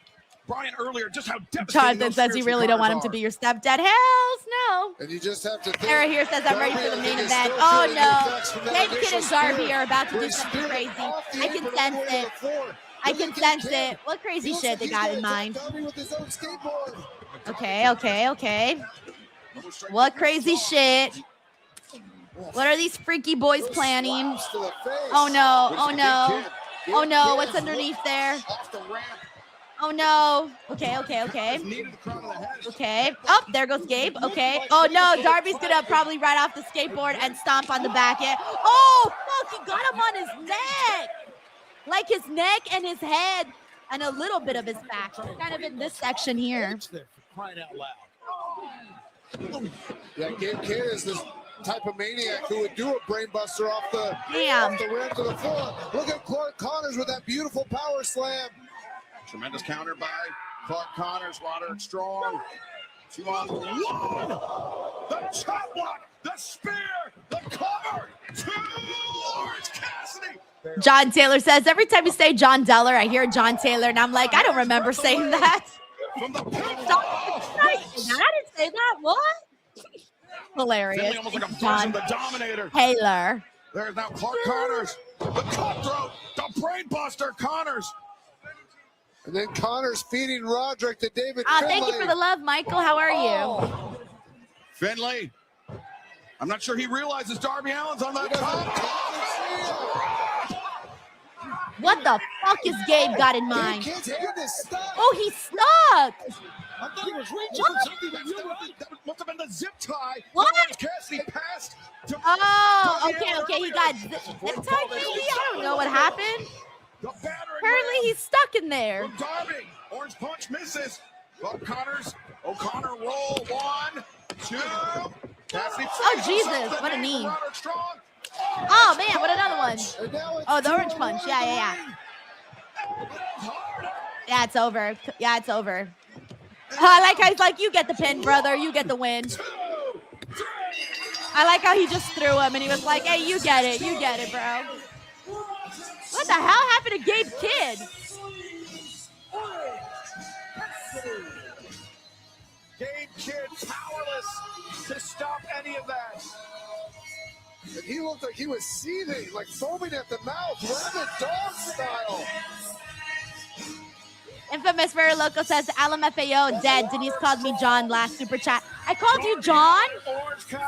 Speaker 2: Brian earlier, just how devastating.
Speaker 1: Jonathan says you really don't want him to be your stepdad. Hells no.
Speaker 5: And you just have to think.
Speaker 1: Sarah here says I'm ready for the main event. Oh no. Gabe Kidd and Darby are about to do something crazy. I can sense it. I can sense it. What crazy shit they got in mind? Okay. What crazy shit? What are these freaky boys planning? Oh no. What's underneath there? Oh no. Okay. Oh, there goes Gabe. Okay. Oh no, Darby's gonna probably ride off the skateboard and stomp on the back end. Oh fuck, he got him on his neck. like his neck and his head and a little bit of his back. Kind of in this section here.
Speaker 3: Crying out loud.
Speaker 5: Yeah, Gabe Kidd is this type of maniac who would do a brainbuster off the rim to the floor. Look at Clark Connors with that beautiful power slam.
Speaker 2: Tremendous counter by Clark Connors. Roderick Strong. 2-on-1. The chop block. The spear. The cover. 2 Orange Cassidy.
Speaker 1: John Taylor says, every time you say John Deller, I hear John Taylor, and I'm like, I don't remember saying that. I didn't say that. What? Hilarious.
Speaker 2: Almost like a
Speaker 1: John
Speaker 2: the Dominator.
Speaker 1: Taylor.
Speaker 2: There's now Clark Connors. The cutthroat. The brainbuster Connors.
Speaker 5: And then Connors feeding Roderick to David Finlay.
Speaker 1: Thank you for the love, Michael. How are you?
Speaker 2: Finlay. I'm not sure he realizes Darby Allin's on that top.
Speaker 1: What the fuck is Gabe got in mind? Oh, he's stuck.
Speaker 3: I thought he was reaching for something.
Speaker 2: That must have been the zip tie.
Speaker 1: What?
Speaker 2: Cassidy passed to
Speaker 1: okay. He got zip tie, maybe? I don't know what happened. Apparently, he's stuck in there.
Speaker 2: From Darby. Orange punch misses. Connors. O'Connor roll. 1, 2. Cassidy.
Speaker 1: Oh, Jesus. What a knee. Oh, man. What another one? Oh, the orange punch. Yeah. Yeah, it's over. Yeah, it's over. I like how he's like, you get the pin, brother. You get the win. I like how he just threw him, and he was like, hey, you get it. You get it, bro. What the hell happened to Gabe Kidd?
Speaker 2: Gabe Kidd powerless to stop any of that.
Speaker 5: And he looked like he was seething, like foaming at the mouth, rabid dog style.
Speaker 1: Infamous Very Loco says, LMFAO dead. Denise called me John last super chat. I called you John?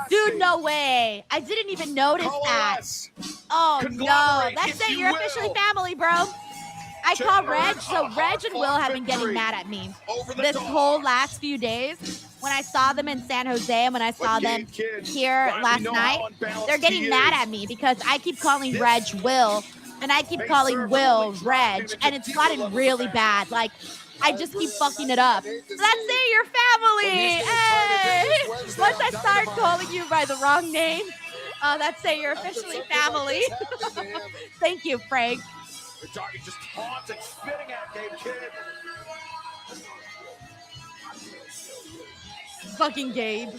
Speaker 1: Dude, no way. I didn't even notice that. Oh, no. That's it. You're officially family, bro. I call Reg, so Reg and Will have been getting mad at me this whole last few days. When I saw them in San Jose and when I saw them here last night, they're getting mad at me because I keep calling Reg Will and I keep calling Will Reg, and it's gotten really bad. Like, I just keep fucking it up. That's it, you're family. Hey! Once I start calling you by the wrong name, that's it, you're officially family. Thank you, Frank.
Speaker 2: Darby just taunting, spitting at Gabe Kidd.
Speaker 1: Fucking Gabe.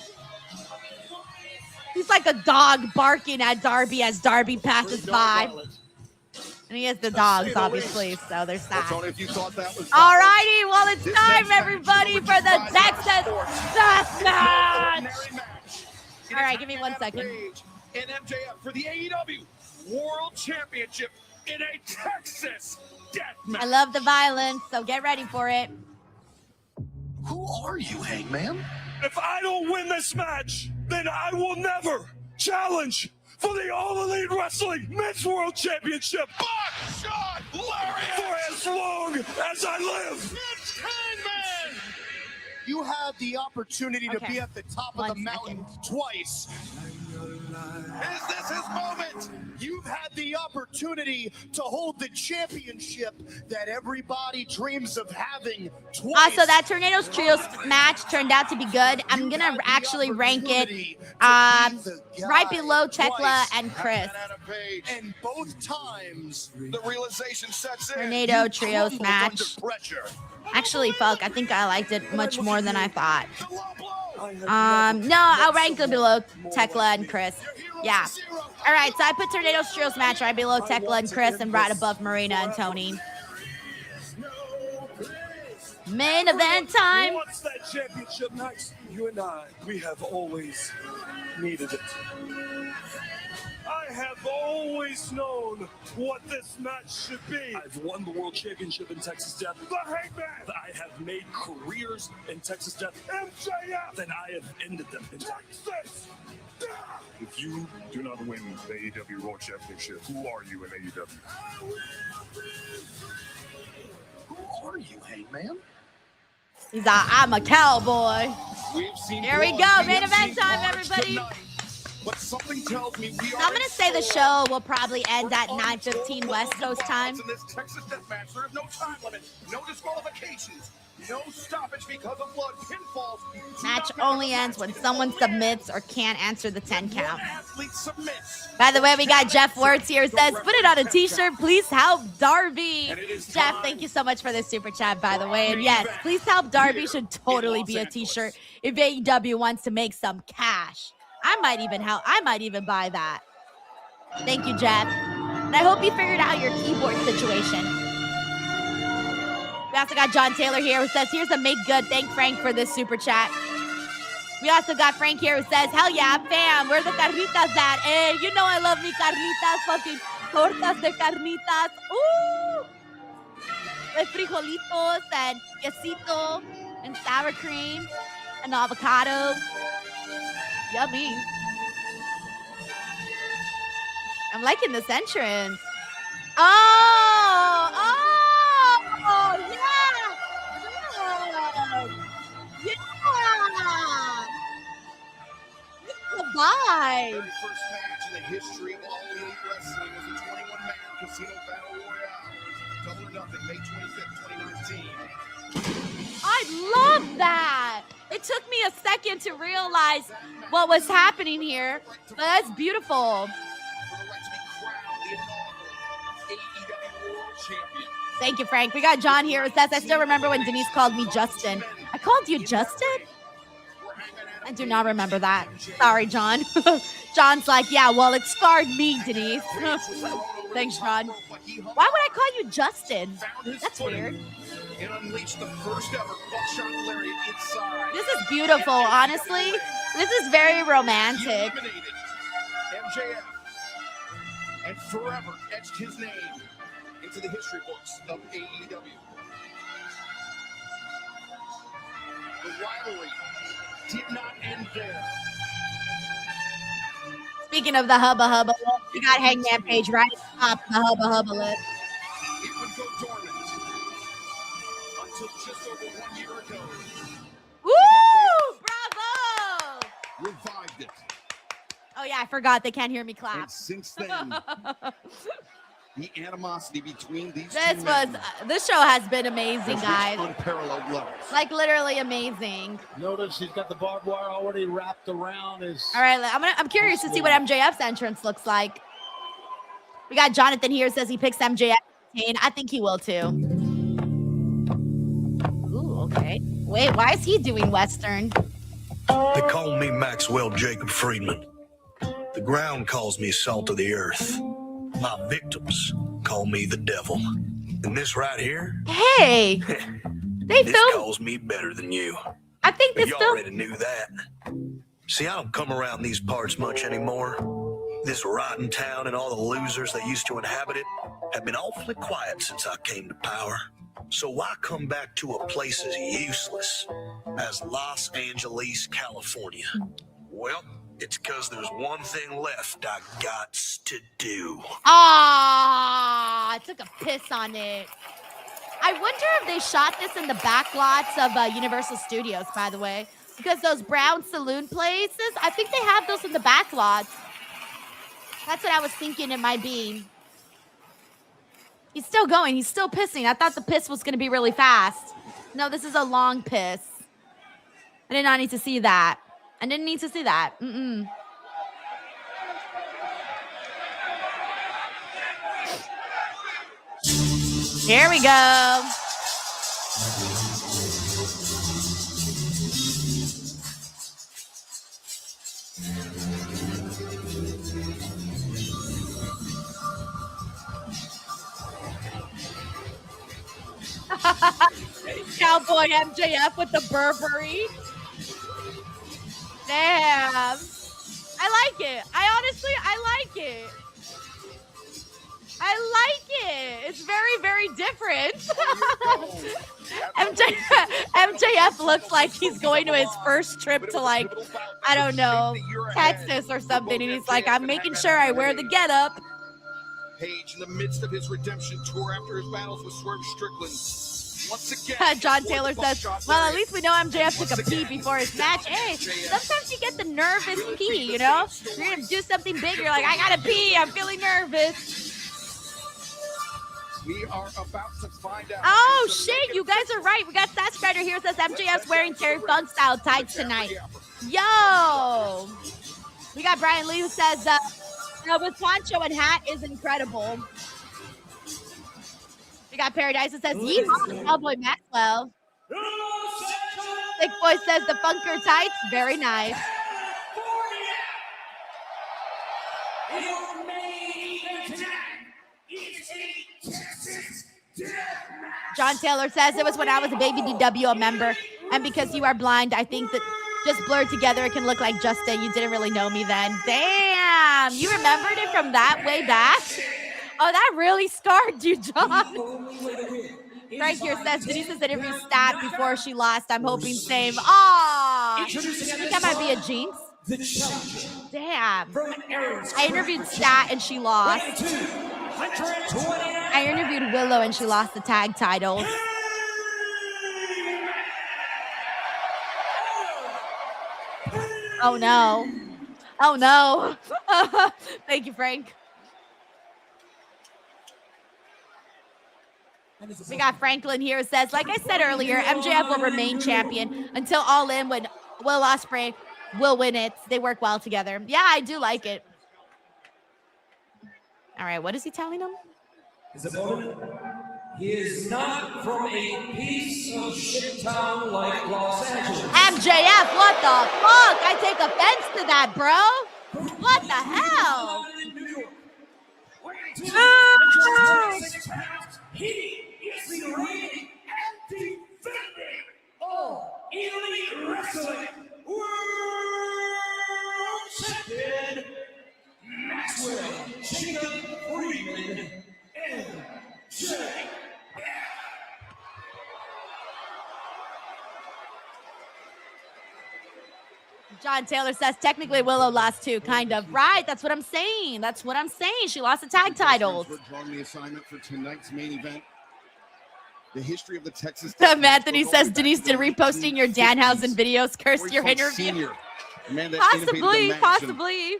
Speaker 1: He's like a dog barking at Darby as Darby passes by. And he has the dogs, obviously, so there's that. All righty, well, it's time, everybody, for the Texas Death Match. All right, give me 1 second.
Speaker 2: And MJF for the AEW World Championship in a Texas death match.
Speaker 1: I love the violence, so get ready for it.
Speaker 6: Who are you, Hangman?
Speaker 15: If I don't win this match, then I will never challenge for the All Elite Wrestling Men's World Championship.
Speaker 2: Buckshot Lariat!
Speaker 15: For as long as I live.
Speaker 2: It's Hangman!
Speaker 6: You had the opportunity to be at the top of the mountain twice.
Speaker 2: Is this his moment?
Speaker 6: You've had the opportunity to hold the championship that everybody dreams of having twice.
Speaker 1: So that Tornadoes Trios match turned out to be good. I'm going to actually rank it right below Thekla and Kris.
Speaker 6: And both times,
Speaker 2: the realization sets in.
Speaker 1: Tornado Trios match. Actually, fuck, I think I liked it much more than I thought. No, I'll rank it below Thekla and Kris. Yeah. All right, so I put Tornadoes Trios match right below Thekla and Kris and right above Marina and Tony. Main event time.
Speaker 15: What's that championship match? You and I, we have always needed it. I have always known what this match should be. I've won the World Championship in Texas Death. The Hangman! I have made careers in Texas Death. MJF! Then I have ended them in Texas.
Speaker 17: If you do not win the AEW World Championship, who are you in AEW?
Speaker 6: Who are you, Hangman?
Speaker 1: He's like, I'm a cowboy.
Speaker 2: We've seen
Speaker 1: Here we go. Main event time, everybody.
Speaker 2: but something tells me we are.
Speaker 1: I'm gonna say the show will probably end at 9:15 West Coast time.
Speaker 2: In this Texas death match, there is no time limit, no disqualifications, no stoppage because of blood, pinfalls.
Speaker 1: Match only ends when someone submits or can't answer the 10 count. By the way, we got Jeff Wirtz here who says, put it on a t-shirt, please help Darby. Jeff, thank you so much for this super chat, by the way. And yes, please help Darby should totally be a t-shirt if AEW wants to make some cash. I might even buy that. Thank you, Jeff. And I hope you figured out your keyboard situation. We also got John Taylor here who says, here's a make good. Thank Frank for this super chat. We also got Frank here who says, hell yeah, fam, where the carnitas at? Hey, you know I love me carnitas, fucking tortas de carnitas. Ooh! With frijolitos and quesito and sour cream and avocado. Yummy. I'm liking this entrance. Oh, yeah. The vibe.
Speaker 2: Very first match in the history of All Elite Wrestling was a 21-man casino battle royale. Double or Nothing, May 25th, 2019.
Speaker 1: I love that. It took me a second to realize what was happening here, but that's beautiful. Thank you, Frank. We got John here who says, I still remember when Denise called me Justin. I called you Justin? I do not remember that. Sorry, John. John's like, yeah, well, it scarred me, Denise. Thanks, John. Why would I call you Justin? That's weird.
Speaker 2: And unleashed the first ever buckshot lariat inside.
Speaker 1: This is beautiful, honestly. This is very romantic.
Speaker 2: MJF and forever etched his name into the history books of AEW. The rivalry did not end there.
Speaker 1: Speaking of the Hubba Hubba, we got Hangman Page right up the Hubba Hubba list.
Speaker 2: It would go dormant until just over 1 year ago.
Speaker 1: Woo! Bravo!
Speaker 2: Revived it.
Speaker 1: Oh yeah, I forgot they can't hear me clap.
Speaker 2: And since then, the animosity between these
Speaker 1: this show has been amazing, guys.
Speaker 2: Unparalleled levels.
Speaker 1: Like literally amazing.
Speaker 3: Notice he's got the barbed wire already wrapped around his.
Speaker 1: All right, I'm curious to see what MJF's entrance looks like. We got Jonathan here says he picks MJF. I think he will too. Ooh, okay. Wait, why is he doing Western?
Speaker 6: They call me Maxwell Jacob Friedman. The ground calls me salt of the earth. My victims call me the devil. And this right here?
Speaker 1: Hey!
Speaker 6: This calls me better than you.
Speaker 1: I think this
Speaker 6: you already knew that. See, I don't come around these parts much anymore. This rotten town and all the losers that used to inhabit it have been awfully quiet since I came to power. So why come back to a place as useless as Los Angeles, California? Well, it's because there's one thing left I gots to do.
Speaker 1: I took a piss on it. I wonder if they shot this in the back lots of Universal Studios, by the way. Because those brown saloon places, I think they have those in the back lots. That's what I was thinking it might be. He's still going. He's still pissing. I thought the piss was going to be really fast. No, this is a long piss. I did not need to see that. I didn't need to see that. Here we go. Cowboy MJF with the Burberry. Damn. I like it. I like it. I like it. It's very, very different. MJF looks like he's going to his first trip to, like, I don't know, Texas or something. And he's like, I'm making sure I wear the getup.
Speaker 2: Page, in the midst of his redemption tour after his battles with Swerve Strickland, Once again,
Speaker 1: John Taylor says, well, at least we know MJF took a pee before his match. Hey, sometimes you get the nervous pee, you know? You're going to do something big. You're like, I got to pee. I'm feeling nervous.
Speaker 2: We are about to find out.
Speaker 1: Oh, shit. You guys are right. We got Statlander here. Says MJF's wearing Terry Funk style tights tonight. Yo. We got Brian Lee who says, with poncho and hat is incredible. We got Paradise that says, yeehaw, Cowboy Maxwell. Thick Boy says, the Funker tights, very nice. John Taylor says, it was when I was a baby DWO member, and because you are blind, I think that just blurred together, it can look like Justin. You didn't really know me then. Damn, you remembered it from that way back? Oh, that really scarred you, John. Right here says, Denise's interview stat before she lost. I'm hoping same. Aw, you think that might be a jinx? Damn. I interviewed Stat and she lost. I interviewed Willow and she lost the tag titles. Oh no. Oh no. Thank you, Frank. We got Franklin here who says, like I said earlier, MJF will remain champion until All In when Will Ospreay will win it. They work well together. Yeah, I do like it. All right, what is he telling them?
Speaker 18: His opponent, he is not from a piece of shit town like Los Angeles.
Speaker 1: MJF, what the fuck? I take offense to that, bro. What the hell?
Speaker 18: He is the reigning and defending All Elite Wrestling World Champion, Maxwell Jacob Freeman, MJF.
Speaker 1: John Taylor says, technically Willow lost too, kind of. Right, that's what I'm saying. That's what I'm saying. She lost the tag titles.
Speaker 2: Drawing the assignment for tonight's main event. The history of the Texas.
Speaker 1: Anthony says, Denise, did reposting your Danhausen videos curse your interview? Possibly.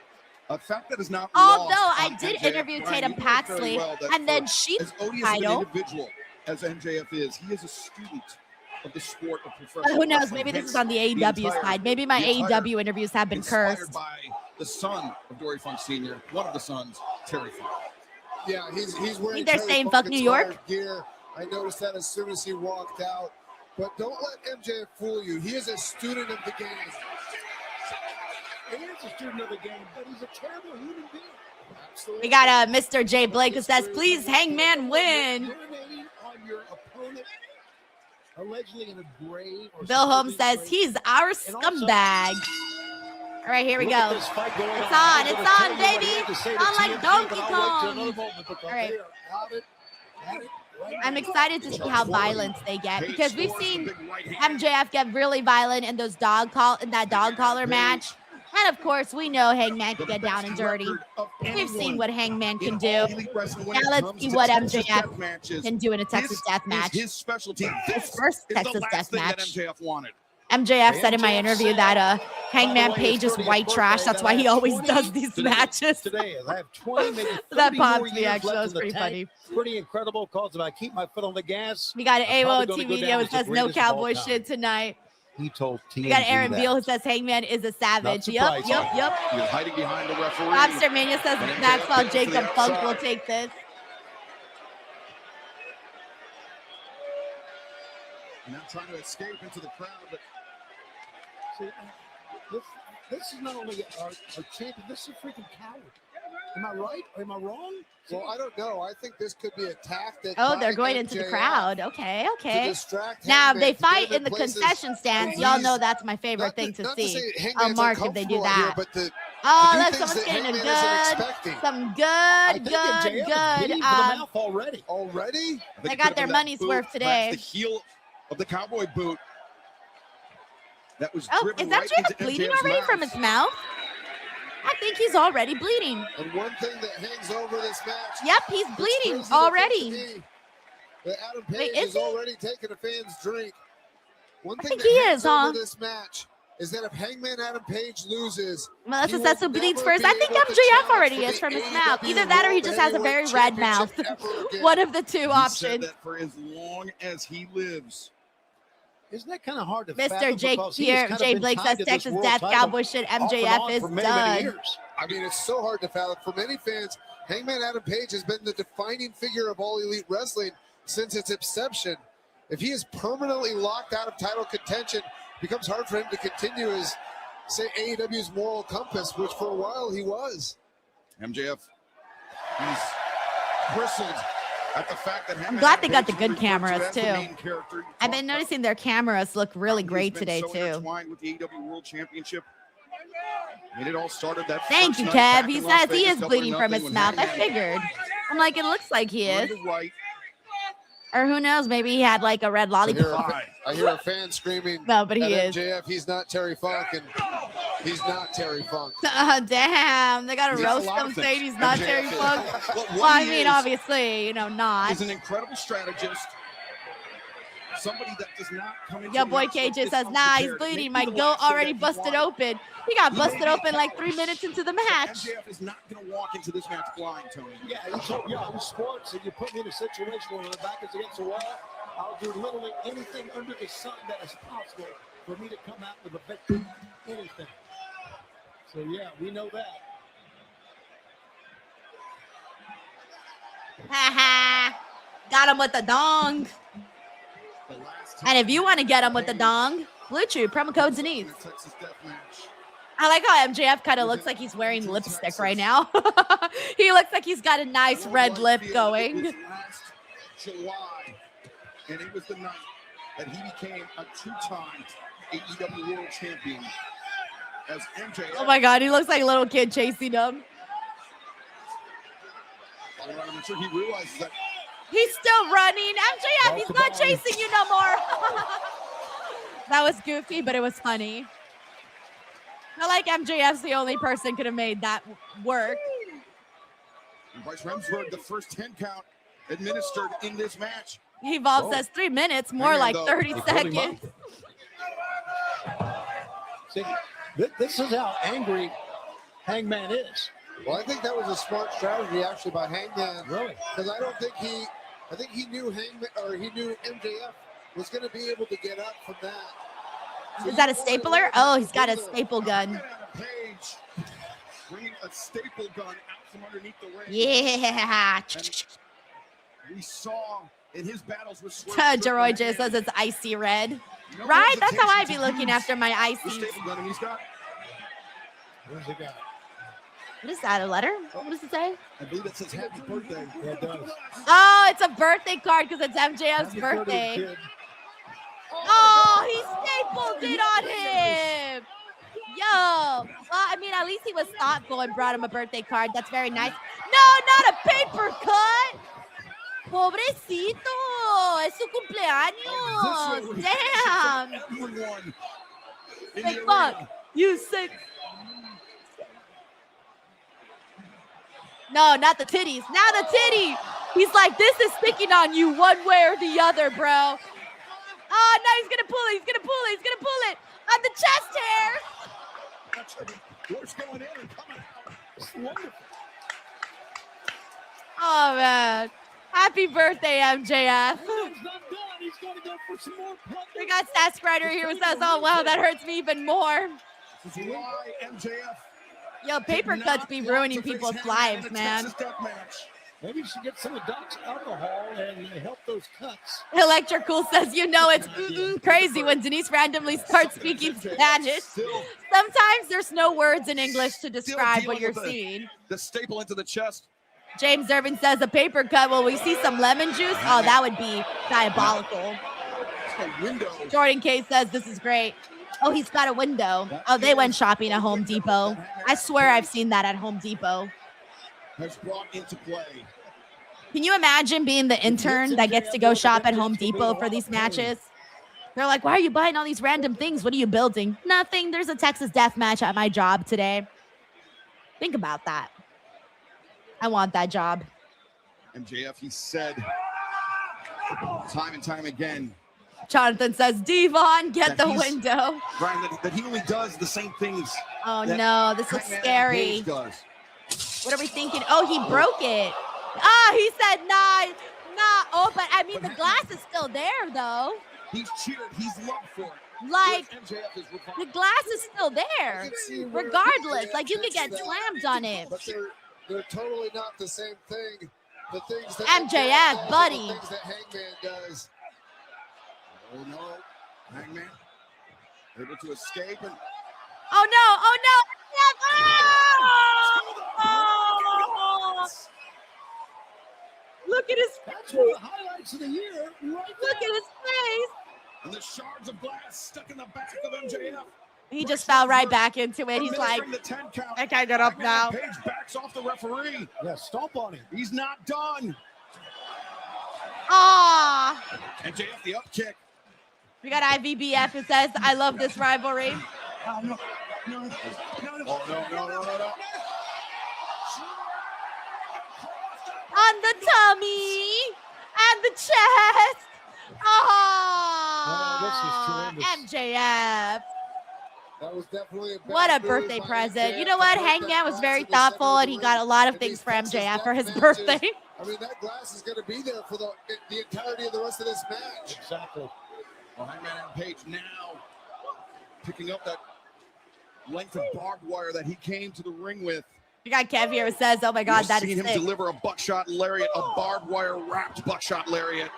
Speaker 2: A fact that is not
Speaker 1: although I did interview Tatum Paxley, and then she title.
Speaker 2: Individual as MJF is, he is a student of the sport of professional.
Speaker 1: Who knows? Maybe this is on the AEW side. Maybe my AEW interviews have been cursed.
Speaker 2: By the son of Dory Funk Sr., one of the sons, Terry Funk.
Speaker 5: Yeah, he's wearing.
Speaker 1: They're saying "Fuck New York."
Speaker 5: Gear. I noticed that as soon as he walked out. But don't let MJF fool you. He is a student of the game.
Speaker 4: He is a student of the game, but he's a terrible human being.
Speaker 1: We got Mr. J. Blake who says, please, Hangman win.
Speaker 4: On your opponent, allegedly in a grave.
Speaker 1: Bill Holmes says, he's our scumbag. All right, here we go. It's on, baby. It's on like Donkey Kong. All right. I'm excited to see how violent they get because we've seen MJF get really violent in those dog collar match. And of course, we know Hangman can get down and dirty. We've seen what Hangman can do. Now let's see what MJF can do in a Texas death match.
Speaker 2: His specialty.
Speaker 1: His first Texas death match.
Speaker 2: MJF wanted.
Speaker 1: MJF said in my interview that Hangman Page is white trash. That's why he always does these matches.
Speaker 3: Today, I have 20, maybe 30
Speaker 1: that popped
Speaker 3: more
Speaker 1: me, actually. That was pretty
Speaker 3: tank.
Speaker 1: funny.
Speaker 3: Pretty incredible because if I keep my foot on the gas.
Speaker 1: We got an AWO TV video that says no cowboy shit tonight.
Speaker 3: He told TNG
Speaker 1: we got Aaron Beal who says Hangman is a savage. Yep.
Speaker 2: He was hiding behind the referee.
Speaker 1: Lobster Mania says Maxwell Jacob Funk will take this.
Speaker 2: Not trying to escape into the crowd, but
Speaker 4: see, this is not only our champion, this is a freaking coward. Am I right? Or am I wrong?
Speaker 5: Well, I don't know. I think this could be a tactic.
Speaker 1: Oh, they're going into the crowd. Okay. Now, if they fight in the concession stands, y'all know that's my favorite thing to see. I'll mark if they do that. Oh, look, someone's getting some good.
Speaker 5: Already?
Speaker 1: They got their money's worth today.
Speaker 2: The heel of the cowboy boot. That was
Speaker 1: is that Jacob bleeding already from his mouth? I think he's already bleeding.
Speaker 5: And one thing that hangs over this match.
Speaker 1: Yep, he's bleeding already.
Speaker 5: that Adam Page is already taking a fan's drink. One thing
Speaker 1: he
Speaker 5: that
Speaker 1: is,
Speaker 5: over this match is that if Hangman Adam Page loses,
Speaker 1: Melissa says who bleeds first. I think MJF already is from his mouth. Either that or he just has a very red mouth. One of the two options.
Speaker 2: That for as long as he lives.
Speaker 3: Isn't that kind of hard to
Speaker 1: Mr. Jake here, Jay Blake says Texas Death Cowboy shit. MJF is done.
Speaker 5: I mean, it's so hard to fathom. For many fans, Hangman Adam Page has been the defining figure of All Elite Wrestling since its inception. If he is permanently locked out of title contention, it becomes hard for him to continue his, say, AEW's moral compass, which for a while he was.
Speaker 2: MJF, he's bristled at the fact that
Speaker 1: I'm glad they got the good cameras too. I've been noticing their cameras look really great today too.
Speaker 2: With the AEW World Championship. And it all started that
Speaker 1: Thank you, Kev. He says he is bleeding from his mouth. I figured. I'm like, it looks like he is. Or who knows? Maybe he had like a red lollipop.
Speaker 5: I hear a fan screaming.
Speaker 1: No, but he is.
Speaker 5: MJF, he's not Terry Funk, and he's not Terry Funk.
Speaker 1: Damn, they gotta roast him saying he's not Terry Funk. Well, I mean, obviously, you know, not.
Speaker 2: He's an incredible strategist. Somebody that does not come into
Speaker 1: Your boy KJ says, nah, he's bleeding. My goat already busted open. He got busted open like 3 minutes into the match.
Speaker 2: MJF is not going to walk into this match blind, Tony.
Speaker 3: Yeah, in sports, if you put me in a situation where the back is against the wall, I'll do literally anything under the sun that is possible for me to come out with a victory. Anything. So, yeah, we know that.
Speaker 1: Haha. Got him with the dong. And if you want to get him with the dong, Blue Chew, promo code Denise. I like how MJF kind of looks like he's wearing lipstick right now. He looks like he's got a nice red lip going.
Speaker 2: Last July, and it was the night that he became a two-time AEW World Champion as MJF.
Speaker 1: Oh my God, he looks like a little kid chasing him.
Speaker 2: I'm sure he realizes that.
Speaker 1: He's still running. MJF, he's not chasing you no more. That was goofy, but it was funny. I like MJF's the only person could have made that work.
Speaker 2: And Bryce Remsburg, the first 10 count administered in this match.
Speaker 1: Evolve says 3 minutes, more like 30 seconds.
Speaker 3: See, this is how angry Hangman is.
Speaker 5: Well, I think that was a smart strategy actually by Hangman.
Speaker 3: Really?
Speaker 5: Because I think he knew Hangman, or he knew MJF was going to be able to get up from that.
Speaker 1: So is that a stapler? Oh, he's got a staple gun.
Speaker 2: Page bringing a staple gun out from underneath the ring.
Speaker 1: Yeah.
Speaker 2: We saw in his battles with
Speaker 1: Jeroy J says it's icy red. Right? That's how I be looking after my icy.
Speaker 3: Where's the guy?
Speaker 1: What is that, a letter? What does it say?
Speaker 2: I believe it says happy birthday.
Speaker 3: Yeah, it does.
Speaker 1: Oh, it's a birthday card because it's MJF's birthday. Oh, he stapled it on him. Yo. Well, I mean, at least he was thoughtful and brought him a birthday card. That's very nice. No, not a paper cut. Pobrecito. Es su cumpleaños. Damn.
Speaker 2: Everyone in
Speaker 1: Say
Speaker 2: the
Speaker 1: fuck.
Speaker 2: arena.
Speaker 1: You say. No, not the titties. Now the titty. He's like, this is sticking on you one way or the other, bro. Oh, no, he's going to pull it. He's going to pull it. He's going to pull it on the chest hair.
Speaker 2: What's going in and coming out? It's wonderful.
Speaker 1: Oh, man. Happy birthday, MJF.
Speaker 3: He's not done. He's going to go for some more.
Speaker 1: We got Stats Spreader here who says, oh, wow, that hurts me even more.
Speaker 2: This is why MJF.
Speaker 1: Yo, paper cuts be ruining people's lives, man.
Speaker 3: Maybe you should get some of Doc's alcohol and help those cuts.
Speaker 1: Electric Cool says, you know it's crazy when Denise randomly starts speaking Spanish. Sometimes there's no words in English to describe what you're seeing.
Speaker 2: The staple into the chest.
Speaker 1: James Irvin says a paper cut. Will we see some lemon juice? Oh, that would be diabolical. Jordan K says this is great. Oh, he's got a window. Oh, they went shopping at Home Depot. I swear I've seen that at Home Depot.
Speaker 2: Has brought into play.
Speaker 1: Can you imagine being the intern that gets to go shop at Home Depot for these matches? They're like, why are you buying all these random things? What are you building? Nothing. There's a Texas death match at my job today. Think about that. I want that job.
Speaker 2: MJF, he said time and time again.
Speaker 1: Jonathan says, Devon, get the window.
Speaker 2: Brian, that he only does the same things.
Speaker 1: Oh no, this looks scary.
Speaker 2: Does.
Speaker 1: What are we thinking? Oh, he broke it. Oh, he said, nah. Oh, but I mean, the glass is still there, though.
Speaker 2: He's cheered. He's loved for it.
Speaker 1: Like, the glass is still there, regardless. Like, you could get slammed on it.
Speaker 5: But they're totally not the same thing. The things that
Speaker 1: MJF, buddy.
Speaker 5: The things that Hangman does.
Speaker 2: Oh, no. Hangman able to escape. And
Speaker 1: oh, no. Oh! Look at his face.
Speaker 3: That's one of the highlights of the year. Look
Speaker 1: at his face.
Speaker 2: And the shards of glass stuck in the back of MJF.
Speaker 1: He just fell right back into it. He's like, I can't get up now.
Speaker 2: Page backs off the referee.
Speaker 3: Yeah, stomp on him.
Speaker 2: He's not done.
Speaker 1: Ah.
Speaker 2: MJF the up kick.
Speaker 1: We got IVBF who says, I love this rivalry.
Speaker 2: Oh, no.
Speaker 1: On the tummy and the chest. Oh, MJF.
Speaker 5: That was definitely
Speaker 1: what a birthday present. You know what? Hangman was very thoughtful, and he got a lot of things for MJF for his birthday.
Speaker 5: I mean, that glass is going to be there for the entirety of the rest of this match.
Speaker 3: Exactly.
Speaker 2: Well, Hangman and Page now picking up that length of barbed wire that he came to the ring with.
Speaker 1: You got Kev here who says, oh my God, that is sick.
Speaker 2: Seen him deliver a buckshot lariat, a barbed wire wrapped buckshot lariat.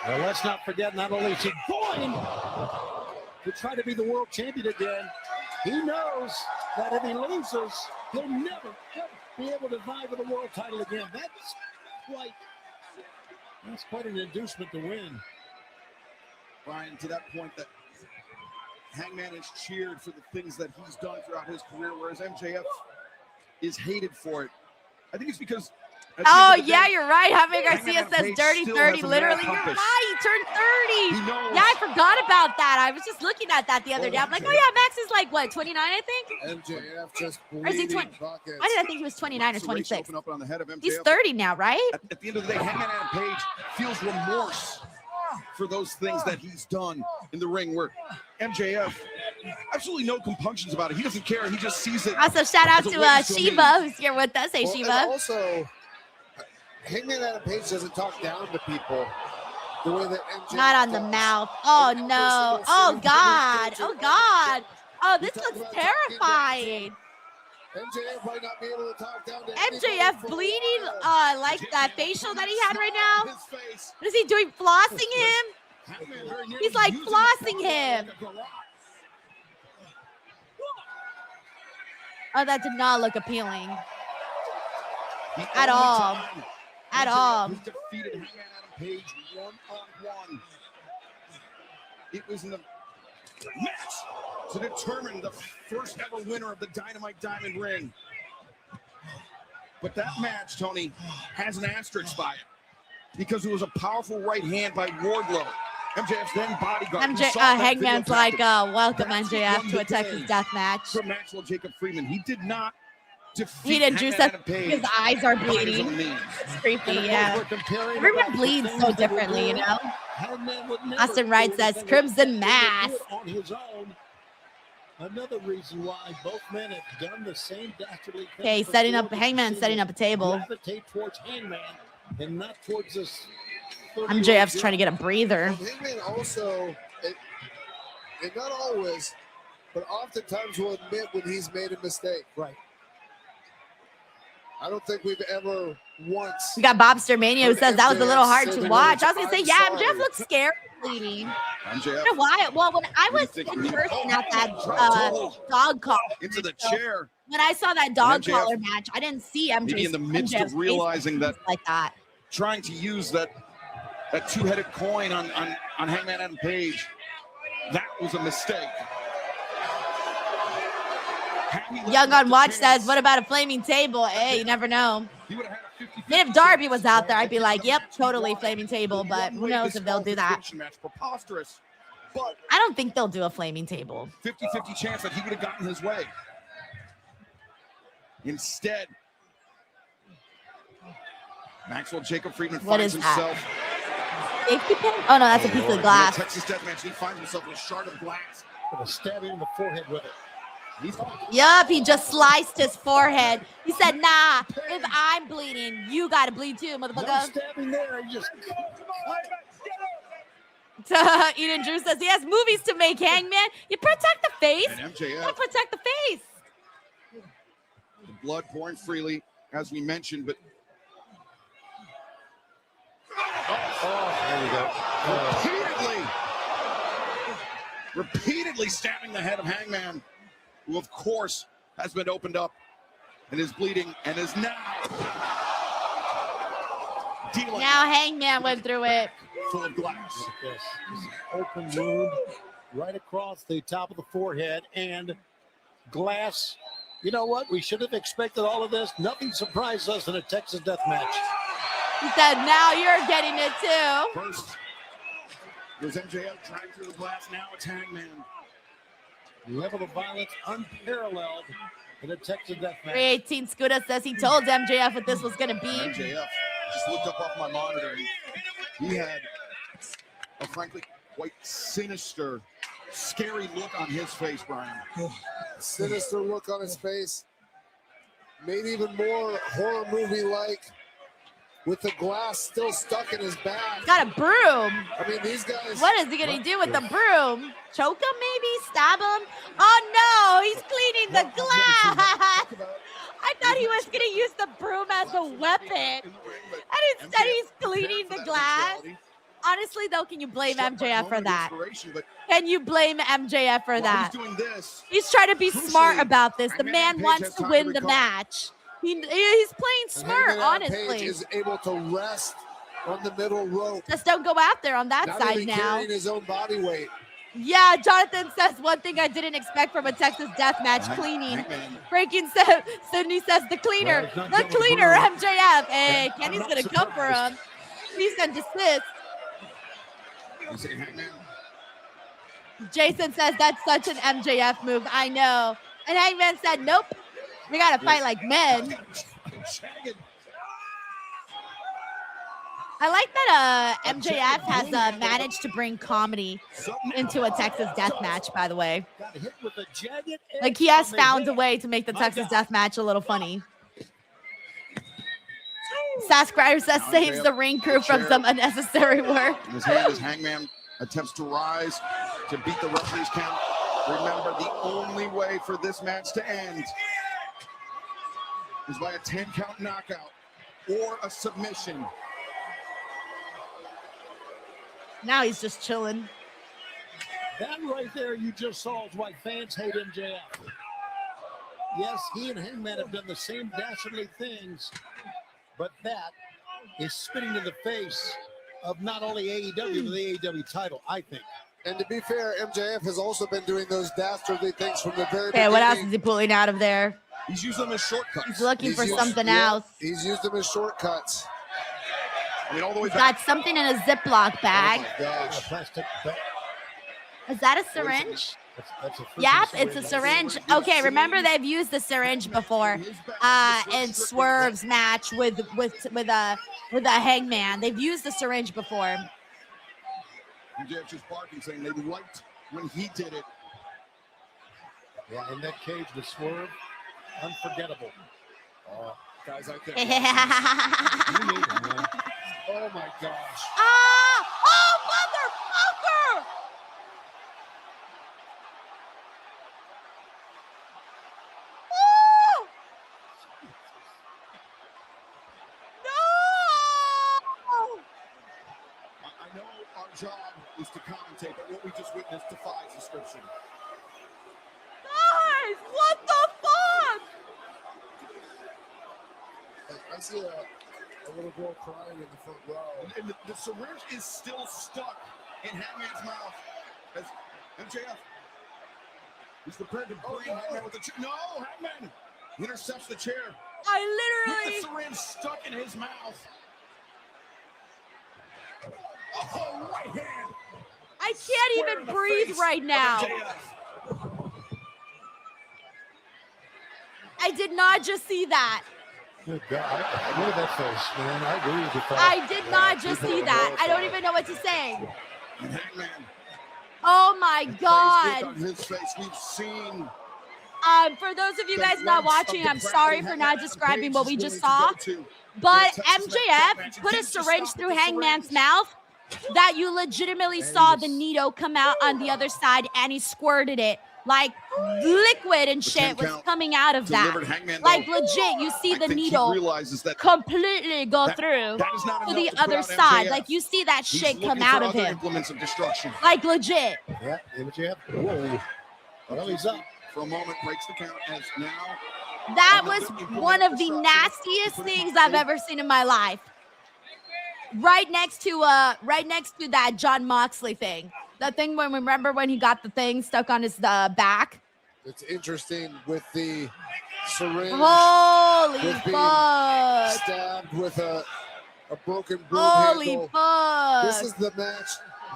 Speaker 3: Well, let's not forget, not only is he going to try to be the world champion again, he knows that if he loses, he'll never be able to vie for the world title again. That's quite an inducement to win.
Speaker 2: Brian, to that point that Hangman is cheered for the things that he's done throughout his career, whereas MJF is hated for it. I think it's because...
Speaker 1: Oh, yeah, you're right. Jaime Garcia says dirty 30. Literally, you're right. He turned 30. Yeah, I forgot about that. I was just looking at that the other day. I'm like, oh, yeah, Max is like, what, 29, I think?
Speaker 5: MJF just
Speaker 1: or is he 20? Why did I think he was 29 or 26?
Speaker 2: Up on the head of MJF.
Speaker 1: He's 30 now, right?
Speaker 2: At the end of the day, Hangman Adam Page feels remorse for those things that he's done in the ring, where MJF, absolutely no compunctions about it. He doesn't care. He just sees it.
Speaker 1: Also, shout out to Shiva, who's here with us. Hey, Shiva.
Speaker 5: And also, Hangman Adam Page doesn't talk down to people the way that MJF
Speaker 1: not on the mouth. Oh, no. Oh, God. Oh, God. Oh, this looks terrifying.
Speaker 5: MJF might not be able to talk down to
Speaker 1: MJF bleeding like that facial that he had right now. What is he doing? Flossing him? He's like flossing him. Oh, that did not look appealing. At all. At all.
Speaker 2: He's defeated Hangman Adam Page one-on-one. It was in the match to determine the first ever winner of the Dynamite Diamond Ring. But that match, Tony, has an asterisk by it because it was a powerful right hand by Wardlow. MJF's then bodyguard.
Speaker 1: Hangman's like, welcome MJF to a Texas death match.
Speaker 2: From Maxwell Jacob Friedman. He did not defeat
Speaker 1: he didn't juice up. His eyes are bleeding. It's creepy, yeah. Everyone bleeds so differently, you know? Austin Wright says, Crimson Mass.
Speaker 3: On his own. Another reason why both men have done the same dastardly thing.
Speaker 1: Okay, setting up Hangman, setting up a table.
Speaker 3: Gravitate towards Hangman and not towards this.
Speaker 1: MJF's trying to get a breather.
Speaker 5: Hangman also, and not always, but oftentimes will admit when he's made a mistake.
Speaker 3: Right.
Speaker 5: I don't think we've ever once.
Speaker 1: We got Bobster Mania who says that was a little hard to watch. I was gonna say, yeah, MJF looks scary bleeding.
Speaker 2: MJF.
Speaker 1: You know why? Well, when I was in person at that dog collar
Speaker 2: into the chair.
Speaker 1: When I saw that dog collar match, I didn't see MJF.
Speaker 2: Maybe in the midst of realizing that,
Speaker 1: like that,
Speaker 2: trying to use that two-headed coin on Hangman Adam Page, that was a mistake.
Speaker 1: Young on Watch says, what about a flaming table? Hey, you never know. And if Darby was out there, I'd be like, yep, totally flaming table, but who knows if they'll do that.
Speaker 2: Preposterous. But
Speaker 1: I don't think they'll do a flaming table.
Speaker 2: 50-50 chance that he would have gotten his way. Instead, Maxwell Jacob Friedman finds himself
Speaker 1: safety pin? Oh no, that's a piece of glass.
Speaker 2: Texas Deathmatch, he finds himself with a shard of glass.
Speaker 3: Gonna stab him in the forehead with it.
Speaker 1: Yup, he just sliced his forehead. He said, nah, if I'm bleeding, you gotta bleed too, motherfucker.
Speaker 3: No stabbing there, he just...
Speaker 1: Eden Drew says he has movies to make, Hangman. You protect the face.
Speaker 2: And MJF.
Speaker 1: You protect the face.
Speaker 2: The blood pouring freely, as we mentioned, but
Speaker 3: there we go.
Speaker 2: Repeatedly stabbing the head of Hangman, who of course has been opened up and is bleeding and is now dealing.
Speaker 1: Now Hangman went through it.
Speaker 2: Full of glass.
Speaker 3: Yes. Open wound right across the top of the forehead and glass. You know what? We should have expected all of this. Nothing surprised us in a Texas death match.
Speaker 1: He said, now you're getting it too.
Speaker 2: First, there's MJF dragged through the glass. Now it's Hangman.
Speaker 3: Level of violence unparalleled in a Texas death match.
Speaker 1: 318 Scooter says he told MJF what this was going to be.
Speaker 2: MJF just looked up off my monitor. He had a frankly quite sinister, scary look on his face, Brian.
Speaker 5: Sinister look on his face. Made even more horror movie-like with the glass still stuck in his bag.
Speaker 1: Got a broom.
Speaker 5: I mean, these guys...
Speaker 1: What is he going to do with the broom? Choke him maybe? Stab him? Oh no, he's cleaning the glass. I thought he was going to use the broom as a weapon. And instead he's cleaning the glass. Honestly, though, can you blame MJF for that? Can you blame MJF for that? He's trying to be smart about this. The man wants to win the match. He's playing smart, honestly.
Speaker 5: Page is able to rest on the middle rope.
Speaker 1: Just don't go out there on that
Speaker 5: Not
Speaker 1: side
Speaker 5: even
Speaker 1: now.
Speaker 5: carrying his own body weight.
Speaker 1: Yeah, Jonathan says one thing I didn't expect from a Texas death match, cleaning. Breaking says, Sydney says the cleaner, MJF. Hey, Kenny's going to come for him. He's going to desist. Jason says that's such an MJF move. I know. And Hangman said, nope. We got to fight like men. I like that MJF has managed to bring comedy into a Texas death match, by the way. Like, he has found a way to make the Texas death match a little funny. Saskrider says saves the ring crew from some unnecessary work.
Speaker 2: In his hand as Hangman attempts to rise to beat the referee's count. Remember, the only way for this match to end is by a 10-count knockout or a submission.
Speaker 1: Now he's just chilling.
Speaker 3: That right there you just saw is why fans hate MJF. Yes, he and Hangman have done the same dastardly things, but that is spitting in the face of not only AEW, but the AEW title, I think.
Speaker 5: And to be fair, MJF has also been doing those dastardly things from the very beginning.
Speaker 1: Okay, what else is he pulling out of there?
Speaker 2: He's using them as shortcuts.
Speaker 1: He's looking for something else.
Speaker 5: He's used them as shortcuts.
Speaker 2: I mean, all the way
Speaker 1: back. Got something in a Ziploc bag.
Speaker 5: Oh my gosh.
Speaker 3: Plastic bag.
Speaker 1: Is that a syringe?
Speaker 3: That's a
Speaker 1: yep, it's a syringe. Okay, remember they've used the syringe before in Swerve's match with a Hangman. They've used the syringe before.
Speaker 2: MJF just barking, saying they liked when he did it.
Speaker 3: Yeah, in that cage with Swerve, unforgettable.
Speaker 2: Oh, guys, I think.
Speaker 3: You need him, man. Oh my gosh.
Speaker 1: Oh, motherfucker!
Speaker 2: I know our job is to commentate, but what we just witnessed defies description.
Speaker 1: Guys, what the fuck?
Speaker 5: I see a little girl crying in the front row.
Speaker 2: And the syringe is still stuck in Hangman's mouth as MJF is prepared to bring Hangman with the chair. No, Hangman intercepts the chair.
Speaker 1: I literally...
Speaker 2: With the syringe stuck in his mouth. Oh, right hand.
Speaker 1: I can't even breathe right now. I did not just see that.
Speaker 3: Good God. Look at that face, man. I agree with you.
Speaker 1: I did not just see that. I don't even know what to say.
Speaker 2: And Hangman.
Speaker 1: Oh my God.
Speaker 2: On his face, we've seen.
Speaker 1: For those of you guys not watching, I'm sorry for not describing what we just saw, but MJF put a syringe through Hangman's mouth that you legitimately saw the needle come out on the other side, and he squirted it. Like liquid and shit was coming out of that. Like legit, you see the needle completely go through to the other side. Like you see that shit come out of him. Like legit.
Speaker 3: Yeah, MJF. Whoa. Well, he's up.
Speaker 2: For a moment, breaks the count as now.
Speaker 1: That was one of the nastiest things I've ever seen in my life. Right next to that John Moxley thing. That thing when remember when he got the thing stuck on his back.
Speaker 5: It's interesting with the syringe.
Speaker 1: Holy fuck!
Speaker 5: Stabbed with a broken broom
Speaker 1: Holy
Speaker 5: handle.
Speaker 1: fuck!
Speaker 5: This is the match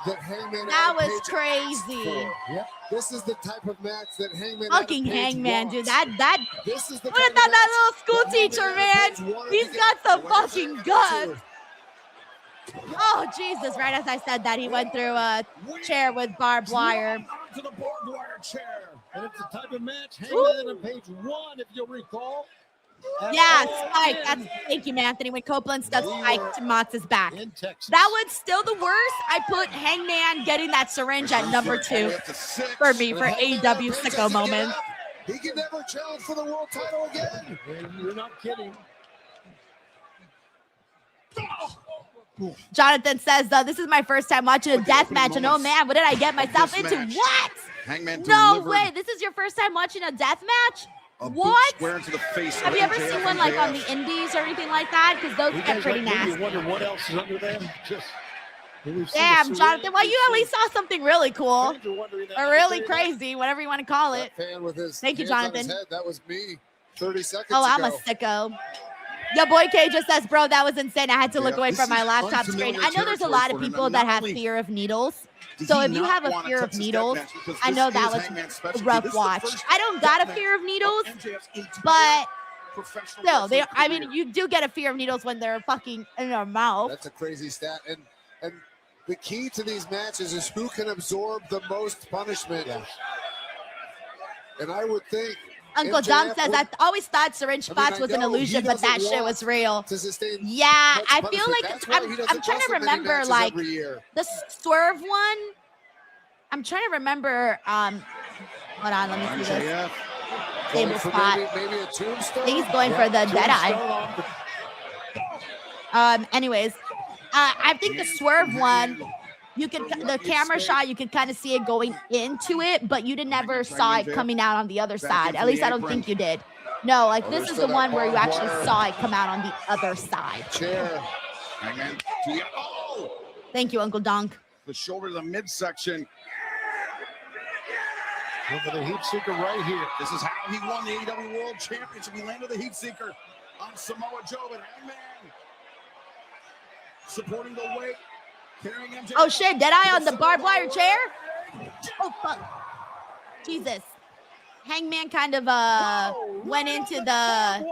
Speaker 5: that Hangman.
Speaker 1: That was crazy.
Speaker 5: Yep. This is the type of match that Hangman.
Speaker 1: Fucking Hangman, dude. That.
Speaker 5: This is the.
Speaker 1: Look at that little school teacher, man. He's got some fucking guts. Oh Jesus! Right as I said that, he went through a chair with barbed wire.
Speaker 3: To the barbed wire chair, and it's the type of match Hangman on page 1, if you'll recall.
Speaker 1: Yeah, Spike. Thank you, Anthony. When Copeland stuck Spike to Mox's back. That one's still the worst. I put Hangman getting that syringe at number 2 for me for AEW sicko moments.
Speaker 5: He can never challenge for the world title again.
Speaker 3: You're not kidding.
Speaker 1: Jonathan says, this is my first time watching a death match, and oh man, what did I get myself into? What?
Speaker 2: Hangman
Speaker 1: no way. This is your first time watching a death match? What?
Speaker 2: Into the face.
Speaker 1: Have you ever seen one like on the indies or anything like that? Because those get pretty nasty.
Speaker 3: You wonder what else is under there?
Speaker 1: Damn, Jonathan. Well, you at least saw something really cool or really crazy, whatever you want to call it. Thank you, Jonathan.
Speaker 5: That was me 30 seconds
Speaker 1: ago. I'm
Speaker 5: ago.
Speaker 1: a sicko. Your boy K just says, bro, that was insane. I had to look away from my laptop screen. I know there's a lot of people that have fear of needles. So if you have a fear of needles, I know that was a rough watch. I don't got a fear of needles, but still, I mean, you do get a fear of needles when they're fucking in your mouth.
Speaker 5: That's a crazy stat. And the key to these matches is who can absorb the most punishment. Yeah. And I would think
Speaker 1: Uncle Dunk says, I always thought syringe spots was an illusion, but that shit was real. Yeah, I feel like I'm trying to remember, like, the Swerve one. I'm trying to remember, hold on, let me see this. Stable spot.
Speaker 5: Maybe a tombstone?
Speaker 1: I think he's going for the Deadeye. Anyways, I think the Swerve one, the camera shot, you could kind of see it going into it, but you never saw it coming out on the other side. At least I don't think you did. No, like this is the one where you actually saw it come out on the other side. Thank you, Uncle Donk.
Speaker 2: The shoulder to the midsection.
Speaker 3: Look at the heat seeker right here.
Speaker 2: This is how he won the AEW World Championship. He landed the heat seeker on Samoa Joe, and Hangman supporting the weight.
Speaker 1: Oh shit, Deadeye on the barbed wire chair? Oh fuck. Jesus. Hangman kind of went into the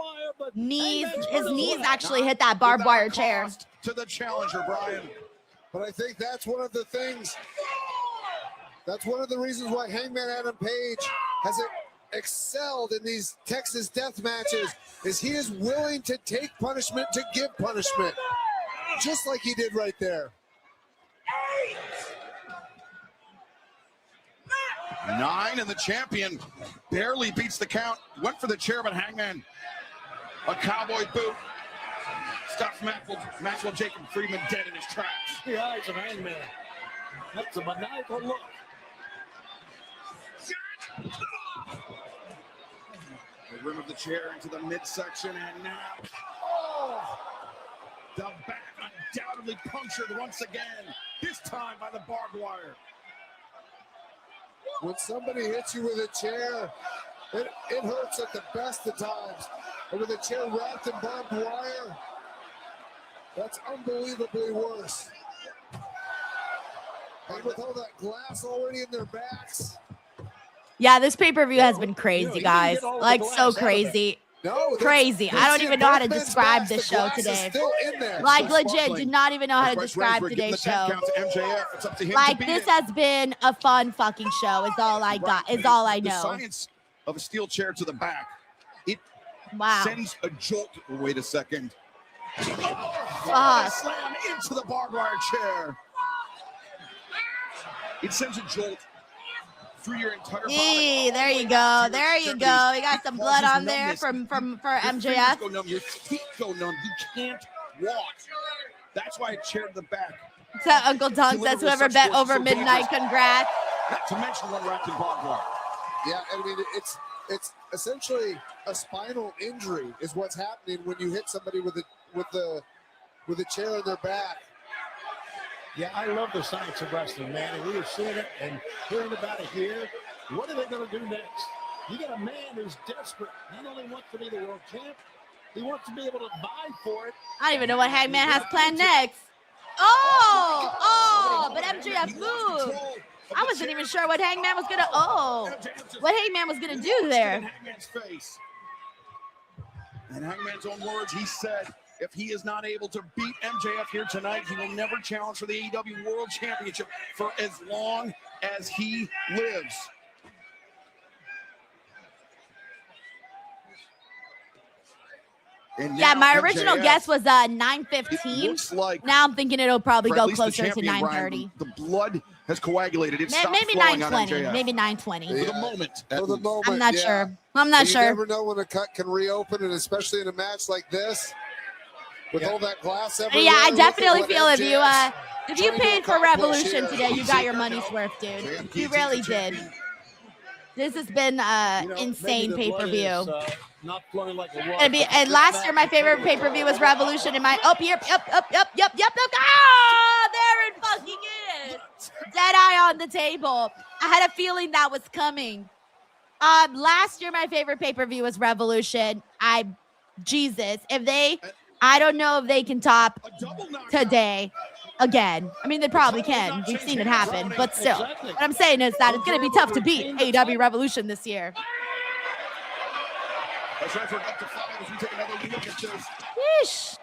Speaker 1: knees. His knees actually hit that barbed wire chair.
Speaker 2: To the challenger, Brian.
Speaker 5: But I think that's one of the things. That's one of the reasons why Hangman Adam Page has excelled in these Texas death matches, is he is willing to take punishment to give punishment. Just like he did right there.
Speaker 2: 9, and the champion barely beats the count. Went for the chair, but Hangman, a cowboy boot, stops Maxwell Jacob Friedman dead in his tracks.
Speaker 3: The eyes of Hangman. That's a maniacal look.
Speaker 2: The rim of the chair into the midsection, and now, the back undoubtedly punctured once again, this time by the barbed wire.
Speaker 5: When somebody hits you with a chair, it hurts at the best of times. And with a chair wrapped in barbed wire, that's unbelievably worse. And with all that glass already in their backs.
Speaker 1: Yeah, this pay-per-view has been crazy, guys. Like, so crazy.
Speaker 5: No,
Speaker 1: crazy. I don't even know how to describe this show today. Like, legit, do not even know how to describe today's show. Like, this has been a fun fucking show. Is all I got. Is all I know.
Speaker 2: The science of a steel chair to the back. It
Speaker 1: wow.
Speaker 2: sends a jolt. Wait a second.
Speaker 1: Slam
Speaker 2: into the barbed wire chair. It sends a jolt through your entire body.
Speaker 1: There you go. There you go. You got some blood on there for MJF.
Speaker 2: Go numb. Your feet go numb. You can't walk. That's why a chair to the back.
Speaker 1: So Uncle Tonk says, whoever bet over midnight, congrats.
Speaker 2: Not to mention one wrapped in barbed wire.
Speaker 5: Yeah, I mean, it's essentially a spinal injury is what's happening when you hit somebody with a chair in their back.
Speaker 3: Yeah, I love the science of wrestling, man, and we have seen it and hearing about it here. What are they going to do next? You got a man who's desperate. Not only wants to be the world champ, he wants to be able to buy for it.
Speaker 1: I don't even know what Hangman has planned next. But MJF moved. I wasn't even sure what Hangman was gonna. What Hangman was gonna do there.
Speaker 2: In Hangman's own words, he said, if he is not able to beat MJF here tonight, he will never challenge for the AEW World Championship for as long as he lives.
Speaker 1: Yeah, my original guess was 9:15.
Speaker 2: Like,
Speaker 1: now I'm thinking it'll probably go closer to 9:30.
Speaker 2: The blood has coagulated. It
Speaker 1: maybe 9:20. Maybe 9:20.
Speaker 2: For the moment.
Speaker 5: For the moment.
Speaker 1: I'm not sure. I'm not sure.
Speaker 5: You never know when a cut can reopen, and especially in a match like this, with all that glass everywhere.
Speaker 1: Yeah, I definitely feel if you paid for Revolution today, you got your money's worth, dude. You really did. This has been insane pay-per-view.
Speaker 3: Not flowing like a water.
Speaker 1: And last year, my favorite pay-per-view was Revolution. And there it fucking is. Dead eye on the table. I had a feeling that was coming. Last year, my favorite pay-per-view was Revolution. I don't know if they can top today again. I mean, they probably can. We've seen it happen, but still. What I'm saying is that it's going to be tough to beat AEW Revolution this year.
Speaker 2: That's right, for up to 5 as we take another look at this.
Speaker 1: Yeesh.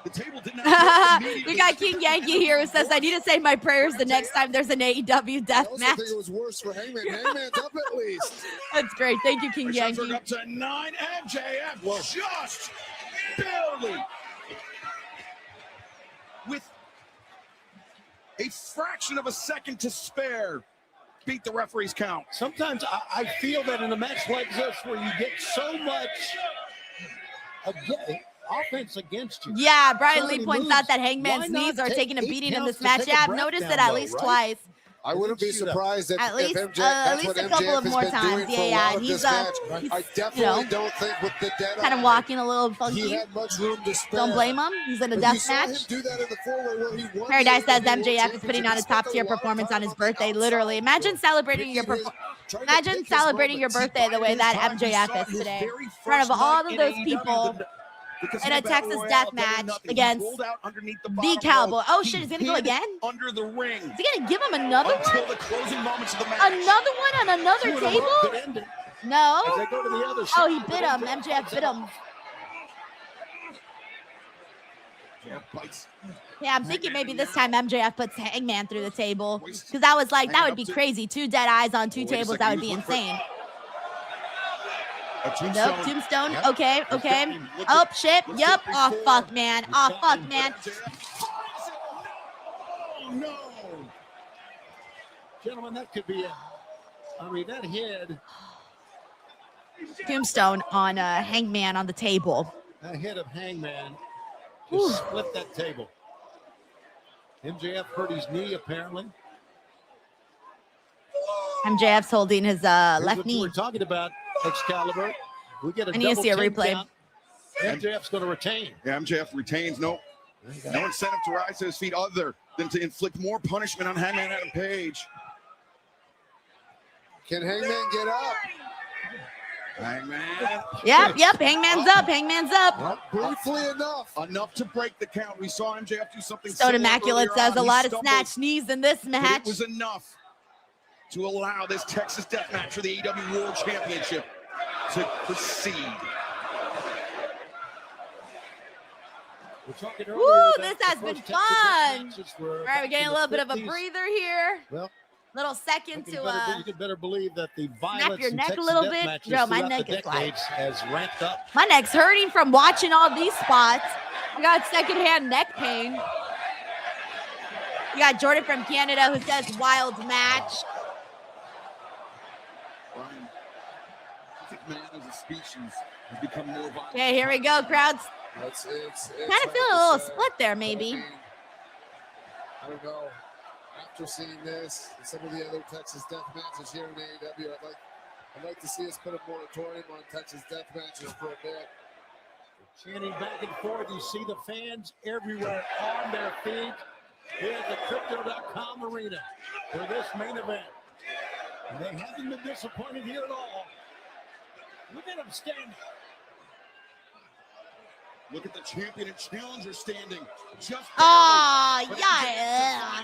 Speaker 2: The table did not
Speaker 1: we got King Yankee here who says, I need to say my prayers the next time there's an AEW death match.
Speaker 5: I think it was worse for Hangman. Hangman's up at least.
Speaker 1: That's great. Thank you, King Yankee.
Speaker 2: Up to 9. MJF just barely. With a fraction of a second to spare. Beat the referee's count.
Speaker 3: Sometimes I feel that in a match like this where you get so much offense against you.
Speaker 1: Yeah, Brian Lee points out that Hangman's knees are taking a beating in this match. Yeah, I've noticed it at least twice.
Speaker 5: I wouldn't be surprised if
Speaker 1: at least
Speaker 5: MJF,
Speaker 1: a couple of more times. Yeah, and he's
Speaker 5: I definitely don't think with the dead
Speaker 1: kind of walking a little funky.
Speaker 5: He had much room to spare.
Speaker 1: Don't blame him. He's in a death match. Paradise says MJF is putting on a top tier performance on his birthday. Literally, imagine celebrating your birthday the way that MJF is today, in front of all of those people. In a Texas death match against the Cowboy. Oh shit, he's gonna go again?
Speaker 2: Under the ring.
Speaker 1: Is he gonna give him another one?
Speaker 2: The closing moments of the match.
Speaker 1: Another one on another table? No.
Speaker 3: As they go to the other side.
Speaker 1: Oh, he bit him. MJF bit him. Yeah, I'm thinking maybe this time MJF puts Hangman through the table. Because that would be crazy. 2 dead eyes on 2 tables, that would be insane. Nope, tombstone. Yep. Okay. Oh, shit. Yep. Oh, fuck, man. Oh,
Speaker 2: no.
Speaker 3: Gentlemen, that could be that head.
Speaker 1: Tombstone on Hangman on the table.
Speaker 3: That head of Hangman just split that table. MJF hurt his knee, apparently.
Speaker 1: MJF's holding his left knee.
Speaker 3: We're talking about Excalibur. We get
Speaker 1: I need to see a replay.
Speaker 3: Count. MJF's going to retain.
Speaker 2: Yeah, MJF retains. No incentive to rise to his feet other than to inflict more punishment on Hangman Adam Page.
Speaker 5: Can Hangman get up?
Speaker 2: Hangman.
Speaker 1: Yep. Hangman's up.
Speaker 5: Briefly
Speaker 2: enough to break the count. We saw MJF do something.
Speaker 1: Stone Immaculate says a lot of snatch knees in this match.
Speaker 2: It was enough to allow this Texas death match for the AEW World Championship to proceed.
Speaker 1: Woo, this has been fun. All right, we're getting a little bit of a breather here.
Speaker 3: Well,
Speaker 1: little second to
Speaker 3: you could better believe that the violence
Speaker 1: snap your
Speaker 3: in
Speaker 1: neck a
Speaker 3: Texas
Speaker 1: little
Speaker 3: death
Speaker 1: bit.
Speaker 3: matches
Speaker 1: Yo, my
Speaker 3: throughout
Speaker 1: neck
Speaker 3: the
Speaker 1: is like
Speaker 3: decades has ramped up.
Speaker 1: my neck's hurting from watching all these spots. We got secondhand neck pain. We got Jordan from Canada who says wild match.
Speaker 2: Brian, I think man as a species has become more violent.
Speaker 1: Okay, here we go, crowds.
Speaker 5: It's
Speaker 1: Kind of feeling a little split there, maybe.
Speaker 5: I don't know. After seeing this and some of the other Texas death matches here in AEW, I'd like to see us put a moratorium on Texas death matches for a bit.
Speaker 3: Chanting back and forth, you see the fans everywhere on their feet here at the Crypto.com arena for this main event. And they haven't been disappointed here at all. Look at them standing.
Speaker 2: Look at the champion and challenger standing. Just
Speaker 1: yeah.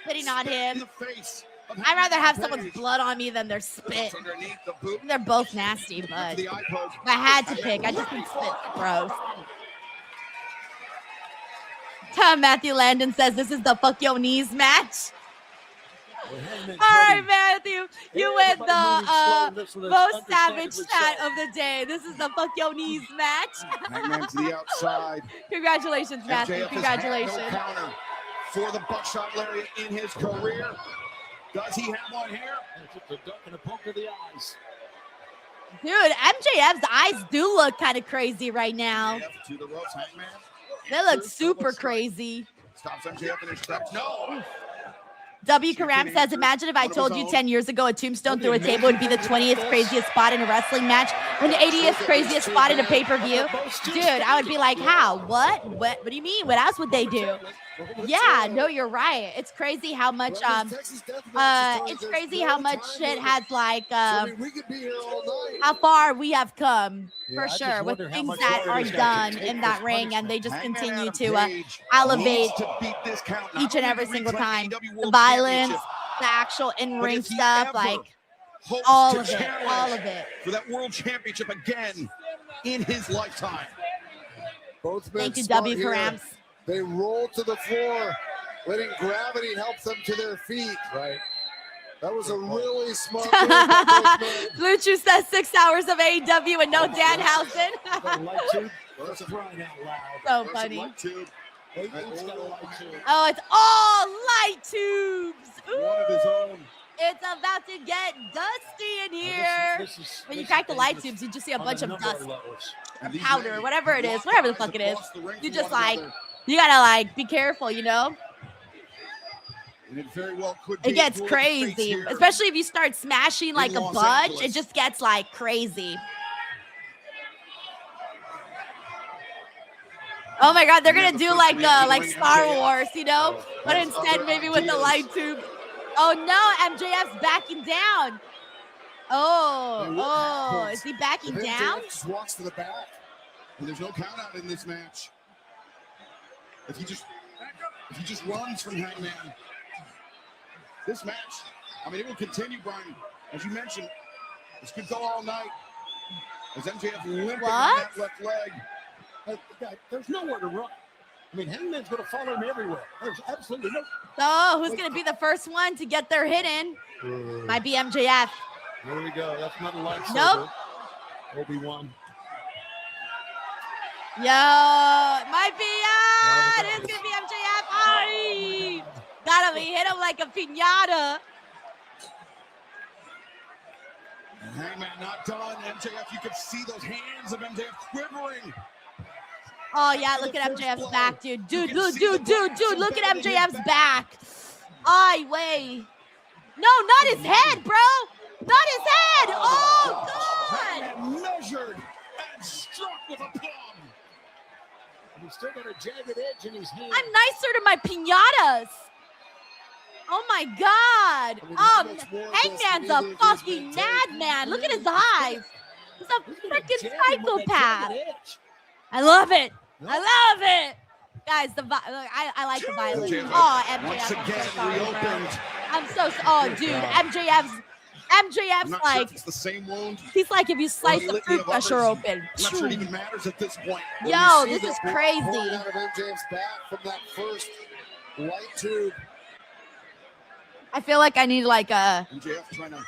Speaker 1: Spitting on him.
Speaker 2: in the face.
Speaker 1: I'd rather have someone's blood on me than their spit.
Speaker 2: Underneath the boot.
Speaker 1: They're both nasty, but
Speaker 2: The eye poke.
Speaker 1: if I had to pick, I just think spit's gross. Matthew Landon says this is the fuck your knees match. All right, Matthew, you win the most savage chat of the day. This is the fuck your knees match.
Speaker 2: Hangman to the outside.
Speaker 1: Congratulations, Matthew.
Speaker 2: MJF has
Speaker 1: Congratulations.
Speaker 2: had no counter for the buckshot lariat in his career. Does he have one here?
Speaker 3: Just a duck and a poke to the eyes.
Speaker 1: Dude, MJF's eyes do look kind of crazy right now.
Speaker 2: MJF to the ropes, Hangman.
Speaker 1: They look super crazy.
Speaker 2: Stops MJF in his tracks. No.
Speaker 1: W. Karam says, imagine if I told you 10 years ago a tombstone through a table would be the 20th craziest spot in a wrestling match and the 80th craziest spot in a pay-per-view. Dude, I would be like, how? What do you mean? What else would they do? Yeah, no, you're right. It's crazy how much it's crazy how much shit has like how far we have come for sure with things that are done in that ring, and they just continue to elevate each and every single time. The violence, the actual in-ring stuff, like all of it.
Speaker 2: For that world championship again in his lifetime.
Speaker 5: Both men
Speaker 1: Thank you,
Speaker 5: smart
Speaker 1: W.
Speaker 5: here.
Speaker 1: Karams.
Speaker 5: They roll to the floor, letting gravity help them to their feet. Right. That was a really smart move by both men.
Speaker 1: Blue Chew says 6 hours of AEW and no Danhausen. So funny. Oh, it's all light tubes. Ooh. It's about to get dusty in here. When you crack the light tubes, you just see a bunch of dust or powder, whatever it is, whatever the fuck it is. You just like, you gotta like be careful, you know?
Speaker 2: And it very well could
Speaker 1: It gets crazy, especially if you start smashing like a
Speaker 2: Los
Speaker 1: bunch.
Speaker 2: Angeles.
Speaker 1: It just gets like crazy. Oh my God, they're gonna do like Star Wars, you know, but instead maybe with the light tube. Oh no, MJF's backing down. Oh, is he backing down?
Speaker 2: Just walks to the back, and there's no count out in this match. If he just runs from Hangman, this match, I mean, it will continue, Brian. As you mentioned, this could go all night. As MJF limping on that left leg.
Speaker 3: There's nowhere to run. I mean, Hangman's going to follow him everywhere. There's absolutely no.
Speaker 1: So who's going to be the first one to get their hit in? Might be MJF.
Speaker 3: Here we go. That's not a lightsaber.
Speaker 1: Nope.
Speaker 3: Obi-Wan.
Speaker 1: Yo, it might be, it's going to be MJF. Ay, gotta be hit him like a piñata.
Speaker 2: And Hangman not done. MJF, you could see those hands of MJF quivering.
Speaker 1: Oh, yeah, look at MJF's back, dude. Dude, look at MJF's back. Ay, way. No, not his head, bro. Not his head. Oh, God.
Speaker 2: Hangman measured and struck with a plum.
Speaker 3: And he's still got a jagged edge in his hand.
Speaker 1: I'm nicer to my piñatas. Oh, my God. Hangman's a fucking madman. Look at his eyes. He's a freaking psychopath. I love it. I love it. Guys, I like the violence. Oh, MJF.
Speaker 2: Once again reopened.
Speaker 1: I'm so, oh, dude, MJF's
Speaker 2: I'm not
Speaker 1: like,
Speaker 2: sure if it's the same wound.
Speaker 1: he's like if you slice the fruit crusher open.
Speaker 2: I'm not sure it even matters at this point.
Speaker 1: Yo, this is crazy.
Speaker 5: Pouring out of MJF's back from that first light tube.
Speaker 1: I feel like I need like a
Speaker 2: MJF trying to.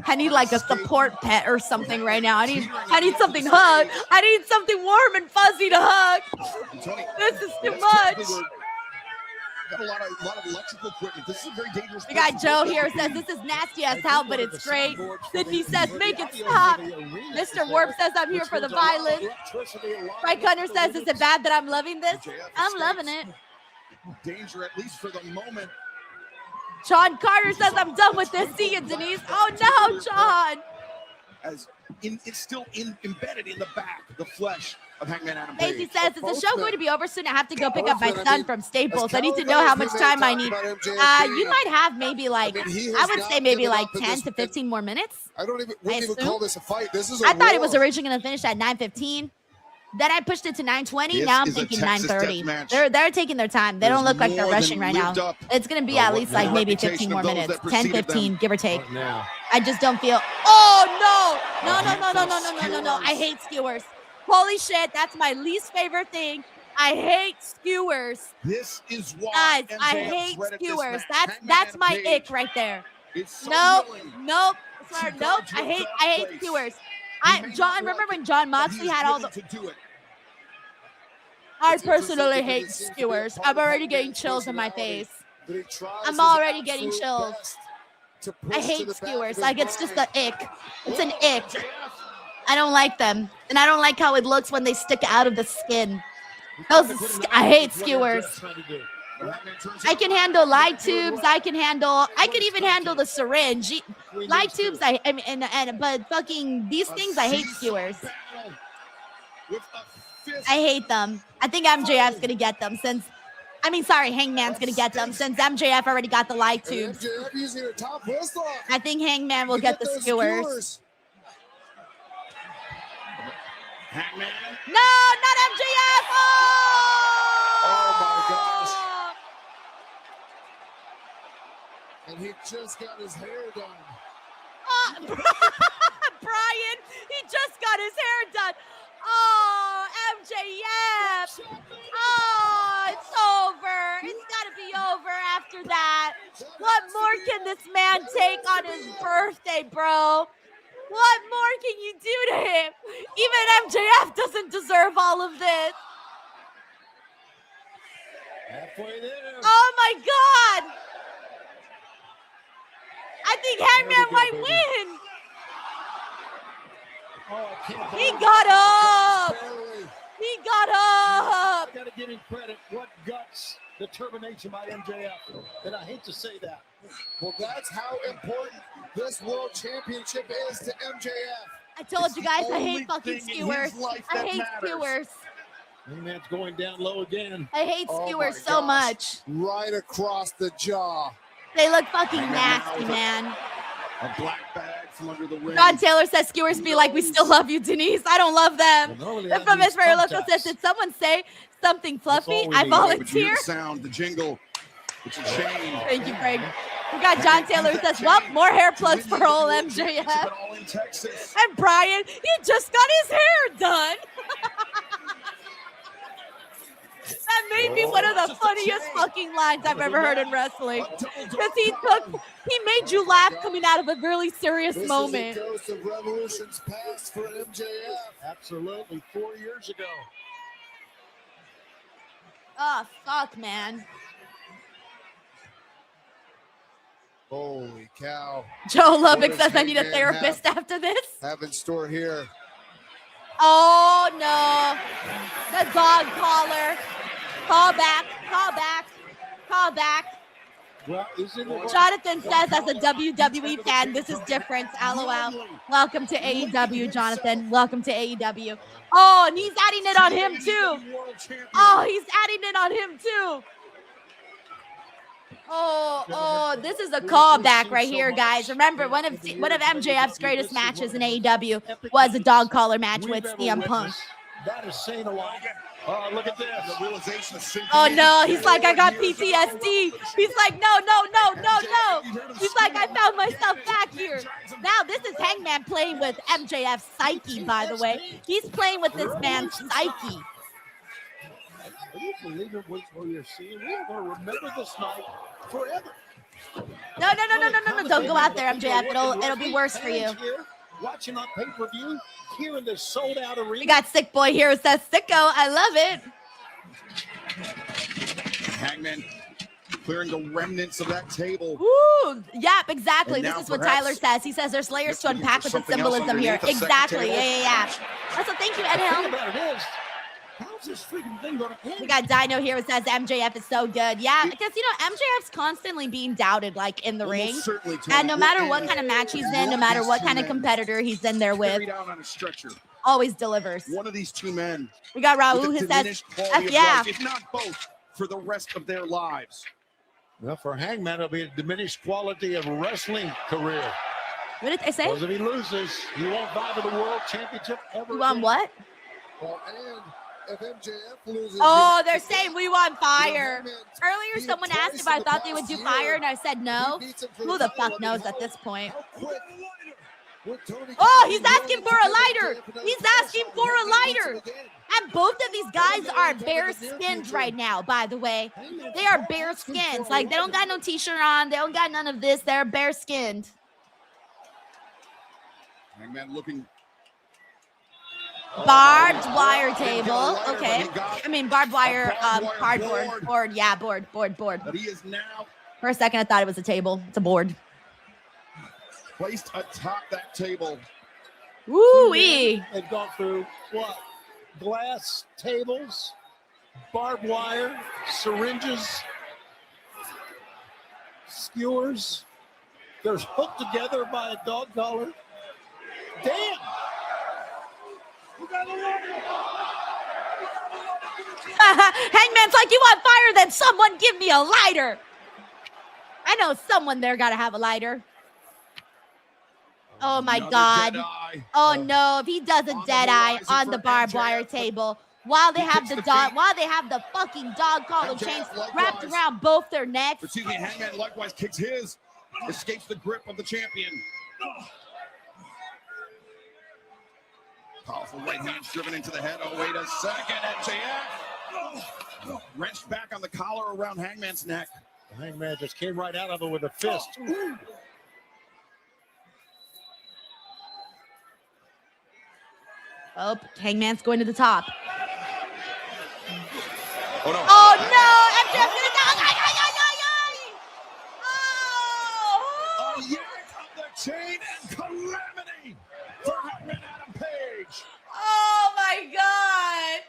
Speaker 1: I need like a support pet or something right now. I need something hug. I need something warm and fuzzy to hug. This is too much.
Speaker 2: Got a lot of electrical equipment. This is a very dangerous.
Speaker 1: We got Joe here says this is nasty as hell, but it's great. Sydney says make it stop. Mr. Warp says I'm here for the violence. Mike Hunter says is it bad that I'm loving this? I'm loving it.
Speaker 2: Danger at least for the moment.
Speaker 1: John Carter says I'm done with this. See you, Denise. Oh no, John.
Speaker 2: As it's still embedded in the back, the flesh of Hangman Adam
Speaker 1: Daisy
Speaker 2: Page.
Speaker 1: says, is the show going to be over soon? I have to go pick up my son from Staples. I need to know how much time I need. You might have maybe like, I would say maybe like 10 to 15 more minutes.
Speaker 5: I wouldn't even call this a fight. This is a
Speaker 1: I thought it
Speaker 5: war.
Speaker 1: was originally going to finish at 9:15. Then I pushed it to 9:20. Now I'm thinking 9:30. They're taking their time. They don't look like they're rushing right now. It's going to be at least like maybe 15 more minutes. 10, 15, give or take. I just don't feel. Oh, no. I hate skewers. Holy shit. That's my least favorite thing. I hate skewers.
Speaker 2: This is why.
Speaker 1: Guys, I hate skewers. That's my ick right there. Nope. I hate skewers. John, remember when John Moxley had all the. I personally hate skewers. I'm already getting chills in my face. I'm already getting chills. I hate skewers. Like, it's just an ick. It's an ick. I don't like them. And I don't like how it looks when they stick out of the skin. I hate skewers. I can handle light tubes. I can even handle the syringe. Light tubes, but fucking these things, I hate skewers. I hate them. I think MJF's gonna get them Hangman's gonna get them since MJF already got the light tubes. I think Hangman will get the skewers.
Speaker 2: Hangman.
Speaker 1: No, not MJF.
Speaker 5: Oh my gosh. And he just got his hair done.
Speaker 1: Brian, he just got his hair done. Oh, MJF. Oh, it's over. It's got to be over after that. What more can this man take on his birthday, bro? What more can you do to him? Even MJF doesn't deserve all of this.
Speaker 3: Halfway there.
Speaker 1: Oh, my God. I think Hangman might win.
Speaker 3: Oh,
Speaker 1: he got up. He got up.
Speaker 3: Got to give him credit. What guts, determination by MJF. And I hate to say that.
Speaker 5: Well, that's how important this world championship is to MJF.
Speaker 1: I told you guys I hate fucking skewers. I hate skewers.
Speaker 3: Hangman's going down low again.
Speaker 1: I hate skewers so much.
Speaker 5: Right across the jaw.
Speaker 1: They look fucking nasty, man.
Speaker 2: A black bag from under the ring.
Speaker 1: John Taylor says skewers be like, we still love you, Denise. I don't love them. They're from Israel. Local says, did someone say something fluffy? I volunteer.
Speaker 2: The sound, the jingle. It's a shame.
Speaker 1: Thank you, Craig. We got John Taylor who says, well, more hair plugs for old MJF. And Brian, he just got his hair done. That may be one of the funniest fucking lines I've ever heard in wrestling. Because he made you laugh coming out of a really serious moment.
Speaker 5: This is a ghost of Revolution's past for MJF.
Speaker 3: Absolutely, 4 years ago.
Speaker 1: Oh, fuck, man.
Speaker 5: Holy cow.
Speaker 1: Joe Lubbock says I need a therapist after this.
Speaker 5: Have in store here.
Speaker 1: Oh, no. The dog collar. Call back. Call back. Call back.
Speaker 3: Well,
Speaker 1: Jonathan says, as a WWE fan, this is different. LOL. Welcome to AEW, Jonathan. Welcome to AEW. Oh, and he's adding it on him, too. Oh, he's adding it on him, too. Oh, this is a callback right here, guys. Remember, one of MJF's greatest matches in AEW was a dog collar match with CM Punk.
Speaker 3: That is saying a lot. Oh, look at this.
Speaker 2: The realization of sinking
Speaker 1: Oh
Speaker 2: in.
Speaker 1: no, he's like, I got PTSD. He's like, no. He's like, I found myself back here. Now this is Hangman playing with MJF's psyche, by the way. He's playing with this man's psyche.
Speaker 3: Are you believing what you're seeing? We are going to remember this night forever.
Speaker 1: No. Don't go out there, MJF. It'll be worse for you.
Speaker 3: Watching on pay-per-view, here in this sold-out arena.
Speaker 1: We got Sick Boy here who says Sicko. I love it.
Speaker 2: Hangman clearing the remnants of that table.
Speaker 1: Woo! Yep, exactly.
Speaker 2: And
Speaker 1: This
Speaker 2: now
Speaker 1: is what
Speaker 2: perhaps
Speaker 1: Tyler says. He says there's layers to unpack with the
Speaker 2: something else
Speaker 1: symbolism here.
Speaker 2: underneath the second
Speaker 1: Exactly.
Speaker 2: table.
Speaker 1: Yeah. Also, thank you, Ed
Speaker 3: The thing
Speaker 1: Helm.
Speaker 3: about it is, how's this freaking thing going to end?
Speaker 1: We got Dino here who says MJF is so good. Yeah, because, MJF's constantly being doubted, like, in the
Speaker 2: Almost
Speaker 1: ring.
Speaker 2: certainly to
Speaker 1: And no
Speaker 2: a
Speaker 1: matter
Speaker 2: good
Speaker 1: what
Speaker 2: end.
Speaker 1: kind of match he's in, no matter what kind of competitor he's in there with,
Speaker 2: Carried out on a stretcher.
Speaker 1: always delivers.
Speaker 2: One of these two men.
Speaker 1: We got Raul
Speaker 2: with a
Speaker 1: who says,
Speaker 2: diminished quality of
Speaker 1: yeah.
Speaker 2: life, if not both, for the rest of their lives.
Speaker 3: Well, for Hangman, it'll be a diminished quality of wrestling career.
Speaker 1: What did I say?
Speaker 3: Because if he loses, he won't vie for the world championship ever.
Speaker 1: You want what?
Speaker 5: Well, and if MJF loses,
Speaker 1: Oh, they're saying we want fire. Earlier, someone asked if I thought they would do fire, and I said no. Who the fuck knows at this point? Oh, he's asking for a lighter. He's asking for a lighter. And both of these guys are bare skins right now, by the way. They are bare skins. Like, they don't got no t-shirt on. They don't got none of this. They're bare skinned.
Speaker 2: Hangman looking.
Speaker 1: Barbed wire table. Okay. I mean, barbed wire cardboard. Board. Yeah, board.
Speaker 2: But he is now
Speaker 1: For a second, I thought it was a table. It's a board.
Speaker 2: placed atop that table.
Speaker 1: Woo-wee.
Speaker 3: They've gone through what? Glass tables, barbed wire, syringes, skewers. They're hooked together by a dog collar. Damn!
Speaker 1: Hangman's like, you want fire? Then someone give me a lighter. I know someone there got to have a lighter. Oh my God. Oh no, if he does a dead eye on the barbed wire table while they have the fucking dog collar chains wrapped around both their necks.
Speaker 2: Excuse me, Hangman likewise kicks his, escapes the grip of the champion. Powerful right hands driven into the head. Oh, wait a second, MJF. Wrenched back on the collar around Hangman's neck.
Speaker 3: Hangman just came right out of it with a fist.
Speaker 1: Oh, Hangman's going to the top.
Speaker 2: Oh, no.
Speaker 1: Oh, no. MJF did it.
Speaker 2: Oh, yank of the chain and calamity for Hangman Adam Page.
Speaker 1: Oh, my God.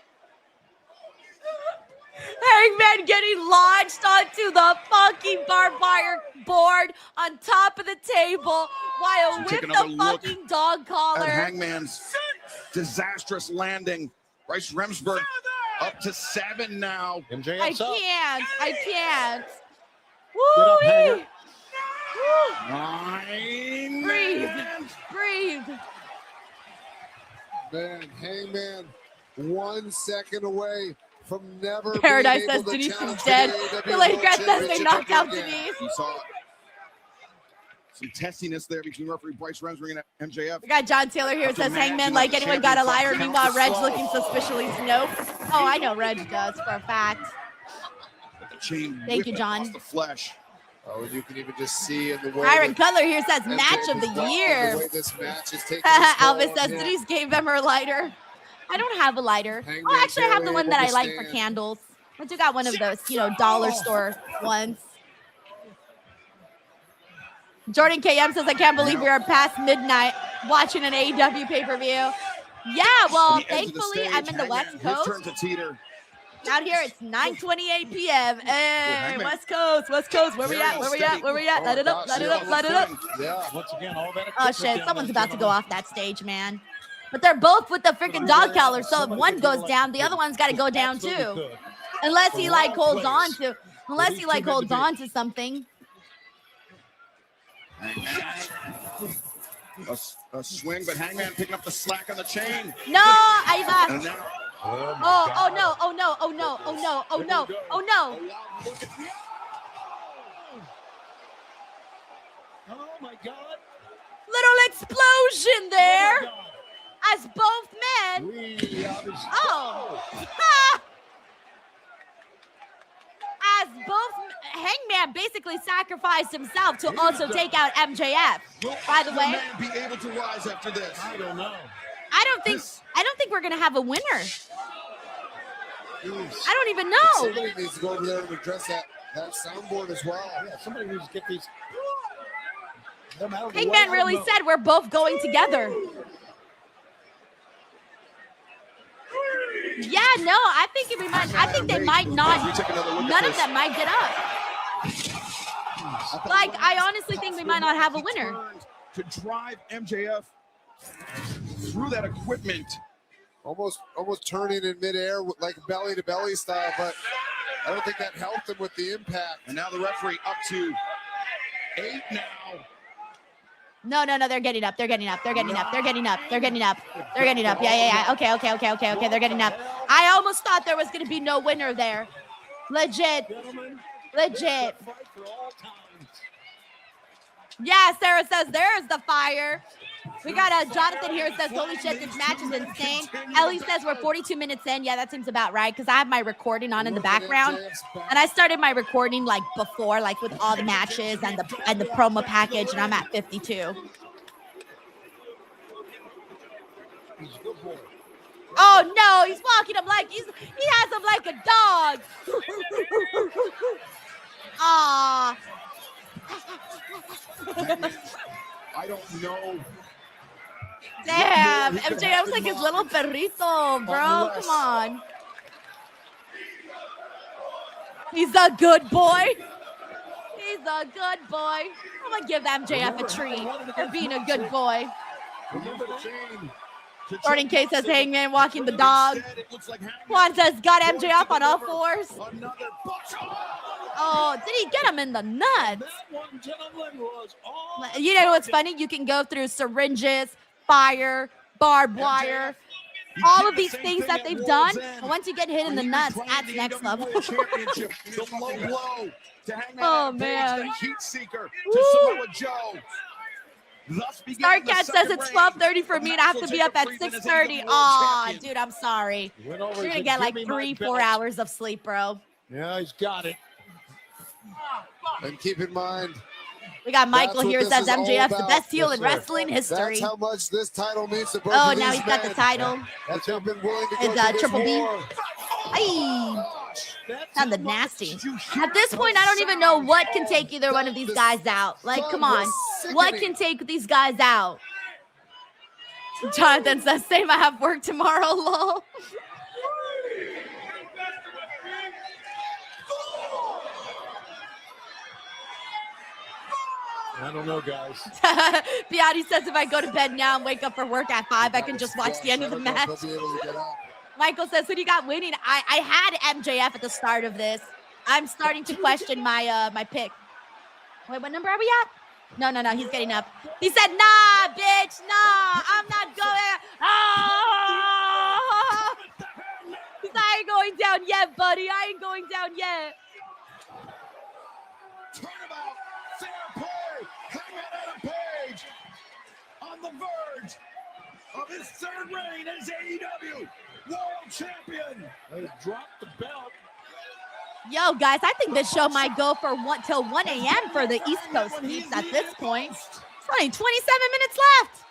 Speaker 1: Hangman getting launched onto the fucking barbed wire board on top of the table while with the fucking dog collar.
Speaker 2: At Hangman's disastrous landing. Bryce Remsburg up to 7 now.
Speaker 1: I can't.
Speaker 3: Woo!
Speaker 1: Woo!
Speaker 2: 9.
Speaker 1: Breathe.
Speaker 5: Man, Hangman 1 second away from never
Speaker 1: Paradise
Speaker 5: being
Speaker 1: says
Speaker 5: able to
Speaker 1: Denise is
Speaker 5: challenge
Speaker 1: dead.
Speaker 5: for the
Speaker 1: The
Speaker 5: AEW
Speaker 1: late
Speaker 5: World
Speaker 1: Grant says they
Speaker 5: Championship
Speaker 1: knocked out
Speaker 5: again.
Speaker 1: Denise.
Speaker 2: You saw some testiness there between referee Bryce Remsburg and MJF.
Speaker 1: We got John Taylor here. Says Hangman like anyone got a lighter. Meanwhile, Reg's looking suspiciously nope. Oh, I know Reg does for a fact.
Speaker 2: The chain
Speaker 1: Thank you,
Speaker 2: whipping
Speaker 1: John.
Speaker 2: across the flesh.
Speaker 5: Oh, you can even just see in the way
Speaker 1: Iron
Speaker 5: that
Speaker 1: Cutler here says
Speaker 5: MJF
Speaker 1: match of
Speaker 5: is
Speaker 1: the
Speaker 5: walking,
Speaker 1: year.
Speaker 5: the way this match is taking its toll
Speaker 1: Elvis
Speaker 5: on
Speaker 1: says
Speaker 5: him.
Speaker 1: Denise gave them her lighter. I don't have a lighter.
Speaker 5: Hangman
Speaker 1: Oh, actually, I have the
Speaker 5: barely
Speaker 1: one that I
Speaker 5: able to
Speaker 1: like for
Speaker 5: stand.
Speaker 1: candles. I do got one of those, dollar store ones. Jordan KM says, I can't believe we are past midnight watching an AEW pay-per-view. Yeah, well, thankfully, I'm in the West Coast.
Speaker 2: Turn to teeter.
Speaker 1: Out here, it's 9:28 p.m. Hey, West Coast. Where we at? Let it up.
Speaker 3: Yeah, once again, all that.
Speaker 1: Oh, shit, someone's about to go off that stage, man. But they're both with the freaking dog collar, so if one goes down, the other one's got to go down too. Unless he holds on to something.
Speaker 2: A swing, but Hangman picking up the slack on the chain.
Speaker 1: No,
Speaker 2: And now
Speaker 1: Oh no, oh no, oh no, oh no, oh no, oh no.
Speaker 3: Oh my God.
Speaker 1: Little explosion there as both men. Oh. As both Hangman basically sacrificed himself to also take out MJF. By the way,
Speaker 2: be able to rise after this.
Speaker 3: I don't know.
Speaker 1: I don't think we're gonna have a winner. I don't even know.
Speaker 5: Somebody needs to go over there and address that soundboard as well.
Speaker 3: Yeah, somebody needs to get these.
Speaker 1: Hangman really said we're both going together. Yeah, no, I think they might not. None of them might get up. Like, I honestly think we might not have a winner.
Speaker 2: To drive MJF through that equipment.
Speaker 5: Almost turning in midair, like belly to belly style, but I don't think that helped him with the impact.
Speaker 2: And now the referee up to 8 now.
Speaker 1: No, they're getting up. They're getting up. They're getting up. They're getting up. They're getting up. They're getting up. Yeah. Okay. They're getting up. I almost thought there was going to be no winner there. Legit. Yeah, Sarah says there's the fire. We got Jonathan here says, holy shit, this match is insane. Ellie says we're 42 minutes in. Yeah, that seems about right because I have my recording on in the background. And I started my recording like before, like with all the matches and the promo package, and I'm at 52. Oh no, he's walking him like he has him like a dog. Ah.
Speaker 2: I don't know.
Speaker 1: Damn, MJF was like his little perrito, bro. Come on. He's a good boy. He's a good boy. I'm going to give MJF a treat for being a good boy. Jordan K says Hangman walking the dog. Juan says got MJF on all fours. Oh, did he get him in the nuts? You know what's funny? You can go through syringes, fire, barbed wire, all of these things that they've done. But once you get hit in the nuts, that's next level. Oh, man. Starcat says it's 12:30 for me and I have to be up at 6:30. Aw, dude, I'm sorry. You're going to get like 3-4 hours of sleep, bro.
Speaker 3: Yeah, he's got it.
Speaker 5: And keep in mind,
Speaker 1: we got Michael here who says MJF's the best heel in wrestling history.
Speaker 5: That's how much this title means to both
Speaker 1: Oh,
Speaker 5: of
Speaker 1: now
Speaker 5: these
Speaker 1: he's got the
Speaker 5: men.
Speaker 1: title.
Speaker 5: That's who've been willing to go
Speaker 1: It's
Speaker 5: through this
Speaker 1: Triple B.
Speaker 5: war.
Speaker 1: Ay. Sounded nasty. At this point, I don't even know what can take either one of these guys out. Like, come on. What can take these guys out? Jonathan says, same, I have work tomorrow, lol.
Speaker 3: I don't know, guys.
Speaker 1: Beati says if I go to bed now and wake up for work at 5, I can just watch the end of the match. Michael says, who do you got winning? I had MJF at the start of this. I'm starting to question my my pick. Wait, what number are we at? No, he's getting up. He said, nah, bitch, nah, I'm not going. Ah! He's like, I ain't going down yet, buddy. I ain't going down yet.
Speaker 2: Turnabout, fair play, Hangman Adam Page on the verge of his third reign as AEW World Champion.
Speaker 3: They dropped the belt.
Speaker 1: Yo, guys, I think this show might go for till 1 a.m. for the East Coast peeps at this point. It's only 27 minutes left.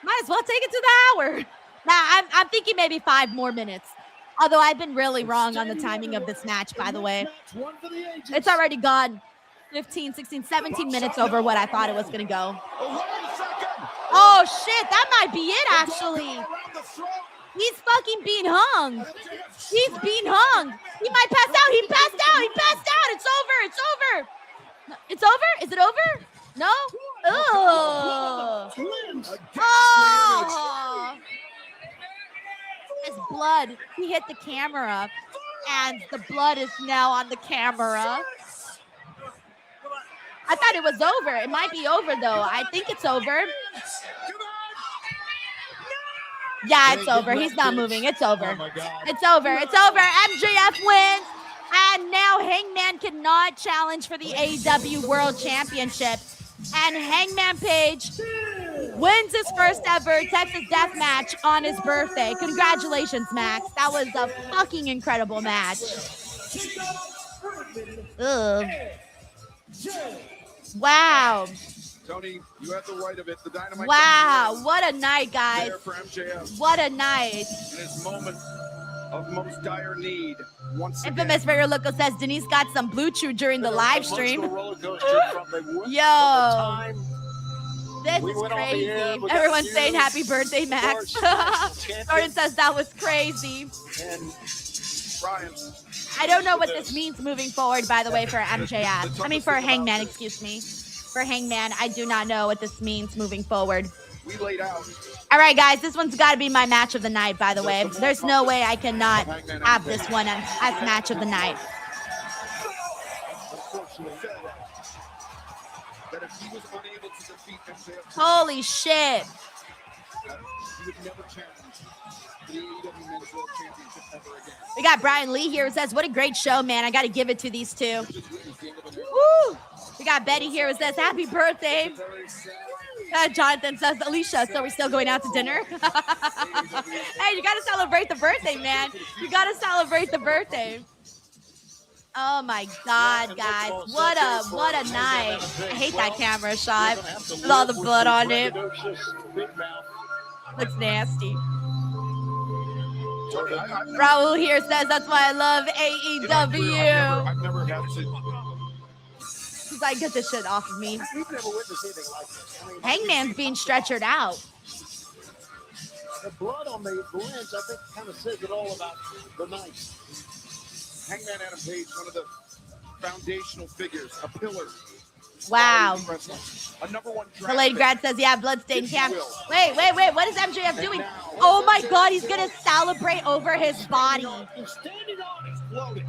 Speaker 1: Might as well take it to the hour. Now, I'm thinking maybe 5 more minutes. Although I've been really wrong on the timing of this match, by the way. It's already gone 15, 16, 17 minutes over what I thought it was going to go. Oh, shit, that might be it, actually. He's fucking being hung. He's being hung. He might pass out. He passed out. He passed out. It's over. It's over. It's over? Is it over? No? Oh. Oh. His blood. He hit the camera, and the blood is now on the camera. I thought it was over. It might be over, though. I think it's over. Yeah, it's over. He's not moving. It's over. It's over. It's over. MJF wins. And now Hangman cannot challenge for the AEW World Championship. And Hangman Page wins his first ever Texas Death Match on his birthday. Congratulations, Max. That was a fucking incredible match. Ugh. Wow.
Speaker 2: Tony, you had the right of it. The Dynamite.
Speaker 1: Wow, what a night, guys.
Speaker 2: There for MJF.
Speaker 1: What a night.
Speaker 2: In his moment of most dire need. Once again.
Speaker 1: Infamous Figure Loco says Denise got some Blue Chew during the live stream. Yo, this is crazy. Everyone's saying happy birthday, Max. Jordan says that was crazy.
Speaker 2: And Brian.
Speaker 1: I don't know what this means moving forward, by the way, for MJF. I mean, for Hangman, excuse me. For Hangman, I do not know what this means moving forward.
Speaker 2: We laid out.
Speaker 1: All right, guys, this one's got to be my match of the night, by the way. There's no way I cannot have this one as match of the night. Holy shit. We got Brian Lee here who says, what a great show, man. I got to give it to these two. Woo! We got Betty here who says, happy birthday. Jonathan says, Alicia, so we're still going out to dinner? Hey, you got to celebrate the birthday, man. You got to celebrate the birthday. Oh, my God, guys. What a night. I hate that camera shot with all the blood on it. Looks nasty. Raul here says, that's why I love AEW.
Speaker 2: I've never had to.
Speaker 1: He's like, get this shit off of me.
Speaker 3: We've never witnessed anything like this. I mean,
Speaker 1: Hangman's being stretchered out.
Speaker 3: The blood on the lens, I think, kind of says it all about the night.
Speaker 2: Hangman Adam Page, one of the foundational figures, a pillar.
Speaker 1: Wow.
Speaker 2: A number one
Speaker 1: The Lady Grad says, yeah, bloodstained camp. Wait. What is MJF doing? Oh my God, he's going to celebrate over his body.
Speaker 3: He's standing on it, floating.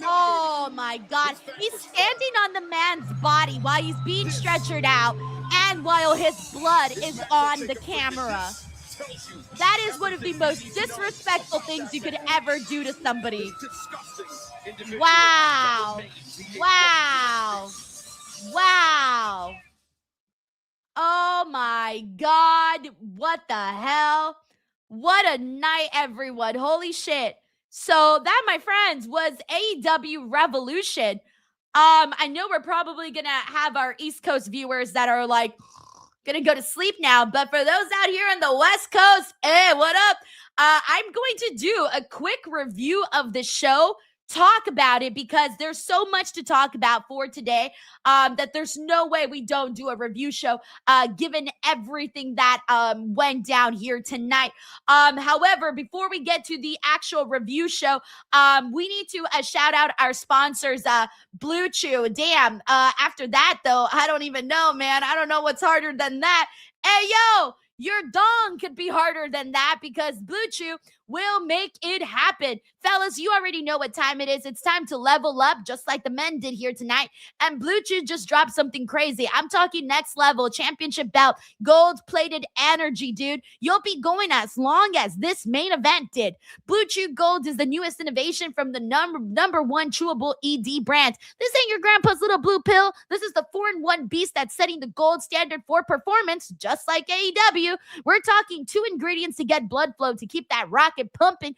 Speaker 1: Oh my God. He's standing on the man's body while he's being stretchered out and while his blood is on the camera. That is one of the most disrespectful things you could ever do to somebody. Wow. Oh my God. What the hell? What a night, everyone. Holy shit. So that, my friends, was AEW Revolution. I know we're probably going to have our East Coast viewers that are like, going to go to sleep now. But for those out here on the West Coast, hey, what up? I'm going to do a quick review of the show, talk about it, because there's so much to talk about for today that there's no way we don't do a review show given everything that went down here tonight. However, before we get to the actual review show, we need to shout out our sponsors, Blue Chew. Damn, after that, though, I don't even know, man. I don't know what's harder than that. Hey, yo, your dong could be harder than that because Blue Chew will make it happen. Fellas, you already know what time it is. It's time to level up just like the men did here tonight. And Blue Chew just dropped something crazy. I'm talking next level, championship belt, gold-plated energy, dude. You'll be going as long as this main event did. Blue Chew Gold is the newest innovation from the number one chewable ED brand. This ain't your grandpa's little blue pill. This is the 4-in-1 beast that's setting the gold standard for performance, just like AEW. We're talking 2 ingredients to get blood flow to keep that rocket pumping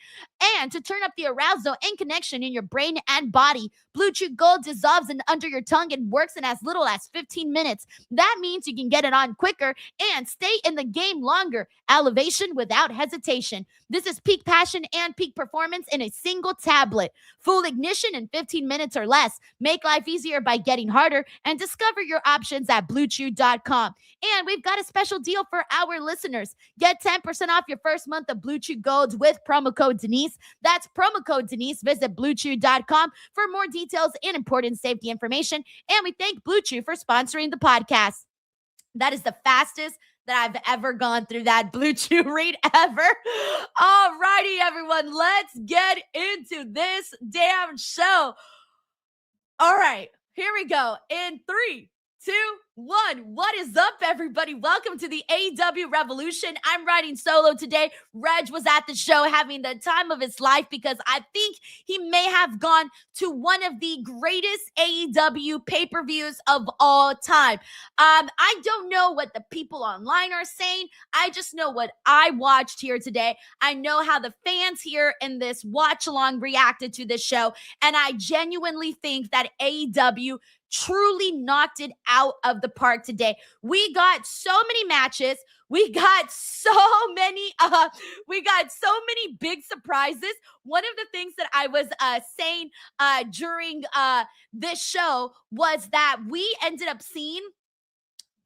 Speaker 1: and to turn up the arousal and connection in your brain and body. Blue Chew Gold dissolves under your tongue and works in as little as 15 minutes. That means you can get it on quicker and stay in the game longer. Elevation without hesitation. This is peak passion and peak performance in a single tablet. Full ignition in 15 minutes or less. Make life easier by getting harder and discover your options at BlueChew.com. And we've got a special deal for our listeners. Get 10% off your first month of Blue Chew Gold with promo code Denise. That's promo code Denise. Visit BlueChew.com for more details and important safety information. And we thank Blue Chew for sponsoring the podcast. That is the fastest that I've ever gone through that Blue Chew read ever. All righty, everyone. Let's get into this damn show. All right, here we go. In 3, 2, What is up, everybody? Welcome to the AEW Revolution. I'm riding solo today. Reg was at the show having the time of his life because I think he may have gone to one of the greatest AEW pay-per-views of all time. I don't know what the people online are saying. I just know what I watched here today. I know how the fans here in this watch-along reacted to this show, and I genuinely think that AEW truly knocked it out of the park today. We got so many matches. We got so many big surprises. One of the things that I was saying during this show was that we ended up seeing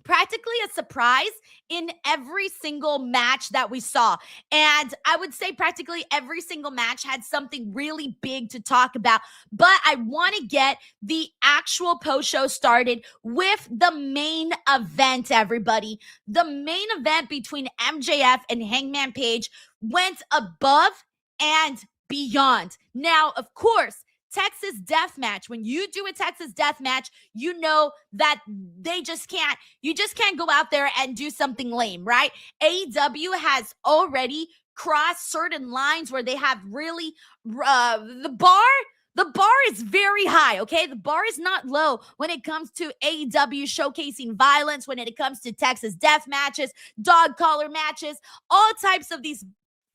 Speaker 1: practically a surprise in every single match that we saw. And I would say practically every single match had something really big to talk about. But I want to get the actual post-show started with the main event, everybody. The main event between MJF and Hangman Page went above and beyond. Now, of course, Texas Death Match. When you do a Texas Death Match, you know that you just can't go out there and do something lame, right? AEW has already crossed certain lines where they have really the bar is very high, okay? The bar is not low when it comes to AEW showcasing violence, when it comes to Texas Death Matches, dog collar matches, all types of these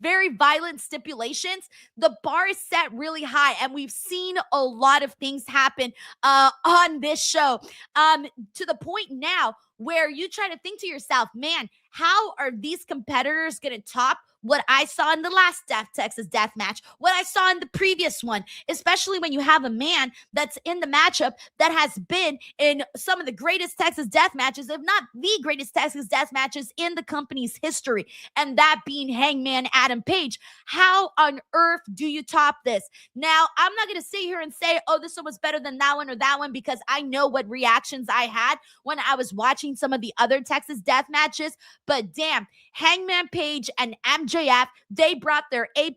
Speaker 1: very violent stipulations. The bar is set really high, and we've seen a lot of things happen on this show to the point now where you try to think to yourself, man, how are these competitors going to top what I saw in the last Texas Death Match, what I saw in the previous one, especially when you have a man that's in the matchup that has been in some of the greatest Texas Death Matches, if not the greatest Texas Death Matches in the company's history, and that being Hangman Adam Page. How on earth do you top this? Now, I'm not going to sit here and say, oh, this one was better than that one or that one, because I know what reactions I had when I was watching some of the other Texas Death Matches, but damn, Hangman Page and MJF, they brought their A++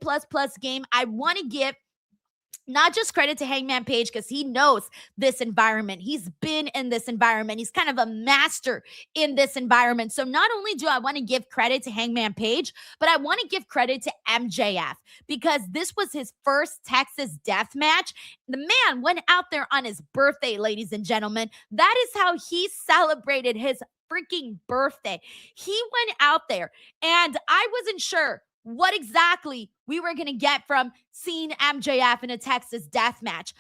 Speaker 1: game. I want to give not just credit to Hangman Page because he knows this environment. He's been in this environment. He's kind of a master in this environment. So not only do I want to give credit to Hangman Page, but I want to give credit to MJF because this was his first Texas Death Match. The man went out there on his birthday, ladies and gentlemen. That is how he celebrated his freaking birthday. He went out there, and I wasn't sure what exactly we were going to get from seeing MJF in a Texas Death Match.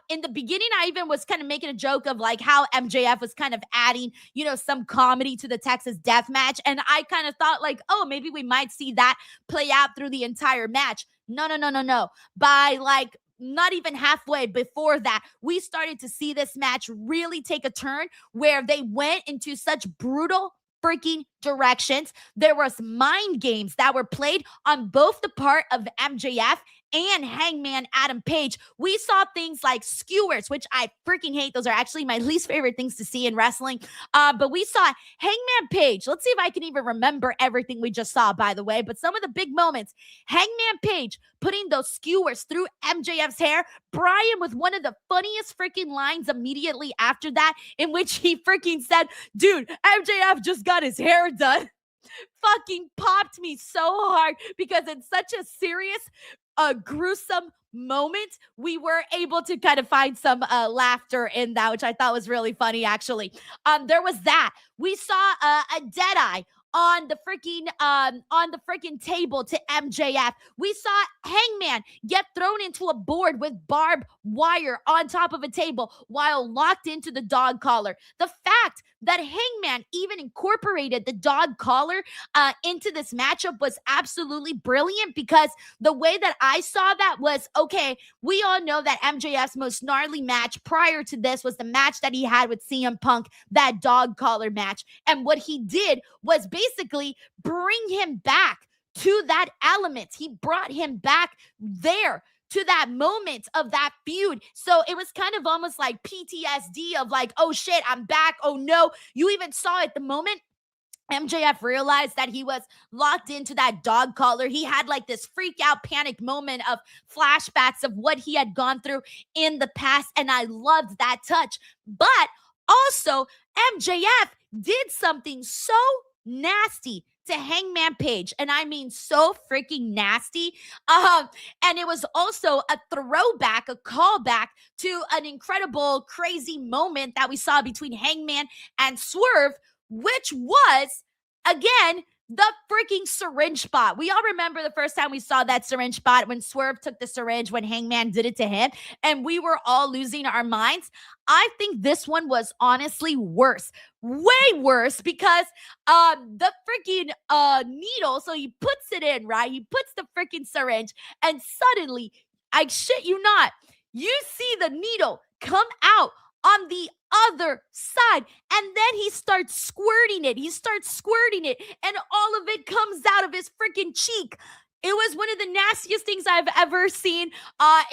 Speaker 1: In the beginning, I even was kind of making a joke of like how MJF was kind of adding, some comedy to the Texas Death Match. And I kind of thought like, oh, maybe we might see that play out through the entire match. No. By like not even halfway before that, we started to see this match really take a turn where they went into such brutal freaking directions. There was mind games that were played on both the part of MJF and Hangman Adam Page. We saw things like skewers, which I freaking hate. Those are actually my least favorite things to see in wrestling. But we saw Hangman Page. Let's see if I can even remember everything we just saw, by the way. But some of the big moments, Hangman Page putting those skewers through MJF's hair. Brian with one of the funniest freaking lines immediately after that, in which he freaking said, dude, MJF just got his hair done. Fucking popped me so hard because it's such a serious, gruesome moment, we were able to kind of find some laughter in that, which I thought was really funny, actually. There was that. We saw a dead eye on the freaking table to MJF. We saw Hangman get thrown into a board with barbed wire on top of a table while locked into the dog collar. The fact that Hangman even incorporated the dog collar into this matchup was absolutely brilliant, because the way that I saw that was, okay, we all know that MJF's most gnarly match prior to this was the match that he had with CM Punk, that dog collar match. And what he did was basically bring him back to that element. He brought him back there to that moment of that feud. So it was kind of almost like PTSD of like, oh shit, I'm back. Oh no. You even saw at the moment MJF realized that he was locked into that dog collar. He had like this freak out panic moment of flashbacks of what he had gone through in the past. And I loved that touch. But also, MJF did something so nasty to Hangman Page, and I mean so freaking nasty. And it was also a throwback, a callback to an incredible, crazy moment that we saw between Hangman and Swerve, which was, again, the freaking syringe spot. We all remember the first time we saw that syringe spot when Swerve took the syringe when Hangman did it to him, and we were all losing our minds. I think this one was honestly worse, way worse, because the freaking needle, so he puts it in, right? He puts the freaking syringe, and suddenly, I shit you not, you see the needle come out on the other side, and then he starts squirting it. And all of it comes out of his freaking cheek. It was one of the nastiest things I've ever seen.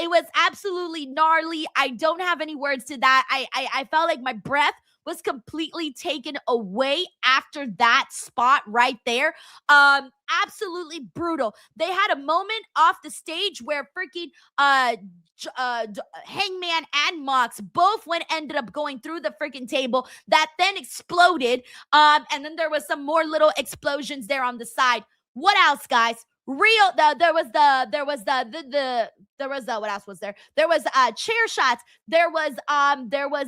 Speaker 1: It was absolutely gnarly. I don't have any words to that. I felt like my breath was completely taken away after that spot right there. Absolutely brutal. They had a moment off the stage where freaking Hangman and Mox both ended up going through the freaking table that then exploded. And then there was some more little explosions there on the side. What else, guys? There was what else was there? There was chair shots. There was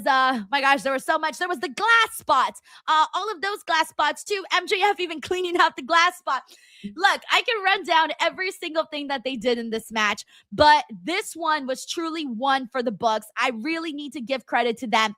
Speaker 1: my gosh, there was so much. There was the glass spots. All of those glass spots too. MJF even cleaning out the glass spot. Look, I can run down every single thing that they did in this match, but this one was truly one for the books. I really need to give credit to them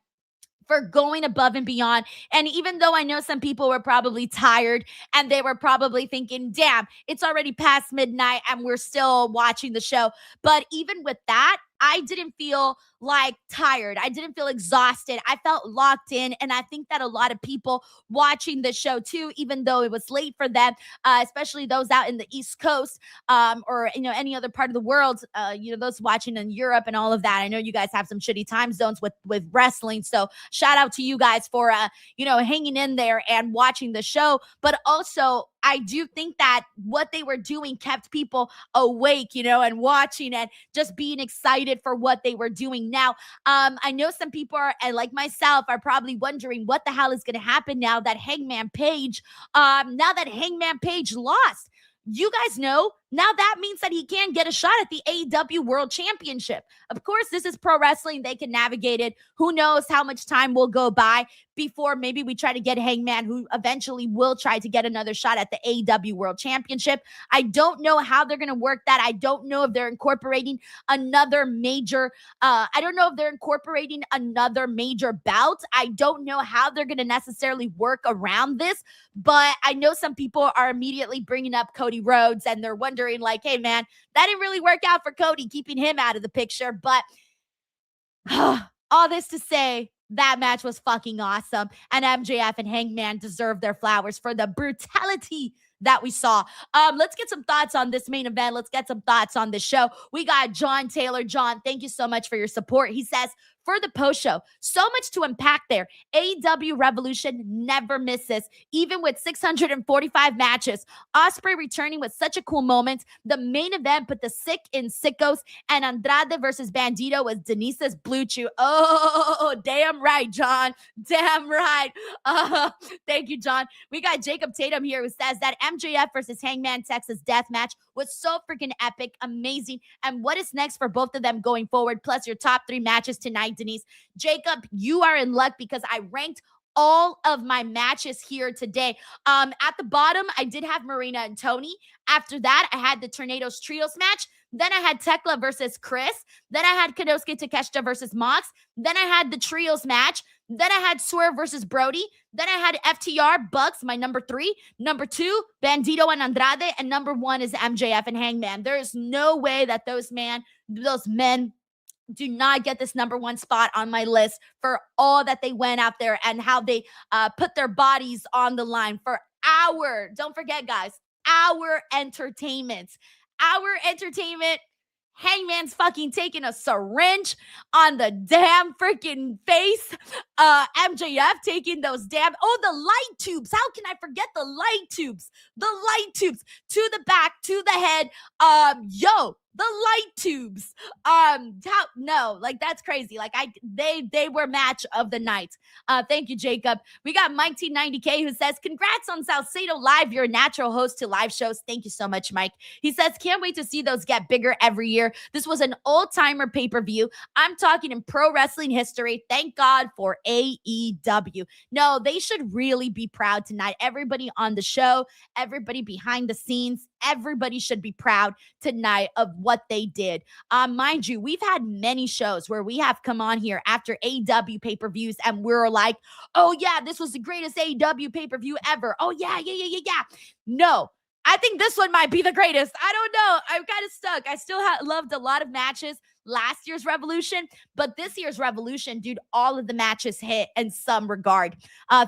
Speaker 1: for going above and beyond. And even though I know some people were probably tired and they were probably thinking, damn, it's already past midnight and we're still watching the show. But even with that, I didn't feel like tired. I didn't feel exhausted. I felt locked in. And I think that a lot of people watching the show too, even though it was late for them, especially those out in the East Coast, or, any other part of the world, those watching in Europe and all of that. I know you guys have some shitty time zones with wrestling. So shout out to you guys for, hanging in there and watching the show. But also, I do think that what they were doing kept people awake, and watching and just being excited for what they were doing. Now, I know some people are, and like myself, are probably wondering what the hell is going to happen now that Hangman Page lost. You guys know, now that means that he can get a shot at the AEW World Championship. Of course, this is pro wrestling. They can navigate it. Who knows how much time will go by before maybe we try to get Hangman, who eventually will try to get another shot at the AEW World Championship. I don't know how they're going to work that. I don't know if they're incorporating another major bout. I don't know how they're going to necessarily work around this, but I know some people are immediately bringing up Cody Rhodes, and they're wondering, like, hey, man, that didn't really work out for Cody, keeping him out of the picture. But all this to say, that match was fucking awesome. And MJF and Hangman deserve their flowers for the brutality that we saw. Let's get some thoughts on this main event. Let's get some thoughts on the show. We got John Taylor. John, thank you so much for your support. He says, for the post show, so much to unpack there. AEW Revolution never misses, even with 645 matches. Ospreay returning with such a cool moment. The main event put the sick in sickos, and Andrade versus Bandito was Denise's Blue Chew. Oh, damn right, John. Damn right. Thank you, John. We got Jacob Tatum here, who says that MJF versus Hangman Texas Death Match was so freaking epic, amazing. And what is next for both of them going forward? Plus your top 3 matches tonight, Denise. Jacob, you are in luck because I ranked all of my matches here today. At the bottom, I did have Marina and Tony. After that, I had the Tornadoes Trios match. Then I had Thekla versus Kris. Then I had Konosuke Takeshita versus Mox. Then I had the Trios match. Then I had Swerve versus Brody. Then I had FTR, Bucks, my number 3. Number 2, Bandito and Andrade. And number 1 is MJF and Hangman. There is no way that those men do not get this number 1 spot on my list for all that they went out there and how they put their bodies on the line for our, don't forget, guys, our entertainment. Our entertainment. Hangman's fucking taking a syringe on the damn freaking face. MJF taking those the light tubes. How can I forget the light tubes? The light tubes to the back, to the head. the light tubes. No, like that's crazy. Like they were match of the night. Thank you, Jacob. We got Mike T90K who says, congrats on Salcedo Live. You're a natural host to live shows. Thank you so much, Mike. He says, can't wait to see those get bigger every year. This was an old-timer pay-per-view. I'm talking in pro wrestling history. Thank God for AEW. No, they should really be proud tonight. Everybody on the show, everybody behind the scenes, everybody should be proud tonight of what they did. Mind you, we've had many shows where we have come on here after AEW pay-per-views and we're like, oh yeah, this was the greatest AEW pay-per-view ever. Oh yeah. No, I think this one might be the greatest. I don't know. I'm kind of stuck. I still loved a lot of matches last year's Revolution, but this year's Revolution, dude, all of the matches hit in some regard.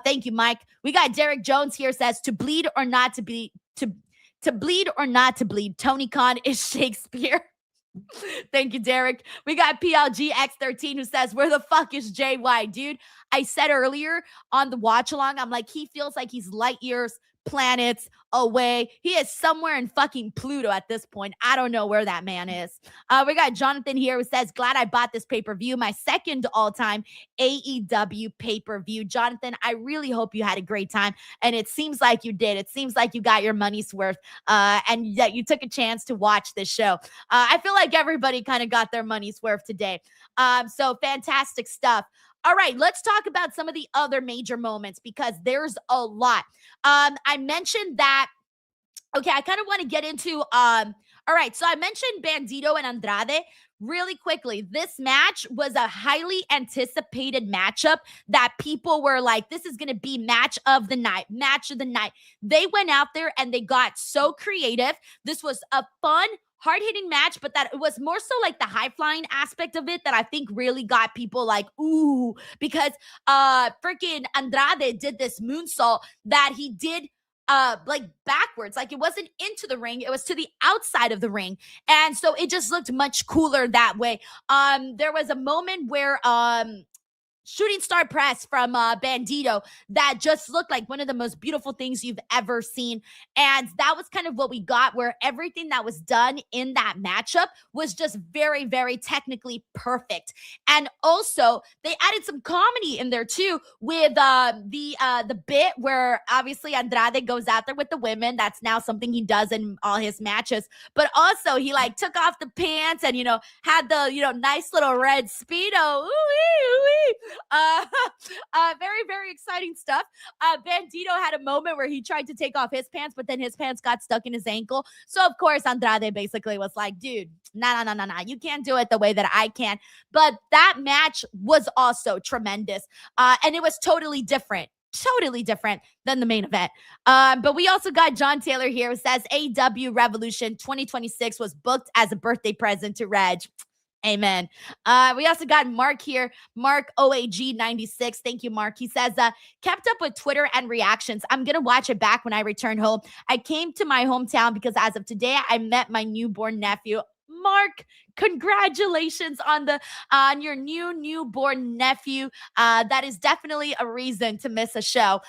Speaker 1: Thank you, Mike. We got Derek Jones here says, to bleed or not to bleed, to bleed or not to bleed, Tony Khan is Shakespeare. Thank you, Derek. We got PLGX13 who says, where the fuck is JY? Dude, I said earlier on the watch along, I'm like, he feels like he's light years, planets away. He is somewhere in fucking Pluto at this point. I don't know where that man is. We got Jonathan here who says, glad I bought this pay-per-view, my second all-time AEW pay-per-view. Jonathan, I really hope you had a great time, and it seems like you did. It seems like you got your money's worth, and that you took a chance to watch this show. I feel like everybody kind of got their money's worth today. So fantastic stuff. All right, let's talk about some of the other major moments because there's a lot. I mentioned that, okay, I kind of want to get into, all right, so I mentioned Bandito and Andrade really quickly. This match was a highly anticipated matchup that people were like, this is going to be match of the night. They went out there and they got so creative. This was a fun, hard-hitting match, but that it was more so like the high-flying aspect of it that I think really got people like, ooh, because freaking Andrade did this moonsault that he did like backwards, like it wasn't into the ring, it was to the outside of the ring, and so it just looked much cooler that way. There was a moment where shooting star press from Bandito that just looked like one of the most beautiful things you've ever seen. And that was kind of what we got, where everything that was done in that matchup was just very, very technically perfect. And also they added some comedy in there too with the bit where obviously Andrade goes out there with the women. That's now something he does in all his matches. But also he like took off the pants and, had the, nice little red Speedo. Ooh-wee, ooh-wee. Very, very exciting stuff. Bandito had a moment where he tried to take off his pants, but then his pants got stuck in his ankle. So of course Andrade basically was like, dude, nah, you can't do it the way that I can. But that match was also tremendous. And it was totally different than the main event. But we also got John Taylor here who says AEW Revolution 2026 was booked as a birthday present to Reg. Amen. We also got Mark here, Mark OAG96. Thank you, Mark. He says, kept up with Twitter and reactions. I'm going to watch it back when I return home. I came to my hometown because as of today, I met my newborn nephew. Mark, congratulations on your newborn nephew. That is definitely a reason to miss a show.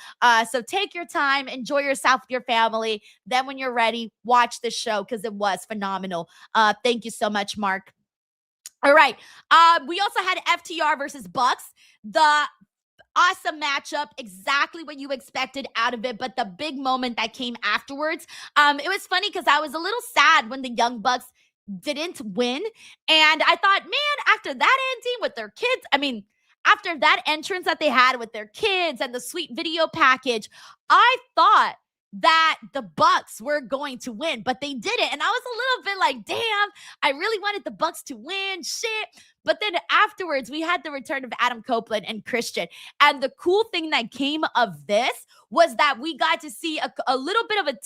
Speaker 1: So take your time, enjoy yourself with your family. Then when you're ready, watch the show because it was phenomenal. Thank you so much, Mark. All right. We also had FTR versus Bucks. The awesome matchup, exactly what you expected out of it, but the big moment that came afterwards, it was funny because I was a little sad when the Young Bucks didn't win. And I thought, man, after that ending with their kids, after that entrance that they had with their kids and the sweet video package, I thought that the Bucks were going to win, but they didn't. And I was a little bit like, damn, I really wanted the Bucks to win. Shit. But then afterwards, we had the return of Adam Copeland and Christian. And the cool thing that came of this was that we got to see a little bit of a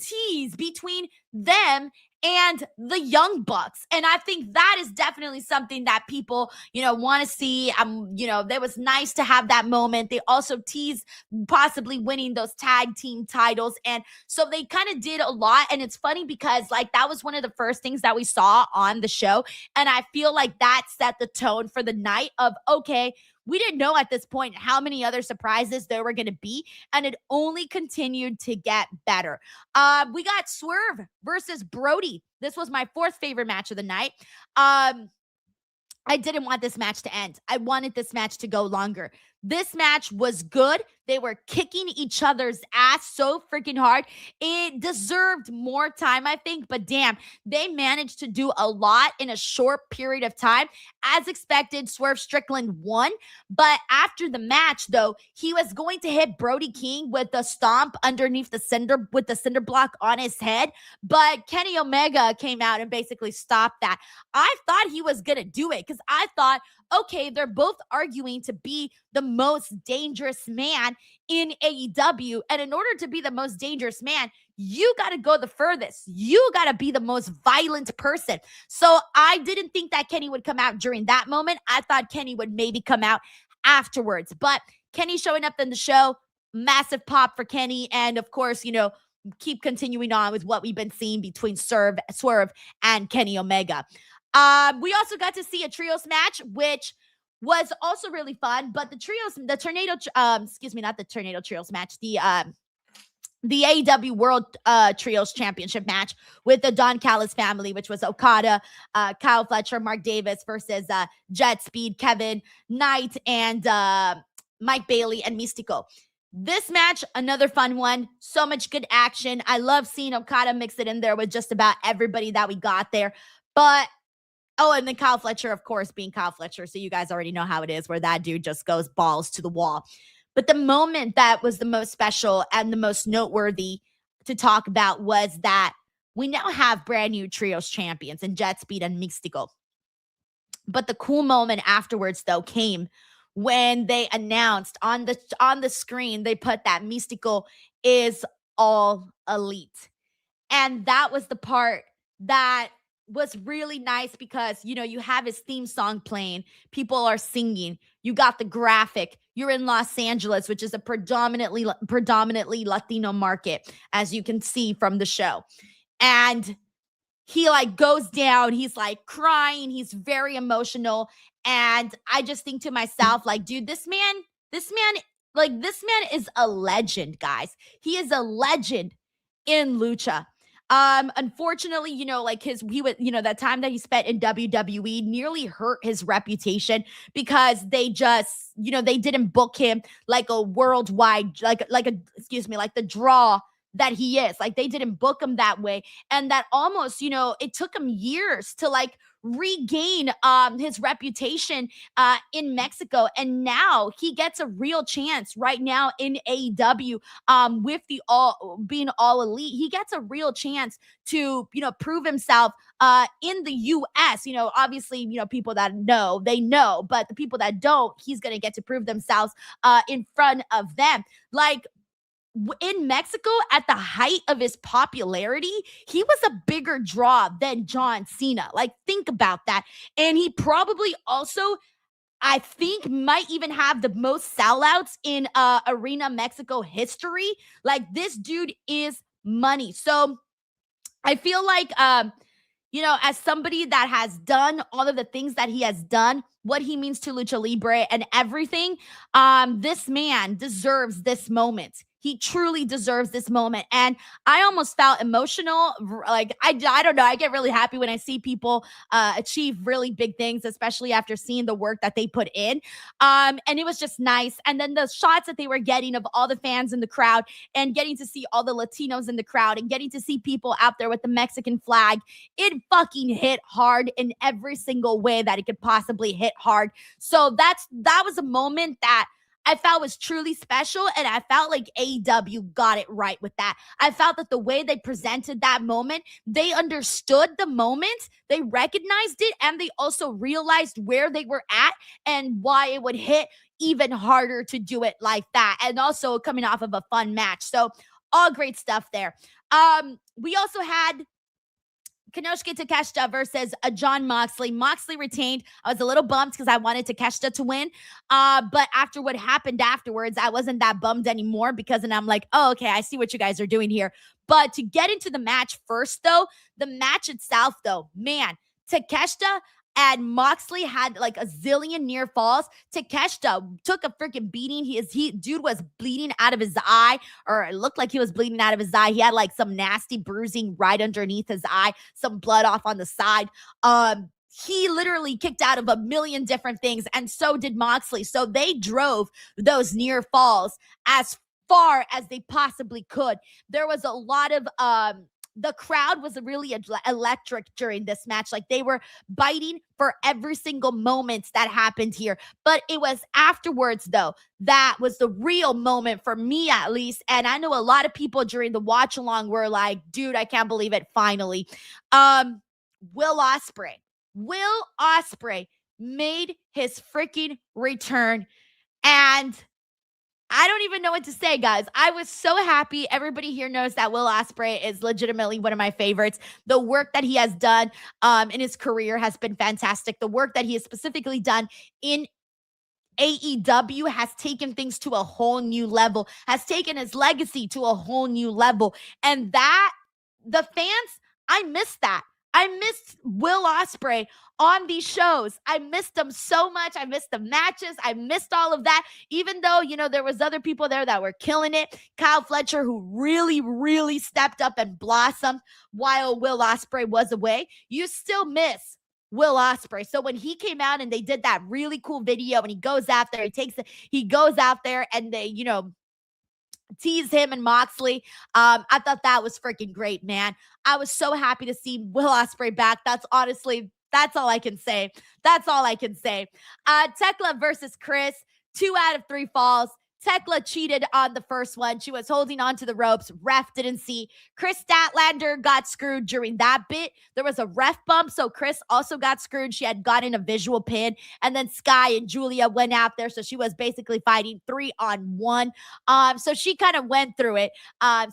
Speaker 1: tease between them and the Young Bucks. And I think that is definitely something that people, want to see. It was nice to have that moment. They also teased possibly winning those tag team titles. And so they kind of did a lot. And it's funny because that was one of the first things that we saw on the show. And I feel like that set the tone for the night of, okay, we didn't know at this point how many other surprises there were going to be, and it only continued to get better. We got Swerve versus Brody. This was my fourth favorite match of the night. I didn't want this match to end. I wanted this match to go longer. This match was good. They were kicking each other's ass so freaking hard. It deserved more time, I think, but damn, they managed to do a lot in a short period of time. As expected, Swerve Strickland won, but after the match, though, he was going to hit Brody King with a stomp underneath the cinder, with the cinder block on his head, but Kenny Omega came out and basically stopped that. I thought he was gonna do it because I thought, okay, they're both arguing to be the most dangerous man in AEW. And in order to be the most dangerous man, you got to go the furthest. You got to be the most violent person. So I didn't think that Kenny would come out during that moment. I thought Kenny would maybe come out afterwards. But Kenny showing up in the show, massive pop for Kenny. And of course, you know, keep continuing on with what we've been seeing between Swerve and Kenny Omega. We also got to see a trios match, which was also really fun, but the AEW World Trios Championship match with the Don Callis family, which was Okada, Kyle Fletcher, Mark Davis versus Jet Speed, Kevin Knight, and Mike Bailey and Místico. This match, another fun one. So much good action. I love seeing Okada mix it in there with just about everybody that we got there. But oh, and then Kyle Fletcher, of course, being Kyle Fletcher. So you guys already know how it is, where that dude just goes balls to the wall. But the moment that was the most special and the most noteworthy to talk about was that we now have brand new trios champions in Jet Speed and Místico. But the cool moment afterwards, though, came when they announced on the screen, they put that Místico is all elite. And that was the part that was really nice because, you know, you have his theme song playing, people are singing, you got the graphic, you're in Los Angeles, which is a predominantly Latino market, as you can see from the show. And he like goes down, he's like crying, he's very emotional. And I just think to myself, like, dude, this man is a legend, guys. He is a legend in lucha. Unfortunately, you know, like that time that he spent in WWE nearly hurt his reputation because they just, you know, they didn't book him like a worldwide, like the draw that he is. Like they didn't book him that way. And that almost, you know, it took him years to like regain his reputation in Mexico, and now he gets a real chance right now in AEW with the being all elite. He gets a real chance to, you know, prove himself in the US. You know, obviously, you know, people that know, they know, but the people that don't, he's gonna get to prove themselves in front of them. Like in Mexico, at the height of his popularity, he was a bigger draw than John Cena. Like, think about that. And he probably also, I think, might even have the most sellouts in Arena Mexico history. Like, this dude is money. So I feel like, you know, as somebody that has done all of the things that he has done, what he means to Lucha Libre and everything, this man deserves this moment. He truly deserves this moment. And I almost felt emotional. Like, I don't know. I get really happy when I see people achieve really big things, especially after seeing the work that they put in. And it was just nice. And then the shots that they were getting of all the fans in the crowd and getting to see all the Latinos in the crowd and getting to see people out there with the Mexican flag, it fucking hit hard in every single way that it could possibly hit hard. So that was a moment that I felt was truly special, and I felt like AEW got it right with that. I felt that the way they presented that moment, they understood the moment, they recognized it, and they also realized where they were at and why it would hit even harder to do it like that, and also coming off of a fun match. So all great stuff there. We also had Konosuke Takeshita versus John Moxley. Moxley retained. I was a little bummed because I wanted Takeshita to win. But after what happened afterwards, I wasn't that bummed anymore because then I'm like, oh, okay, I see what you guys are doing here. But to get into the match first, though, the match itself, though, man, Takeshita, and Moxley had like a zillion near falls. Takeshita took a freaking beating. Dude was bleeding out of his eye, or it looked like he was bleeding out of his eye. He had like some nasty bruising right underneath his eye, some blood off on the side. He literally kicked out of a million different things, and so did Moxley. So they drove those near falls as far as they possibly could. There was a lot of the crowd was really electric during this match. Like, they were biting for every single moment that happened here. But it was afterwards, though, that was the real moment for me, at least. And I know a lot of people during the watch along were like, dude, I can't believe it. Finally. Will Ospreay made his freaking return, and I don't even know what to say, guys. I was so happy. Everybody here knows that Will Ospreay is legitimately one of my favorites. The work that he has done in his career has been fantastic. The work that he has specifically done in AEW has taken things to a whole new level, has taken his legacy to a whole new level. And that, the fans, I miss that. I missed Will Ospreay on these shows. I missed him so much. I missed the matches. I missed all of that. Even though, you know, there was other people there that were killing it. Kyle Fletcher, who really, really stepped up and blossomed while Will Ospreay was away. You still miss Will Ospreay. So when he came out and they did that really cool video, and he goes out there, he goes out there and they, you know, tease him and Moxley. I thought that was freaking great, man. I was so happy to see Will Ospreay back. That's all I can say. That's all I can say. Thekla versus Kris, 2 out of 3 falls. Thekla cheated on the first one. She was holding on to the ropes. Ref didn't see. Kris Statlander got screwed during that bit. There was a ref bump, so Kris also got screwed. She had gotten a visual pin, and then Sky and Julia went out there, so she was basically fighting 3-on-1. So she kind of went through it.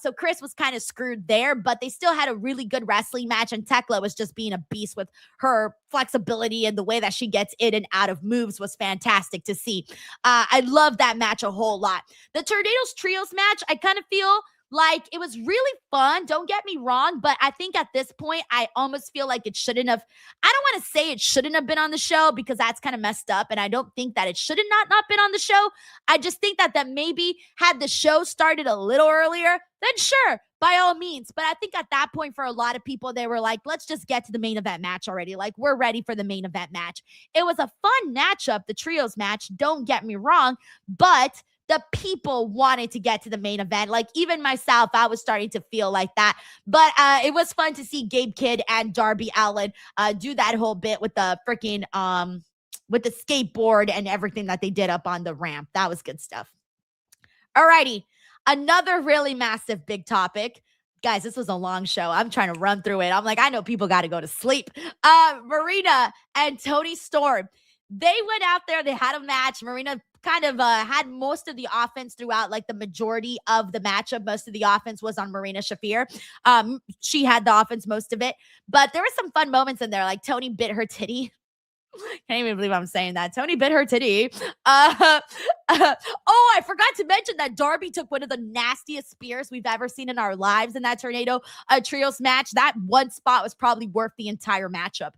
Speaker 1: So Kris was kind of screwed there, but they still had a really good wrestling match, and Thekla was just being a beast with her flexibility, and the way that she gets in and out of moves was fantastic to see. I love that match a whole lot. The Tornadoes Trios match, I kind of feel like it was really fun. Don't get me wrong, but I think at this point, I almost feel like it shouldn't have. I don't want to say it shouldn't have been on the show, because that's kind of messed up, and I don't think that it should have not been on the show. I just think that maybe had the show started a little earlier, then sure, by all means. But I think at that point, for a lot of people, they were like, let's just get to the main event match already. Like, we're ready for the main event match. It was a fun matchup, the trios match, don't get me wrong, but the people wanted to get to the main event. Like, even myself, I was starting to feel like that. But it was fun to see Gabe Kidd and Darby Allin do that whole bit with the freaking with the skateboard and everything that they did up on the ramp. That was good stuff. Alrighty. Another really massive big topic. Guys, this was a long show. I'm trying to run through it. I'm like, I know people got to go to sleep. Marina and Toni Storm. They went out there. They had a match. Marina kind of had most of the offense throughout, like the majority of the matchup. Most of the offense was on Marina Shafir. She had the offense, most of it. But there were some fun moments in there. Like, Toni bit her titty. Can't even believe I'm saying that. Toni bit her titty. I forgot to mention that Darby took one of the nastiest spears we've ever seen in our lives in that Tornado Trios match. That one spot was probably worth the entire matchup.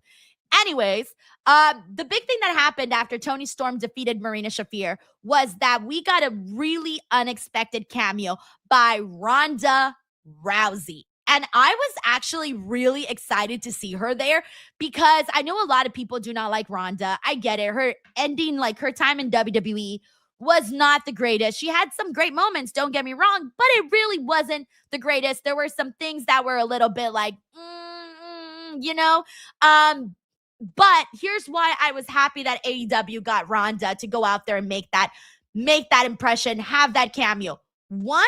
Speaker 1: Anyways, the big thing that happened after Toni Storm defeated Marina Shafir was that we got a really unexpected cameo by Ronda Rousey. And I was actually really excited to see her there, because I know a lot of people do not like Ronda. I get it. Her ending, like her time in WWE, was not the greatest. She had some great moments, don't get me wrong, but it really wasn't the greatest. There were some things that were a little bit like, you know, but here's why I was happy that AEW got Ronda to go out there and make that impression, have that cameo. One,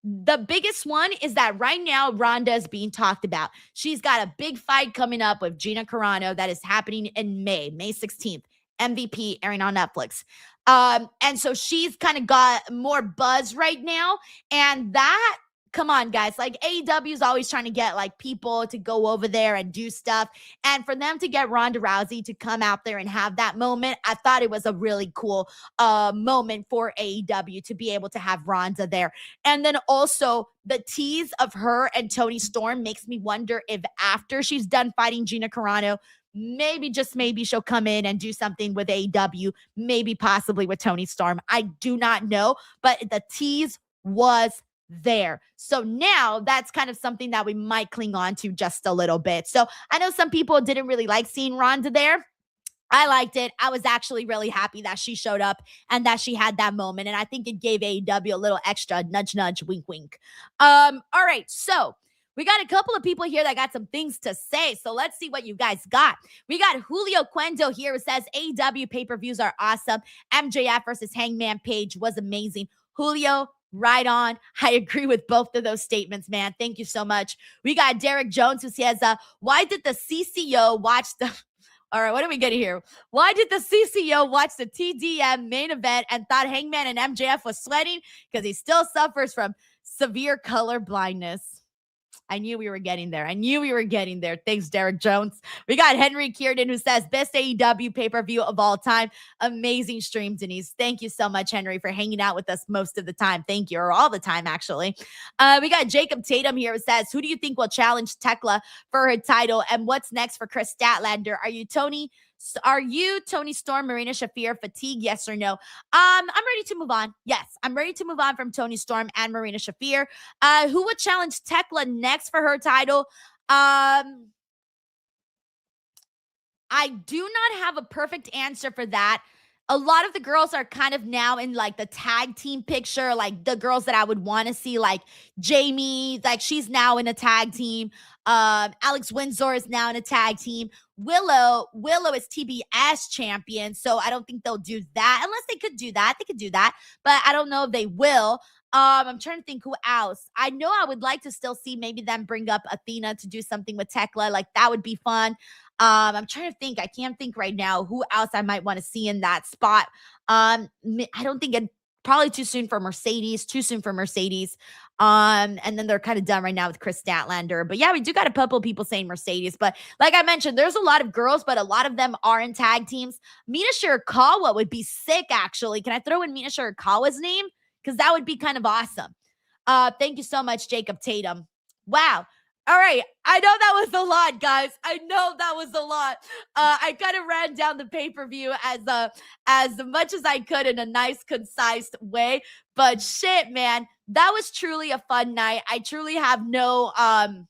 Speaker 1: the biggest one is that right now Ronda is being talked about. She's got a big fight coming up with Gina Carano that is happening in May 16th. MVP airing on Netflix. And so she's kind of got more buzz right now. And that, come on, guys. Like, AEW is always trying to get like people to go over there and do stuff. And for them to get Ronda Rousey to come out there and have that moment, I thought it was a really cool moment for AEW to be able to have Ronda there. And then also the tease of her and Toni Storm makes me wonder if after she's done fighting Gina Carano, maybe, just maybe, she'll come in and do something with AEW, maybe possibly with Toni Storm. I do not know, but the tease was there. So now that's kind of something that we might cling on to just a little bit. So I know some people didn't really like seeing Ronda there. I liked it. I was actually really happy that she showed up and that she had that moment. And I think it gave AEW a little extra nudge, nudge, wink, wink. All right. So we got a couple of people here that got some things to say. So let's see what you guys got. We got Julio Cuendo here who says AEW pay-per-views are awesome. MJF versus Hangman Page was amazing. Julio, right on. I agree with both of those statements, man. Thank you so much. We got Derek Jones who says, why did the CCO watch the... All right, what are we getting here? Why did the CCO watch the TDM main event and thought Hangman and MJF was sweating? Because he still suffers from severe color blindness. I knew we were getting there. Thanks, Derek Jones. We got Henry Kierden who says, best AEW pay-per-view of all time. Amazing stream, Denise. Thank you so much, Henry, for hanging out with us most of the time. Thank you, or all the time, actually. We got Jacob Tatum here who says, who do you think will challenge Thekla for her title? And what's next for Kris Statlander? Are you Toni Storm, Marina Shafir, fatigue? Yes or no? I'm ready to move on. Yes, I'm ready to move on from Toni Storm and Marina Shafir. Who would challenge Thekla next for her title? I do not have a perfect answer for that. A lot of the girls are kind of now in like the tag team picture, like the girls that I would want to see, like Jamie, like she's now in a tag team. Alex Windsor is now in a tag team. Willow is TBS champion, so I don't think they'll do that unless they could do that. They could do that, but I don't know if they will. I'm trying to think who else. I know I would like to still see maybe them bring up Athena to do something with Thekla. Like that would be fun. I'm trying to think. I can't think right now who else I might want to see in that spot. I don't think it probably too soon for Mercedes. And then they're kind of done right now with Kris Statlander. But yeah, we do got a couple of people saying Mercedes. But like I mentioned, there's a lot of girls, but a lot of them are in tag teams. Mina Shirakawa would be sick, actually. Can I throw in Mina Shirakawa's name? Because that would be kind of awesome. Thank you so much, Jacob Tatum. Wow. All right. I know that was a lot, guys. I kind of ran down the pay-per-view as much as I could in a nice, concise way. But shit, man, that was truly a fun night. I truly have I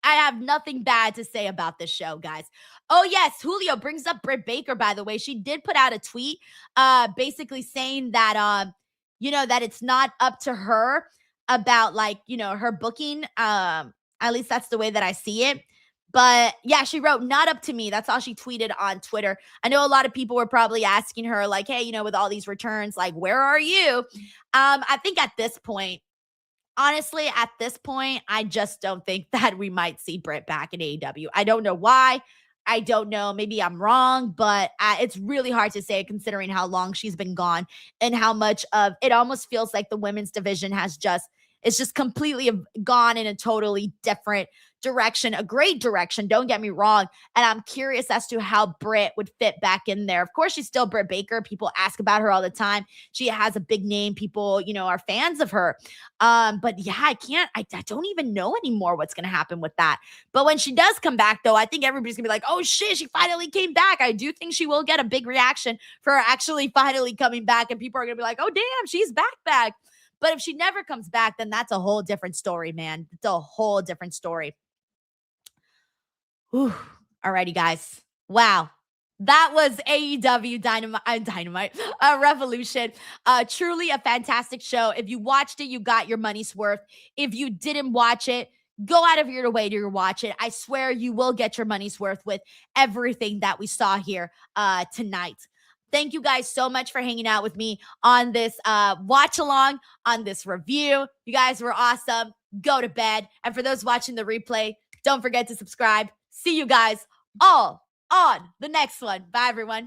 Speaker 1: have nothing bad to say about this show, guys. Oh, yes, Julio brings up Britt Baker, by the way. She did put out a tweet basically saying that, that it's not up to her about, like, her booking. At least that's the way that I see it. But, yeah, she wrote, not up to me. That's all she tweeted on Twitter. I know a lot of people were probably asking her, like, hey, with all these returns, like, where are you? I think at this point, honestly, I just don't think that we might see Britt back in AEW. I don't know why. I don't know. Maybe I'm wrong, but it's really hard to say considering how long she's been gone and how much of it almost feels like the women's division it's just completely gone in a totally different direction, a great direction. Don't get me wrong. And I'm curious as to how Britt would fit back in there. Of course, she's still Britt Baker. People ask about her all the time. She has a big name. People, are fans of her. But yeah, I don't even know anymore what's going to happen with that. But when she does come back, though, I think everybody's going to be like, oh shit, she finally came back. I do think she will get a big reaction for her actually finally coming back. And people are going to be like, oh damn, she's back. But if she never comes back, then that's a whole different story, man. It's a whole different story. Whew. Alrighty, guys. Wow. That was AEW Dynamite Revolution. Truly a fantastic show. If you watched it, you got your money's worth. If you didn't watch it, go out of your way to watch it. I swear you will get your money's worth with everything that we saw here tonight. Thank you guys so much for hanging out with me on this watch along, on this review. You guys were awesome. Go to bed. And for those watching the replay, don't forget to subscribe. See you guys all on the next one. Bye, everyone.